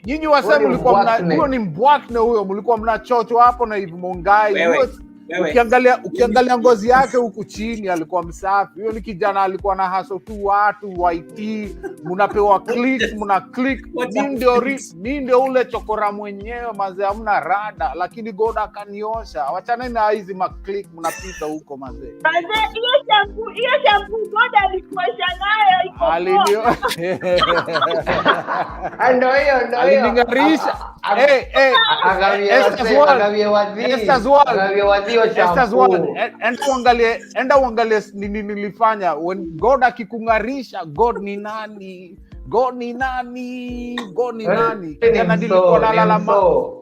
Nyinyi wase mlikuwa huyo ni mbwakne huyo, mlikuwa mnachocho hapo na hivi Mongai. ukiangalia ngozi yake huku chini alikuwa msafi. Huyo ni kijana alikuwa na hustle tu watu YT, mnapewa clicks, mna click. Mimi ndio ule chokora mwenyewe manze, hamna rada, lakini Goda akaniosha. Wachana na hizi ma click mnapita huko manze. Manze hiyo shampoo Goda alikuosha nayo iko. Ndio hiyo. Alingarisha. Enda uangalie nini nilifanya when God akikungarisha. God ni nani?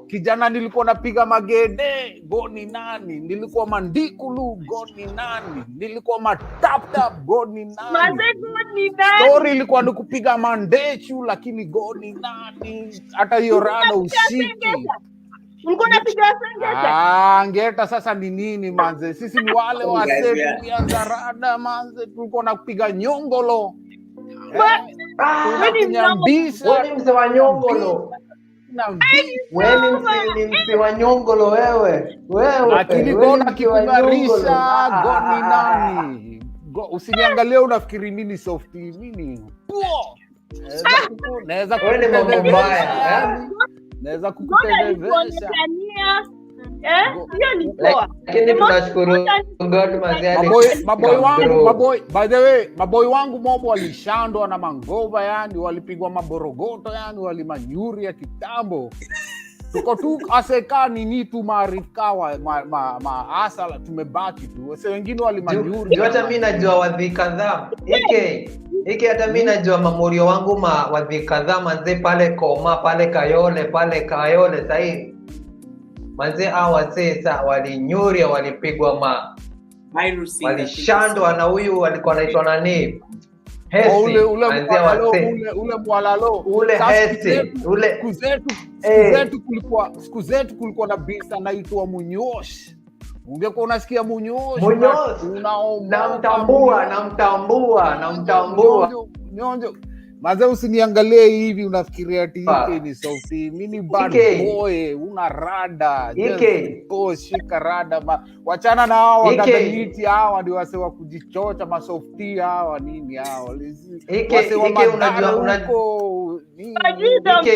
Kijana nilikuwa napiga magede. God ni nani? Nilikuwa mandikulu. God ni nani? Nilikuwa matap. God ni nani? Story ilikuwa ni kupiga mandechu, lakini God ni nani? Hata hiyo rada ushiki. Ulikuwa unapiga sengeta? Ngeta sasa ni nini manze? Sisi ni wale wase tulianza rada manze, tulikuwa nakupiga nyongolo. Wewe ni mzee wa nyongolo. Wewe ni mzee wa nyongolo wewe. Lakini Goda akikugarisha, God ni nani? Usiniangalie unafikiri mimi softy mimi. Naweza kukumbaya. Naweza kukutelevesha. Hiyo ni poa. Lakini tunashukuru God by the way, maboy wangu mobo walishandwa na mangova yani, walipigwa maborogoto yani, walimanyuri ya kitambo. Tuko tu aseka nini tu maarifkawa asala tumebaki tu. Wase wengine walimanyuri. Hata mimi najua wadhi kadhaa. Iki hata mimi najua mamorio wangu wadhi kadhaa manze pale Koma, pale Kayole sahi. Manze hawa sasa walinyuri, walipigwa walishandwa na huyu alikuwa anaitwa nani? Hesi. Ule mwalalo. Ule Hesi. Siku zetu kulikuwa na bisa anaitwa Munyosh. Ungekuwa unasikia Munyosh. Namtambua. Nyonjo. Maze usiniangalie hivi unafikiria ati hiki ni sauti. Mimi bad boy, una rada. Shika rada. Wachana na hao wadadaliti hawa ndio wase wa kujichocha masofti hawa nini hao. Wase wa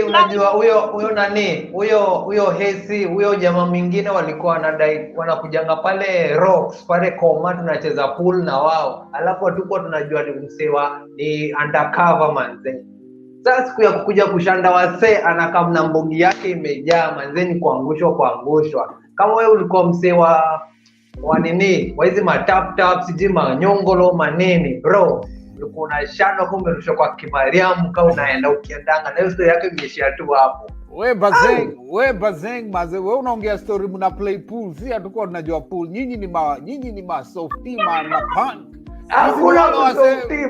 unajua huyo nani? Huyo Hesi, huyo jamaa mwingine walikuwa wanadai wanakujanga pale Rocks, pale Koma tunacheza pool na wao. Alafu tuko tunajua ni msewa ni undercover manze. Sasa siku ya kukuja kushanda wase anakamna mbongi yake imejaa manze, ni kuangushwa. Kama wewe ulikuwa msewa wa nini? Wa hizi matap siji manyongolo manene bro. Ulikuwa unashanda kumbe rusha kwa Kimariamu kama unaenda ukiendanga na hiyo story yake imeishia tu hapo. We bazeng maze, we unaongea story mna play pool. Si hatukuwa tunajua pool. Nyinyi ni ma softy na punk. Hakuna msofty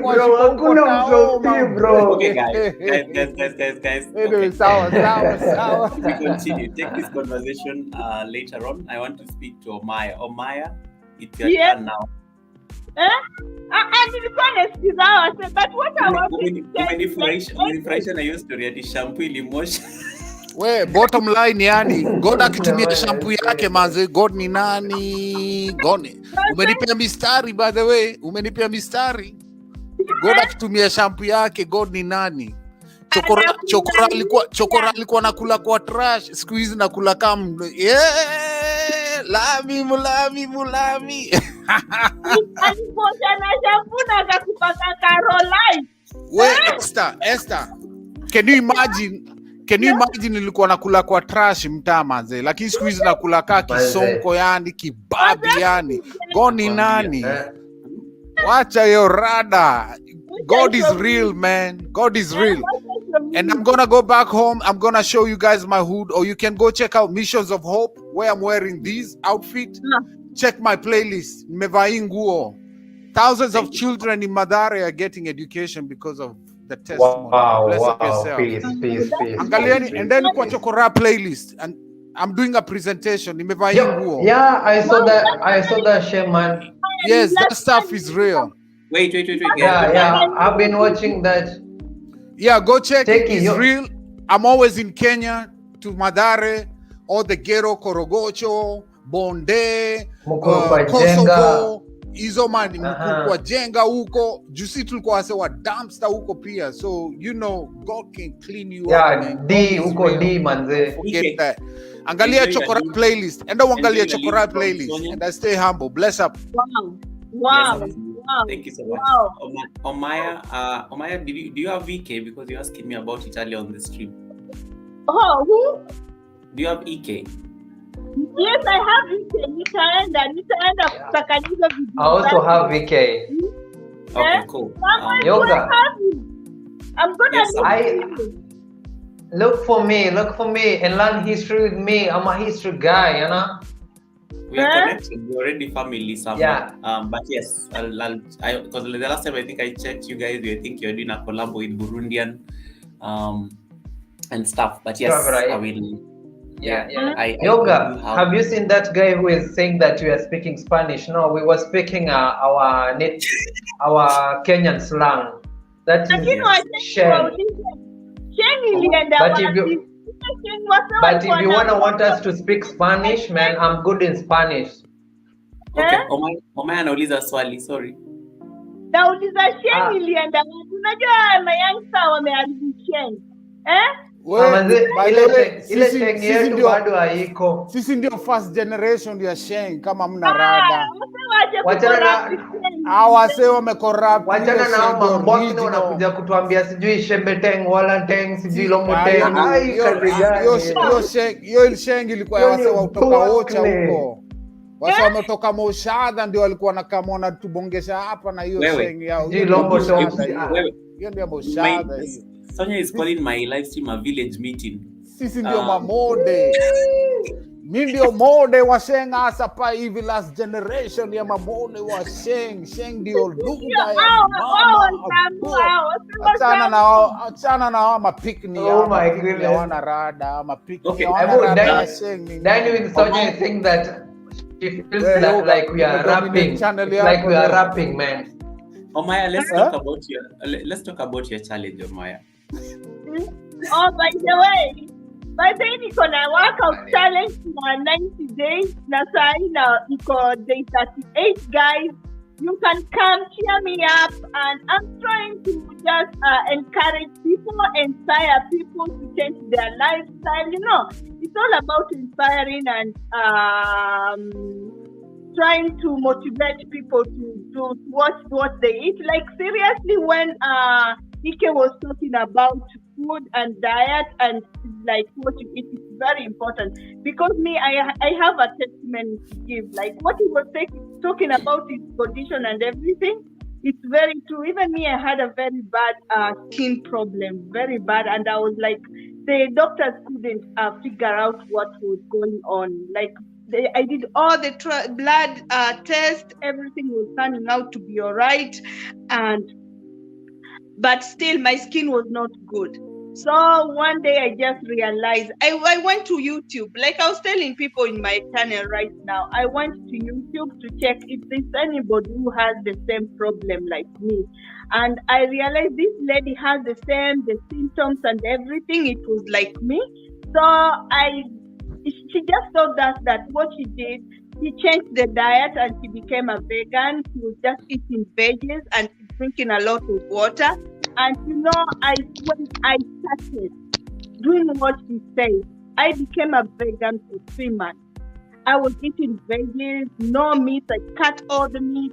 bro. Okay guys. Anyway, sawa. We continue. Take this conversation later on. I want to speak to Omaya. It's your turn now. Nilikuwa nasikiza wase, but what I want to umenifurahisha na hiyo story ya shampoo ilimosha. We bottom line yani, God akitumia shampoo yake manze, God ni nani? Umenipea mistari by the way, God akitumia shampoo yake, God ni nani? Chokora alikuwa nakula kwa trash, siku hizi nakula kama mulami. Alipoja na shampoo na akakupaka Caroline. We Esther, can you imagine nilikuwa nakula kwa trash mtaa manze, lakini siku hizi nakula kaa kisonko yani, kibabi yani. God ni nani? Wacha hiyo rada. God is real, man. God is real. And I'm gonna go back home. I'm gonna show you guys my hood, or you can go check out Missions of Hope where I'm wearing these outfits. Check my playlist. Nimevaa nguo. Thousands of children in Madare are getting education because of the testimony. Wow. Peace. Angalieni, and then kwa Chokora playlist, and I'm doing a presentation. Nimevaa nguo. Yeah, I saw that shit, man. Yes, that stuff is real. Wait. Yeah, I've been watching that. Yeah, go check it. It's real. I'm always in Kenya, to Madare, all the ghetto, Korogocho, Bonde, Mko Kosovo, hizo mani kwa jenga huko, jusi tulikuwa wase wa dumpster huko pia. So you know God can clean you up. Yeah, D huko D manze. Forget that. Angalia Chokora playlist. Enda uangalia Chokora playlist. And I stay humble. Bless up. Wow. Thank you so much. Omaya, do you have VK? Because you're asking me about it earlier on the stream. Oh, who? Do you have EK? Yes, I have VK. Nitaenda kutakaliza video. I also have VK. Okay, cool. Yoga. I'm gonna look for me and learn history with me. I'm a history guy, you know. We are connected. We're already family somewhere. Yeah. But yes, because the last time I think I checked you guys, I think you're doing a collab with Burundian, and stuff. But yes, I will. Yeah. Yoga, have you seen that guy who is saying that we are speaking Spanish? No, we were speaking our Kenyan slang. That is Sheng. But if you want us to speak Spanish, man, I'm good in Spanish. Okay, Omaya anauliza swali, sorry. Nauliza Sheng ilienda. Unajua mayangsa wameharibu Sheng. Sisi ndio first generation ya Sheng kama mna rada. Wase wamecorrupt. Wachana na hao mamboki na wanakuja kutuambia sijui Shembeteng wala Teng sijui Lomoteng. Hiyo Sheng ilikuwa ya wase wa kutoka Ocha huko. Wase wametoka Moshadha ndio walikuwa nakamona tubongesha hapa na hiyo Sheng yao. Hiyo ndio Moshadha hiyo. Sonia is calling my live stream a village meeting. Sisi ndio mamode. Mimi ndio mode wa Sheng hasa pa hivi last generation ya mamode wa Sheng. Sheng ndio lugha ya mama. Achana na hao mapikni ya. Oh my goodness. Wana rada, mapikni. Okay, Danny with Sonia think that she feels like we are rapping. Like we are rapping, man. Omaya, let's talk about your challenge, Omaya. Oh, by the way, niko na workout challenge for 90 days. Na sahi na iko day 38, guys. You can come cheer me up, and I'm trying to just encourage people, inspire people to change their lifestyle. You know, it's all about inspiring and trying to motivate people to watch what they eat. Like seriously, when Ike was talking about food and diet and like what you eat is very important, because me, I have a testimony to give. Like what he was talking about his condition and everything, it's very true. Even me, I had a very bad skin problem, very bad, and I was like, the doctors couldn't figure out what was going on. Like I did all the blood test, everything was turning out to be all right, but still my skin was not good. So one day I just realized, I went to YouTube, like I was telling people in my channel right now, I went to YouTube to check if there's anybody who has the same problem like me. And I realized this lady has the symptoms and everything. It was like me. So she just told us that what she did, she changed the diet and she became a vegan. She was just eating veggies and drinking a lot of water. And you know, when I started doing what she said, I became a vegan for 3 months. I was eating veggies, no meat. I cut all the meat.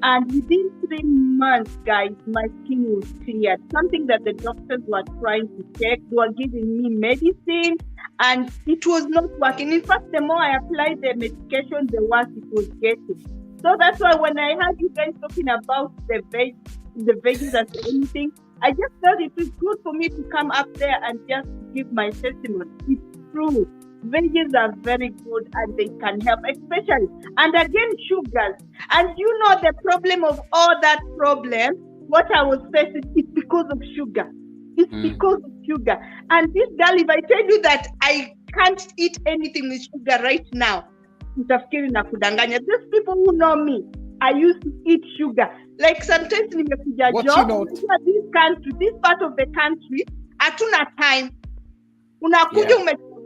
And within 3 months, guys, my skin was cleared. Something that the doctors were trying to check. They were giving me medicine, and it was not working. In fact, the more I applied the medication, the worse it was getting. So that's why when I heard you guys talking about the veggies and anything, I just felt it was good for me to come up there and just give my testimony. It's true. Veggies are very good and they can help, especially, and again, sugars. And you know the problem of all that problem, what I was facing is because of sugar. It's because of sugar. And this girl, if I tell you that I can't eat anything with sugar right now, utafikiri na kudanganya. These people who know me, I used to eat sugar. Like sometimes nimekuja job, this part of the country, hatuna time. Unakuja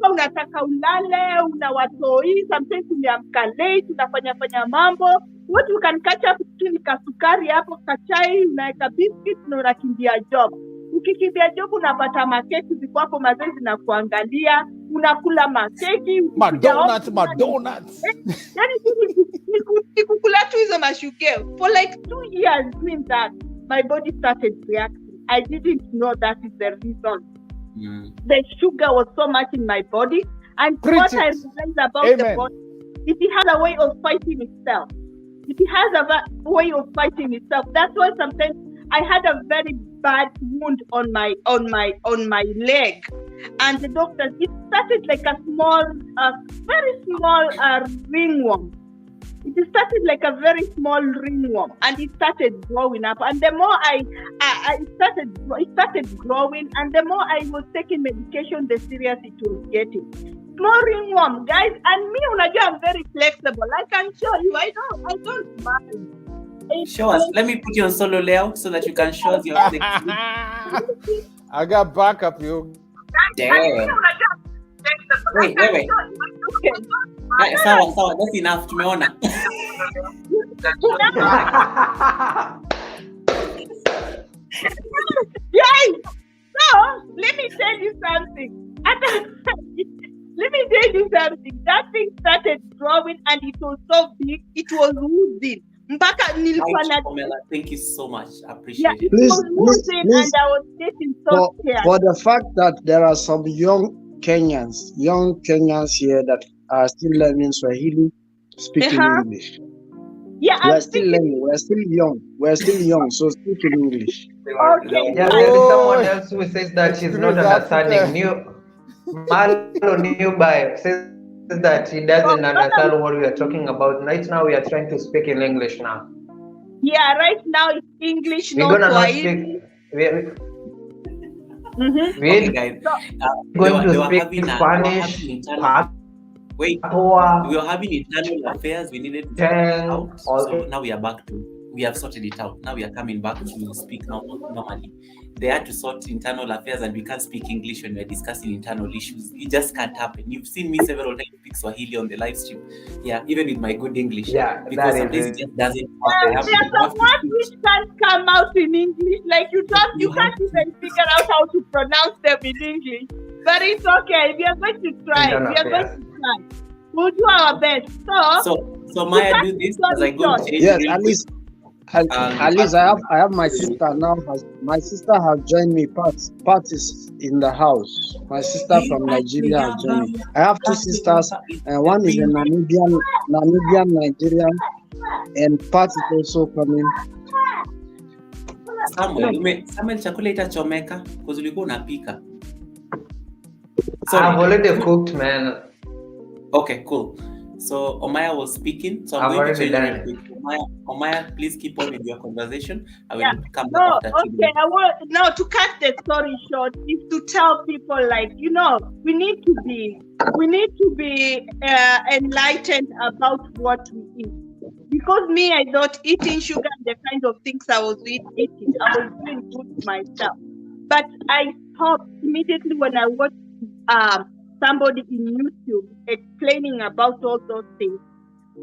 unaamka unataka ulale, una watoi, sometimes umeamka late, unafanya mambo. What you can catch up tu ni kasukari hapo, kachai, unaweka biscuit na unakimbia job. Ukikimbia job unapata makeki ziko hapo, mazoezi na kuangalia, unakula makeki, donuts. Yani nikukula tu hizo mashugeo. For like 2 years doing that, my body started reacting. I didn't know that is the reason. The sugar was so much in my body, and what I realized about the body, it has a way of fighting itself. It has a way of fighting itself. That's why sometimes I had a very bad wound on my leg, and the doctor, it started like a small, very small ringworm. It started like a very small ringworm, and it started growing up. And the more it started growing, and the more I was taking medication, the serious it was getting. Small ringworm, guys. And me, I'm very flexible. I can show you. I don't mind. Show us. Let me put you on solo layout so that you can show us your flexibility. I got backup, you. Damn. Wait. Sawa, that's enough. Tumeona. Yay! So, let me tell you something. That thing started growing, and it was so big, it was losing. Thank you so much. I appreciate it. Please, and I was getting so scared. For the fact that there are some young Kenyans here that are still learning Swahili, speaking English. Yeah, we're still learning. We're still young, so speaking English. Okay. Yeah, there is someone else who says that he's not understanding. Malo Newby says that he doesn't understand what we are talking about. Right now, we are trying to speak in English now. Yeah, right now it's English. We're gonna not speak. We're guys. Going to speak Spanish. We were having internal affairs. We needed to sort it out. So now we have sorted it out. Now we are coming back to speak normally. They had to sort internal affairs, and we can't speak English when we're discussing internal issues. It just can't happen. You've seen me several times speak Swahili on the live stream. Yeah, even with my good English. Yeah, because sometimes it just doesn't work. There's some words which can't come out in English. Like you can't even figure out how to pronounce them in English. But it's okay. We are going to try. We'll do our best. So Maya, do this as I go. Yes, at least I have my sister now. My sister has joined me. Pat is in the house. My sister from Nigeria has joined me. I have two sisters, and one is a Namibian Nigerian, and Pat is also coming. Samuel, chakula itachomeka because ulikuwa unapika. I've already cooked, man. Okay, cool. So Omaya was speaking, so I'm going to change it. Omaya, please keep on with your conversation. I will come back after you. Okay, now to cut the story short is to tell people, like, we need to be enlightened about what we eat. Because me, I thought eating sugar and the kind of things I was eating, I was doing good to myself. But I stopped immediately when I watched somebody in YouTube explaining about all those things.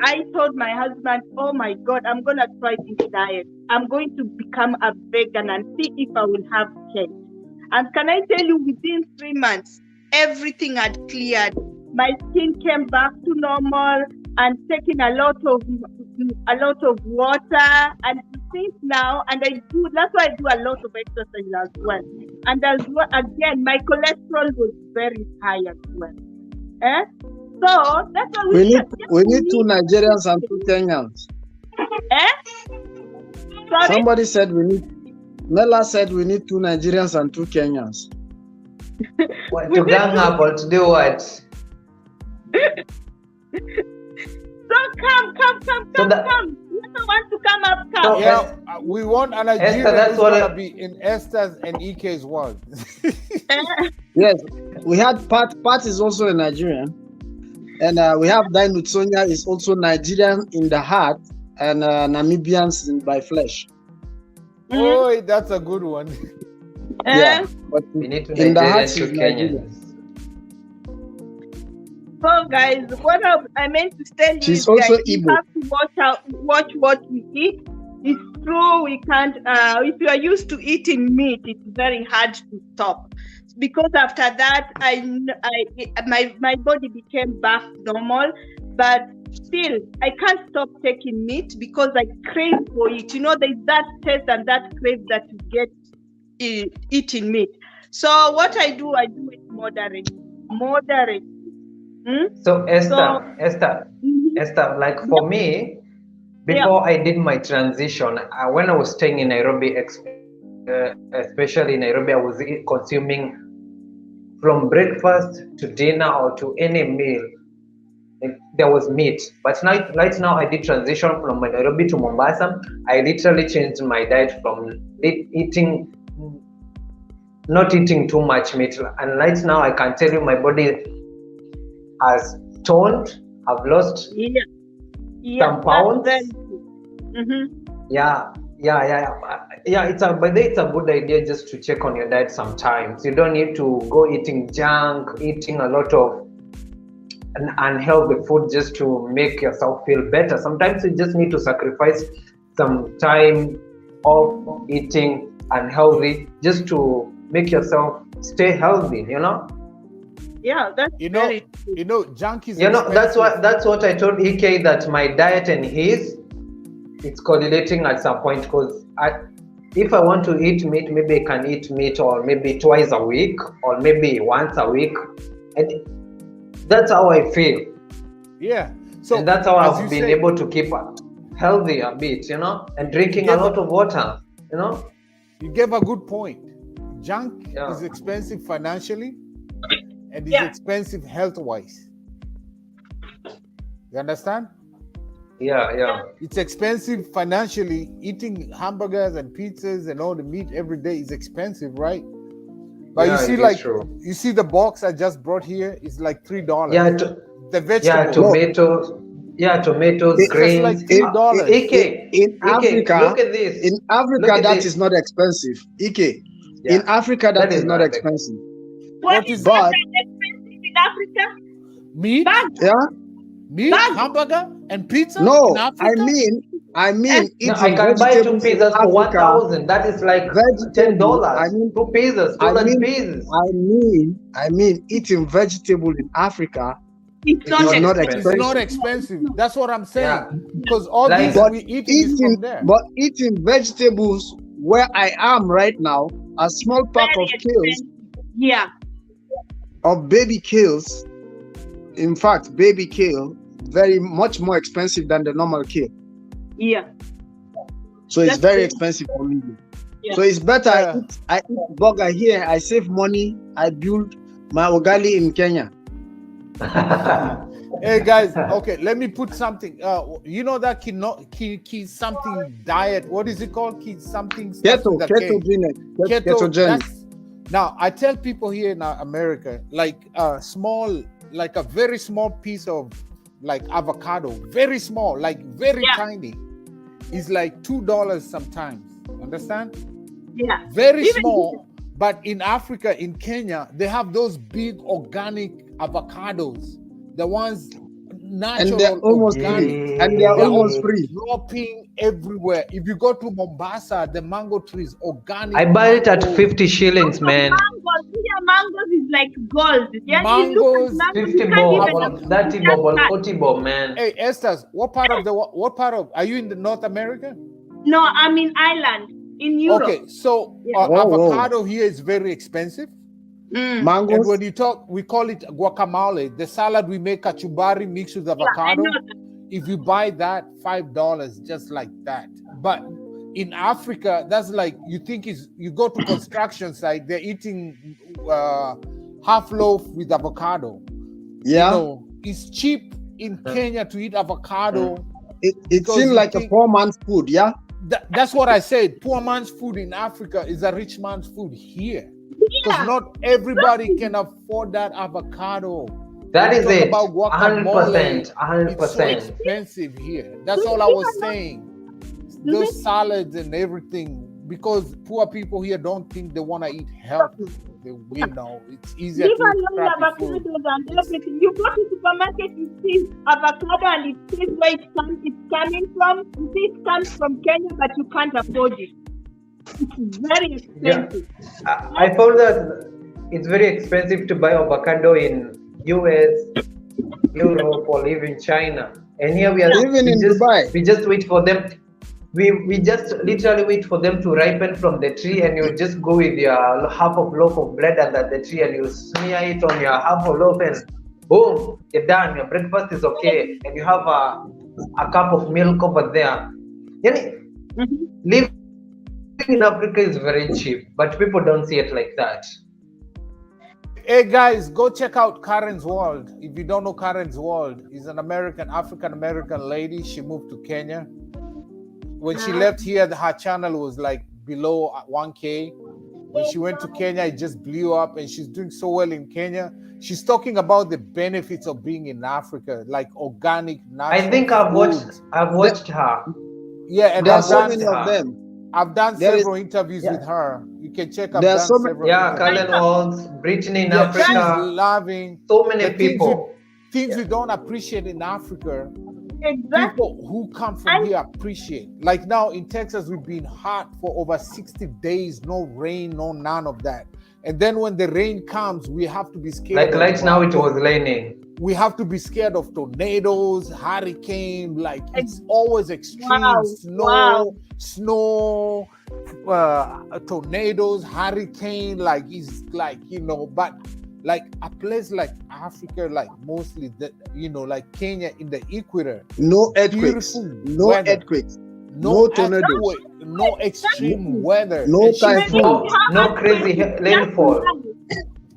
I told my husband, oh my God, I'm going to try this diet. I'm going to become a vegan and see if I will have change. And can I tell you, within 3 months, everything had cleared. My skin came back to normal, and taking a lot of water and things now. And that's why I do a lot of exercise as well. And as well, again, my cholesterol was very high as well. So that's why we need 2 Nigerians and 2 Kenyans. Sorry? Somebody said Mela said we need 2 Nigerians and 2 Kenyans. What, to gang up or to do what? So come. Whoever wants to come up, come. So, yeah, we want a Nigerian who's going to be in Esther's and EK's world. Yes, we had Pat is also a Nigerian. And we have Dainu Sonia is also Nigerian in the heart and Namibians by flesh. Oh, that's a good one. Yeah, but we need to in the heart Kenyans. So, guys, what I meant to tell you She's is, also guys, we Igbo. have to watch what we eat. It's true, we can't. If you are used to eating meat, it's very hard to stop. Because after that, my body became back normal, but still, I can't stop taking meat because I crave for it. You know, there's that taste and that crave that you get eating meat. So what I do it moderately. So Esther, Mhm. Esther, like for me, before I did my transition, when I was staying in Nairobi, especially in Nairobi, I was consuming from breakfast to dinner or to any meal. There was meat, but right now I did transition from Nairobi to Mombasa. I literally changed my diet from not eating too much meat, and right now I can tell you my body has toned. I've lost some pounds. Yeah. It's a good idea just to check on your diet sometimes. You don't need to go eating junk, eating a lot of unhealthy food just to make yourself feel better. Sometimes you just need to sacrifice some time of eating unhealthy just to make yourself stay healthy, you know? Yeah, that's junk is that's what I told EK, that my diet and his, it's correlating at some point, because if I want to eat meat, maybe I can eat meat or maybe twice a week or maybe once a week, and that's how I feel. Yeah. So and that's how I've been able to keep healthy a bit, you know, and drinking a lot of water, you know. You gave a good point. Junk is expensive financially and is expensive health-wise. You understand? Yeah. It's expensive financially. Eating hamburgers and pizzas and all the meat every day is expensive, right? But you see, you see the box I just brought here is like $3. Yeah, the vegetables. Tomatoes, grains. Like $3. In Africa, look at this. In Africa, that is not expensive. In Africa, that is not expensive. What is expensive in Africa? Meat? Yeah. Meat, hamburger, and pizza? No, in Africa? I mean, no, I can buy 2 pizzas for 1,000. That is like $10. I mean, 2 pizzas, pizzas. I mean, eating vegetable in Africa it's not expensive. It's not expensive. That's what I'm saying. Because all these we eating is from there. But eating vegetables where I am right now, a small pack of kales, of baby kales. In fact, baby kale very much more expensive than the normal kale. Yeah. So it's very expensive for me. Yeah. So it's better I eat burger here. I save money. I build my ugali in Kenya. Hey guys, okay, let me put something. You know that kid something diet. What is it called? Kid something. Ketogenic. Now I tell people here in America, like small. Like a very small piece of like avocado, very small, like very tiny, is like $2 sometimes. Understand? Yeah. Very small. But in Africa, in Kenya, they have those big organic avocados, the ones natural, and they're almost organic, and they're almost free. Dropping everywhere. If you go to Mombasa, the mango trees, organic. I buy it at 50 shillings, man. Mangoes is like gold. Mangoes, 50 bob, 30 bob, 40 bob, man. Hey, Esther, what part of are you in the North America? No, I'm in Ireland, in Europe. Okay, so avocado here is very expensive. Mangoes. And when you talk, we call it guacamole. The salad we make kachumbari mixed with avocado. If you buy that, $5, just like that. But in Africa, that's like you go to construction site, they're eating half loaf with avocado. Yeah, you know, it's cheap in Kenya to eat avocado. It seems like a poor man's food. Yeah, that's what I said. Poor man's food in Africa is a rich man's food here, because not everybody can afford that avocado. That is it. About 100%. It's so expensive here. That's all I was saying. Those salads and everything, because poor people here don't think they want to eat healthy. it's easier Leave to eat alone crappy food. avocados and everything. You go to supermarket, you see avocado and it says where it's coming from. You see it comes from Kenya, but you can't afford it. It's very expensive. I found that it's very expensive to buy avocado in US, Europe, or even China. And here we are Even in Dubai. we just wait for them. We just literally wait for them to ripen from the tree, and you just go with your half of loaf of bread under the tree, and you smear it on your half of loaf, and boom, you're done. Your breakfast is okay, and you have a cup of milk over there. Living in Africa is very cheap, but people don't see it like that. Hey guys, go check out Karen's World. If you don't know Karen's World, is an African American lady. She moved to Kenya. When she left here, her channel was like below 1K. When she went to Kenya, it just blew up, and she's doing so well in Kenya. She's talking about the benefits of being in Africa, like organic, natural. I think I've watched her. Yeah, and there are so many of them. I've done several interviews with her. You can check out. There are so many. Yeah, Kalen Walls, Brittany in Africa. She's loving so many people. Things we don't appreciate in Africa. Exactly. People who come from here appreciate. Like now in Texas, we've been hot for over 60 days, no rain, no none of that. And then when the rain comes, we have to be scared. Like right now, it was raining. We have to be scared of tornadoes, hurricane. Like it's always extreme. Snow, tornadoes, hurricane. Like it's like but. Like a place like Africa, like mostly like Kenya in the equator. No earthquakes. No earthquakes. No tornadoes. No extreme weather. No typhoon. No crazy rainfall.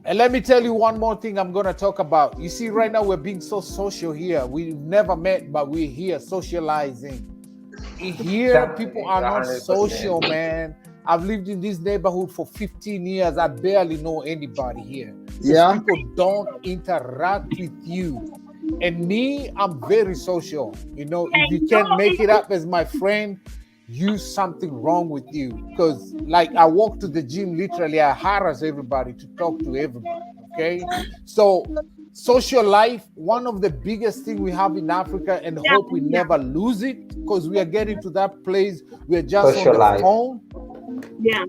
And let me tell you one more thing I'm going to talk about. You see, right now we're being so social here. We've never met, but we're here socializing. Here, people are not 100%. social, man. I've lived in this neighborhood for 15 years. I barely know anybody here. Yeah. People don't interact with you. And me, I'm very social. If you can't make it up as my friend, something wrong with you. Because like I walk to the gym, literally I harass everybody to talk to everybody. Okay. So social life, one of the biggest things we have in Africa, and hope we never lose it, because we are getting to that place we're just social on the life. phone. Yeah.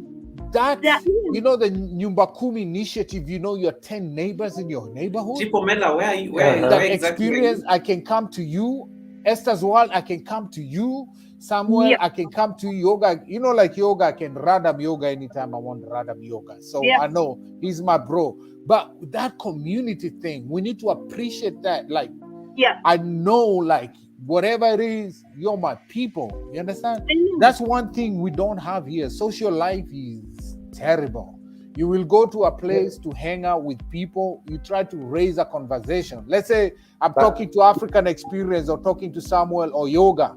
That, the Nyumba Kumi initiative, your 10 neighbors in your neighborhood. Chipomela, where are you? That experience, I can come to you. Esther's World, I can come to you. Samuel, I can come to Yoga. Like Yoga, I can radam yoga anytime I want radam yoga. So I know he's my bro. But that community thing, we need to appreciate that. Like, I know, like, whatever it is, you're my people. You understand? That's one thing we don't have here. Social life is terrible. You will go to a place to hang out with people. You try to raise a conversation. Let's say I'm talking to African Experience or talking to Samuel or Yoga.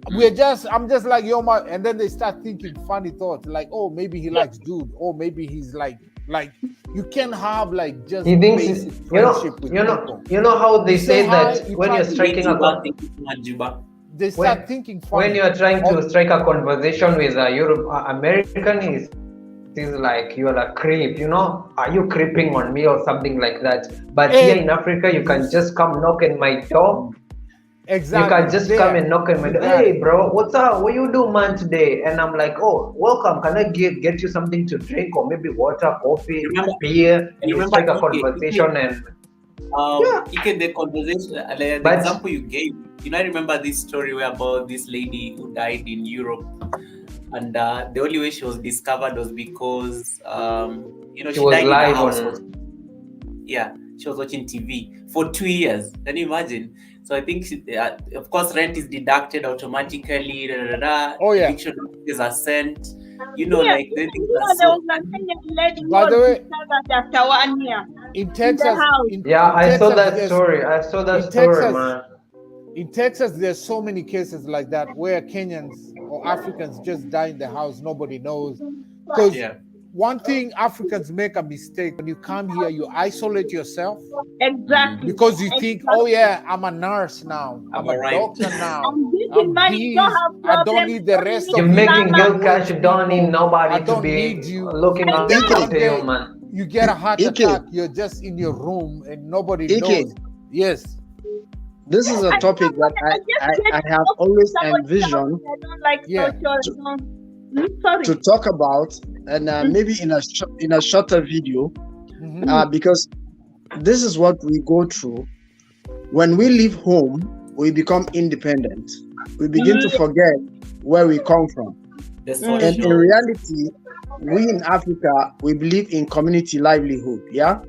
I'm just like, yo, and then they start thinking funny thoughts like, oh, maybe he likes dude, or maybe he's like you can have like just basic friendship with people. You know how they say that when you're striking they start thinking funny. When you're trying to strike a conversation with a American, is like you're a creep, are you creeping on me or something like that? But here in Africa, you can just come knock on my door. Exactly. You can just come and knock on my door. Hey, bro, what's up? What you do, man, today? And I'm like, oh, welcome. Can I get you something to drink, or maybe water, coffee, beer? You strike a conversation and the conversation. The example you gave. I remember this story where about this lady who died in Europe, and the only way she was discovered was because she was died live in her house. on. She was watching TV for 2 years. Can you imagine? So I think, of course, rent is deducted automatically. Oh yeah. Eviction notices are sent. Like the things are there so. was a Kenyan lady By the way, after 1 year in Texas, I saw that story. Man. In Texas, there's so many cases like that where Kenyans or Africans just die in the house, nobody knows. Because one thing Africans make a mistake, when you come here, you isolate yourself. Exactly. Because you think, oh yeah, I'm a nurse now. I'm a doctor now. I'm this. I don't need the rest of you. You're making good cash. You don't need nobody I to don't be need you. looking after you, man. you get a heart Ike. attack. You're just in your room and nobody Ike. knows. Yes. This is a topic that I have always envisioned to talk about, and maybe in a shorter video, because this is what we go through. When we leave home, we become independent. We begin to forget where we come from. And in reality, we in Africa, we believe in community livelihood. Yeah.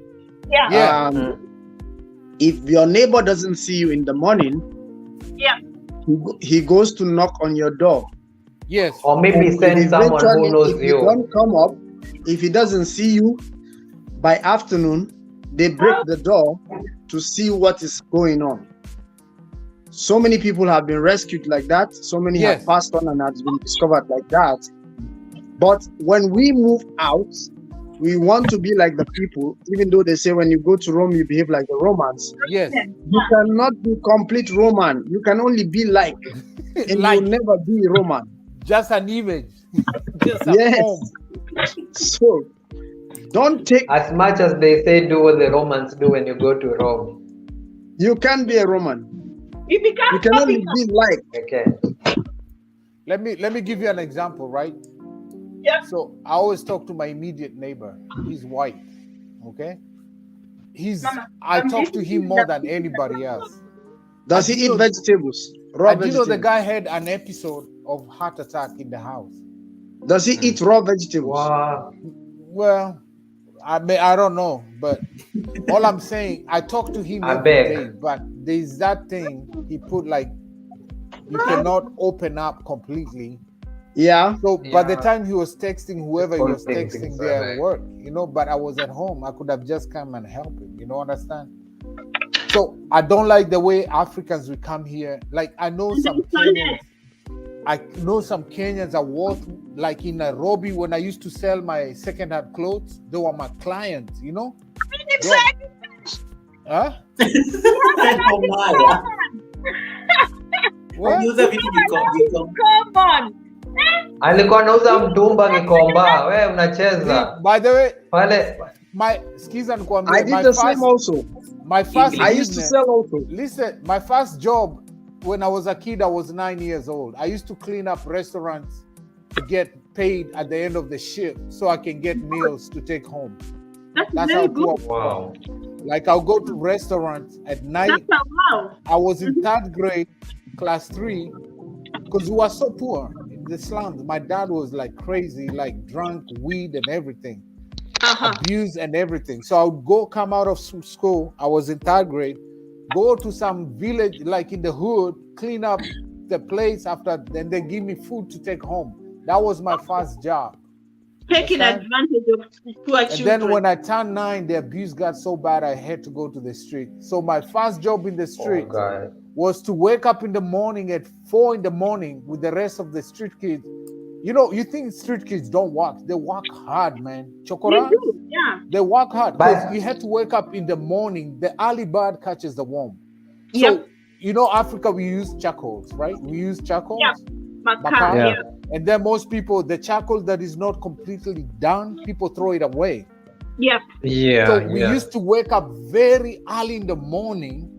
If your neighbor doesn't see you in the morning, he goes to knock on your door. Yes. Or maybe send someone who knows if you don't come up, if he doesn't see you by afternoon, they break the door to see what is going on. So many people have been rescued like that. So many have passed on and have been discovered like that. But when we move out, we want to be like the people, even though they say when you go to Rome, you behave like the Romans. Yes. You cannot be complete Roman. You can only be like, and you'll never be Roman. Just an image. Just a form. So don't take, as much as they say do what the Romans do when you go to Rome. You can't be a Roman. You can only be like. Okay. Let me give you an example, right? Yeah. So I always talk to my immediate neighbor. He's white. Okay. I talk to him more than anybody else. Does he eat vegetables? Raw vegetables? You know the guy had an episode of heart attack in the house. Does he eat raw vegetables? Wow. Well, I don't know, but all I'm saying, I talk to him every day, but there's that thing he put, like, you cannot open up completely. Yeah. So by the time he was texting whoever he was texting there at work, but I was at home, I could have just come and help him, understand? So I don't like the way Africans will come here. Like, I know some Kenyans are worth, like in Nairobi, when I used to sell my second-hand clothes, they were my clients, Huh? What? Come on. Alikuwa anauza mtumba Gikomba. Wewe unacheza. By the way, pale I did the same also. My first I used to sell also. Listen, my first job when I was a kid, I was 9 years old. I used to clean up restaurants to get paid at the end of the shift so I can get meals to take home. That's how poor. Wow. Like, I'll go to restaurants at night. I was in 3rd grade, class 3, because we were so poor in the slums. My dad was like crazy, like drunk, weed and everything. Abuse and everything. So I would come out of school. I was in 3rd grade, go to some village, like in the hood, clean up the place after, then they give me food to take home. That was my first job. Taking advantage of poor children. And then when I turned 9, the abuse got so bad I had to go to the street. So my first job in the street was to wake up in the morning at 4 in the morning with the rest of the street kids. You think street kids don't work? They work hard, man. Chokora? They do, yeah. They work hard because you had to wake up in the morning. The early bird catches the worm. So, Africa, we use charcoals, right? We use charcoals. Yeah. Yeah. And then most people, the charcoal that is not completely done, people throw it away. Yep. Yeah. So we used to wake up very early in the morning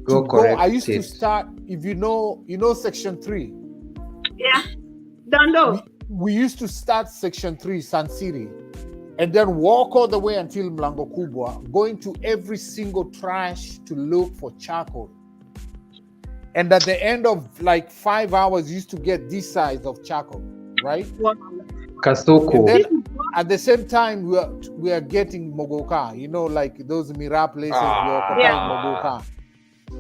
to go. I used to start, if you know section 3. Yeah. Don't know. We used to start section 3, Sun City, and then walk all the way until Mlango Kubwa, going to every single trash to look for charcoal. And at the end of like 5 hours, you used to get this size of charcoal, right? Kasuku. And then at the same time, we are getting mogoka, like those Mira places, we are occupying mogoka.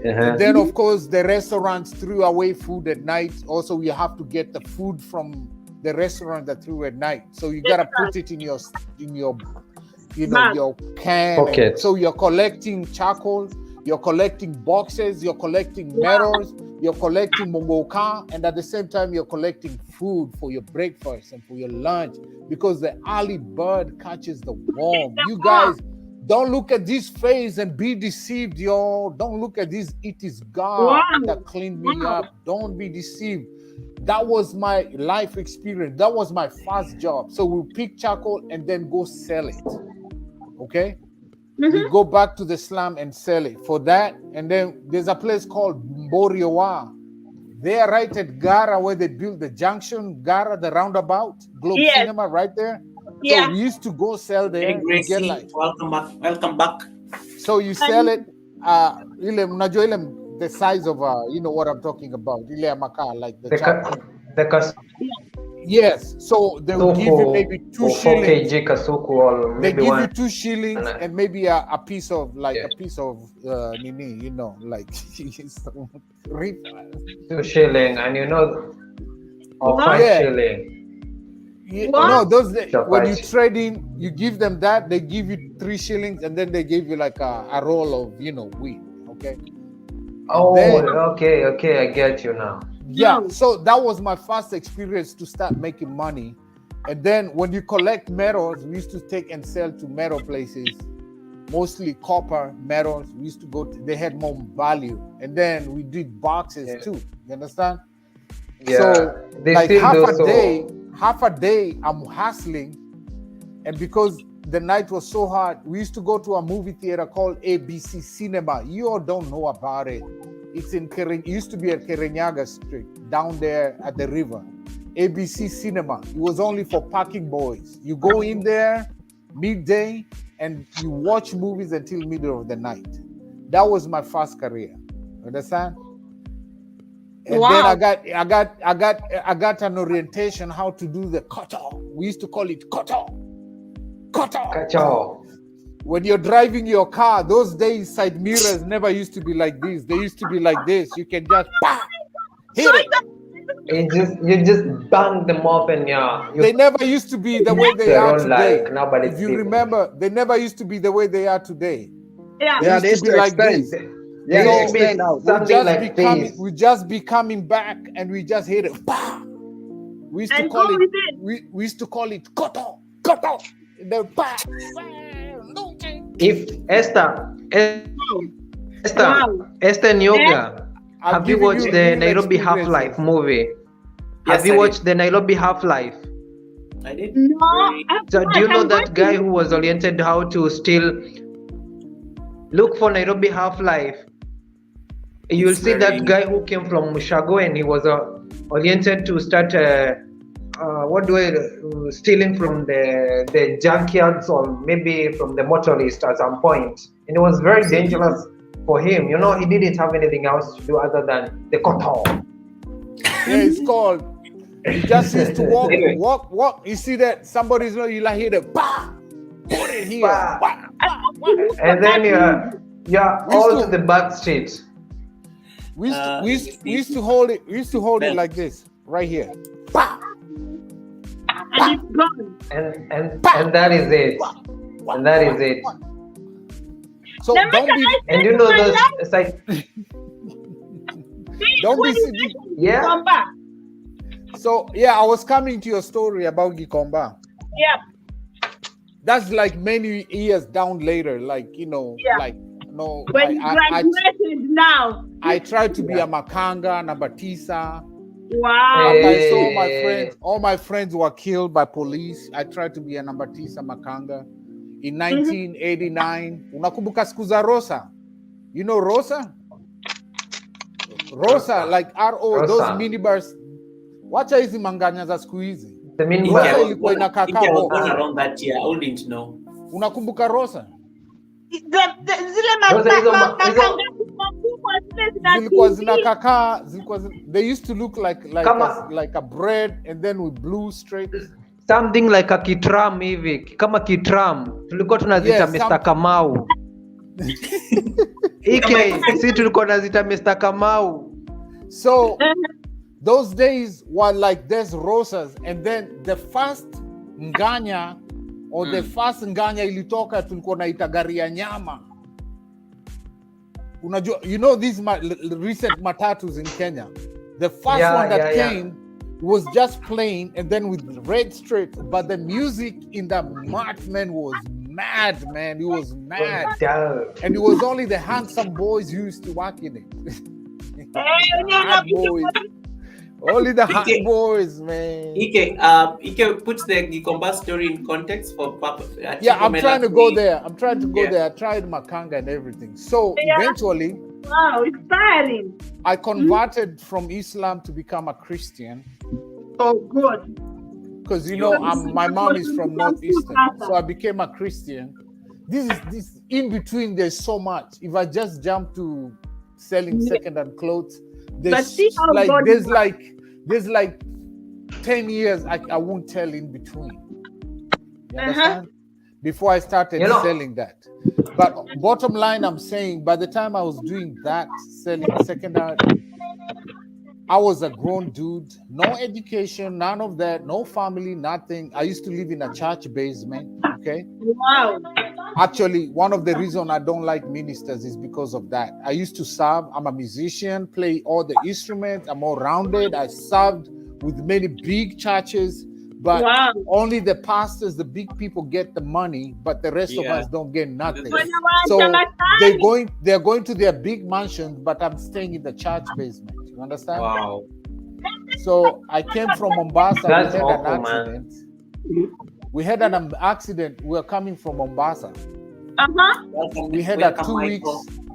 And then, of course, the restaurants threw away food at night. Also, you have to get the food from the restaurant that threw at night. So you gotta put it in your your can. Pocket. So you're collecting charcoal, you're collecting boxes, you're collecting metals, you're collecting mongoka, and at the same time you're collecting food for your breakfast and for your lunch, because the early bird catches the worm. You guys don't look at this face and be deceived, yo. Don't look at this. It is God that cleaned me up. Don't be deceived. That was my life experience. That was my first job. So we pick charcoal and then go sell it. Okay, we go back to the slum and sell it for that. And then there's a place called Mboriowa. They are right at Gara where they built the junction, Gara, the roundabout, Globe Yes. Cinema right there. Yeah. So we used to go sell there. Hey, You get Gracie, like, welcome back. Welcome back. so you sell it. Unajua ile the size of you know what I'm talking about. Ile ya makaa, like the chopper. Yes. So they will give you maybe 2 shillings. 4 kg kasuku or They maybe give you one. 2 shillings and maybe a piece of like a piece of nini, you know, like 2 shilling, and you know, or 5 shilling. Yeah, no, those when you trade in, you give them that, they give you 3 shillings, and then they give you like a roll of, you know, wheat. Okay. Oh, then, okay, I get you now. Yeah, so that was my first experience to start making money. And then when you collect metals, we used to take and sell to metal places, mostly copper metals. We used to go to, they had more value. And then we did boxes too. You understand? Yeah. So like half a day I'm hustling. And because the night was so hard, we used to go to a movie theater called ABC Cinema. You all don't know about it. It's in it used to be at Kerenyaga Street, down there at the river. ABC Cinema. It was only for parking boys. You go in there midday and you watch movies until middle of the night. That was my first career. Understand? And then I got an orientation how to do the koto. We used to call it koto. When you're driving your car, those days side mirrors never used to be like this. They used to be like this. You can just hit it. You just bang them up and they never used to be the way they are today. Like if you remember, they never used to be the way they are today. Yeah, they used to be like this. Yeah, they extend out. We just be coming back and we just hit it. We used to call it. We used to call it koto. If Esther and Yoga, have you watched the Nairobi Half-Life movie? Have you watched the Nairobi Half-Life? I did. No. So do you know that guy who was oriented how to steal? Look for Nairobi Half-Life. You'll see that guy who came from Mushago and he was oriented to start stealing from the junkyards or maybe from the motorist at some point. And it was very dangerous for him. You know, he didn't have anything else to do other than the koto. Yeah, it's called. He just used to walk. You see that somebody's not, you like hit it, put it here. And then all to the back street. We used to hold it. We used to hold it like this, right here. And it's gone. And that is it. And that is it. So don't be. And you know those. It's like. Don't be. Yeah. So yeah, I was coming to your story about Gikomba. Yeah. That's like many years down later, like like no. When you graduated now. I tried to be a Makanga, Nabatisa. Wow. I saw my friends, all my friends were killed by police. I tried to be a Nabatisa Makanga. In 1989, unakumbuka siku za Rosa? You know Rosa? Rosa, like RO, those minibars. Wacha hizi manganya za siku hizi. The minibars. Rosa ilikuwa inakaa around that year. I wouldn't know. Unakumbuka Rosa? They used to look like a bread and then with blue straight. Something like a kitram hivi, kama kitram. Tulikuwa tunazita Mr. Kamau. Si tulikuwa tunazita Mr. Kamau. So those days were like there's rosas, and then the first nganya or the first nganya ilitoka tulikuwa naita gari ya nyama. Unajua, you know these recent matatus in Kenya. The first one that came was just plain and then with red strips, but the music in the march, man, was mad, man. It was mad. And it was only the handsome boys who used to work in it. Only the hot boys, man. Ike puts the Gikomba story in context for Papa. Yeah, I'm trying to go there. I tried Makanga and everything. So eventually, wow, inspiring. I converted from Islam to become a Christian. Oh, good. Because my mom is from Northeastern, so I became a Christian. This in between. There's so much. If I just jump to selling second-hand clothes, there's like 10 years I won't tell in between. You understand? Before I started selling that. But bottom line, I'm saying by the time I was doing that, selling second-hand, I was a grown dude, no education, none of that, no family, nothing. I used to live in a church basement, okay? Wow. Actually, one of the reasons I don't like ministers is because of that. I used to serve. I'm a musician, play all the instruments. I'm all rounded. I served with many big churches, but only the pastors, the big people get the money, but the rest of us don't get nothing. So they're going to their big mansions, but I'm staying in the church basement. You understand? Wow. So I came from Mombasa. That's we had awful, an accident. We had an accident. We were coming from Mombasa. We had a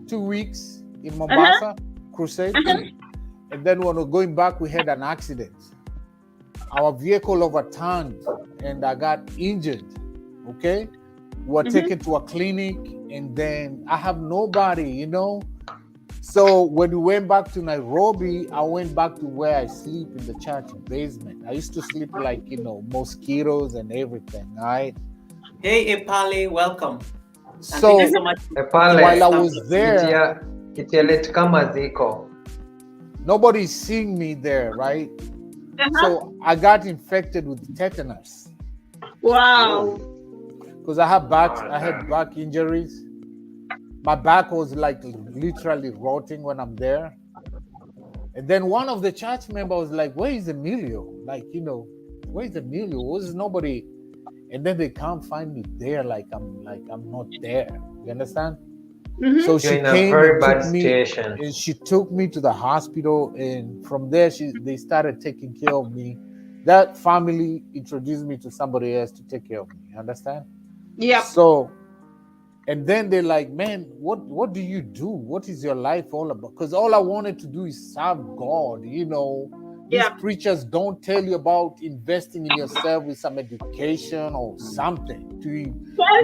2 weeks in Mombasa crusade, and then when we were going back, we had an accident. Our vehicle overturned, and I got injured. Okay, we were taken to a clinic, and then I have nobody, So when we went back to Nairobi, I went back to where I sleep in the church basement. I used to sleep like, mosquitoes and everything, all right? Hey, Epale, welcome. So, thank you so much. Epale, while I was there, nobody's seeing me there, right? So I got infected with tetanus. Wow. Because I had back injuries. My back was like literally rotting when I'm there. And then one of the church members was like, where is Emilio? Like, where is Emilio? Was nobody? And then they can't find me there. Like I'm not there. You understand? So she came and she took me to the hospital. And from there, they started taking care of me. That family introduced me to somebody else to take care of me. You understand? Yeah. So, and then they're like, man, what do you do? What is your life all about? Because all I wanted to do is serve God, These preachers don't tell you about investing in yourself with some education or something. You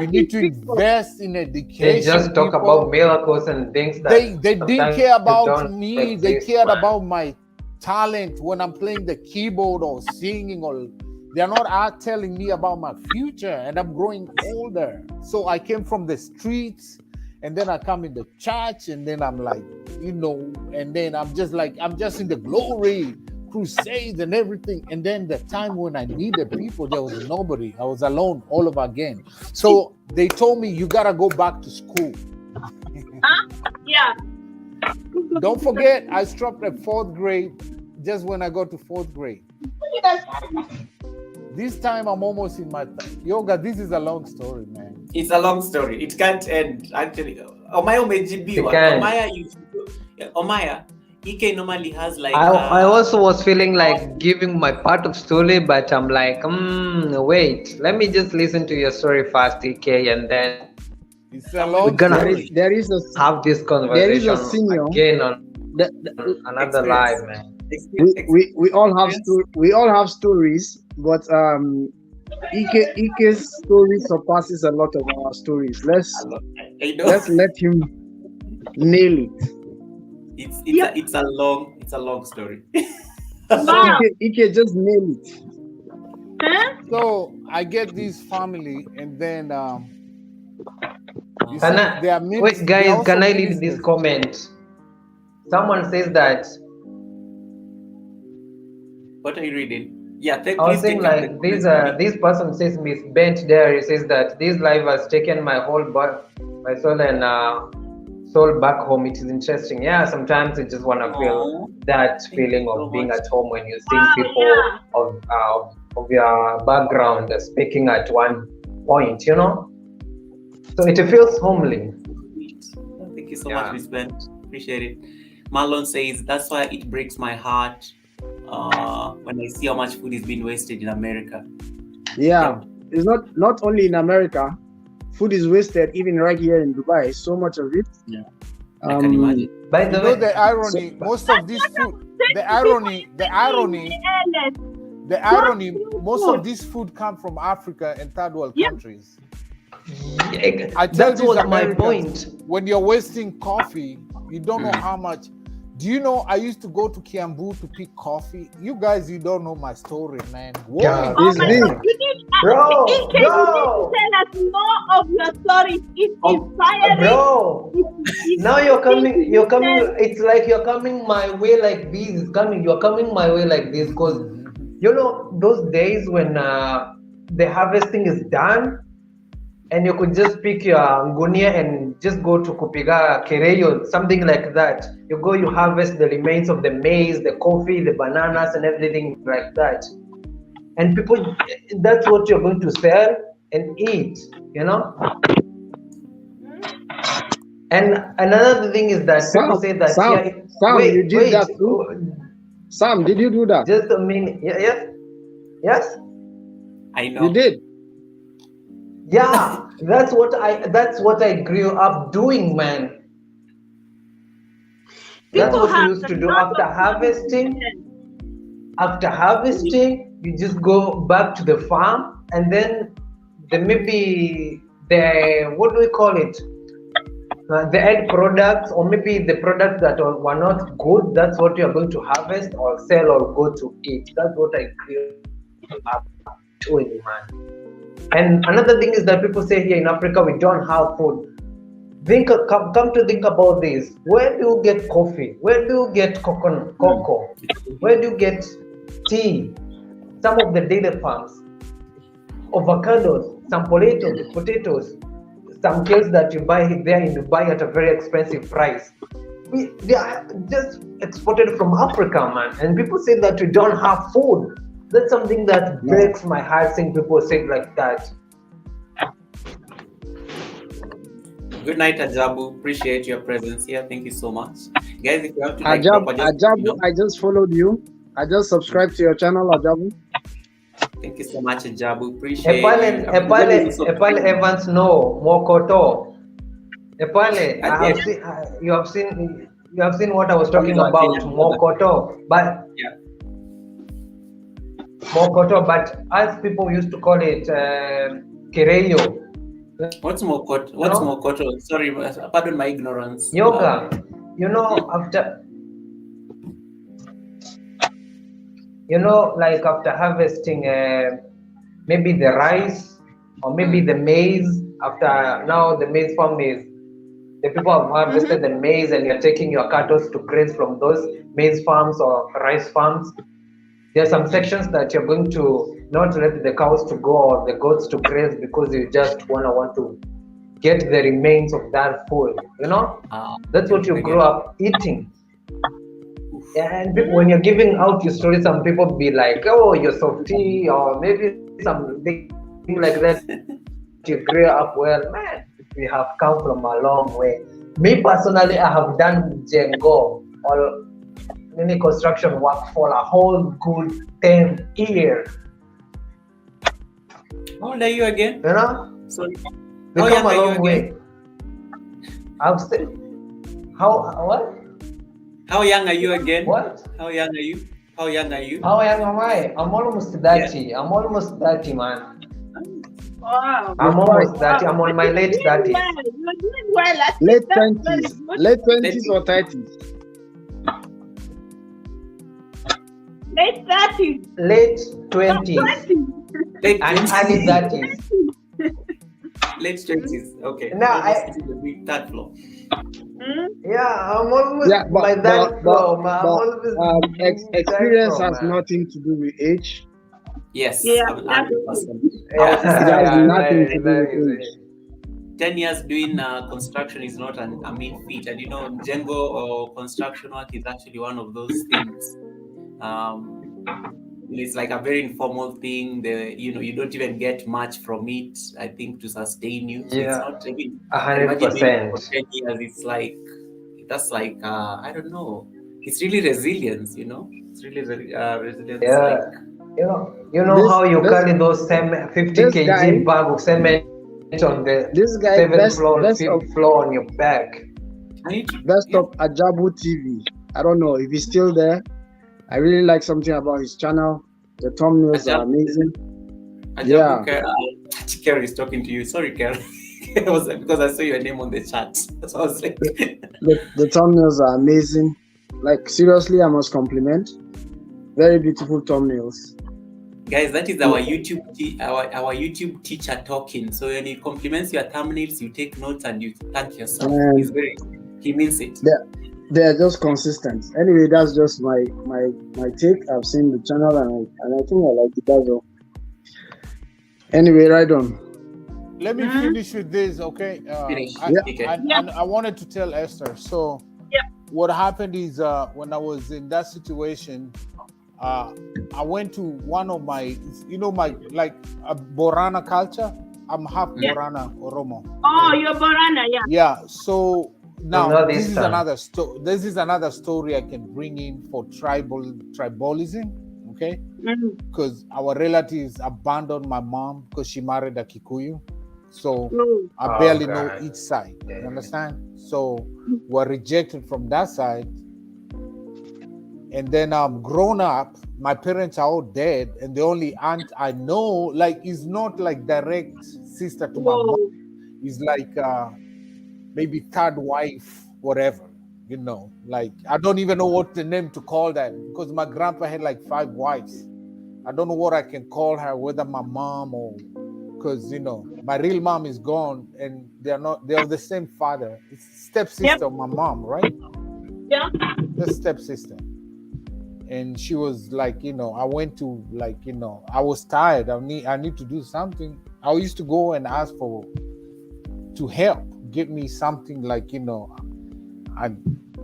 need to invest in education. They just talk about miracles and things that they didn't care about me. They cared about my talent when I'm playing the keyboard or singing or... They're not telling me about my future, and I'm growing older. So I came from the streets, and then I come in the church, and then I'm like, and then I'm just in the glory, crusades and everything. And then the time when I needed people, there was nobody. I was alone all over again. So they told me, you gotta go back to school. Yeah. Don't forget, I stopped at 4th grade just when I got to 4th grade. This time I'm almost in my yoga. This is a long story, man. It's a long story. It can't end. Actually, Omaya umejibiwa. Omaya, Ike normally has like. I also was feeling like giving my part of story, but I'm like, wait. Let me just listen to your story first, Ike, and then we're gonna have this conversation there is a senior, again on another live, man. We all have stories, but Ike's story surpasses a lot of our stories. Let's let him nail it. It's a long story. Wow. Ike just nail it. So I get this family, and then wait, guys, can I leave this comment? Someone says that. What are you reading? Yeah, I was saying like this person says, Miss Bent there, says that this life has taken my whole my soul and soul back home. It is interesting. Yeah, sometimes you just want to feel that feeling of being at home when you see people of your background speaking at one point, So it feels homely. Thank you so much, Miss Bent. Appreciate it. Marlon says, that's why it breaks my heart when I see how much food is being wasted in America. Yeah, it's not only in America. Food is wasted even right here in Dubai. So much of it. Yeah, I can imagine. By the way, the irony, most of this food, the irony, most of this food come from Africa and third world countries. I tell that's what my Americans, point. when you're wasting coffee, you don't know how much. Do you know I used to go to Kiambu to pick coffee? You guys, you don't know my story, man. God. Oh my God. You need, Bro, in case you need to tell us more of your stories. It's inspiring. Bro, now you're coming. It's like you're coming my way like this. You're coming my way like this because you know those days when the harvesting is done, and you could just pick your ngunia and just go to kupiga kereyo, something like that. You go, you harvest the remains of the maize, the coffee, the bananas, and everything like that. And people, that's what you're going to sell and eat, you know. And another thing is that people say that Sam, you did that too? Sam, did you do that? Just a minute. Yes. I know. You did. Yeah, that's what I grew up doing, man. That's what we used to do after harvesting. After harvesting, you just go back to the farm, and then maybe what do we call it? The end products, or maybe the products that were not good. That's what you are going to harvest or sell or go to eat. That's what I grew up doing, man. And another thing is that people say here in Africa we don't have food. Come to think about this. Where do you get coffee? Where do you get cocoa? Where do you get tea? Some of the dairy farms, avocados, some potatoes, some kales that you buy there in Dubai at a very expensive price. They are just exported from Africa, man. And people say that we don't have food. That's something that breaks my heart seeing people say it like that. Good night, Ajabu. Appreciate your presence here. Thank you so much. Guys, if you have to Ajabu, I just followed you. I just subscribed to your channel, Ajabu. Thank you so much, Ajabu. Appreciate Epale Evans, no, Mokoto. Epale, you have seen what I was talking about, Mokoto. But yeah. Mokoto, but as people used to call it Kereyo. What's Mokoto? Mokoto? Sorry, pardon my ignorance. Yoga. You know, after after harvesting maybe the rice or maybe the maize, after now the maize farm is, the people have harvested the maize and you're taking your cattle to graze from those maize farms or rice farms. There are some sections that you're going to not let the cows to go or the goats to graze because you just want to get the remains of that food, you know? That's what you grew up eating. And when you're giving out your story, some people be like, oh, you're softy, or maybe something like that. You grew up well, man. We have come from a long way. Me personally, I have done Jengo or any construction work for a whole good 10 years. How old are you again? You know? Sorry. How young are you again? I've said, what? How young are you again? What? How young are you? How young am I? I'm almost 30. Yeah. I'm almost 30, man. Wow. I'm almost 30. I'm on my late 30s. You're doing well. Late 20s. Late 20s or 30s? Late 30s. Late 20s. Late and early 30s. Late 20s. Okay. Now the big third floor. Yeah, I'm almost by that floor, man. Experience has nothing to do with age. Yes. Yeah. 100%. It has nothing to do with age. 10 years doing construction is not a mean feat, and Jengo or construction work is actually one of those things. It's like a very informal thing. You don't even get much from it, I think, to sustain you. So yeah, it's not even 100%. For 10 years, it's like that's like I don't know, it's really resilience, you know. It's really resilience. Yeah. Like, You know This how you this carry those 50 this guy kg bag of cement on the this guy 7th floor, best 5th of floor on your back. I need to, best yeah. of Ajabu TV. I don't know if he's still there. I really like something about his channel. The thumbnails are amazing. Yeah. Ajabu, Kerry is talking to you. Sorry, Kerry. It was because I saw your name on the chat. So I was like, The thumbnails are amazing. Like seriously, I must compliment. Very beautiful thumbnails. guys, that is our our YouTube teacher talking. So when he compliments your thumbnails, you take notes and you thank yourself. He means it. They're just consistent. Anyway, that's just my take. I've seen the channel and I think I like it as well. Anyway, right on. Let me finish with this, okay? I wanted to tell Esther. So, what happened is when I was in that situation, I went to one of my, Borana culture. I'm half Borana Oromo. Oh, you're Borana, yeah. Yeah. So now this is another story. This is another story I can bring in for tribalism. Okay, because our relatives abandoned my mom because she married a Kikuyu, so I barely know each side. You understand? So we're rejected from that side, and then grown up. My parents are all dead, and the only aunt I know, is not like direct sister to my mom. Is like maybe third wife, whatever. You know, I don't even know what the name to call that because my grandpa had 5 wives. I don't know what I can call her, whether my mom or because my real mom is gone and they're the same father. It's stepsister of my mom, right? Yeah. The stepsister. And she was I went to I was tired. I need to do something. I used to go and ask to help, give me something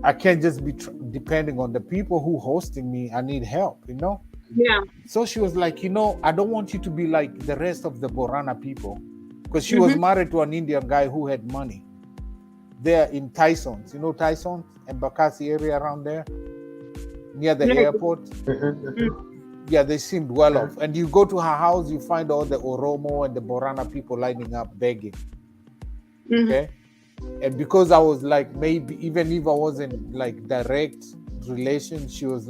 I can't just be depending on the people who hosting me. I need help, Yeah. So she was like, I don't want you to be like the rest of the Borana people, because she was married to an Indian guy who had money. There in Tysons, Tysons and Bakassi area around there, near the airport. Yeah, they seemed well off. And you go to her house, you find all the Oromo and the Borana people lining up begging. Okay. And because I was maybe even if I wasn't direct relation, she was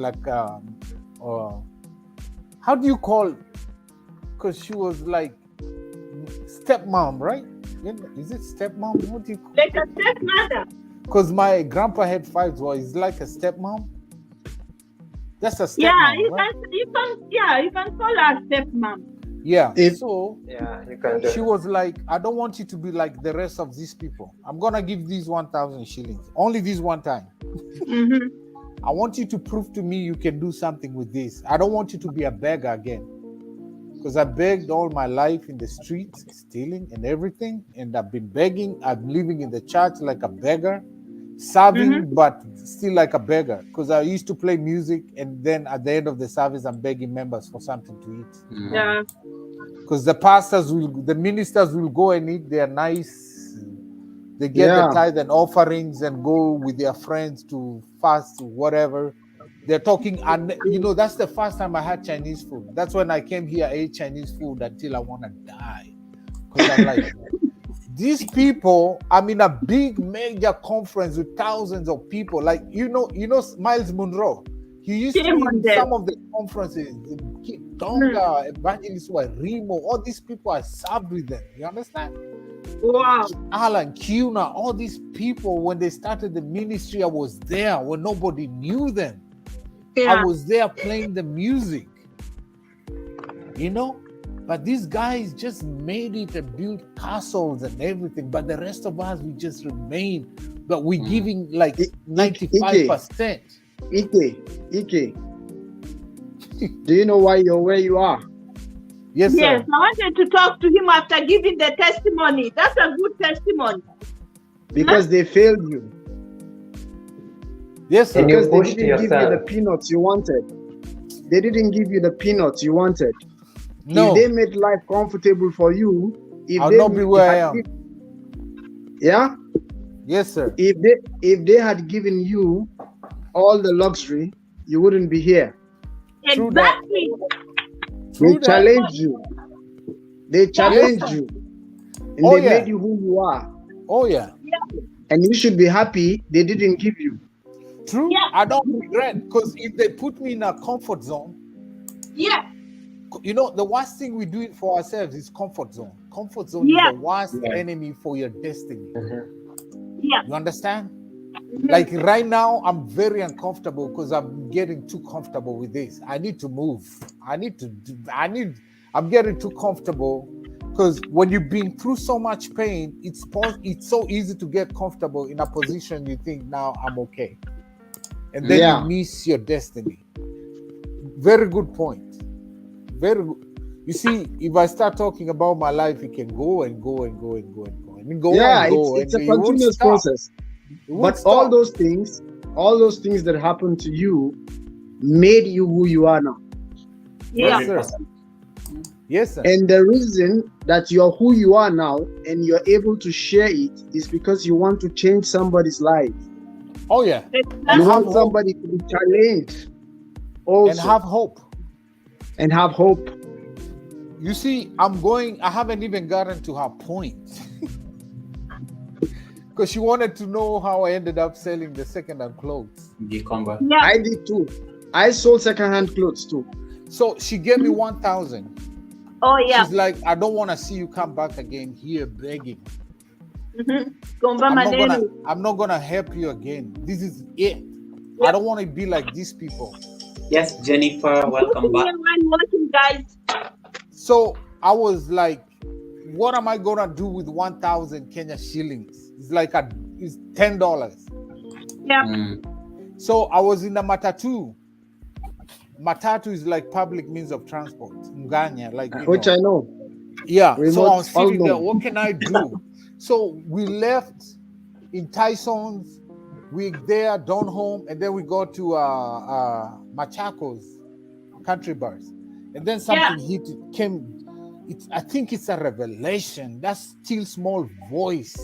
how do you call? Because she was stepmom, right? Is it stepmom? What do you call? Like a stepmother. Because my grandpa had 5 wives. Is like a stepmom. That's a stepmom. Yeah, right? you can call her stepmom. Yeah. You can do. She was like, I don't want you to be like the rest of these people. I'm gonna give these 1,000 shillings. Only this one time. I want you to prove to me you can do something with this. I don't want you to be a beggar again. Because I begged all my life in the streets, stealing and everything. And I've been begging. I'm living in the church like a beggar. Serving, but still like a beggar. Because I used to play music, and then at the end of the service, I'm begging members for something to eat. Yeah. Because the ministers will go and eat their nice. They get the tithe and offerings and go with their friends to fast, whatever. They're talking, and that's the first time I had Chinese food. That's when I came here, I ate Chinese food until I want to die. Because I'm like, these people, I'm in a big major conference with thousands of people. Miles Monroe. He used to be in some of the conferences. Tonga, Evangelist Remo, all these people I served with them. You understand? Wow. Alan, Kuna, all these people, when they started the ministry, I was there when nobody knew them. Yeah. I was there playing the music. But these guys just made it and built castles and everything. But the rest of us, we just remain. But we're giving 95%. Ike. Do you know why you're where you are? Yes, sir. Yes, I wanted to talk to him after giving the testimony. That's a good testimony. Because they failed you. Yes, sir. Because they didn't give you the peanuts you wanted. They didn't give you the peanuts you wanted. No. If they made life comfortable for you, I'll not be where I am. Yeah? Yes, sir. If they had given you all the luxury, you wouldn't be here. Exactly. They challenge you. They challenge you. And they made you who you are. Oh yeah. And you should be happy they didn't give you. True. Yeah. I don't regret, because if they put me in a comfort zone, you know, the worst thing we do it for ourselves is comfort zone. Comfort zone is the worst enemy for your destiny. You understand? Like right now, I'm very uncomfortable because I'm getting too comfortable with this. I need to move. I'm getting too comfortable, because when you've been through so much pain, it's so easy to get comfortable in a position you think, now I'm okay. And then you miss your destiny. Very good point. Very good. You see, if I start talking about my life, it can go and go and go and go and go. I mean, it's a continuous process. But all those things that happened to you made you who you are now. Yes, sir. Yes, sir. And the reason that you're who you are now and you're able to share it is because you want to change somebody's life. Oh yeah. You want somebody to be challenged also. And have hope. And have hope. You see, I haven't even gotten to her point. Because she wanted to know how I ended up selling the second-hand clothes. I did too. I sold second-hand clothes too. So she gave me 1,000. Oh yeah. She's like, I don't want to see you come back again here begging. I'm not gonna help you again. This is it. I don't want to be like these people. Yes, Jennifer, welcome back. Guys. So I was like, what am I gonna do with 1,000 Kenya shillings? It's like it's $10. Yeah. So I was in the matatu. Matatu is like public means of transport. Mganya, like which I know. Yeah. So I was sitting there. What can I do? So we left in Tyson's. We there, down home, and then we go to Machakos country bars, and then something came. I think it's a revelation. That still small voice.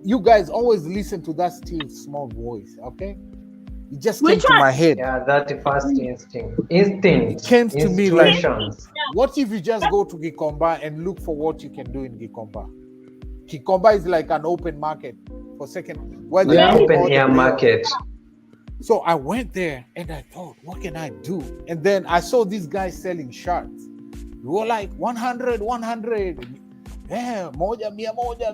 You guys always listen to that still small voice, okay? It just came to my head. Yeah, that first instinct. It came to me like, what if you just go to Gikomba and look for what you can do in Gikomba? Gikomba is like an open market for second. Well, open air market. So I went there and I thought, what can I do? And then I saw these guys selling shirts. We were like 100. Yeah, moja, mia moja.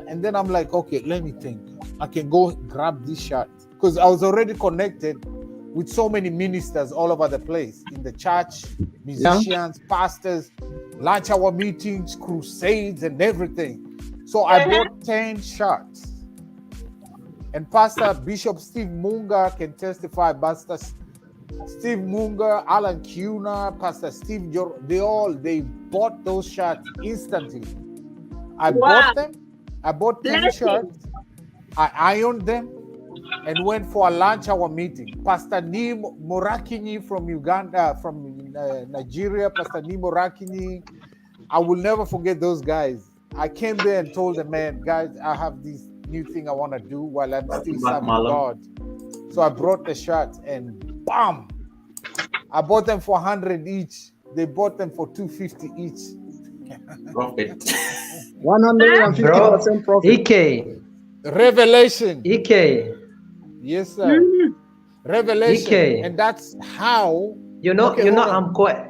And then I'm like, okay, let me think. I can go grab this shirt. Because I was already connected with so many ministers all over the place. In the church, musicians, pastors, lunch hour meetings, crusades, and everything. So I bought 10 shirts. And Pastor Bishop Steve Munga can testify. Pastor Steve Munga, Alan Kuna, Pastor Steve, they bought those shirts instantly. I bought them. I bought 10 shirts. I ironed them and went for a lunch hour meeting. Pastor Nim Morakinyi from Uganda, from Nigeria, Pastor Nim Morakinyi. I will never forget those guys. I came there and told them, man, guys, I have this new thing I want to do while I'm still serving God. So I brought the shirts and bam! I bought them for 100 each. They bought them for 250 each. Profit. 150% profit. EK. Revelation. EK. Yes, sir. Revelation. EK. And that's how I'm quite.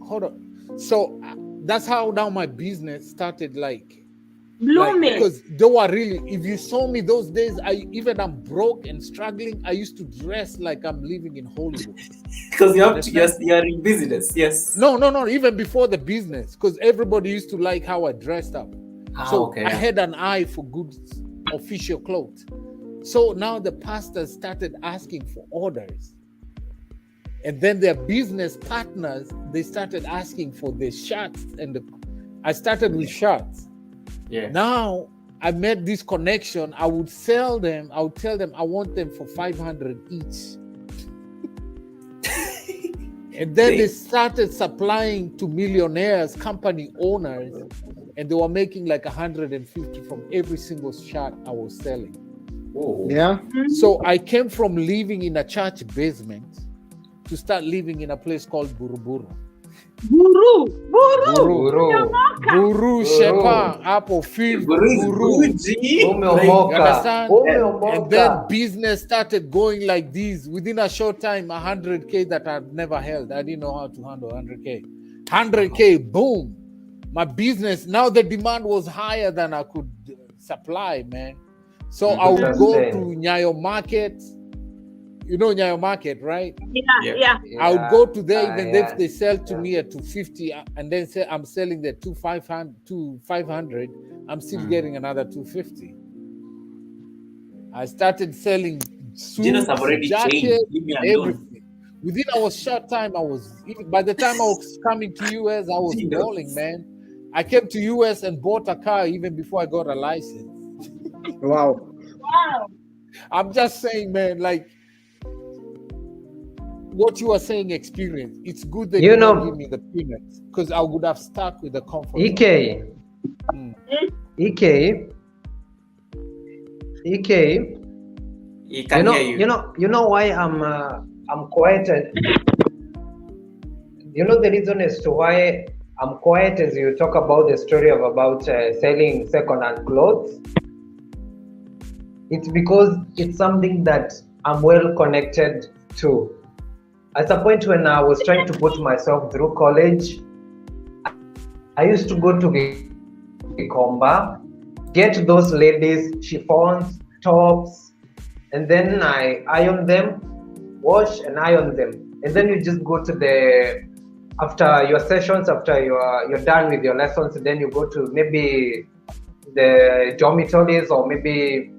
Hold on. So that's how now my business started like blooming. Because they were really, if you saw me those days, I'm broke and struggling. I used to dress like I'm living in Hollywood. Because you're in business, yes. No, even before the business, because everybody used to like how I dressed up. I had an eye for good official clothes. So now the pastors started asking for orders. And then their business partners, they started asking for the shirts. I started with shirts. Yeah. Now I made this connection. I would sell them. I would tell them I want them for 500 each. And then they started supplying to millionaires, company owners, and they were making like 150 from every single shot I was selling. Oh. Yeah. So I came from living in a church basement to start living in a place called Buruburu. Buru. Buru Shepa Apple Field Buru. You understand? And then business started going like this. Within a short time, 100K that I've never held. I didn't know how to handle 100K. 100K, boom. My business, now the demand was higher than I could supply, man. So I would go to Nyayo Market. You know Nyayo Market, right? Yeah. I would go to there even if they sell to me at 250 and then say I'm selling the 500, I'm still getting another 250. I started selling suits, jackets, everything. Within a short time, by the time I was coming to US, I was balling, man. I came to US and bought a car even before I got a license. Wow. I'm just saying, man, like what you are saying, experience. It's good that you don't give me the peanuts because I would have stuck with the comfort. EK. You know why I'm quiet. You know the reason as to why I'm quiet as you talk about the story of about selling second-hand clothes. It's because it's something that I'm well connected to. At a point when I was trying to put myself through college, I used to go to Gikomba, get those ladies' chiffons, tops, and then I iron them, wash and iron them. And then you just go to after your sessions, after you're done with your lessons, then you go to maybe the dormitories or maybe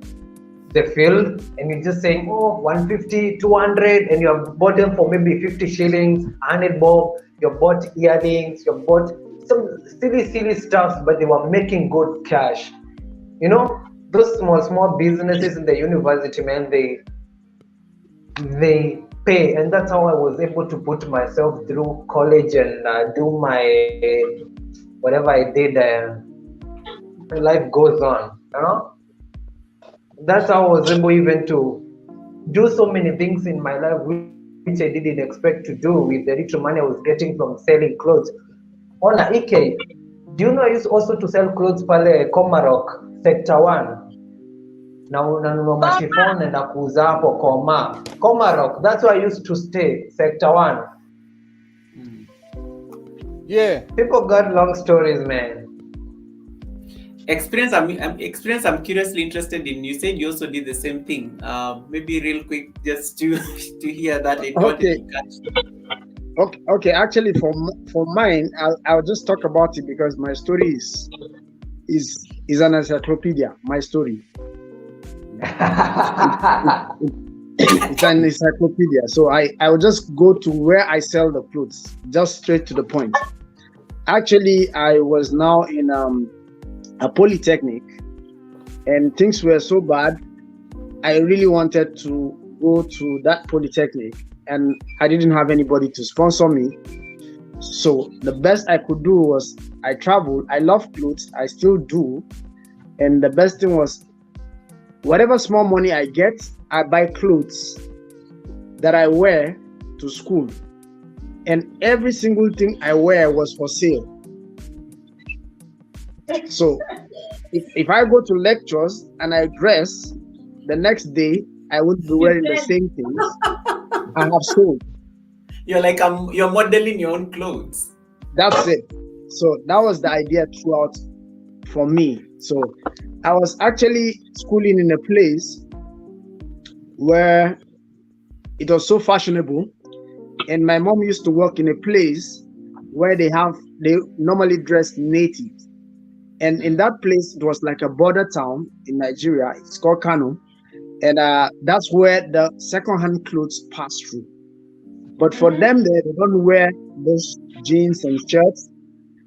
the field, and you're just saying, 150, 200, and you have bought them for maybe 50 shillings, 100 bob, you bought earrings, you bought some silly stuff, but they were making good cash. You know, those small businesses in the university, man, they pay, and that's how I was able to put myself through college and do my whatever I did. Life goes on, you know. That's how I was able even to do so many things in my life which I didn't expect to do with the little money I was getting from selling clothes. Ona Ike, do you know I used also to sell clothes pale Komarok, Sector 1? Now nanunua mashifon and kuuza hapo Komarok, that's where I used to stay, Sector 1. Yeah. People got long stories, man. Experience. I'm curiously interested in. You said you also did the same thing. Maybe real quick, just to hear that. Okay. Actually, for mine, I'll just talk about it because my story is an encyclopedia. My story. It's an encyclopedia. So I will just go to where I sell the clothes, just straight to the point. Actually, I was now in a polytechnic, and things were so bad. I really wanted to go to that polytechnic, and I didn't have anybody to sponsor me. So the best I could do was I traveled. I love clothes, I still do, and the best thing was whatever small money I get, I buy clothes that I wear to school, and every single thing I wear was for sale. So if I go to lectures and I dress, the next day I would be wearing the same things I have sold. You're like you're modeling your own clothes. That's it. So that was the idea throughout for me. So I was actually schooling in a place where it was so fashionable, and my mom used to work in a place where they normally dress native. And in that place, it was like a border town in Nigeria. It's called Kano. And that's where the second-hand clothes pass through. But for them, they don't wear those jeans and shirts.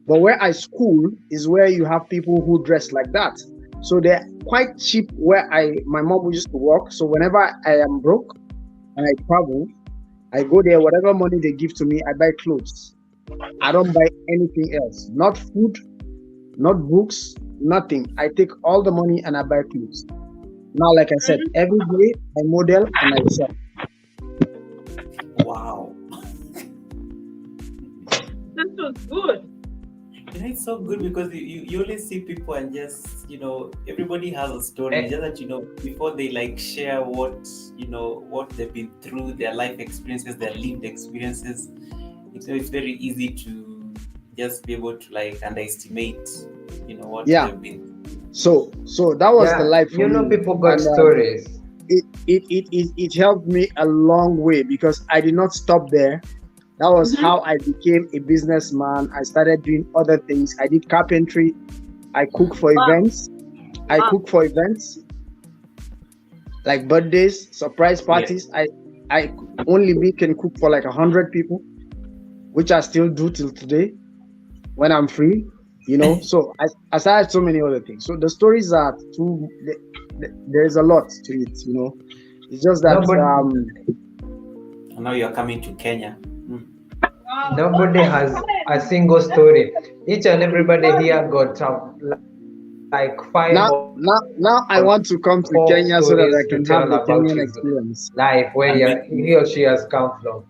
But where I school is where you have people who dress like that. So they're quite cheap where my mom used to work. So whenever I am broke and I travel, I go there, whatever money they give to me, I buy clothes. I don't buy anything else. Not food, not books, nothing. I take all the money and I buy clothes. Now, like I said, every day I model and I sell. Wow. That was good. It's so good because you only see people and just, everybody has a story. Just that, before they like share what they've been through, their life experiences, their lived experiences, it's very easy to just be able to like underestimate, what they've been through. So that was the life for me. People got stories. It helped me a long way because I did not stop there. That was how I became a businessman. I started doing other things. I did carpentry. I cook for events. Like birthdays, surprise parties. Yeah. I only can cook for like 100 people, which I still do till today when I'm free. So I started so many other things. So the stories are too. There's a lot to it. It's just that. Now you're coming to Kenya. Nobody has a single story. Each and everybody here got like 5. Now I want to come to Kenya so that I can have the Kenyan experience. Life where he or she has come from.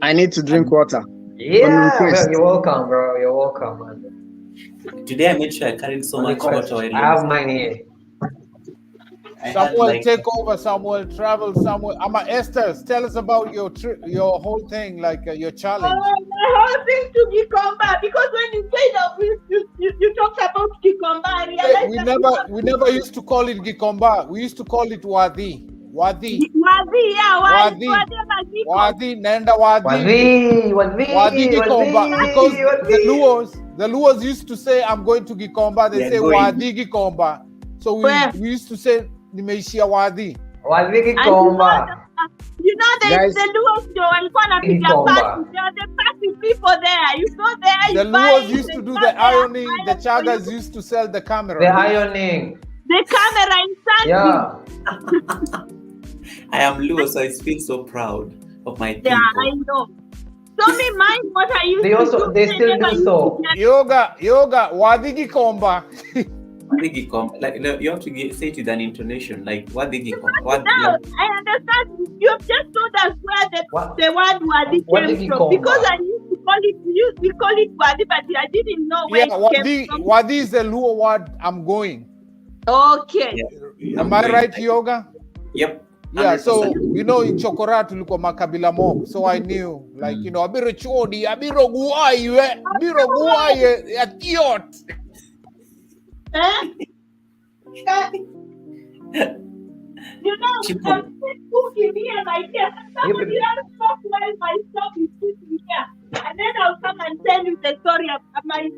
I need to drink water. Yeah, you're welcome, bro. You're welcome, man. Today I made sure I carried so much water. I have mine here. Samuel, take over. Samuel, travel. Samuel, Esther, tell us about your whole thing, like your challenge. My whole thing to Gikomba, because when you say that you talked about Gikomba, I realized we never used to call it Gikomba. We used to call it Wadi. Wadi, Nenda Wadi Gikomba. Because the Luos used to say, I'm going to Gikomba. They say Wadi Gikomba. So we used to say nimeishia Wadi. Wadi Gikomba. There's the Luos walikuwa napiga party. There are the party people there. You go there. The Luos used to do the ironing. The Chagas used to sell the camera. The ironing. The camera in Sunday. Yeah. I am Luo, so I feel so proud of my people. Yeah, I know. So me mind what I used to do. They still do so. Yoga, Wadi Gikomba. Like you have to say it with an intonation, like what they get. I understand. You have just told us where the word Wadi came from, because I used to call it. We call it Wadi, but I didn't know where it came from. Wadi is the Luo word. I'm going. Okay. Yeah. Am I right, Yoga? Yep. Yeah, so in Chokora tulikuwa makabila mob, so I knew, like abiro chodi, abiro guaye atiot. I'm cooking here, my dear. Somebody else talk while my stuff is cooking here, and then I'll come and tell you the story of my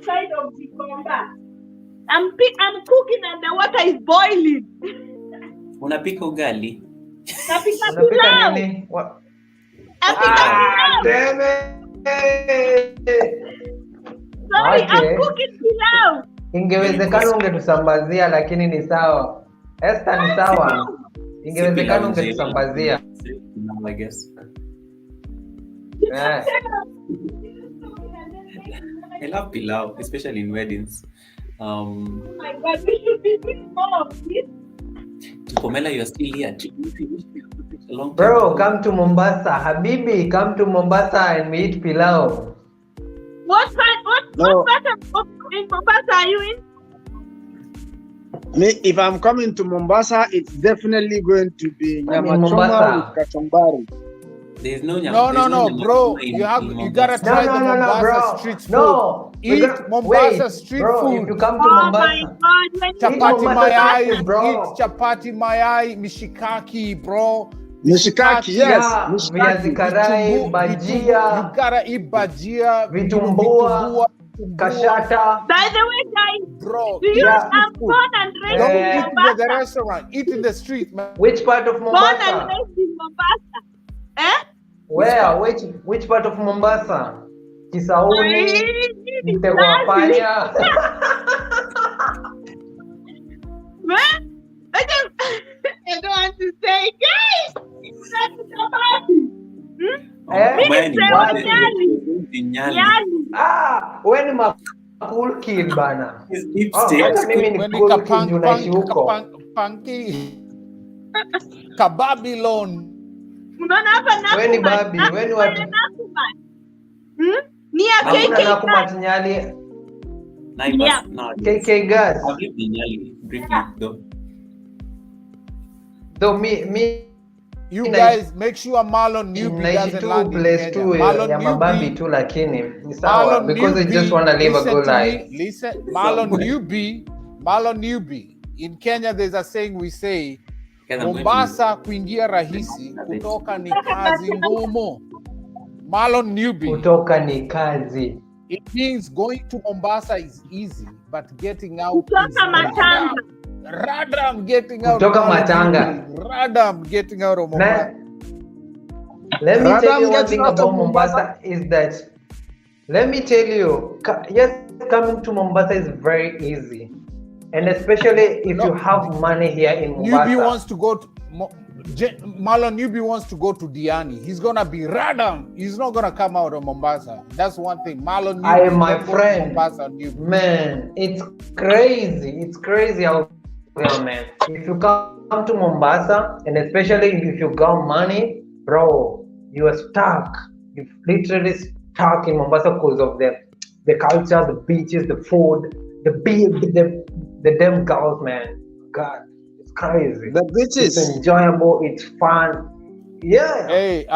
side of the Goga. I'm cooking and the water is boiling. Unapika ugali? Napika pilau. Nini? What? Damn it! Sorry, I'm cooking pilau. Ingewezekana ungetusambazia, lakini ni sawa. Esther, ni sawa. Ingewezekana ungetusambazia. I guess. Yeah. I love pilau, especially in weddings. Oh my God, we should be doing more of this. Pomela, you're still here. Bro, come to Mombasa. Habibi, come to Mombasa and we eat pilau. What part of Mombasa are you in? If I'm coming to Mombasa, it's definitely going to be Nyamachoma with Kachumbari. There's no Nyama. No, bro. You gotta try the Mombasa street food. No, eat Mombasa street food. If you come to Mombasa, chapati mayai, eat chapati mayai, mishikaki, bro. Mishikaki, yes. Viazi karai, bajia. You gotta eat bajia, vitumbua, kashata. By the way, guys, bro, I'm born and raised in Mombasa. Don't eat in the restaurant. Eat in the street, man. Which part of Mombasa? Born and raised in Mombasa. Where? Which part of Mombasa? Kisauni, Mtewapanya. I don't want to say, guys. That's the party. Nyali. When cool kid bana. He's deep Oh, state. hata mimi ni When cool kid juu naishi huko. punky Babylon. Unaona hapa Wewe ni babi, wewe ni watu. Ni ya Hakuna KK. Nakumatt Nyali. Yeah. KK gas. I've lived in Nyali briefly though. So me You guys make sure Marlon Newby naishi doesn't tu land in place Kenya. tu Marlon ya mababi Newby, tu lakini ni sawa Marlon because I just Newby, want to live a listen good to life. me, listen, Marlon Newby. In Kenya there's a saying we say, Guys, I'm going Mombasa kuingia rahisi, kutoka ni kazi ngumu. Marlon Newby. Kutoka ni kazi. It means going to Mombasa is easy, but getting out Kutoka is Matanga. Radam getting out. Kutoka of Matanga. Radam getting out of Mombasa. Let me tell you one getting thing out of about Mombasa is that, let me tell you, yes, coming to Mombasa is very easy. And especially if you have money here in Mombasa. Newbie wants to go to Marlon Newby wants to go to Diani. He's gonna be Radam. He's not gonna come out of Mombasa. That's one thing. Marlon Newby. I am my friend. Mombasa, Newby. Man, it's crazy. It's crazy out there, man. If you come to Mombasa, and especially if you got money, bro, you are stuck. You're literally stuck in Mombasa because of the culture, the beaches, the food, the damn girls, man. God, it's crazy. The beaches. It's enjoyable. It's fun. Yeah. Hey,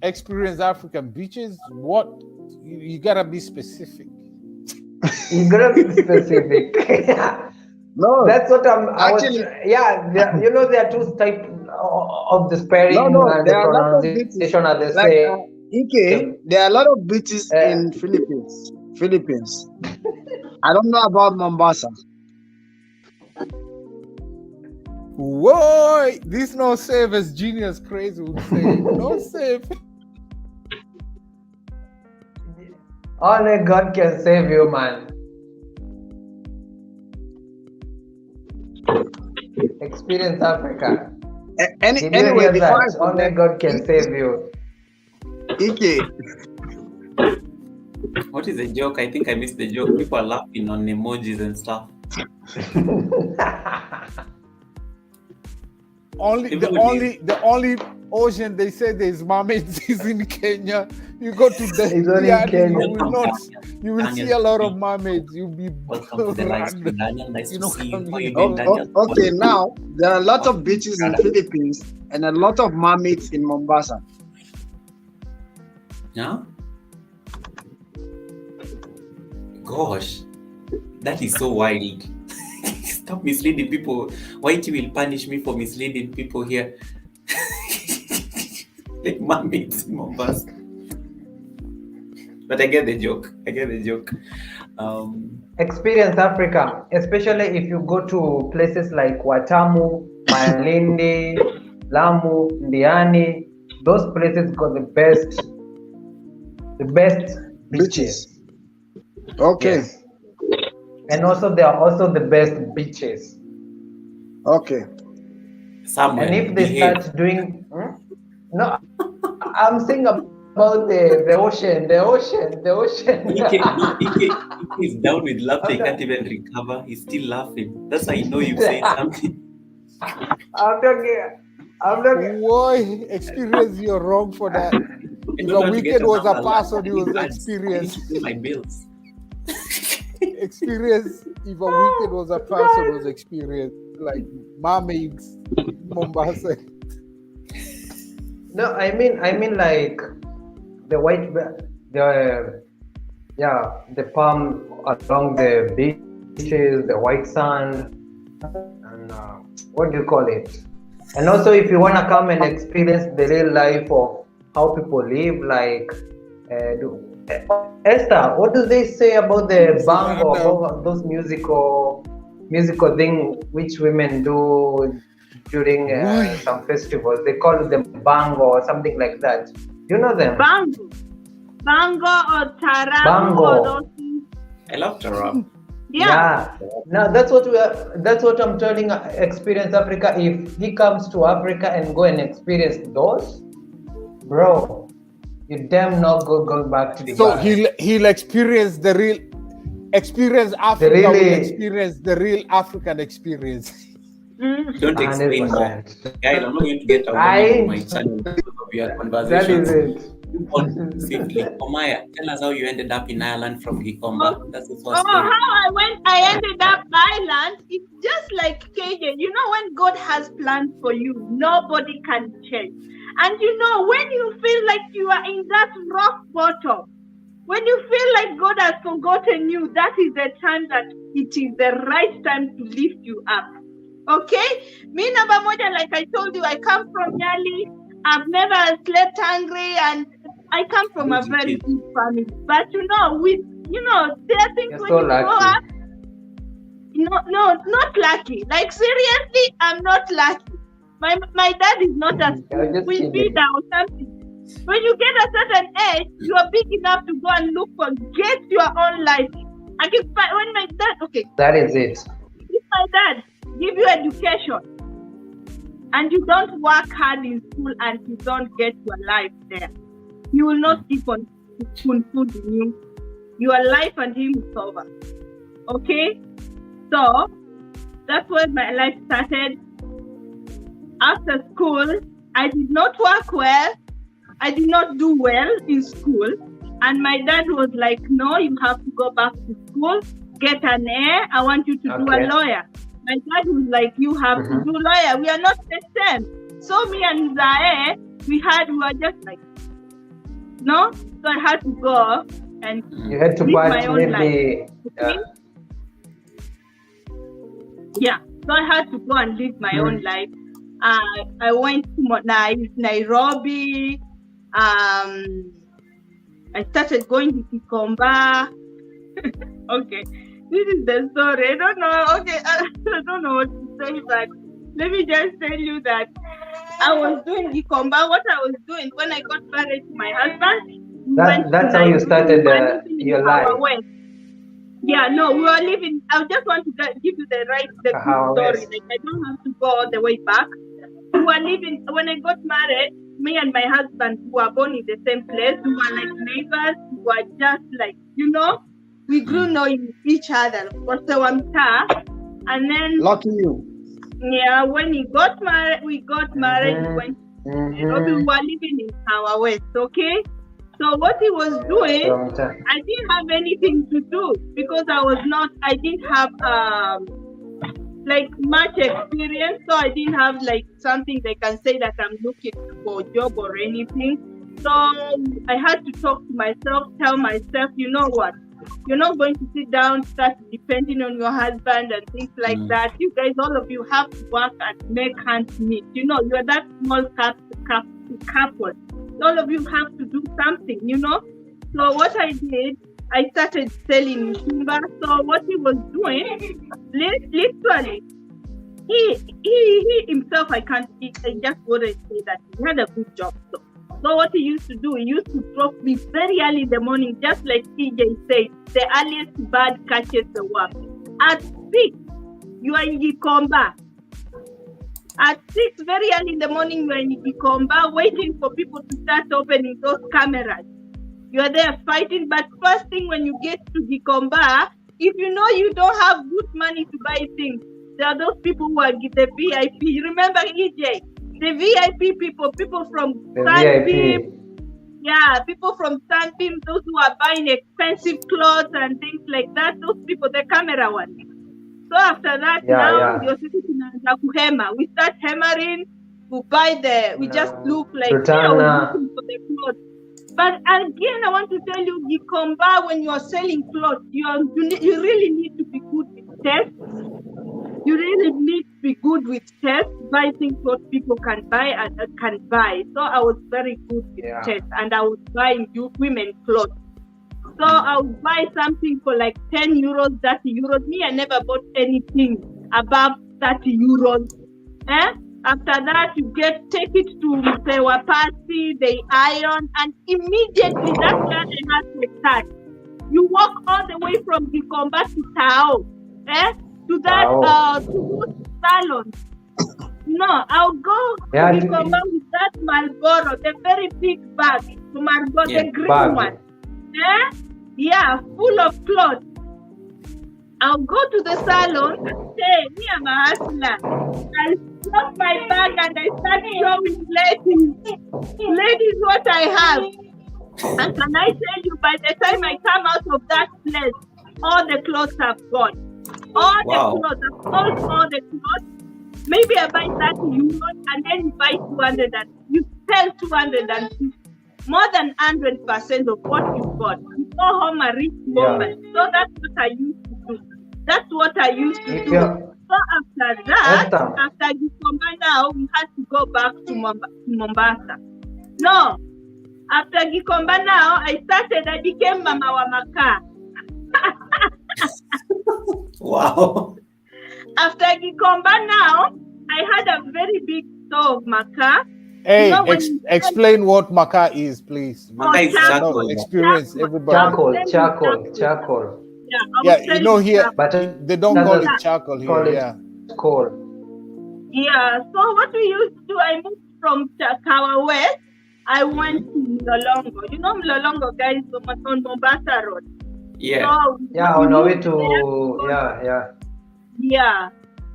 experience African beaches. What? You gotta be specific. You gotta be specific. No, that's what actually. You know, there are two types of the spelling and the there are a lot of beaches. pronunciation, as they Like, say. there are a lot of beaches in Philippines. I don't know about Mombasa. Whoa, this no save as genius crazy would say. No save. Only God can save you, man. Experience Africa. Anyway, only God can save you. Ike. What is the joke? I think I missed the joke. People are laughing on emojis and stuff. The only ocean they say there's mermaids is in Kenya. You go to you will see a lot of mermaids. You'll be welcome to the live stream, Daniel. Nice to see you. How you doing, doing, Daniel? Okay, now there are a lot of beaches in Philippines and a lot of mermaids in Mombasa. Yeah? Gosh, that is so wild. Stop misleading people. Whitey will punish me for misleading people here. Like mermaids in Mombasa. But I get the joke. Experience Africa, especially if you go to places like Watamu, Malindi, Lamu, Ndiani. Those places got the best beaches. Okay. Yes. And also they are also the best beaches. Okay. Somewhere. And if they start doing no, I'm saying about the ocean. Ike is down with laughter. He can't even recover. He's still laughing. That's how you know you've said something. I'm talking. Why experience? You're wrong for that. If a wicked was a person, he was experienced. My bills. Experience. If a wicked was a person, was experienced. Like mermaids, Mombasa. No, I mean like the the palm along the beaches, the white sand, and what do you call it? And also, if you wanna come and experience the real life of how people live, like Esther, what do they say about the bango, about those musical thing which women do during some festivals? They call them bango or something like that. You know them? Bango or tarango. Bango. I love tarab. Yeah. Now that's what I'm telling Experience Africa. If he comes to Africa and go and experience those, bro, you damn not go back to the So he'll experience the real. experience Africa will experience the real African experience. Don't explain more. Guys, I'm not going to get a warning on my channel because of your conversations. That is it. Safely. Omaya, tell us how you ended up in Ireland from Gikomba. That's the first how I ended up Ireland. It's just like KJ. You know, when God has plans for you, nobody can change. And you know, when you feel like you are in that rock bottom, when you feel like God has forgotten you, that is the time that it is the right time to lift you up. Okay? Me, number moja, like I told you, I come from Nyali. I've never slept hungry, and I come from a very good family. But there are things when you grow up. No, not lucky. Like seriously, I'm not lucky. My dad is not a we feed or something. When you get a certain age, you are big enough to go and look for get your own life. When my dad, that is it. If my dad give you education, and you don't work hard in school and you don't get your life there, you will not keep on spoon-feeding you. Your life and him is over. Okay? So, that's where my life started. After school, I did not work well. I did not do well in school. And my dad was like, no, you have to go back to school, get an A. I want you to do a lawyer. My dad was like, you have to do lawyer. We are not the same. So me and Zae, we were just like, no? So I had to go and you had to live my own life. Okay? Yeah. So I had to go and live my own life. I went to Nairobi. I started going to Gikomba. Okay. This is the story. I don't know. Okay, I don't know what to say, but let me just tell you that I was doing Gikomba. What I was doing when I got married to my husband. That's how you started your life. Yeah, no, we were living. I just want to give you the good story. Like, I don't have to go all the way back. We were living when I got married. Me and my husband, who were born in the same place, we were like neighbors. We were just like, we grew knowing each other. And then lucky you. Yeah, when we got married, we went to we were living in our west, okay? So what he was doing, I didn't have anything to do because I didn't have like much experience, so I didn't have like something they can say that I'm looking for a job or anything. So I had to talk to myself, tell myself, you know what? You're not going to sit down, start depending on your husband and things like that. You guys, all of you have to work and make hands meet. You're that small couple. All of you have to do something, So what I did, I started selling timber. So what he was doing, literally, he himself, I just wouldn't say that he had a good job. So what he used to do, he used to drop me very early in the morning, just like TJ said, the earliest bird catches the worm. At 6, you are in Gikomba. At 6, very early in the morning, you are in Gikomba, waiting for people to start opening those cameras. You are there fighting, but first thing when you get to Gikomba, if you don't have good money to buy things, there are those people who are the VIP. Remember EJ? The VIP people from Sunbeam, people from Sunbeam, those who are buying expensive clothes and things like that, those people, the camera ones. So after that, you're sitting in Kuhema. We start hammering, we just look like we're looking for the clothes. But again, I want to tell you, Gikomba, when you are selling clothes, you really need to be good with tests. You really need to be good with tests, buy things what people can buy and can buy. So I was very good with tests, and I was buying women clothes. So I would buy something for like 10 euros, 30 euros. Me, I never bought anything above 30 euros. After that, you take it to Wapasi, they iron, and immediately that's where they have to start. You walk all the way from Gikomba to Tao, to that to salon. No, I'll go to Gikomba with that Marlboro, the very big bag, the Marlboro, the green one. Full of clothes. I'll go to the salon and say, me, I'm a hustler. I'll drop my bag and I start showing ladies what I have. And can I tell you, by the time I come out of that place, all the clothes have gone. All the clothes, I've sold all the clothes. Maybe I buy 30 euros and then you buy 200 and you sell 250. More than 100% of what you got. You go home a rich woman. So that's what I used to do. That's what I used to do. So after that, after Gikomba now, we had to go back to Mombasa. No. After Gikomba now, I became Mama wa Maka. Wow. After Gikomba now, I had a very big store of Maka. Hey, explain what Maka is, please. Charcoal. Experience, everybody. Charcoal. Yeah, here, but they don't call it charcoal here. Yeah. Coal. Yeah, so what we used to do, I moved from Chakawa West. I went to Mlolongo. You know Mlolongo, guys, on Mombasa Road. Yeah. So on our way to Yeah.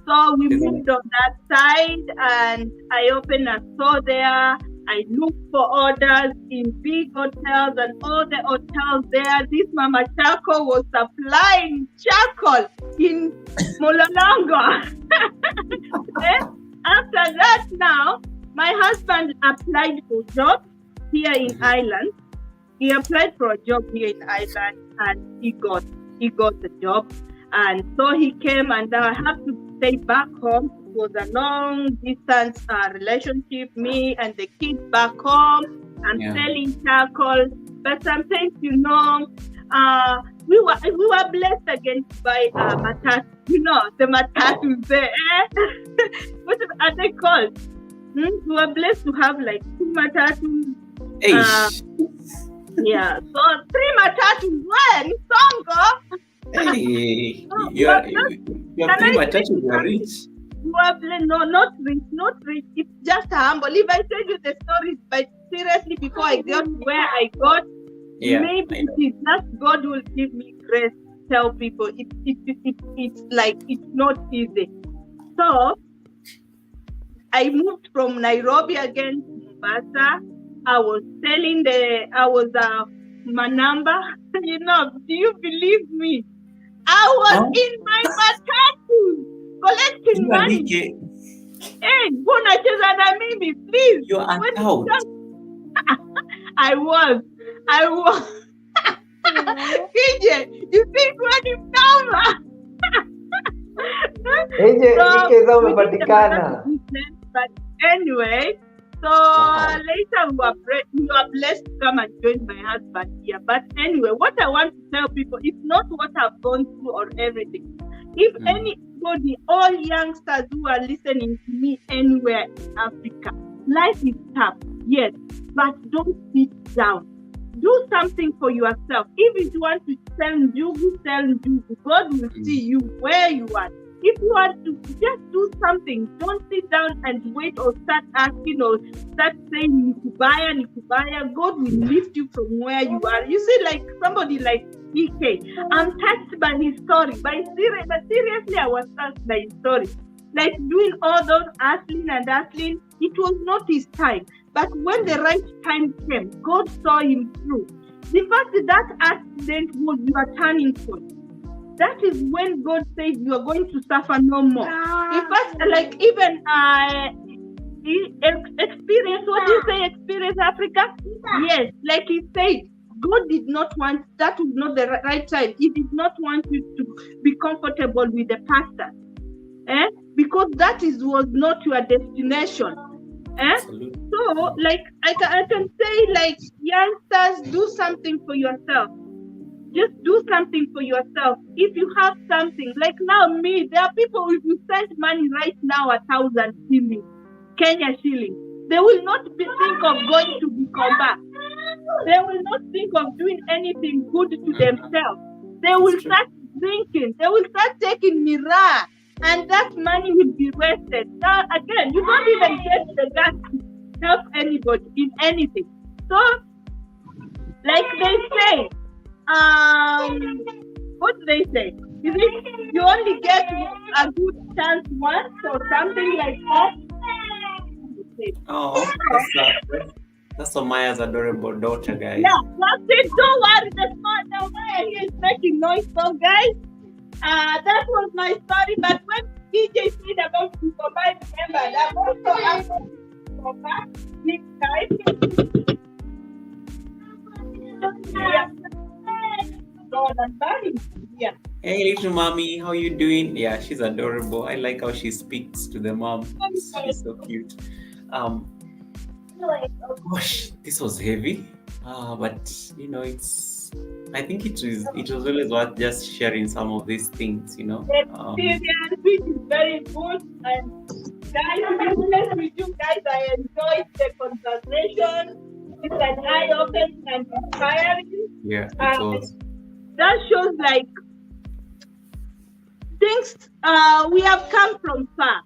So we moved on that side and I opened a store there. I looked for orders in big hotels and all the hotels there. This Mama Charcoal was supplying charcoal in Mlolongo. After that now, my husband applied for a job here in Ireland. He applied for a job here in Ireland and he got the job. And so he came and I have to stay back home. It was a long distance relationship, me and the kids back home. I'm selling charcoal. But sometimes, we were blessed again by matatu. You know, the matatus there. What are they called? We were blessed to have like 2 matatus. Yeah, so 3 matatus were in Songo. Hey, you are 3 matatus, you are rich. No, not rich. It's just humble. If I tell you the stories, but seriously, before I got where I got, maybe it is just God will give me grace to tell people it's like it's not easy. So I moved from Nairobi again to Mombasa. I was selling my number. You know, do you believe me? I was in my matatu collecting money. Hey, Bonacheza na mimi, please. You are out. I was. KJ, you think when you But anyway, so later we were blessed to come and join my husband here. But anyway, what I want to tell people, it's not what I've gone through or everything. If anybody, all youngsters who are listening to me anywhere in Africa, life is tough, yes, but don't sit down. Do something for yourself. If you want to sell njugu, sell njugu. God will see you where you are. If you want to just do something, don't sit down and wait or start asking or start saying Nikubaya. God will lift you from where you are. You see, like somebody like EK, I'm touched by his story. But seriously, I was touched by his story. Like doing all those hustling, it was not his time. But when the right time came, God saw him through. The fact that accident was your turning point. That is when God says you are going to suffer no more. In fact, like even experience, what do you say, experience Africa? Yes, like he said, God did not want, that was not the right time. He did not want you to be comfortable with the pastor. Because that was not your destination. So, like, I can say, like, youngsters, do something for yourself. Just do something for yourself. If you have something, like now me, there are people, if you send money right now, 1,000 shillings, Kenya shillings, they will not think of going to Gikomba. They will not think of doing anything good to themselves. They will start drinking. They will start taking Mira. And that money will be wasted. Now, again, you don't even get the gas to help anybody in anything. So, like they say, what do they say? You think you only get a good chance once or something like that? Oh, that's Maya's adorable daughter, guys. Yeah, that's it. Don't worry, the smart now Maya here is making noise, so guys. That was my story. But when DJ said about to combine members, I'm also asking to come back next time. Yeah. Yeah. Hey, little mommy, how you doing? Yeah, she's adorable. I like how she speaks to the mom. She's so cute. Gosh, this was heavy. But you know, I think it was always worth just sharing some of these things, you know. Experience, which is very good. And guys, with you guys, I enjoyed the conversation. It's an eye-opening and inspiring. Yeah, it was. That shows like things we have come from far.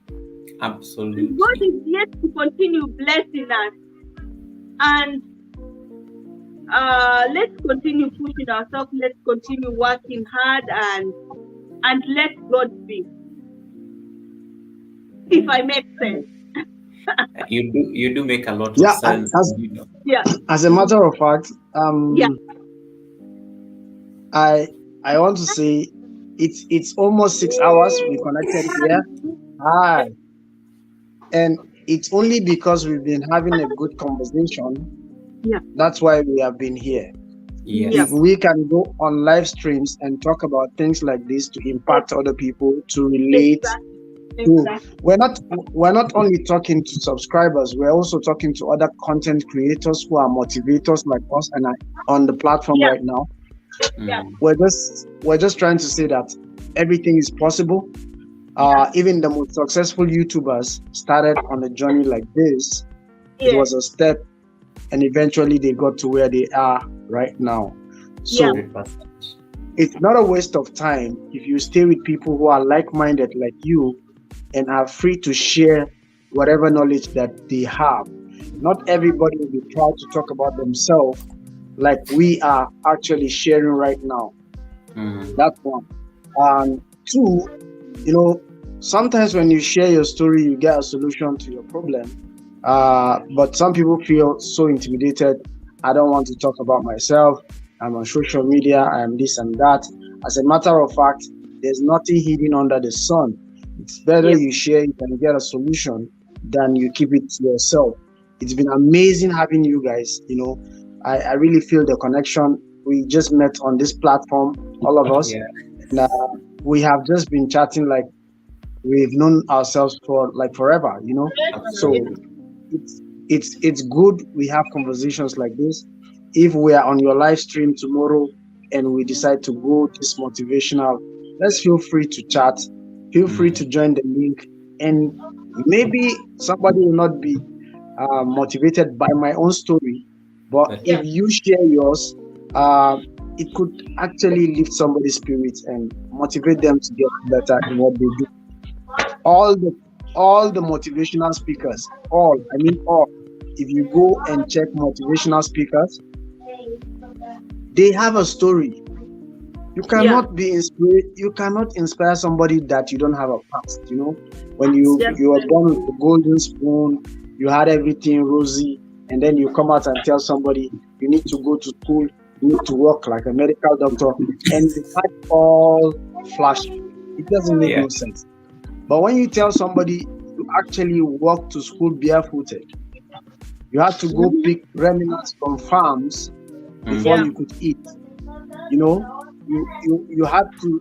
Absolutely. God is yet to continue blessing us. And let's continue pushing ourselves, let's continue working hard and let God be. If I make sense. You do make a lot of sense. As a matter of fact, I want to say it's almost 6 hours we connected here. Hi. And it's only because we've been having a good conversation. Yeah. That's why we have been here. Yes. If we can go on live streams and talk about things like this to impact other people, to relate. Exactly. We're not only talking to subscribers, we're also talking to other content creators who are motivators like us and are on the platform right now. Yeah. We're just trying to say that everything is possible. Even the most successful YouTubers started on a journey like this. It was a step, and eventually they got to where they are right now. So it's not a waste of time if you stay with people who are like-minded like you and are free to share whatever knowledge that they have. Not everybody will be proud to talk about themselves like we are actually sharing right now. That's one. And two, you know, sometimes when you share your story, you get a solution to your problem. But some people feel so intimidated. I don't want to talk about myself. I'm on social media. I am this and that. As a matter of fact, there's nothing hidden under the sun. It's better you share it and get a solution than you keep it to yourself. It's been amazing having you guys. You know, I really feel the connection. We just met on this platform, all of us. And, we have just been chatting like we've known ourselves for like forever, you know. So it's good we have conversations like this. If we are on your live stream tomorrow and we decide to go this motivational, let's feel free to chat. Feel free to join the link, and maybe somebody will not be motivated by my own story, but if you share yours, it could actually lift somebody's spirits and motivate them to get better in what they do. All the motivational speakers, if you go and check motivational speakers, they have a story. You cannot be inspired. You cannot inspire somebody that you don't have a past. You know, when you were born with a golden spoon, you had everything rosy, and then you come out and tell somebody you need to go to school, you need to work like a medical doctor, and you had all flashy. It doesn't make no sense. But when you tell somebody you actually walk to school barefooted, you had to go pick remnants from farms before you could eat. You know. You had to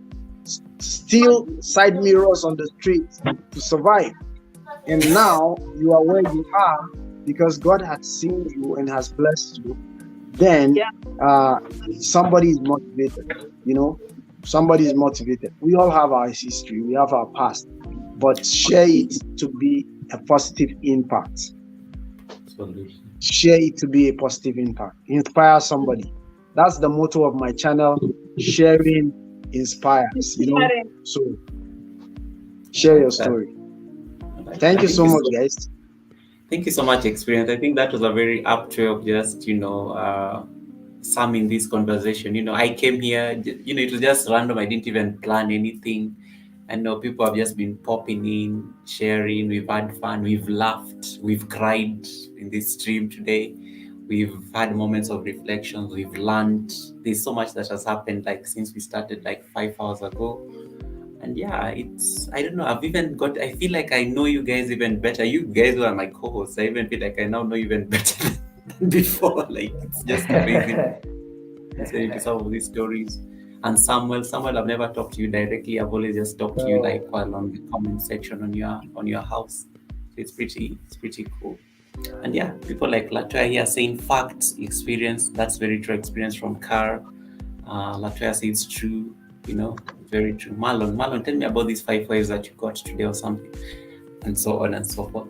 steal side mirrors on the street to survive, and now you are where you are because God has seen you and has blessed you. Then somebody is motivated. You know, somebody is motivated. We all have our history, we have our past, but share it to be a positive impact. Share it to be a positive impact. Inspire somebody. That's the motto of my channel. Sharing inspires, you know. So share your story. Thank you so much, guys. Thank you so much, Experience. I think that was a very apt way of just, you know, some in this conversation. You know, I came here, you know, it was just random. I didn't even plan anything. And now people have just been popping in, sharing. We've had fun, we've laughed, we've cried in this stream today. We've had moments of reflections, we've learned. There's so much that has happened, like since we started like 5 hours ago. And yeah, it's, I don't know, I feel like I know you guys even better. You guys were my co-hosts. I even feel like I now know you even better than before. Like, it's just amazing listening to some of these stories. And Samuel, I've never talked to you directly. I've always just talked to you like while on the comment section on your house. So it's pretty cool. And yeah, people like Latoya here saying facts, experience. That's very true. Experience from Car. Latoya says true. You know, very true. Marlon, tell me about these 5 ways that you got today or something, and so on and so forth.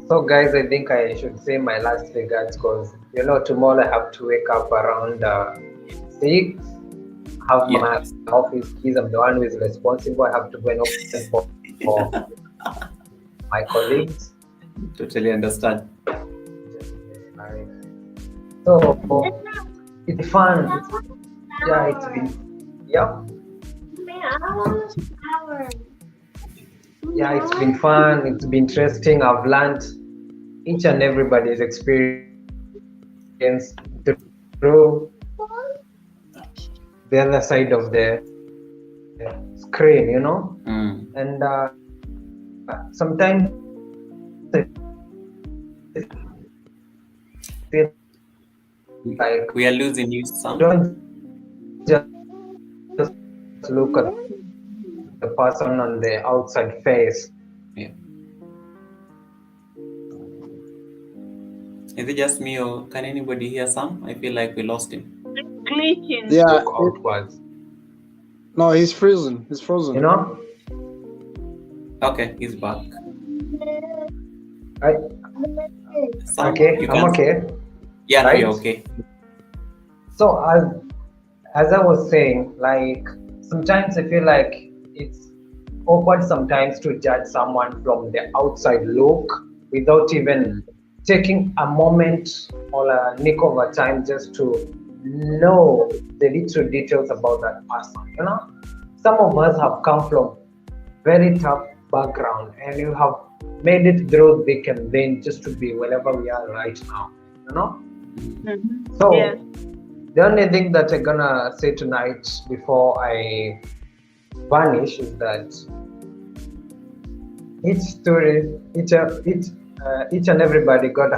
So guys, I think I should say my last regards, because you know tomorrow I have to wake up around 6. Have my office keys. I'm the one who is responsible. I have to go and open for my colleagues. Totally understand. So it's fun. Yeah, it's been. Yeah. Yeah, it's been fun. It's been interesting. I've learned each and everybody's experience through the other side of the screen, you know. And sometimes like we are losing you some. Don't just look at the person on the outside face. Yeah. Is it just me, or can anybody hear Sam? I feel like we lost him. Glitching. Yeah. Outwards. No, he's frozen. He's frozen. You know? Okay, he's back. Sam, Okay, I'm okay. Yeah, right? you're okay. So as I was saying, like sometimes I feel like it's awkward sometimes to judge someone from the outside look without even taking a moment or a nick of a time just to know the little details about that person. You know, some of us have come from very tough background and you have made it through thick and thin just to be wherever we are right now. You know. So the only thing that I'm gonna say tonight before I vanish is that each story, each and everybody got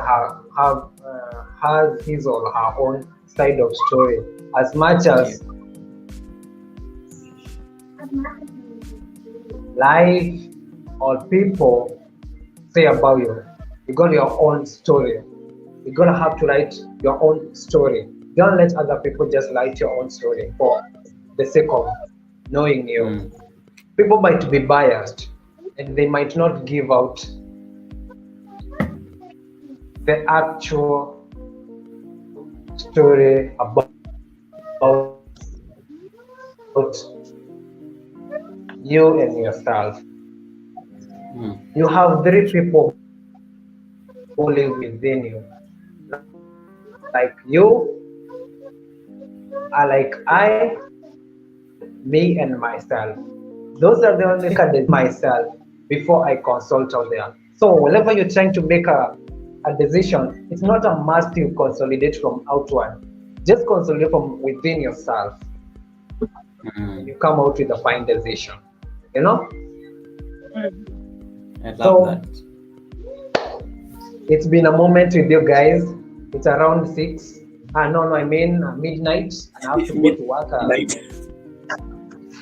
has his or her own side of story. As much as life or people say about you, you got your own story. You're gonna have to write your own story. Don't let other people just write your own story for the sake of knowing you. People might be biased and they might not give out the actual story about you and yourself. You have 3 people who live within you. Like you are like I, me and myself. Those are the only candidates myself before I consult out there. So whenever you're trying to make a decision, it's not a must you consolidate from outward. Just consolidate from within yourself. And you come out with a fine decision. You know? I love that. It's been a moment with you guys. It's around 6. I mean midnight. And I have to go to work.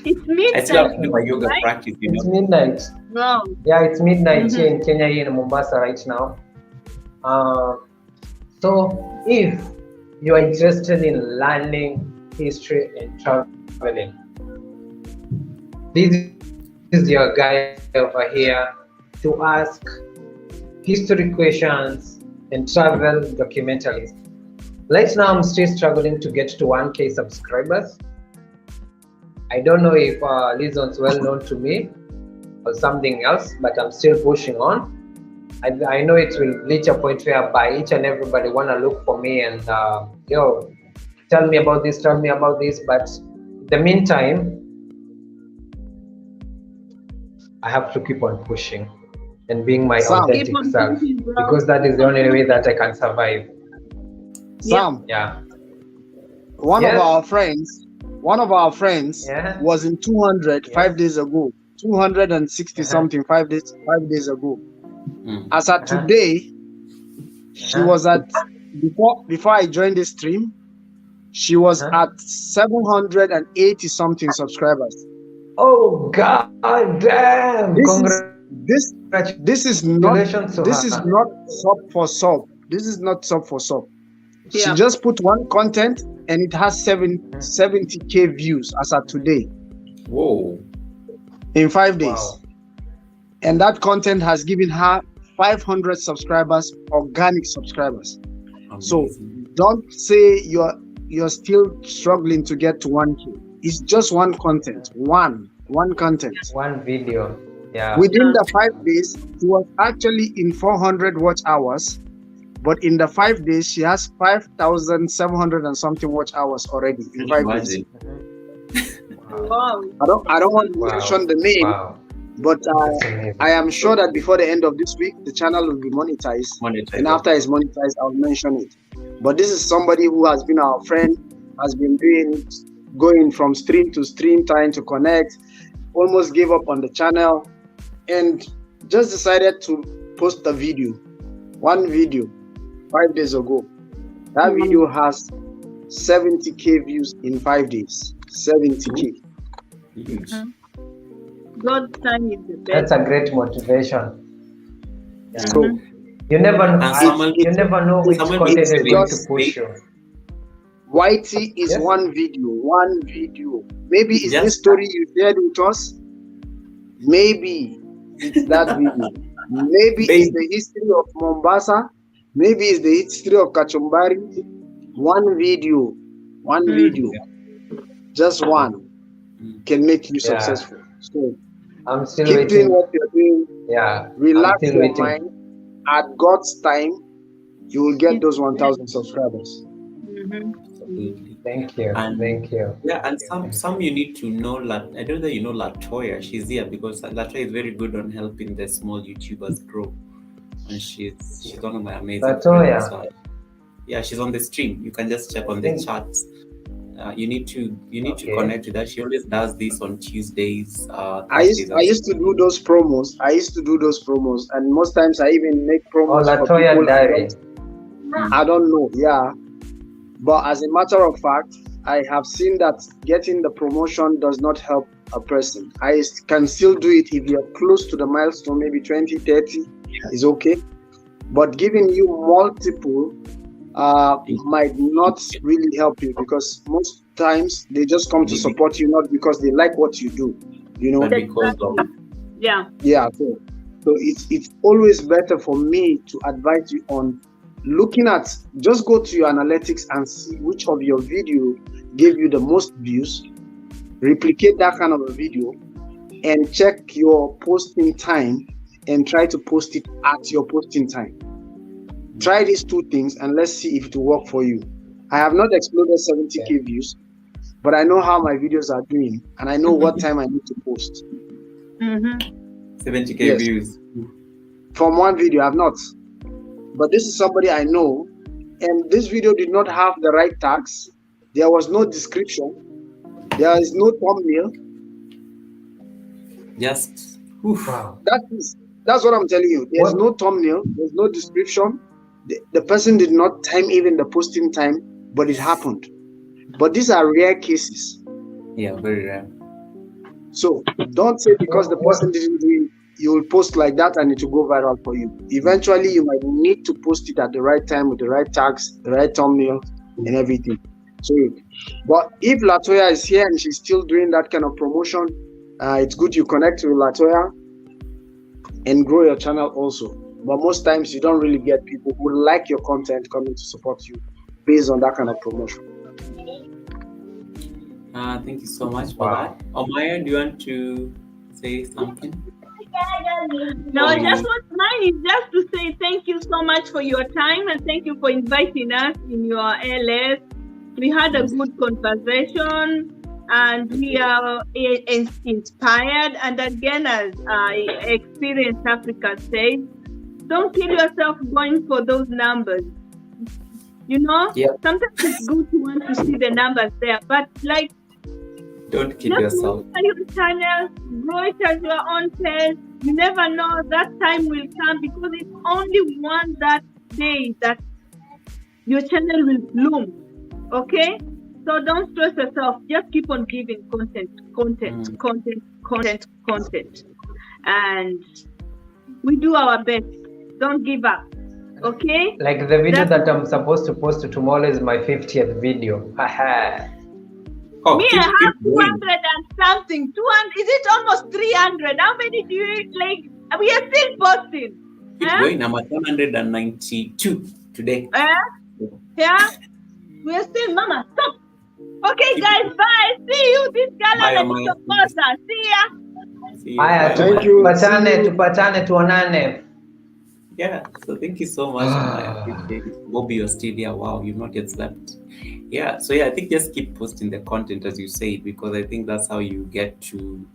It's midnight. I still have to do my yoga practice, you know. It's midnight. No. Yeah, it's midnight here in Kenya, here in Mombasa right now. So if you are interested in learning history and traveling, this is your guy over here to ask history questions and travel documentaries. Right now, I'm still struggling to get to 1K subscribers. I don't know if Lizon's well known to me or something else, but I'm still pushing on. I know it will reach a point whereby each and everybody want to look for me and tell me about this, but in the meantime I have to keep on pushing and being my authentic self, because that is the only way that I can survive. Sam, yeah. One of our friends was in 200 5 days ago. 260 something 5 days ago. As at today, she was at before I joined the stream, she was at 780 something subscribers. Oh god damn! This is not sub for sub. This is not sub for sub. She just put one content and it has 70k views as of today. Whoa. In 5 days. Wow. And that content has given her 500 subscribers, organic subscribers. Amazing. So don't say you're still struggling to get to 1k. It's just one content. One content. One video. Yeah. Within the 5 days, she was actually in 400 watch hours. But in the 5 days, she has 5,700 and something watch hours already in 5 days. Wow. I don't want to mention the name, but I am sure that before the end of this week, the channel will be monetized. And after it's monetized, I'll mention it. But this is somebody who has been our friend, has been going from stream to stream, trying to connect, almost gave up on the channel, and just decided to post a video, one video. 5 days ago. That video has 70k views in 5 days. 70k. God's time is the best. That's a great motivation. Yeah. So you never know which content is going to push you. Whitey is one video. Maybe it's this story you shared with us. Maybe it's that video. Maybe it's the history of Mombasa. Maybe it's the history of Kachumbari. One video, just one can make you successful. So I'm still keep waiting. doing what you're doing. Yeah. Relax your mind. At God's time, you will get those 1,000 subscribers. Thank you. Thank you. Yeah, and some you need to know. I don't know. You know Latoya. She's here because Latoya is very good on helping the small YouTubers grow. And she's one of my amazing friends. So, yeah, she's on the stream. You can just check on the chats. You need to connect with her. She always does this on Tuesdays. I used to do those promos. And most times I even make promos for people. Diary. I don't know. Yeah, but as a matter of fact, I have seen that getting the promotion does not help a person. I can still do it if you're close to the milestone, maybe 20, 30. Is okay, but giving you multiple might not really help you, because most times they just come to support you not because they like what you do, you know. So it's always better for me to advise you on looking at, just go to your analytics and see which of your video gave you the most views, replicate that kind of a video, and check your posting time and try to post it at your posting time. Try these two things and let's see if it will work for you. I have not exploded 70k views, but I know how my videos are doing and I know what time I need to post. 70k views. From one video, I have not. But this is somebody I know, and this video did not have the right tags. There was no description. There is no thumbnail. Just wow. That's what I'm telling you. There's no thumbnail. There's no description. The person did not time even the posting time, but it happened. But these are rare cases. Yeah, very rare. So don't say because the person didn't do it, you will post like that and it will go viral for you. Eventually, you might need to post it at the right time with the right tags, the right thumbnail, and everything. So, but if Latoya is here and she's still doing that kind of promotion, it's good you connect with Latoya and grow your channel also. But most times you don't really get people who like your content coming to support you based on that kind of promotion. Thank you so much for that. Omaya, do you want to say something? No, just what mine is just to say thank you so much for your time and thank you for inviting us in your LS. We had a good conversation and we are inspired. And again, as Experience Africa says, don't kill yourself going for those numbers. You know, sometimes it's good to want to see the numbers there, but like, don't kill yourself. Your channel, grow it at your own pace. You never know, that time will come because it's only one that day that your channel will bloom. Okay? So don't stress yourself. Just keep on giving content. And we do our best. Don't give up. Okay? Like the video that I'm supposed to post tomorrow is my 50th video. Me, I have 200 and something. 200, is it almost 300? How many do you like? We are still posting. Keep going. I'm at 192 today. Yeah? We are still, Mama, stop. Okay, guys, bye. See you. This girl is See ya. Haya, tupatane tuonane. Yeah, so thank you so much. I appreciate it. Bobby, you're still here. Wow, you've not yet slept. Yeah, so I think just keep posting the content as you say, because I think that's how you get to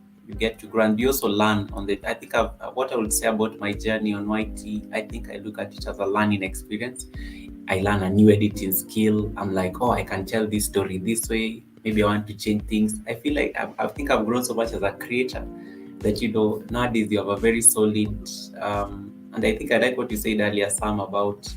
grow. And you also learn on the. I think what I would say about my journey on YT, I think I look at it as a learning experience. I learn a new editing skill. I'm like, oh, I can tell this story this way. Maybe I want to change things. I feel like I think I've grown so much as a creator that, nowadays you have a very solid, and I think I like what you said earlier, Sam, about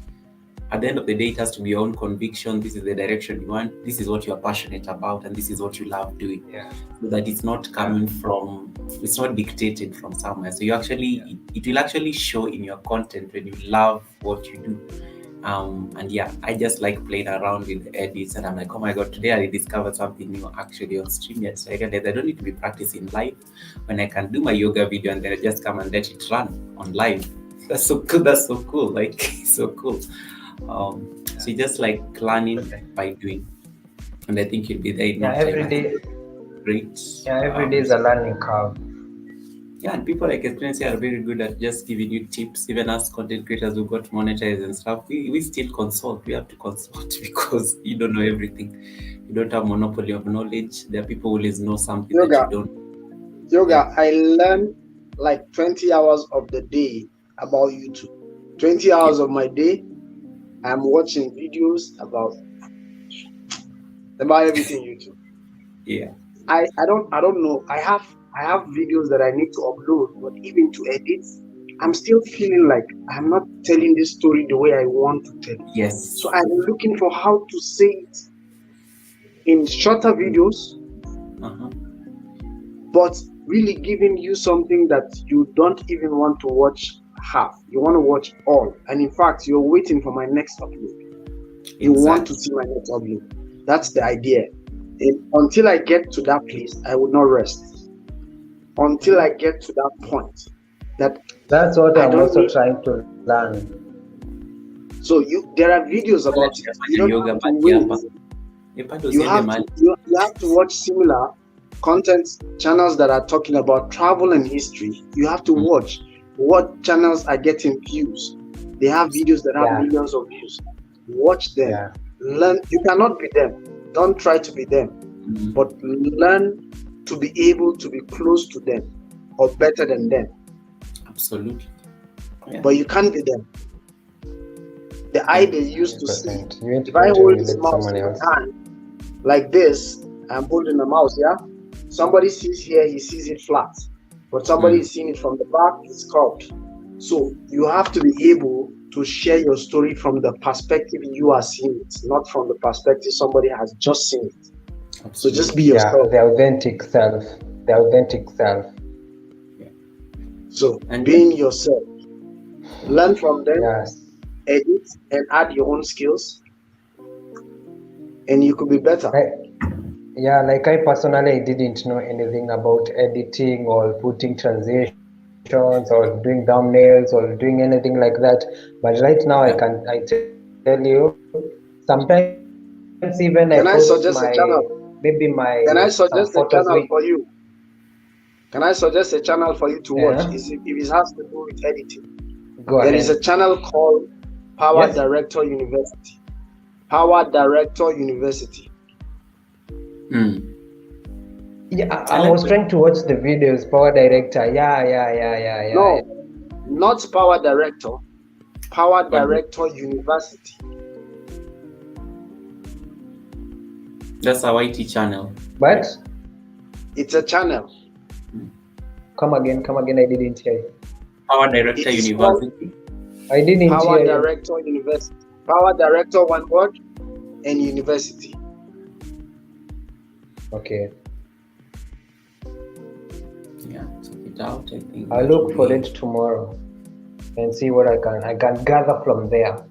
at the end of the day, it has to be your own conviction. This is the direction you want. This is what you are passionate about, and this is what you love doing. Yeah. So that it's not coming from, it's not dictated from somewhere. So you actually, it will actually show in your content when you love what you do. And yeah, I just like playing around with the edits, and I'm like, oh my god, today I discovered something new actually on stream. Yet so I realized I don't need to be practicing live when I can do my yoga video and then I just come and let it run on live. That's so cool. That's so cool. Like, so cool. So you just like learning by doing, and I think you'll be there. Every day. Great. Yeah, every day is a learning curve. Yeah, and people like Experience are very good at just giving you tips. Even us content creators who got monetized and stuff, we still consult. We have to consult because you don't know everything. You don't have monopoly of knowledge. There are people who always know something that you don't. Yoga, I learn like 20 hours of the day about YouTube. 20 hours of my day, I'm watching videos about everything YouTube. Yeah. I don't know. I have videos that I need to upload, but even to edit, I'm still feeling like I'm not telling this story the way I want to tell it. Yes. So I'm looking for how to say it in shorter videos, but really giving you something that you don't even want to watch half. You want to watch all. And in fact, you're waiting for my next upload. You want to see my next upload. That's the idea. And until I get to that place, I will not rest. Until I get to that point. That's what I'm also trying to learn. So there are videos about it. You don't have to wait. You have to watch similar content channels that are talking about travel and history. You have to watch what channels are getting views. They have videos that have millions of views. Watch them. Learn. You cannot be them. Don't try to be them. But learn to be able to be close to them or better than them. Absolutely. Yeah. But you can't be them. The eye they used to see. If I hold this mouse in my hand like this, I'm holding the mouse, somebody sees here, he sees it flat. But somebody is seeing it from the back, it's curved. So you have to be able to share your story from the perspective you are seeing it, not from the perspective somebody has just seen it. So just be yourself. The authentic self. Yeah. So being yourself. Learn from them, edit and add your own skills, and you could be better. Like I personally didn't know anything about editing or putting transitions or doing thumbnails or doing anything like that. But right now I tell you, sometimes even Can I suggest a channel? Maybe my Can I suggest a channel for you? Can I suggest a channel for you to watch? If it has to do with editing. Go There ahead. is a channel called Power Yes. Director University. Power Director University. Yeah, I was trying to watch the videos. Power Director. Yeah. No, not Power Director. Power Director University. That's our IT channel. But it's a channel. Come again. I didn't hear you. Power Director University. I didn't Power hear Director University. Power Director, one word, and University. Okay. Yeah, check it out. I think I'll look for it tomorrow and see what I can gather from there.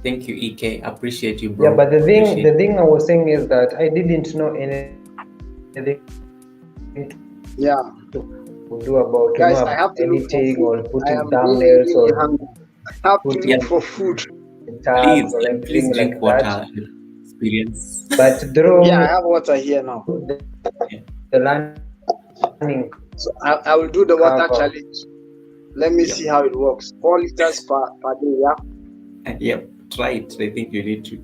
Thank you, EK. Appreciate you, bro. Yeah, but the thing I was saying is that I didn't know anything. Yeah. To do about guys, I have to editing or putting I am thumbnails really or hungry. I have to look for food. Please, or please drink like water. that. Experience. But through I have water here now. The learning. So I will do the water challenge. Let me see how it works. 4 liters per day, yeah? Yep, try it. I think you need to.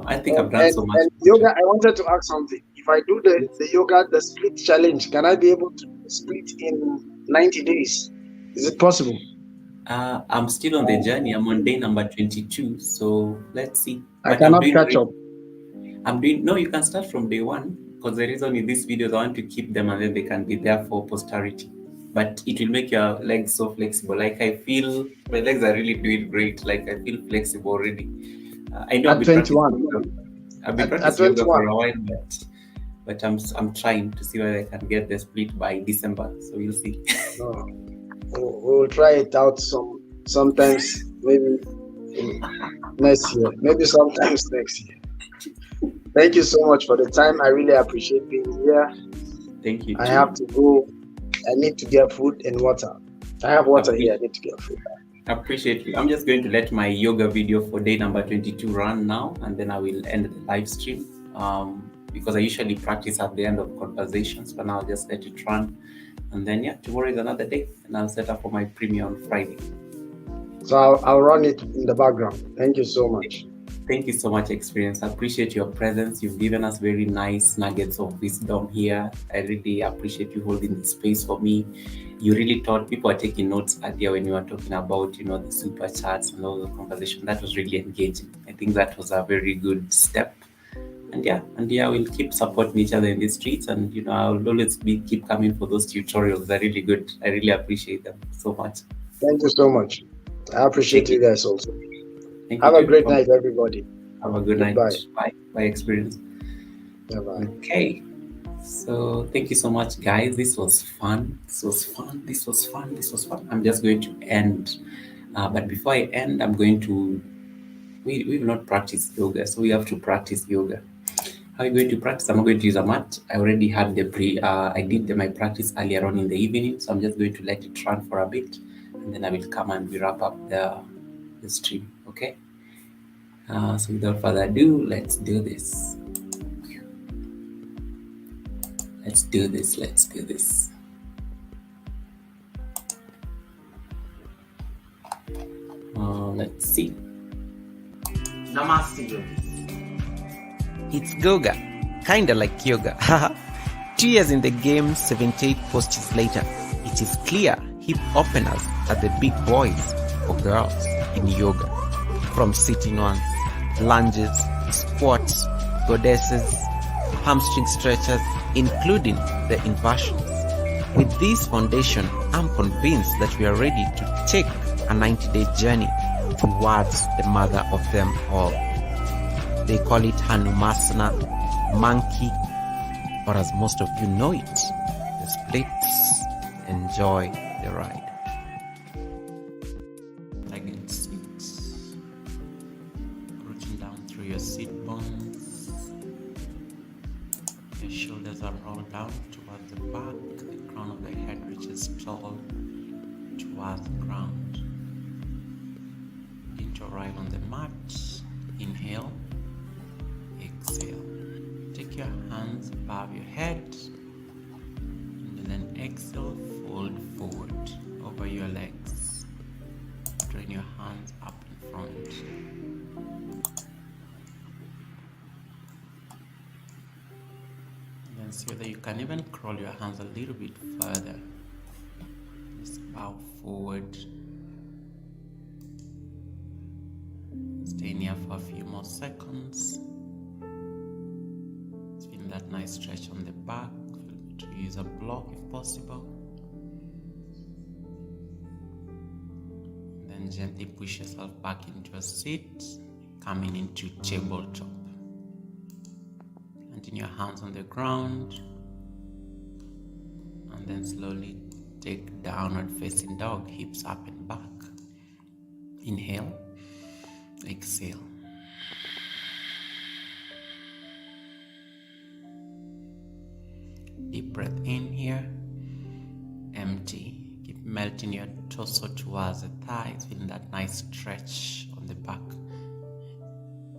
I think I've done so much. And yoga, I wanted to ask something. If I do the yoga, the split challenge, can I be able to split in 90 days? Is it possible? I'm still on the journey. I'm on day number 22. So let's see. I cannot catch up. No, you can start from day 1, because the reason in these videos, I want to keep them and then they can be there for posterity. But it will make your legs so flexible. Like I feel my legs are really doing great. Like I feel flexible already. I know at 21. I've been practicing yoga for a while, but I'm trying to see whether I can get the split by December. So we'll see. We'll try it out sometimes, maybe next year. Maybe sometimes next year. Thank you so much for the time. I really appreciate being here. Thank you. I have to go. I need to get food and water. I have water here. I need to get food. I appreciate you. I'm just going to let my yoga video for day number 22 run now, and then I will end the live stream. Because I usually practice at the end of conversations, but now I'll just let it run. And then, tomorrow is another day, and I'll set up for my premiere on Friday. So I'll run it in the background. Thank you so much. Thank you so much, Experience. I appreciate your presence. You've given us very nice nuggets of wisdom here. I really appreciate you holding the space for me. You really thought people are taking notes earlier when you were talking about, the super chats and all the conversation. That was really engaging. I think that was a very good step. And we'll keep supporting each other in the streets. And, I'll always keep coming for those tutorials. They're really good. I really appreciate them so much. Thank you so much. I appreciate you guys also. Have a great night, everybody. Have a good night. Bye, Experience. Bye-bye. Okay. So thank you so much, guys. This was fun. I'm just going to end. But before I end, I'm going to... We've not practiced yoga, so we have to practice yoga. How are you going to practice? I'm not going to use a mat. I already had I did my practice earlier on in the evening, so I'm just going to let it run for a bit, and then I will come and we wrap up the stream, okay? So without further ado, let's do this. Let's do this. Let's see. Namaste, yogis. It's Goga, kinda like yoga. 2 years in the game, 78 posts later, it is clear hip openers are the big boys or girls in yoga. From sitting ones, lunges, squats, goddesses, hamstring stretchers, including the inversions. With this foundation, I'm convinced that we are ready to take a 90-day journey towards the mother of them all. They call it Hanumasana, monkey, or as most of you know it, the splits. Enjoy the ride. Again, sit. Reaching down through your seat bones. Your shoulders are rolled down towards the back. The crown of the head reaches tall towards the ground. Begin to arrive on the mat. Inhale. Exhale. Take your hands above your head and then so that you can even crawl your hands a little bit further. Just bow forward. Stay in here for a few more seconds. Feel that nice stretch on the back. Feel free to use a block if possible. Then gently push yourself back into a seat, coming into tabletop. Planting your hands on the ground, and then slowly take downward facing dog, hips up and back. Inhale, exhale. Deep breath in here, empty. Keep melting your torso towards the thighs, feeling that nice stretch on the back.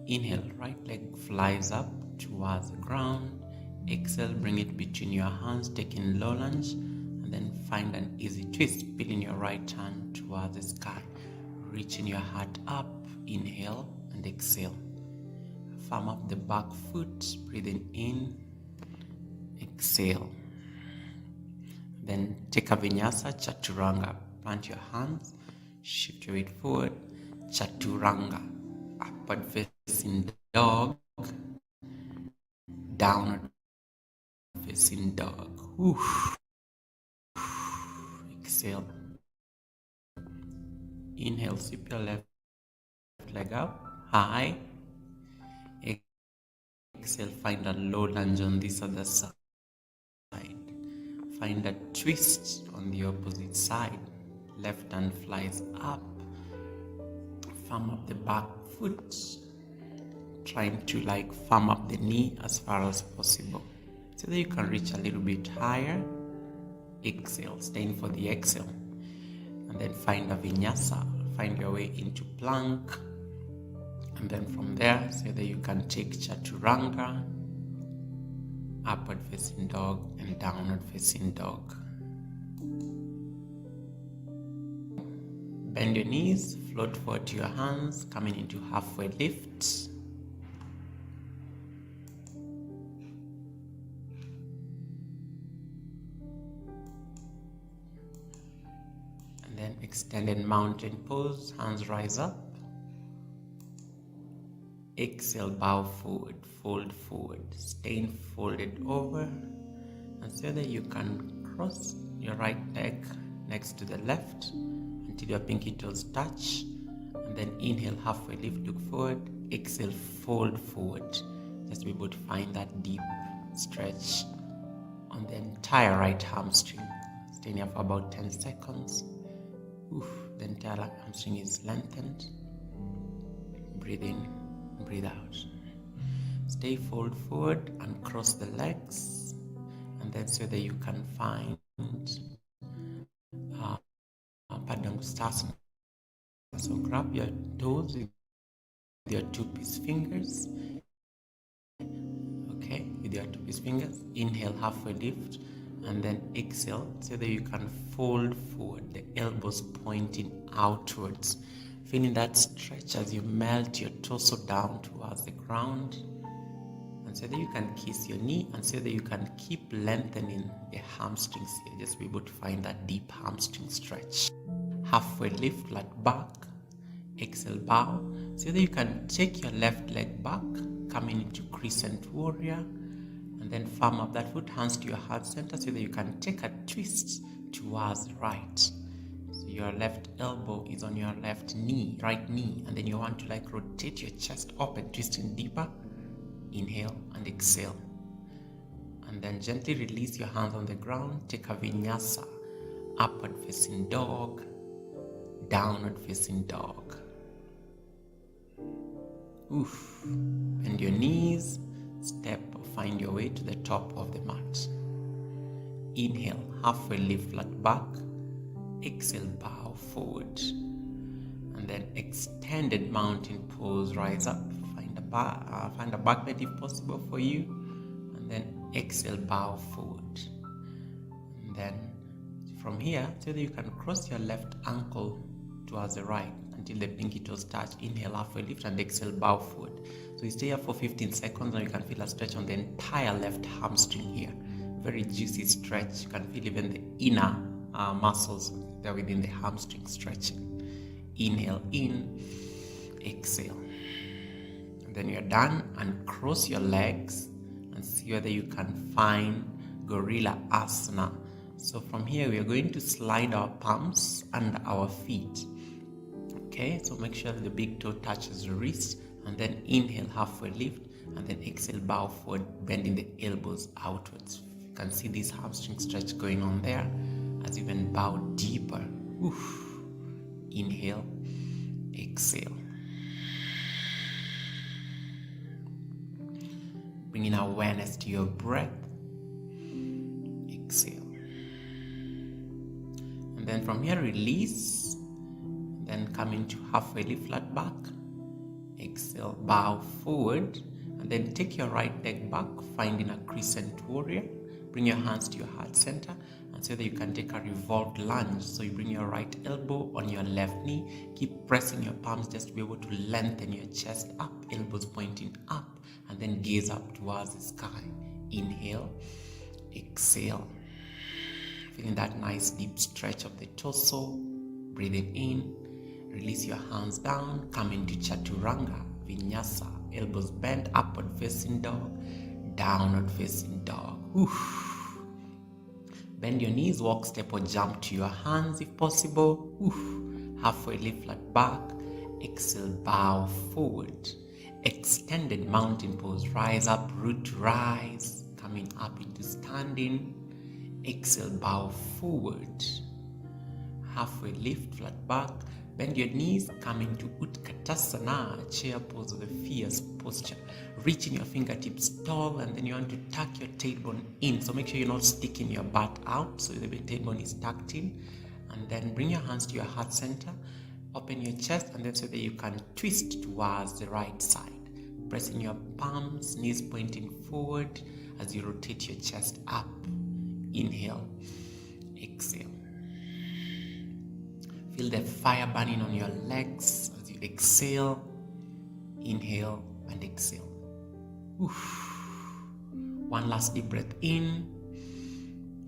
Inhale, right leg flies up towards the ground. Exhale, bring it between your hands, taking low lunge, and then find an easy twist, peeling your right hand towards the sky, reaching your heart up. Inhale and exhale. Firm up the back foot, breathing in, exhale. Then take a vinyasa, chaturanga. Plant your hands, shift your weight forward, chaturanga. Upward facing dog, downward facing dog. Oof. Exhale. Inhale, sweep your left leg up, high. Exhale, find a low lunge on this other side. Find a twist on the opposite side. Left hand flies up. Firm up the back foot. Trying to firm up the knee as far as possible, so that you can reach a little bit higher. Exhale, staying for the exhale. And then find a vinyasa. Find your way into plank. And then from there, so that you can take chaturanga, upward facing dog and downward facing dog. Bend your knees, float forward to your hands, coming into halfway lift. And then extended mountain pose, hands rise up. Exhale, bow forward, fold forward, staying folded over, and so that you can cross your right leg next to the left until your pinky toes touch, and then inhale, halfway lift, look forward, exhale, fold forward, just to be able to find that deep stretch on the entire right hamstring. Staying here for about 10 seconds. Oof, the entire hamstring is lengthened. Breathe in, breathe out. Stay fold forward and cross the legs, and then so that you can find Padangustasana. So grab your toes with your two-piece fingers. Okay, with your two-piece fingers. Inhale, halfway lift, and then exhale so that you can fold forward, the elbows pointing outwards. Feeling that stretch as you melt your torso down towards the ground, and so that you can kiss your knee, and so that you can keep lengthening the hamstrings here, just be able to find that deep hamstring stretch. Halfway lift, flat back, exhale, bow, so that you can take your left leg back, coming into crescent warrior, and then firm up that foot, hands to your heart center, so that you can take a twist towards the right. So your left elbow is on your left knee, right knee, and then you want to rotate your chest up and twisting deeper. Inhale and exhale. And then gently release your hands on the ground. Take a vinyasa. Upward facing dog, downward facing dog. Oof. Bend your knees, step or find your way to the top of the mat. Inhale, halfway lift, flat back. Exhale, bow forward. And then extended mountain pose, rise up. Find a back bend if possible for you. And then exhale, bow forward. And then from here, so that you can cross your left ankle towards the right until the pinky toes touch. Inhale, halfway lift, and exhale, bow forward. So you stay here for 15 seconds, and you can feel a stretch on the entire left hamstring here. Very juicy stretch. You can feel even the inner muscles there within the hamstring stretching. Inhale in, exhale. And then you're done, and cross your legs and see whether you can find Gorilla Asana. So from here, we are going to slide our palms under our feet. Okay, so make sure the big toe touches the wrist, and then inhale, halfway lift, and then exhale, bow forward, bending the elbows outwards. You can see this hamstring stretch going on there as you even bow deeper. Oof. Inhale, exhale. Bringing awareness to your breath. Exhale. And then from here, release. Then come into halfway lift, flat back. Exhale, bow forward. And then take your right leg back, finding a crescent warrior. Bring your hands to your heart center, and so that you can take a revolved lunge. So you bring your right elbow on your left knee. Keep pressing your palms just to be able to lengthen your chest up, elbows pointing up, and then gaze up towards the sky. Inhale, exhale. Feeling that nice deep stretch of the torso. Breathing in. Release your hands down. Come into Chaturanga, Vinyasa. Elbows bent, upward facing dog, downward facing dog. Oof. Bend your knees, walk, step, or jump to your hands if possible. Oof. Halfway lift, flat back. Exhale, bow forward. Extended mountain pose. Rise up, root to rise. Coming up into standing. Exhale, bow forward. Halfway lift, flat back. Bend your knees, come into Utkatasana, chair pose of the fierce posture. Reaching your fingertips tall, and then you want to tuck your tailbone in. So make sure you're not sticking your butt out, so the tailbone is tucked in. And then bring your hands to your heart center. Open your chest, and then so that you can twist towards the right side. Pressing your palms, knees pointing forward as you rotate your chest up. Inhale, exhale. Feel the fire burning on your legs as you exhale, inhale, and exhale. Oof. One last deep breath in.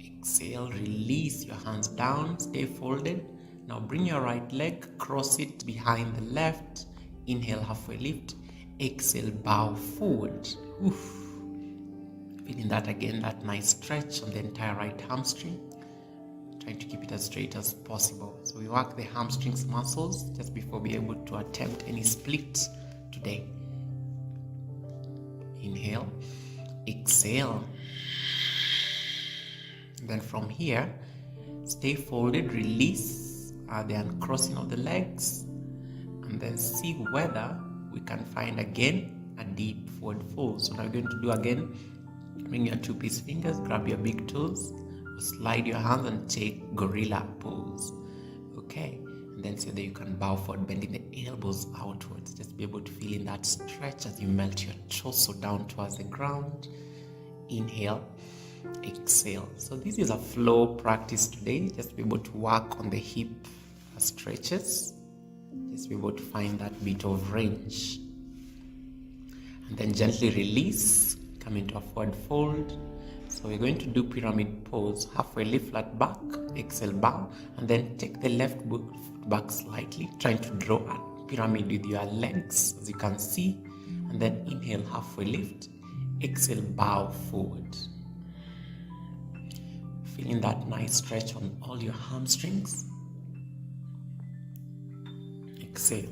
Exhale, release your hands down, stay folded. Now bring your right leg, cross it behind the left. Inhale, halfway lift. Exhale, bow forward. Oof. Feeling that again, that nice stretch on the entire right hamstring. Trying to keep it as straight as possible. So we work the hamstrings muscles just before being able to attempt any splits today. Inhale, exhale. And then from here, stay folded, release the uncrossing of the legs, and then see whether we can find again a deep forward fold. So now we're going to do again. Bring your two-piece fingers, grab your big toes, slide your hands and take gorilla pose. Okay, and then so that you can bow forward, bending the elbows outwards. Just be able to feel in that stretch as you melt your torso down towards the ground. Inhale, exhale. So this is a flow practice today. Just be able to work on the hip stretches. Just be able to find that bit of range. And then gently release, come into a forward fold. So we're going to do pyramid pose. Halfway lift, flat back, exhale, bow, and then take the left foot back slightly, trying to draw a pyramid with your legs, as you can see. And then inhale, halfway lift, exhale, bow forward. Feeling that nice stretch on all your hamstrings. Exhale.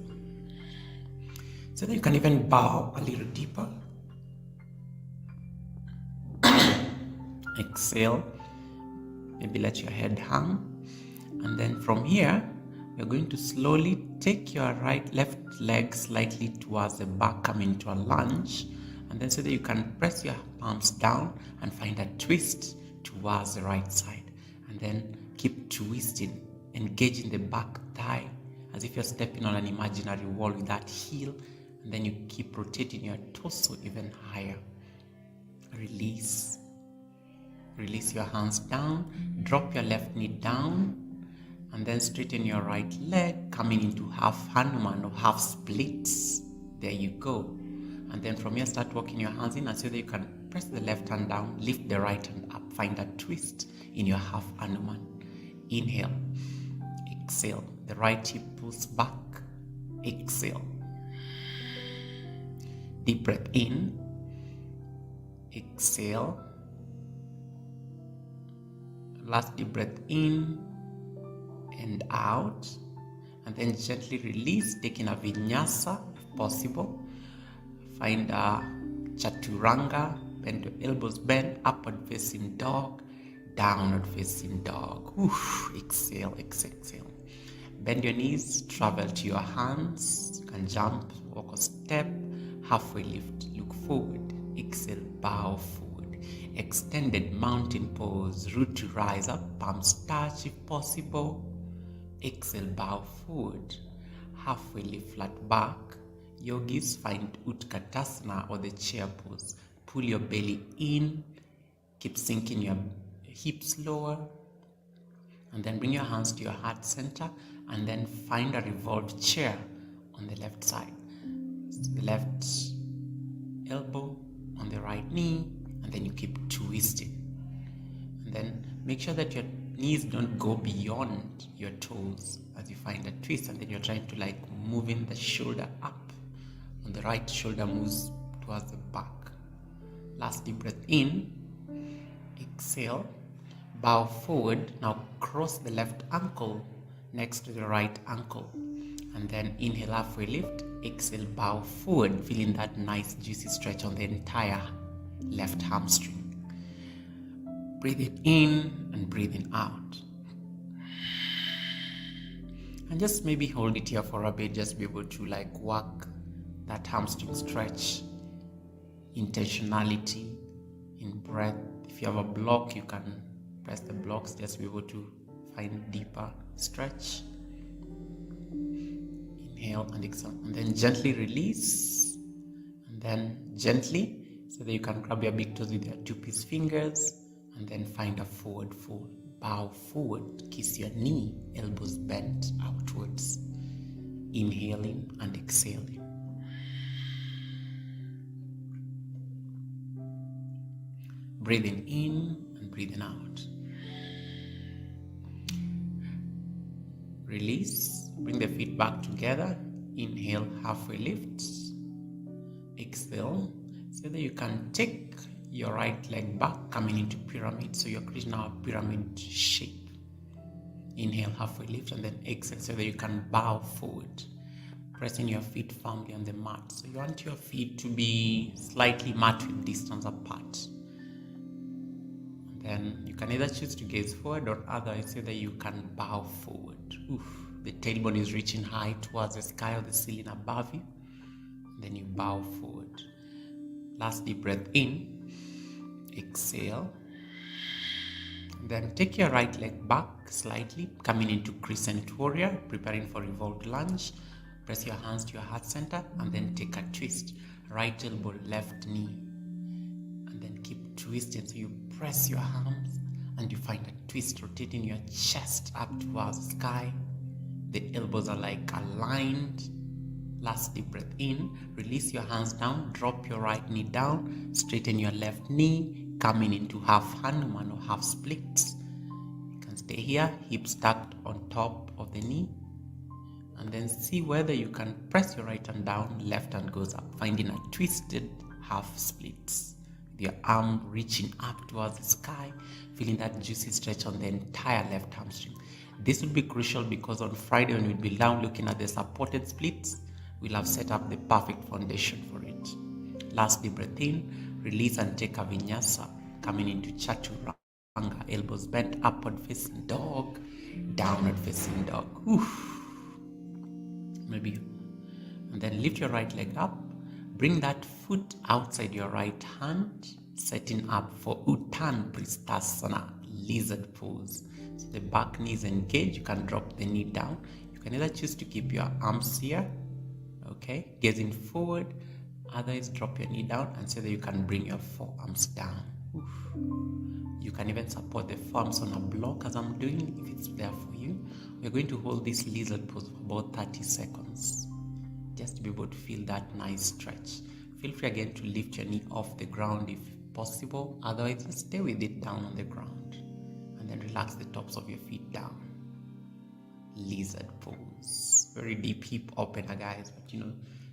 So then you can even bow a little deeper. Exhale, maybe let your head hang, and then from here you're going to slowly take your left leg slightly towards the back, come into a lunge, and then so that you can press your palms down and find a twist towards the right side, and then keep twisting, engaging the back thigh as if you're stepping on an imaginary wall with that heel, and then you keep rotating your torso even higher. Release. Release your hands down, drop your left knee down, and then straighten your right leg, coming into half Hanuman or half splits. There you go. And then from here, start walking your hands in, and so that you can press the left hand down, lift the right hand up, find a twist in your half Hanuman. Inhale, exhale, the right hip pulls back, exhale. Deep breath in, exhale. Last deep breath in and out, and then gently release, taking a vinyasa if possible. Find a chaturanga, bend your elbows, bend, upward facing dog, downward facing dog. Oof. Exhale, exhale, exhale. Bend your knees, travel to your hands. You can jump, walk a step, halfway lift, look forward, exhale, bow forward. Extended mountain pose, root to rise up, palms touch if possible. Exhale, bow forward, halfway lift, flat back. Yogis, find Utkatasana or the chair pose. Pull your belly in, keep sinking your hips lower, and then bring your hands to your heart center, and then find a revolved chair on the left side. So the left elbow on the right knee, and then you keep twisting. And then make sure that your knees don't go beyond your toes as you find a twist, and then you're trying to like moving the shoulder up. On the right shoulder moves towards the back. Last deep breath in, exhale, bow forward. Now cross the left ankle next to the right ankle, and then inhale, halfway lift, exhale, bow forward, feeling that nice juicy stretch on the entire left hamstring. Breathe it in and breathing out. And just maybe hold it here for a bit, just be able to like work that hamstring stretch, intentionality in breath. If you have a block, you can press the blocks, just be able to find deeper stretch. Inhale and exhale, and then gently release, and then gently, so that you can grab your big toes with your 2-piece fingers, and then find a forward fold. Bow forward, kiss your knee, elbows bent outwards. Inhaling and exhaling. Breathing in and breathing out. Release, bring the feet back together. Inhale, halfway lift. Exhale, so that you can take your right leg back, coming into pyramid. So you're creating now a pyramid shape. Inhale, halfway lift, and then exhale, so that you can bow forward, pressing your feet firmly on the mat. So you want your feet to be slightly mat width distance apart. Then you can either choose to gaze forward or otherwise, so that you can bow forward. Oof. The tailbone is reaching high towards the sky or the ceiling above you. Then you bow forward. Last deep breath in. Exhale. Then take your right leg back slightly, coming into crescent warrior, preparing for revolved lunge. Press your hands to your heart center, and then take a twist. Right elbow, left knee. And then keep twisting. So you press your arms and you find a twist, rotating your chest up towards the sky. The elbows are like aligned. Last deep breath in. Release your hands down. Drop your right knee down. Straighten your left knee, coming into half Hanuman or half splits. You can stay here, hips tucked on top of the knee. And then see whether you can press your right hand down, left hand goes up, finding a twisted half splits. With your arm reaching up towards the sky, feeling that juicy stretch on the entire left hamstring. This will be crucial because on Friday, when we'll be down looking at the supported splits, we'll have set up the perfect foundation for it. Last deep breath in, release and take a vinyasa, coming into chaturanga, elbows bent, upward facing dog, downward facing dog. Oof. Maybe. And then lift your right leg up, bring that foot outside your right hand, setting up for Uttan Pristhasana, lizard pose. So the back knee is engaged. You can drop the knee down. You can either choose to keep your arms here, okay, gazing forward. Otherwise, drop your knee down, and so that you can bring your forearms down. Oof. You can even support the forearms on a block as I'm doing, if it's there for you. We're going to hold this lizard pose for about 30 seconds. Just to be able to feel that nice stretch. feel free again to lift your knee off the ground if possible. Otherwise, just stay with it down on the ground. And then relax the tops of your feet down. Lizard pose. Very deep hip opener, guys, but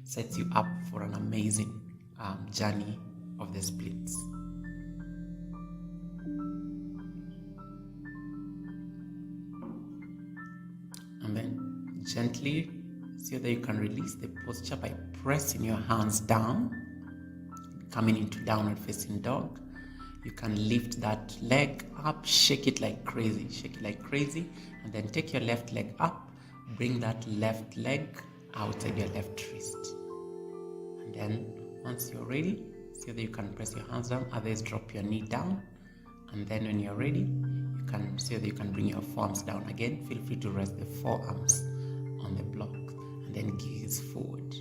sets you up for an amazing journey of the splits. And then gently see that you can release the posture by pressing your hands down, coming into downward facing dog. You can lift that leg up, shake it like crazy, and then take your left leg up, bring that left leg outside your left wrist. And then once you're ready, see that you can press your hands down, otherwise drop your knee down. And then when you're ready, you can see that you can bring your forearms down again. Feel free to rest the forearms on the block and then gaze forward.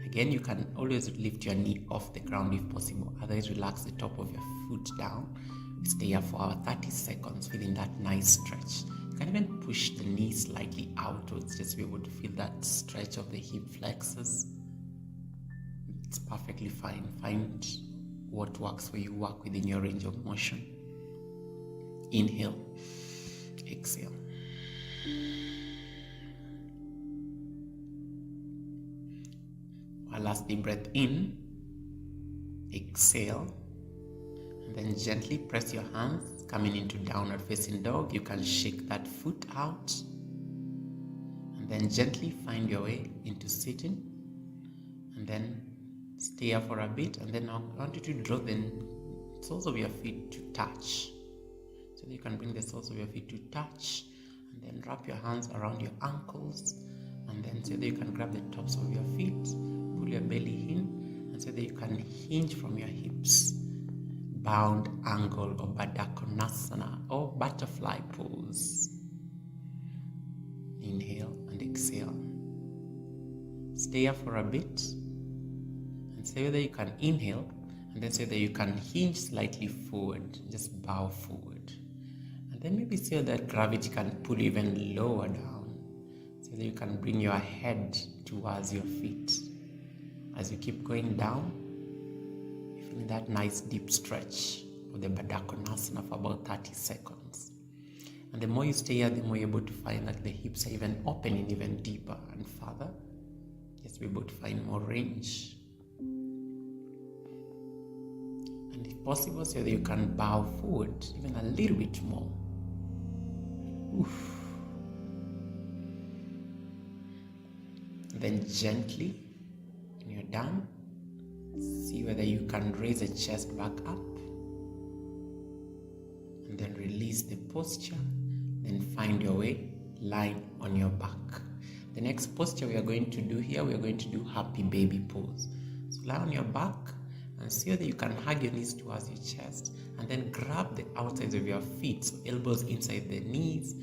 Again, you can always lift your knee off the ground if possible. Otherwise, relax the top of your foot down. We stay here for our 30 seconds, feeling that nice stretch. You can even push the knee slightly outwards, just to be able to feel that stretch of the hip flexors. It's perfectly fine. Find what works for you, work within your range of motion. Inhale, exhale. One last deep breath in, exhale, and then gently press your hands, coming into downward facing dog. You can shake that foot out, and then gently find your way into sitting, and then stay here for a bit, and then I want you to draw the soles of your feet to touch. So that you can bring the soles of your feet to touch, and then wrap your hands around your ankles, and then so that you can grab the tops of your feet, pull your belly in, and so that you can hinge from your hips. Bound angle or Baddha or butterfly pose. Inhale and exhale. Stay here for a bit, and say whether you can inhale, and then say that you can hinge slightly forward, just bow forward. And then maybe see that gravity can pull you even lower down, so that you can bring your head towards your feet. As you keep going down, you feel that nice deep stretch of the Baddha for about 30 seconds. And the more you stay here, the more you're able to find that the hips are even opening even deeper and further. Just be able to find more range. And if possible, so that you can bow forward even a little bit more. Oof. Then gently, when you're done, see whether you can raise the chest back up, and then release the posture, then find your way, lying on your back. The next posture we are going to do here, we are going to do happy baby pose. So lie on your back and see whether you can hug your knees towards your chest, and then grab the outsides of your feet, so elbows inside the knees.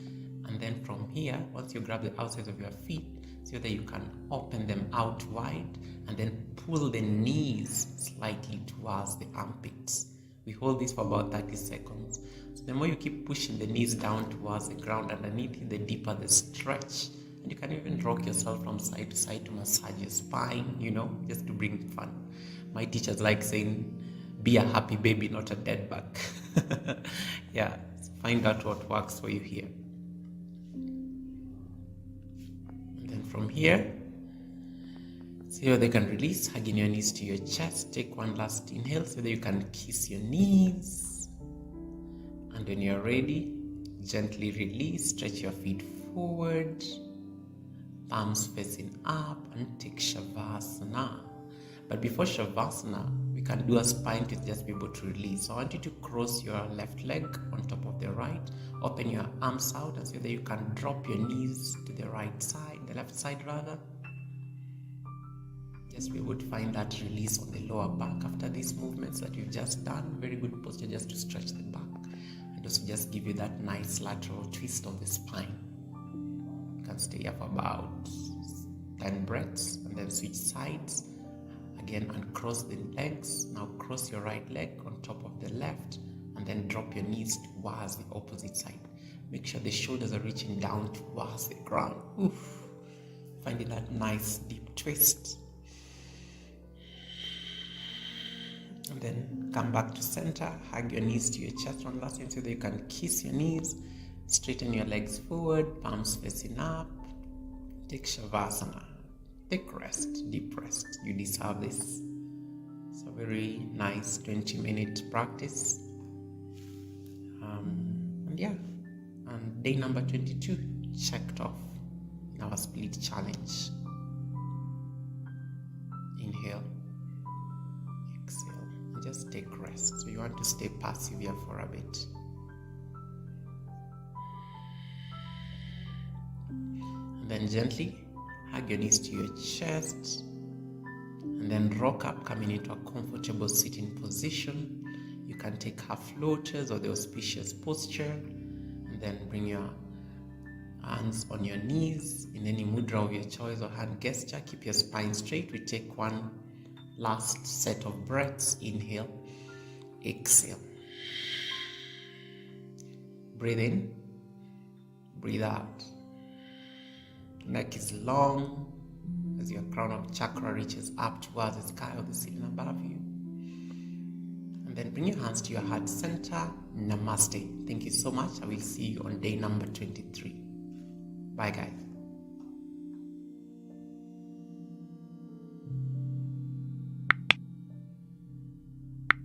And then from here, once you grab the outsides of your feet, so that you can open them out wide, and then pull the knees slightly towards the armpits. We hold this for about 30 seconds. So the more you keep pushing the knees down towards the ground underneath you, the deeper the stretch. And you can even rock yourself from side to side to massage your spine, just to bring fun. My teachers like saying, be a happy baby, not a dead bug. Yeah, so find out what works for you here. And then from here, see how they can release, hugging your knees to your chest. Take one last inhale so that you can kiss your knees. And when you're ready, gently release, stretch your feet forward, palms facing up, and take Shavasana. But before Shavasana, we can do a spine to just be able to release. So I want you to cross your left leg on top of the right, open your arms out, and so that you can drop your knees to the right side, the left side rather. Just be able to find that release on the lower back after these movements that you've just done. Very good posture just to stretch the back, and also just give you that nice lateral twist of the spine. You can stay here for about 10 breaths, and then switch sides. Again, uncross the legs. Now cross your right leg on top of the left, and then drop your knees towards the opposite side. Make sure the shoulders are reaching down towards the ground. Oof. Finding that nice deep twist. And then come back to center, hug your knees to your chest one last time so that you can kiss your knees. Straighten your legs forward, palms facing up. Take Shavasana. Take rest, deep rest. You deserve this. It's a very nice 20-minute practice. And day number 22 checked off in our split challenge. Inhale, exhale, and just take rest. So you want to stay passive here for a bit. And then gently hug your knees to your chest, and then rock up, coming into a comfortable sitting position. You can take half floaters or the auspicious posture, and then bring your hands on your knees in any mudra of your choice or hand gesture. Keep your spine straight. We take one last set of breaths. Inhale, exhale. Breathe in, breathe out. Neck is long as your crown of chakra reaches up towards the sky or the ceiling above you. And then bring your hands to your heart center. Namaste. Thank you so much. I will see you on day number 23. Bye, guys.